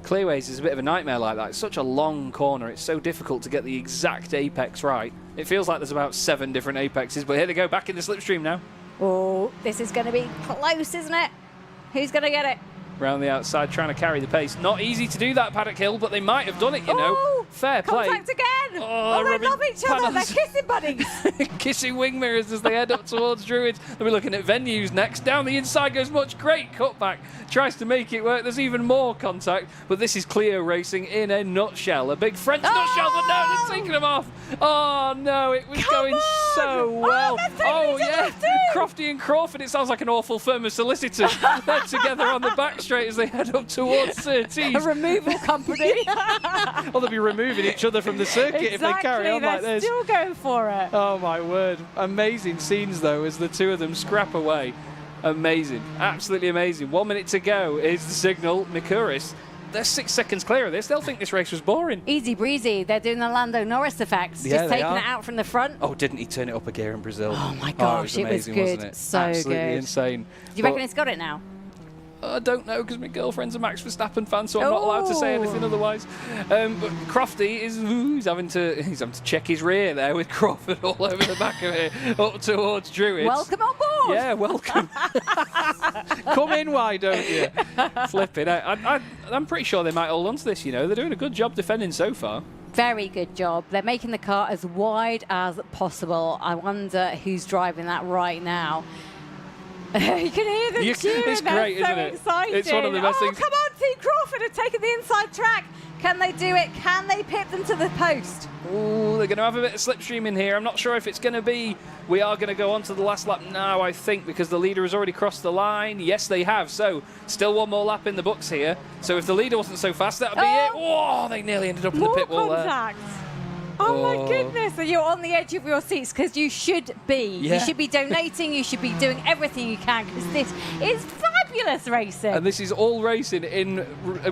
Clearways is a bit of a nightmare like that. It's such a long corner. It's so difficult to get the exact apex right. It feels like there's about 7 different apexes, but here they go, back in the slipstream now. Oh, this is going to be close, isn't it? Who's going to get it? Round the outside, trying to carry the pace. Not easy to do that, Paddock Hill, but they might have done it, you know. Fair play. Contact again. Oh, they love each other. They're kissing buddies. Kissing wing mirrors as they head up towards Druids. They'll be looking at venues next. Down the inside goes Mutch. Great cutback. Tries to make it work. There's even more contact, but this is Clio racing in a nutshell. A big French nutshell, but no, they're taking them off. Oh, no, it was going so well. Oh, yeah. Crofty and Crawford, it sounds like an awful firm of solicitors. They're together on the back straight as they head up towards 13. A removal company. Well, they'll be removing each other from the circuit if they carry on like this. Still going for it. Oh, my word. Amazing scenes, though, as the 2 of them scrap away. Amazing. Absolutely amazing. 1 minute to go is the signal. Micouris, they're 6 seconds clear of this. They'll think this race was boring. Easy breezy. They're doing the Lando Norris effect. Yeah, just taking it out from the front. Oh, didn't he turn it up a gear in Brazil? Oh, my gosh. It was amazing, good. wasn't it? So Absolutely good. insane. Do you reckon it's got it now? I don't know, because my girlfriend's a Max Verstappen fan, so I'm not allowed to say anything otherwise. But Crofty is he's having to check his rear there with Crawford all over the back of it, up towards Druids. Welcome on board. Yeah, welcome. Come in, why don't you? Flipping out. I'm pretty sure they might hold on to this, you know. They're doing a good job defending so far. Very good job. They're making the car as wide as possible. I wonder who's driving that right now. You can hear them cheering. It's great, They're isn't so it? excited. It's one of the best things. Come on, Team Crawford have taken the inside track. Can they do it? Can they pip them to the post? Ooh, they're going to have a bit of slipstream in here. I'm not sure if it's going to be. We are going to go on to the last lap now, I think, because the leader has already crossed the line. Yes, they have. So, still 1 more lap in the books here. So, if the leader wasn't so fast, that would be it. Whoa, they nearly ended up in the pit wall there. Contact. Oh my goodness, you're on the edge of your seats because you should be. Yeah. You should be donating, you should be doing everything you can because this is fabulous racing. And this is all racing in,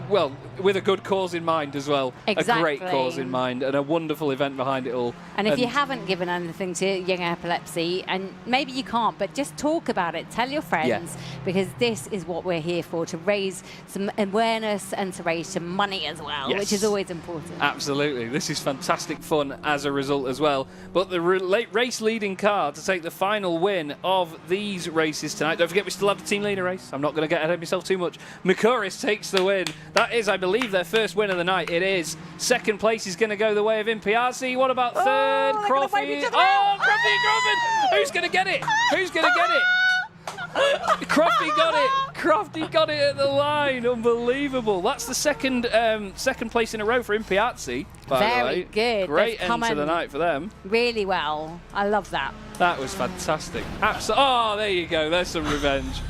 well, with a good cause in mind as well. Exactly. A great cause in mind and a wonderful event behind it all. And if you haven't given anything to Young Epilepsy, and maybe you can't, but just talk about it, tell your friends, because this is what we're here for, to raise some awareness and to raise some money as well, Yes. which is always important. Absolutely. This is fantastic fun as a result as well. But the race leading car to take the final win of these races tonight. Don't forget we still have the team leader race. I'm not going to get ahead of myself too much. Micouris takes the win. That is, I believe, their first win of the night. It is. Second place is going to go the way of Impiazzi. What about third? Crofty. Oh, Crofty and Crawford. Who's going to get it? Who's going to get it? Crofty got it. Crofty got it at the line. Unbelievable. That's the second place in a row for Impiazzi, by the way. Very good. Great They've end to the night for them. Really well. I love that. That was fantastic. Oh, there you go. There's some revenge.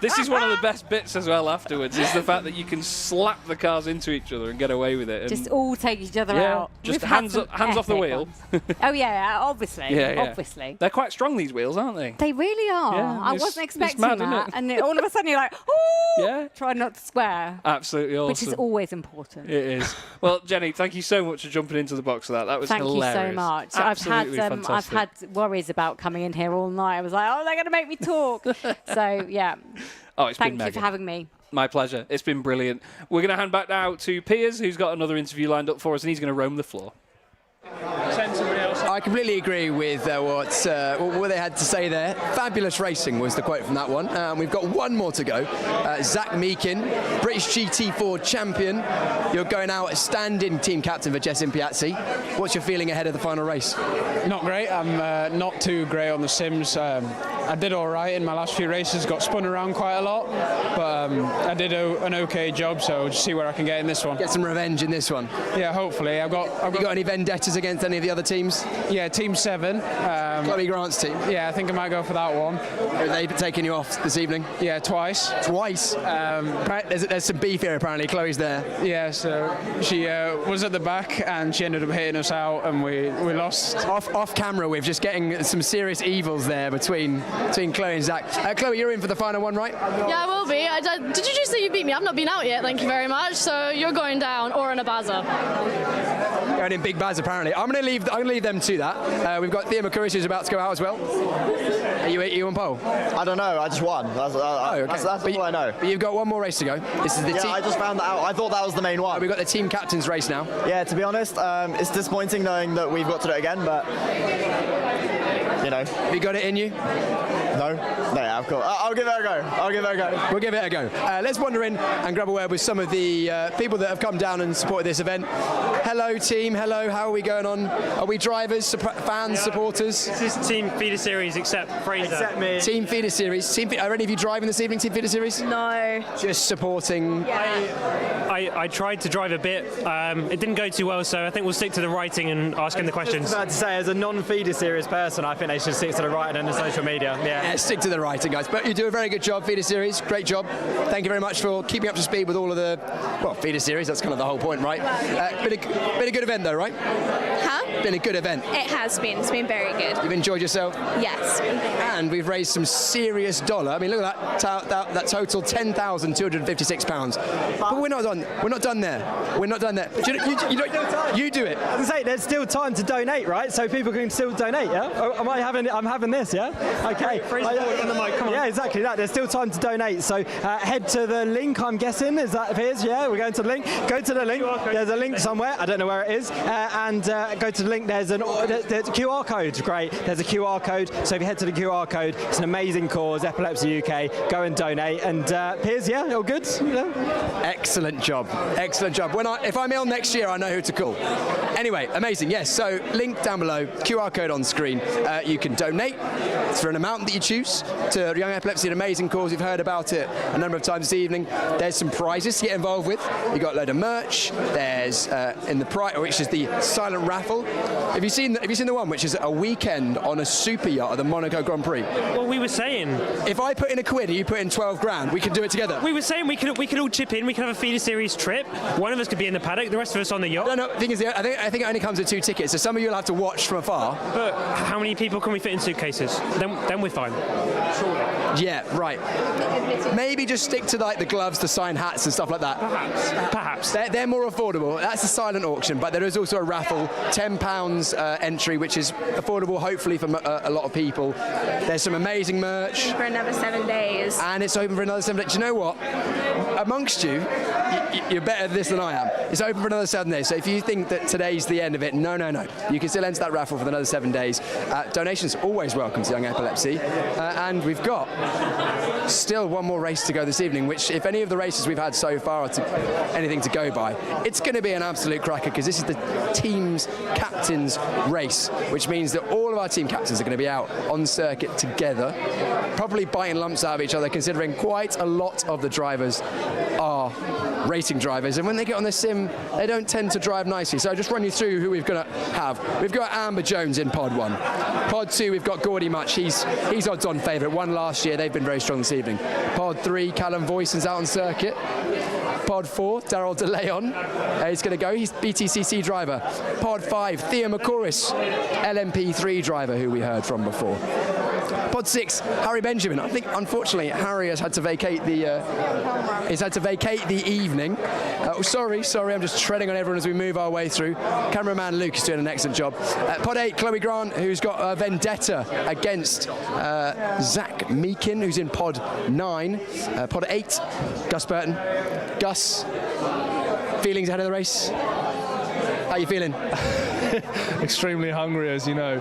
This is one of the best bits as well afterwards, is the fact that you can slap the cars into each other and get away with it. And Just all take each other out. Just We've hands had some off the epic wheel. ones. Oh, yeah, obviously. Yeah. Obviously. They're quite strong, these wheels, aren't they? They really are. Yeah, I it's- wasn't it's expecting mad, that. isn't And then all of a sudden you're like, oh, Yeah. try not to swear. Absolutely awesome. Which is always important. It is. Well, Jenny, thank you so much for jumping into the box for that. That was Thank hilarious. you so much. Absolutely I've fantastic. had worries about coming in here all night. I was like, oh, they're going to make me talk. So, yeah. Oh, it's Thank been you mega. for having me. My pleasure. It's been brilliant. We're going to hand back now to Piers, who's got another interview lined up for us, and he's going to roam the floor. I completely agree with what they had to say there. Fabulous racing was the quote from that one. We've got one more to go. Zach Meakin, British GT4 champion. You're going out as stand-in team captain for Jess Impiazzi. What's your feeling ahead of the final race? Not great. I'm not too great on the sims. I did all right in my last few races, got spun around quite a lot, but I did an okay job, so we'll just see where I can get in this one. Get some revenge in this one. Yeah, hopefully. Have you got any vendettas against any of the other teams? Yeah, Team 7. Chloe Grant's team? Yeah, I think I might go for that one. Are they taking you off this evening? Yeah, twice. Twice? There's some beef here apparently, Chloe's there. Yeah, so she was at the back and she ended up hitting us out and we lost. Off camera, we're just getting some serious evils there between Chloe and Zach. Chloe, you're in for the final one, right? Yeah, I will be. Did you just say you beat me? I've not been out yet, thank you very much. So you're going down or in a Baza. Going in Big Baz apparently. I'm going to leave them to that. We've got Theo Micouris who's about to go out as well. Are you on pole? I don't know. I just won. That's all I know. But you've got one more race to go. This is the team. I just found that out. I thought that was the main one. We've got the team captain's race now. Yeah, to be honest, it's disappointing knowing that we've got to do it again, but you know. Have you got it in you? No, yeah, of course. I'll give it a go. We'll give it a go. Let's wander in and grab a word with some of the people that have come down and supported this event. Hello, team. Hello. How are we going on? Are we drivers, fans, supporters? This is Team Feeder Series, except Fraser. Except me. Team Feeder Series. Are any of you driving this evening, Team Feeder Series? No. Just supporting. I tried to drive a bit. It didn't go too well, so I think we'll stick to the writing and asking the questions. I was about to say, as a non-Feeder Series person, I think they should stick to the writing and the social media. Yeah, stick to the writing, guys. But you do a very good job, Feeder Series. Great job. Thank you very much for keeping up to speed with all of the, Feeder Series. That's kind of the whole point, right? Been a good event, though, right? Huh? Been a good event. It has been. It's been very good. You've enjoyed yourself? Yes. And we've raised some serious dollar. I mean, look at that total, £10,256. But we're not done. We're not done there. We're not done there. You do it. I was say there's still time to donate, right? So people can still donate. Yeah. I'm having this. Yeah. Okay. On the mic, come on. Yeah, exactly that. There's still time to donate. So head to the link. I'm guessing is that appears. Yeah, we're going to the link. Go to the link. There's a link somewhere. I don't know where it is. And go to the link. There's a QR code. Great. There's a QR code. So if you head to the QR code, it's an amazing cause. Epilepsy UK. Go and donate. And Piers, yeah, all good. Yeah. Excellent job. Excellent job. If I'm ill next year, I know who to call. Anyway, amazing. Yes. So link down below. QR code on screen. You can donate for an amount that you choose to Young Epilepsy, an amazing cause. You've heard about it a number of times this evening. There's some prizes to get involved with. You've got a load of merch. There's in the prize, which is the silent raffle. Have you seen the one which is a weekend on a super yacht at the Monaco Grand Prix? Well, we were saying, if I put in a quid and you put in 12 grand, we could do it together. We were saying we could all chip in. We could have a Feeder Series trip. One of us could be in the paddock. The rest of us on the yacht. No. The thing is, I think it only comes with 2 tickets. So some of you will have to watch from afar. But how many people can we fit in suitcases? Then we're fine. Surely. Yeah, right. Maybe just stick to like the gloves, the signed hats and stuff like that. Perhaps. They're more affordable. That's a silent auction, but there is also a raffle, £10 entry, which is affordable hopefully for a lot of people. There's some amazing merch. For another 7 days. And it's open for another 7 days. Do you know what? Amongst you, you're better at this than I am. It's open for another 7 days. So if you think that today's the end of it, no. You can still enter that raffle for another 7 days. Donations always welcome to Young Epilepsy. And we've got still one more race to go this evening, which if any of the races we've had so far are anything to go by, it's going to be an absolute cracker because this is the team's captain's race, which means that all of our team captains are going to be out on circuit together, probably biting lumps out of each other, considering quite a lot of the drivers are racing drivers, and when they get on the sim, they don't tend to drive nicely. So I'll just run you through who we've got to have. We've got Amber Jones in Pod 1. Pod 2, we've got Gordie Mutch. He's odds-on favourite. Won last year. They've been very strong this evening. Pod 3, Callum Voicen's out on circuit. Pod 4, Daryl De Leon. He's going to go. He's BTCC driver. Pod 5, Theo Micouris, LMP3 driver, who we heard from before. Pod 6, Harry Benjamin. I think, unfortunately, Harry has had to vacate the evening. Sorry, I'm just treading on everyone as we move our way through. Cameraman Luke is doing an excellent job. Pod 8, Chloe Grant, who's got a vendetta against Zach Meakin, who's in Pod 9. Pod 8, Gus Burton. Gus, feelings ahead of the race? How are you feeling? Extremely hungry, as you know.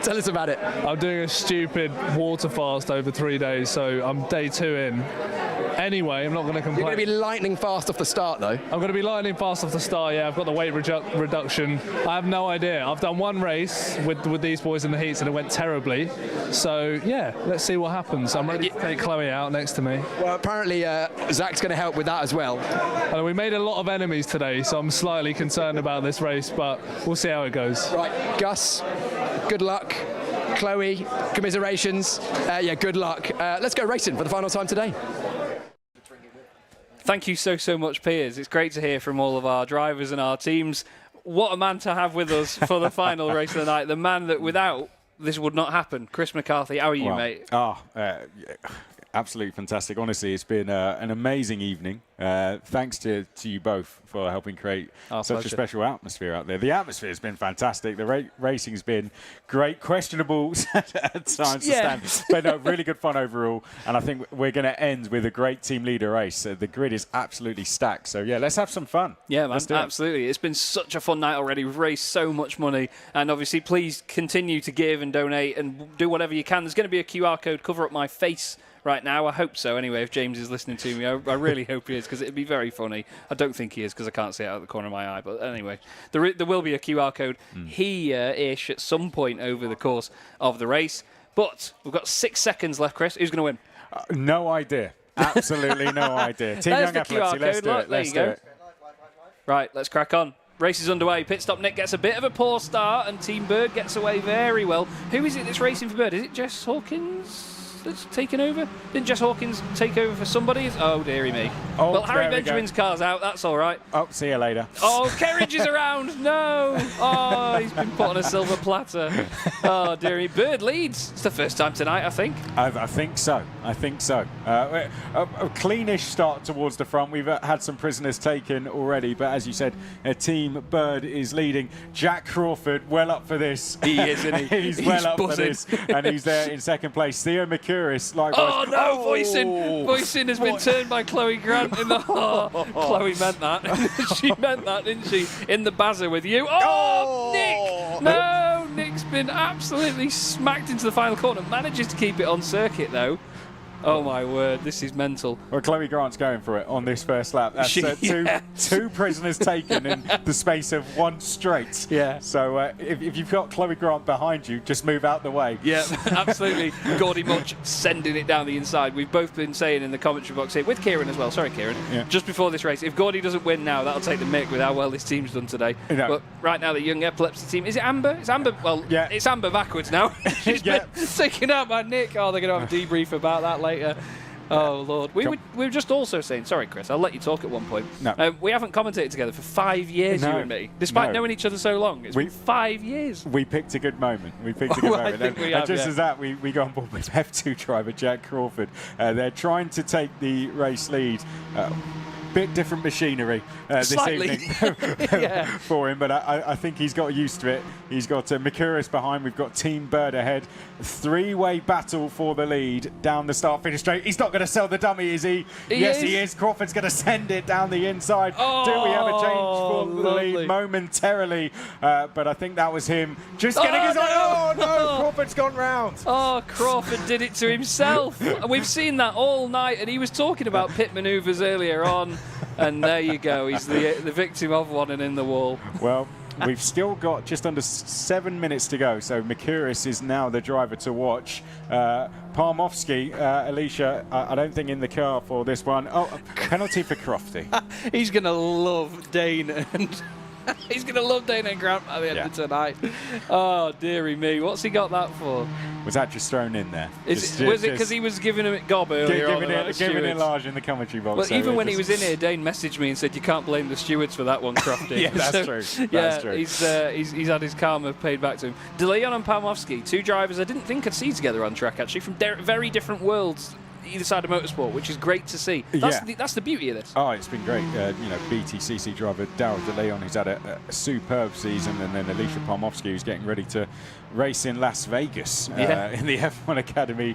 Tell us about it. I'm doing a stupid water fast over 3 days, so I'm day 2 in. Anyway, I'm not going to complain. You're going to be lightning fast off the start, though. I'm going to be lightning fast off the start, yeah. I've got the weight reduction. I have no idea. I've done one race with these boys in the heats and it went terribly. So, yeah, let's see what happens. I'm ready to take Chloe out next to me. Well, apparently Zach's going to help with that as well. And we made a lot of enemies today, so I'm slightly concerned about this race, but we'll see how it goes. Right, Gus, good luck. Chloe, commiserations. Yeah, good luck. Let's go racing for the final time today. Thank you so much, Piers. It's great to hear from all of our drivers and our teams. What a man to have with us for the final race of the night. The man that without this would not happen. Chris McCarthy, how are you, mate? Absolutely fantastic. Honestly, it's been an amazing evening. Thanks to you both for helping create such a special atmosphere out there. The atmosphere has been fantastic. The racing's been great. Questionable at times to stand. But no, really good fun overall. And I think we're going to end with a great team leader race. The grid is absolutely stacked. So, yeah, let's have some fun. Yeah, man, absolutely. It's been such a fun night already. We've raised so much money. And obviously, please continue to give and donate and do whatever you can. There's going to be a QR code cover up my face right now. I hope so. Anyway, if James is listening to me, I really hope he is, because it'd be very funny. I don't think he is, because I can't see it out of the corner of my eye. But anyway, there will be a QR code here-ish at some point over the course of the race. But we've got 6 seconds left, Chris. Who's going to win? No idea. Absolutely no idea. Team Young Epilepsy, let's do it. Let's do it. Right, let's crack on. Race is underway. Pit Stop Nic gets a bit of a poor start, and Team Bird gets away very well. Who is it that's racing for Bird? Is it Jess Hawkins that's taken over? Didn't Jess Hawkins take over for somebody? Oh, dearie me. Oh, well, Harry Benjamin's car's out. That's all right. Oh, see you later. Oh, Kerridge is around. No. Oh, he's been put on a silver platter. Oh, dearie. Bird leads. It's the first time tonight, I think. I think so. I think so. A cleanish start towards the front. We've had some prisoners taken already, but as you said, Team Bird is leading. Jack Crawford, well up for this. He is, isn't he? He's well up for this, and he's there in second place. Theo Micouris, likewise. Oh, no, Voicing has been turned by Chloe Grant in the... Oh, Chloe meant that. She meant that, didn't she? In the buzzer with you. Oh, Nic! No, Nic's been absolutely smacked into the final corner. Manages to keep it on circuit, though. Oh, my word, this is mental. Well, Chloe Grant's going for it on this first lap. That's two prisoners taken in the space of one straight. Yeah. So if you've got Chloe Grant behind you, just move out the way. Yeah, absolutely. Gordie Mutch sending it down the inside. We've both been saying in the commentary box here, with Kieran as well, sorry Kieran, just before this race, if Gordie doesn't win now, that'll take the mick with how well this team's done today. No. But right now, the Young Epilepsy team, is it Amber? It's Amber, well, it's Amber backwards now. She's been taken out by Nic. Oh, they're going to have a debrief about that later. Oh, Lord. We were just also saying, sorry, Chris, I'll let you talk at one point. No. We haven't commentated together for 5 years, you and me, despite knowing each other so long. It's been 5 years. We picked a good moment. And just as that, we go on board with F2 driver Jack Crawford. They're trying to take the race lead. Bit different machinery this evening for him, but I think he's got used to it. He's got Micouris behind. We've got Team Bird ahead. 3-way battle for the lead down the start-finish straight. He's not going to sell the dummy, is he? Yes, he is. Crawford's going to send it down the inside. Oh, do we have a change for the lead momentarily? But I think that was him just getting his eye. Oh, no, Crawford's gone round. Oh, Crawford did it to himself. We've seen that all night, and he was talking about pit manoeuvres earlier on. And there you go. He's the victim of one and in the wall. Well, we've still got just under 7 minutes to go. So Micouris is now the driver to watch. Palmowski, Alisha, I don't think in the car for this one. Oh, penalty for Crofty. He's going to love Dane and... He's going to love Dane and Grant at the end of tonight. Oh, dearie me. What's he got that for? Was that just thrown in there? Was it because he was giving him a gob earlier giving it large in the commentary box. Well, so even when he was in here, Dane messaged me and said, you can't blame the stewards for that one, Crofty. Yeah, that's true. That's true. He's had his karma paid back to him. De Leon and Palmowski, two drivers I didn't think I'd see together on track, actually, from very different worlds. Either side of motorsport, which is great to see. That's the beauty of this. Oh, it's been great. BTCC driver Daryl De Leon, who's had a superb season, and then Alisha Palmowski, who's getting ready to race in Las Vegas in the F1 Academy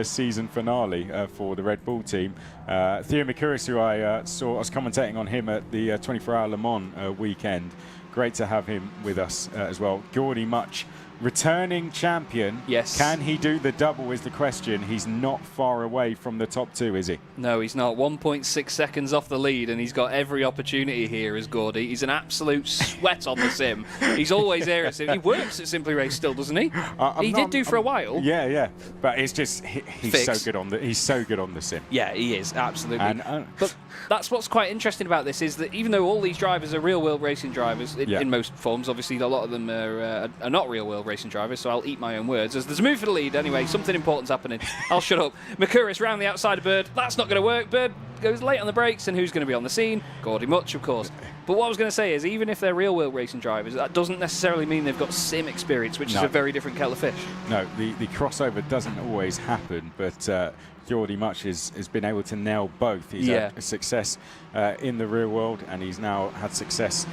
season finale for the Red Bull team. Theo Micouris, who I was commentating on him at the 24-hour Le Mans weekend. Great to have him with us as well. Gordie Mutch returning champion. Yes. Can he do the double is the question. He's not far away from the top 2, is he? No, he's not. 1.6 seconds off the lead, and he's got every opportunity here as Gordie. He's an absolute sweat on the sim. He's always there at sim. He works at Simply Race still, doesn't he? He did do for a while. Yeah. But it's just he's so good on the sim. Yeah, he is absolutely. But that's what's quite interesting about this is that even though all these drivers are real-world racing drivers in most forms, obviously a lot of them are not real-world racing drivers. So I'll eat my own words. As there's a move for the lead anyway, something important's happening. I'll shut up. Micouris round the outside of Bird. That's not going to work. Bird goes late on the brakes, and who's going to be on the scene? Gordie Mutch, of course. But what I was going to say is, even if they're real-world racing drivers, that doesn't necessarily mean they've got sim experience, which is a very different kettle of fish. No, the crossover doesn't always happen, but Gordie Mutch has been able to nail both. He's had success in the real world, and he's now had success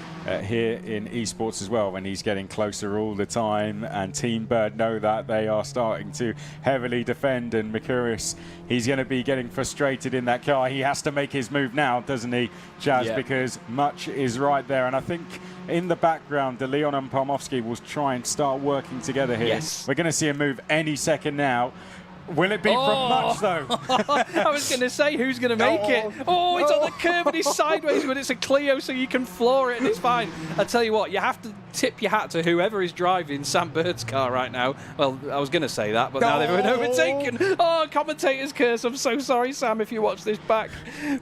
here in esports as well, when he's getting closer all the time, and Team Bird know that. They are starting to heavily defend, and Micouris, he's going to be getting frustrated in that car. He has to make his move now, doesn't he, Jazz? Because Mutch is right there, and I think in the background, De Leon and Palmowski will try and start working together here. Yes. We're going to see a move any second now. Will it be from Mutch, though? I was going to say, who's going to make it? Oh, it's on the curb and it's sideways, but it's a Clio, so you can floor it and it's fine. I tell you what, you have to tip your hat to whoever is driving Sam Bird's car right now. Well, I was going to say that, but now they've been overtaken. Oh, commentator's curse. I'm so sorry, Sam, if you watch this back.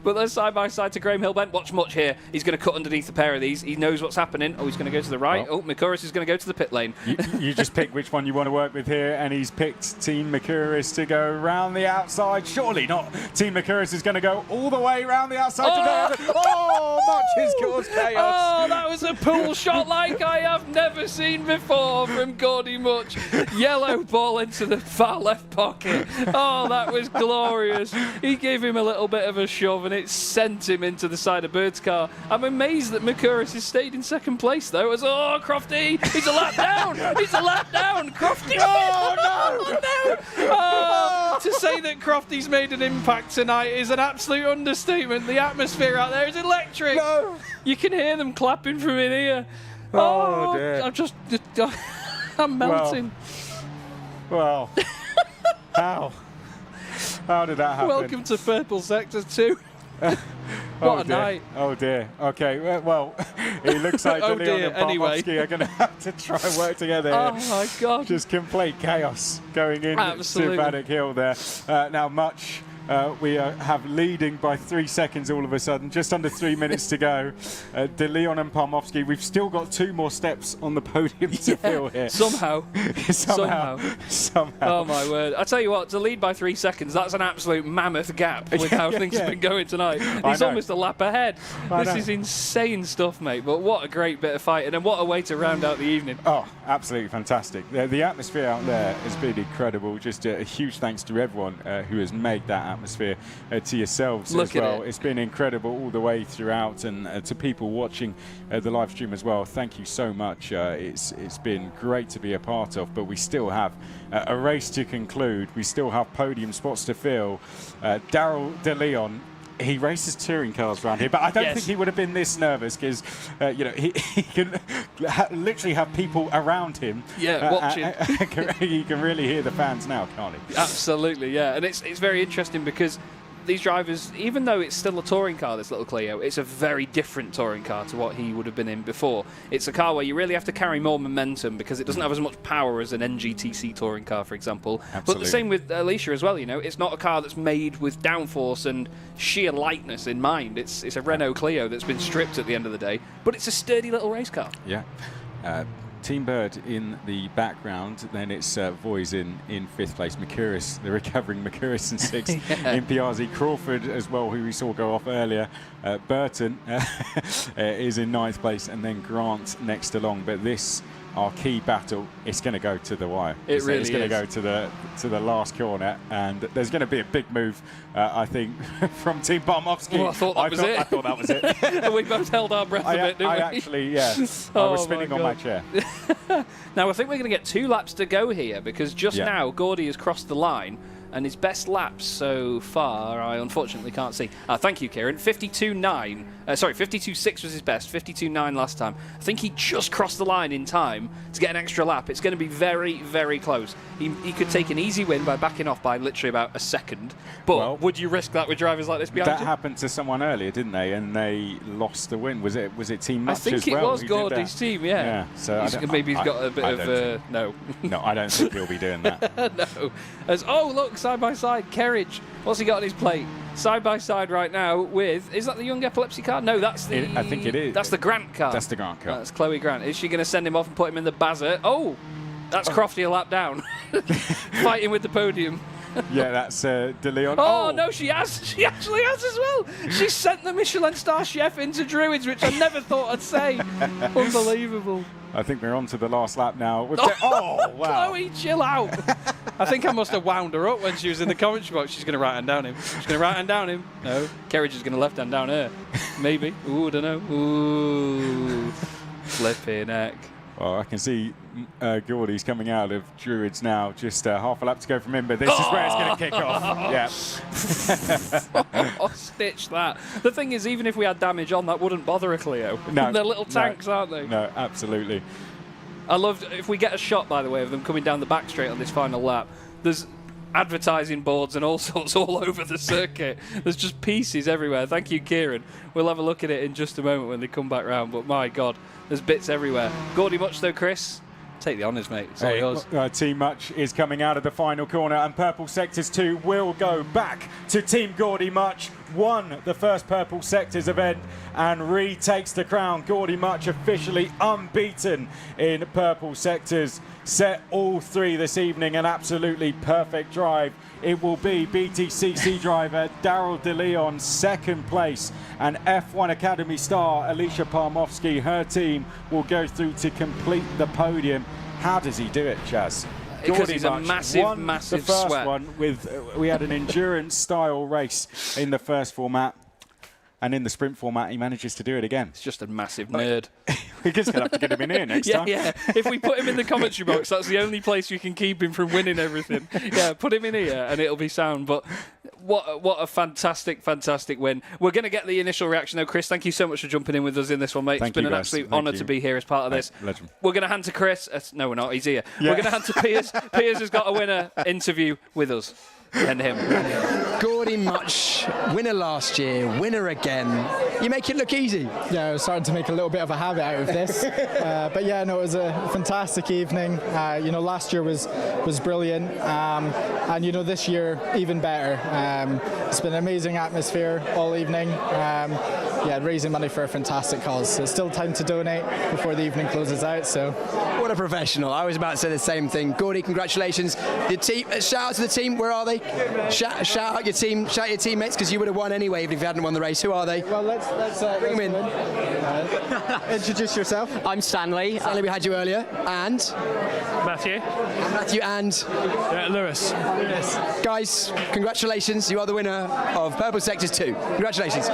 But they're side by side to Graham Hillbent. Watch Mutch here. He's going to cut underneath a pair of these. He knows what's happening. Oh, he's going to go to the right. Oh, Micouris is going to go to the pit lane. You just pick which one you want to work with here, and he's picked Team Micouris to go round the outside. Surely not. Team Micouris is going to go all the way round the outside. Mutch has caused chaos. Oh, that was a pool shot like I have never seen before from Gordie Mutch. Yellow ball into the far left pocket. Oh, that was glorious. He gave him a little bit of a shove, and it sent him into the side of Bird's car. I'm amazed that Micouris has stayed in second place, though. As Crofty, he's a lap down. He's a lap down. Crofty. Oh, no. Oh, to say that Crofty's made an impact tonight is an absolute understatement. The atmosphere out there is electric. No. You can hear them clapping from in here. Oh dear. I'm melting. Well, how did that happen? Welcome to Purple Sector 2. What a night. Oh dear. Okay, well, it looks like De Leon and Palmowski are going to have to try and work together here. Oh my God. Just complete chaos going in to Bannock Hill there. Now Mutch, we have leading by 3 seconds all of a sudden, just under 3 minutes to go. De Leon and Palmowski, we've still got 2 more steps on the podium to fill here. Somehow. Oh my word. I tell you what, to lead by 3 seconds, that's an absolute mammoth gap with how things have been going tonight. He's almost a lap ahead. This is insane stuff, mate, but what a great bit of fighting, and what a way to round out the evening. Oh, absolutely fantastic. The atmosphere out there has been incredible. Just a huge thanks to everyone who has made that atmosphere, to yourselves as well. It's been incredible all the way throughout, and to people watching the live stream as well. Thank you so much. It's been great to be a part of, but we still have a race to conclude. We still have podium spots to fill. Daryl De Leon, he races touring cars around here, but I don't think he would have been this nervous, because he can literally have people around him. Watching. He can really hear the fans now, can't he? Absolutely, yeah. And it's very interesting because these drivers, even though it's still a touring car, this little Clio, it's a very different touring car to what he would have been in before. It's a car where you really have to carry more momentum because it doesn't have as much power as an NGTC touring car, for example. Absolutely. But the same with Alisha as well, it's not a car that's made with downforce and sheer lightness in mind. It's a Renault Clio that's been stripped at the end of the day, but it's a sturdy little race car. Yeah. Team Bird in the background, then it's Voice in 5th place, Micouris, the recovering Micouris in 6th, Impiazzi, Crawford as well, who we saw go off earlier, Burton is in 9th place, and then Grant next along. But this, our key battle, it's going to go to the wire. It's going to go to the last corner, and there's going to be a big move, I think, from Team Palmowski. Well, I thought that was it. We both held our breath a bit, didn't we? Actually, I was spinning on my chair. Now, I think we're going to get 2 laps to go here, because just now Gordie has crossed the line, and his best laps so far, I unfortunately can't see. Thank you, Kieran. 52.9 Sorry, 52.6 was his best, 52.9 last time. I think he just crossed the line in time to get an extra lap. It's going to be very, very close. He could take an easy win by backing off by literally about a second. But would you risk that with drivers like this behind you? That happened to someone earlier, didn't they? And they lost the win. Was it Team Mutch as well? I think it was Gordie's team, yeah. So maybe he's got a bit of... no. No, I don't think he'll be doing that. No. Oh, look, side by side, Kerridge. What's he got on his plate? Side by side right now with... Is that the Young Epilepsy car? No, that's the... I think it is. That's the Grant car. That's the Grant car. That's Chloe Grant. Is she going to send him off and put him in the Bazza? Oh, that's Crofty a lap down. Fighting with the podium. Yeah, that's De Leon. Oh, no, she has. She actually has as well. She sent the Michelin star chef into Druids, which I never thought I'd say. Unbelievable. I think we're on to the last lap now. Oh, wow. Chloe, chill out. I think I must have wound her up when she was in the commentary box. She's going to right-hand down him. She's going to right-hand down him. No. Kerridge is going to left-hand down her. Maybe. Ooh, don't know. Ooh. Flipping heck. Well, I can see Gordie's coming out of Druids now. Just half a lap to go from him, but this is where it's going to kick off. Yeah. Stitch that. The thing is, even if we had damage on, that wouldn't bother a Clio. No. They're little tanks, aren't they? No, absolutely. I loved, if we get a shot, by the way, of them coming down the back straight on this final lap, there's advertising boards and all sorts all over the circuit. There's just pieces everywhere. Thank you, Kieran. We'll have a look at it in just a moment when they come back round, but my God, there's bits everywhere. Gordie Mutch, though, Chris, take the honours, mate. It's all yours. Team Mutch is coming out of the final corner, and Purple Sectors 2 will go back to Team Gordie Mutch. Won the first Purple Sectors event and retakes the crown. Gordie Mutch officially unbeaten in Purple Sectors. Set all three this evening, an absolutely perfect drive. It will be BTCC driver Daryl De Leon second place, and F1 Academy star Alisha Palmowski, her team, will go through to complete the podium. How does he do it, Chaz? Because he's a massive, massive the first sweat. one we had an endurance style race in the first format, and in the sprint format he manages to do it again. It's just a massive nerd. We're just going to have to get him in here next time. Yeah. If we put him in the commentary box, that's the only place we can keep him from winning everything. Yeah, put him in here and it'll be sound. But what a fantastic, fantastic win. We're going to get the initial reaction, though. Chris, thank you so much for jumping in with us in this one, mate. It's been an absolute honour to be here as part of this. Legend. We're going to hand to Chris. No, we're not. He's here. Yeah. We're going to hand to Piers. Piers has got a winner interview with us. And him. Gordie Mutch, winner last year, winner again. You make it look easy. Yeah, I was starting to make a little bit of a habit out of this. But yeah, no, it was a fantastic evening. Last year was brilliant. And, this year, even better. It's been an amazing atmosphere all evening. Raising money for a fantastic cause. There's still time to donate before the evening closes out, so. What a professional. I was about to say the same thing. Gordie, congratulations. The team, shout out to the team. Where are they? Shout out your team. Shout out your teammates, because you would have won anyway even if you hadn't won the race. Who are they? Well, let's bring them in. Introduce yourself. I'm Stanley. Stanley, we had you earlier. And? Matthew. Matthew and? Lewis. Guys, congratulations. You are the winner of Purple Sectors 2. Congratulations.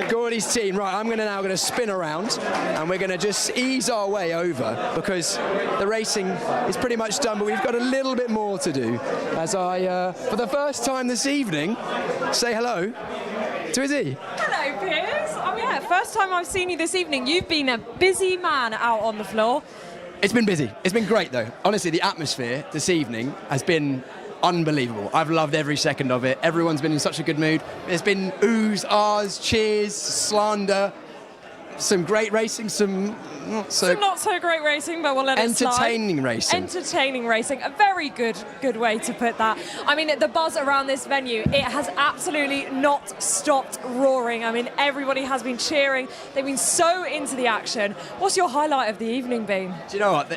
Gordie's team. Right, I'm now going to spin around and we're going to just ease our way over because the racing is pretty much done, but we've got a little bit more to do. As I, for the first time this evening, say hello to Izzy. Hello, Piers. First time I've seen you this evening. You've been a busy man out on the floor. It's been busy. It's been great, though. Honestly, the atmosphere this evening has been unbelievable. I've loved every second of it. Everyone's been in such a good mood. There's been oohs, ahs, cheers, slander, some great racing, some not so great racing, but we'll let it slide. Entertaining racing. Entertaining racing. A very good way to put that. I mean, the buzz around this venue, it has absolutely not stopped roaring. I mean, everybody has been cheering. They've been so into the action. What's your highlight of the evening been? Do you know what?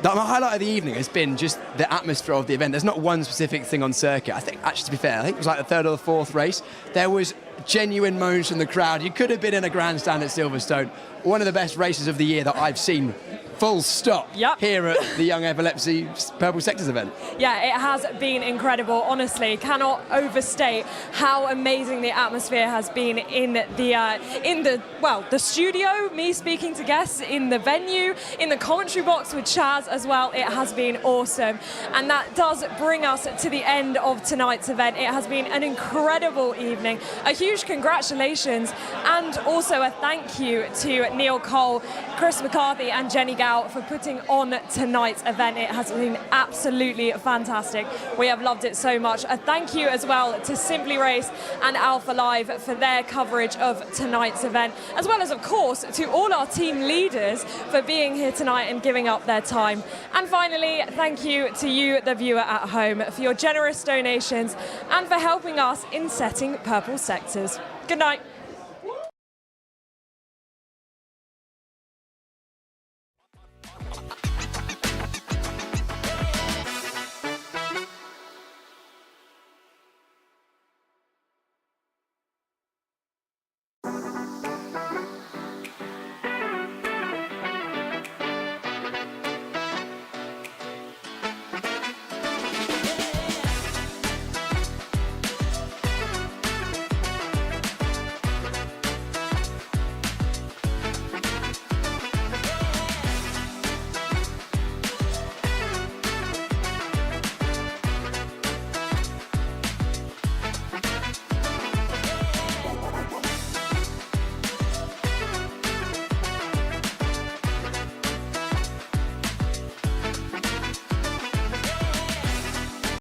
My highlight of the evening has been just the atmosphere of the event. There's not one specific thing on circuit. I think, actually, to be fair, I think it was like the third or the fourth race. There was genuine moans from the crowd. You could have been in a grandstand at Silverstone. One of the best races of the year that I've seen full stop here at the Young Epilepsy Purple Sectors event. Yeah, it has been incredible. Honestly, cannot overstate how amazing the atmosphere has been in the studio. Me speaking to guests in the venue, in the commentary box with Chaz as well. It has been awesome, and that does bring us to the end of tonight's event. It has been an incredible evening. A huge congratulations, and also a thank you to Neil Cole, Chris McCarthy, and Jenny Gow for putting on tonight's event. It has been absolutely fantastic. We have loved it so much. A thank you as well to Simply Race and Alpha Live for their coverage of tonight's event, as well as, of course, to all our team leaders for being here tonight and giving up their time. And finally, thank you to you, the viewer at home, for your generous donations and for helping us in setting Purple Sectors. Good night.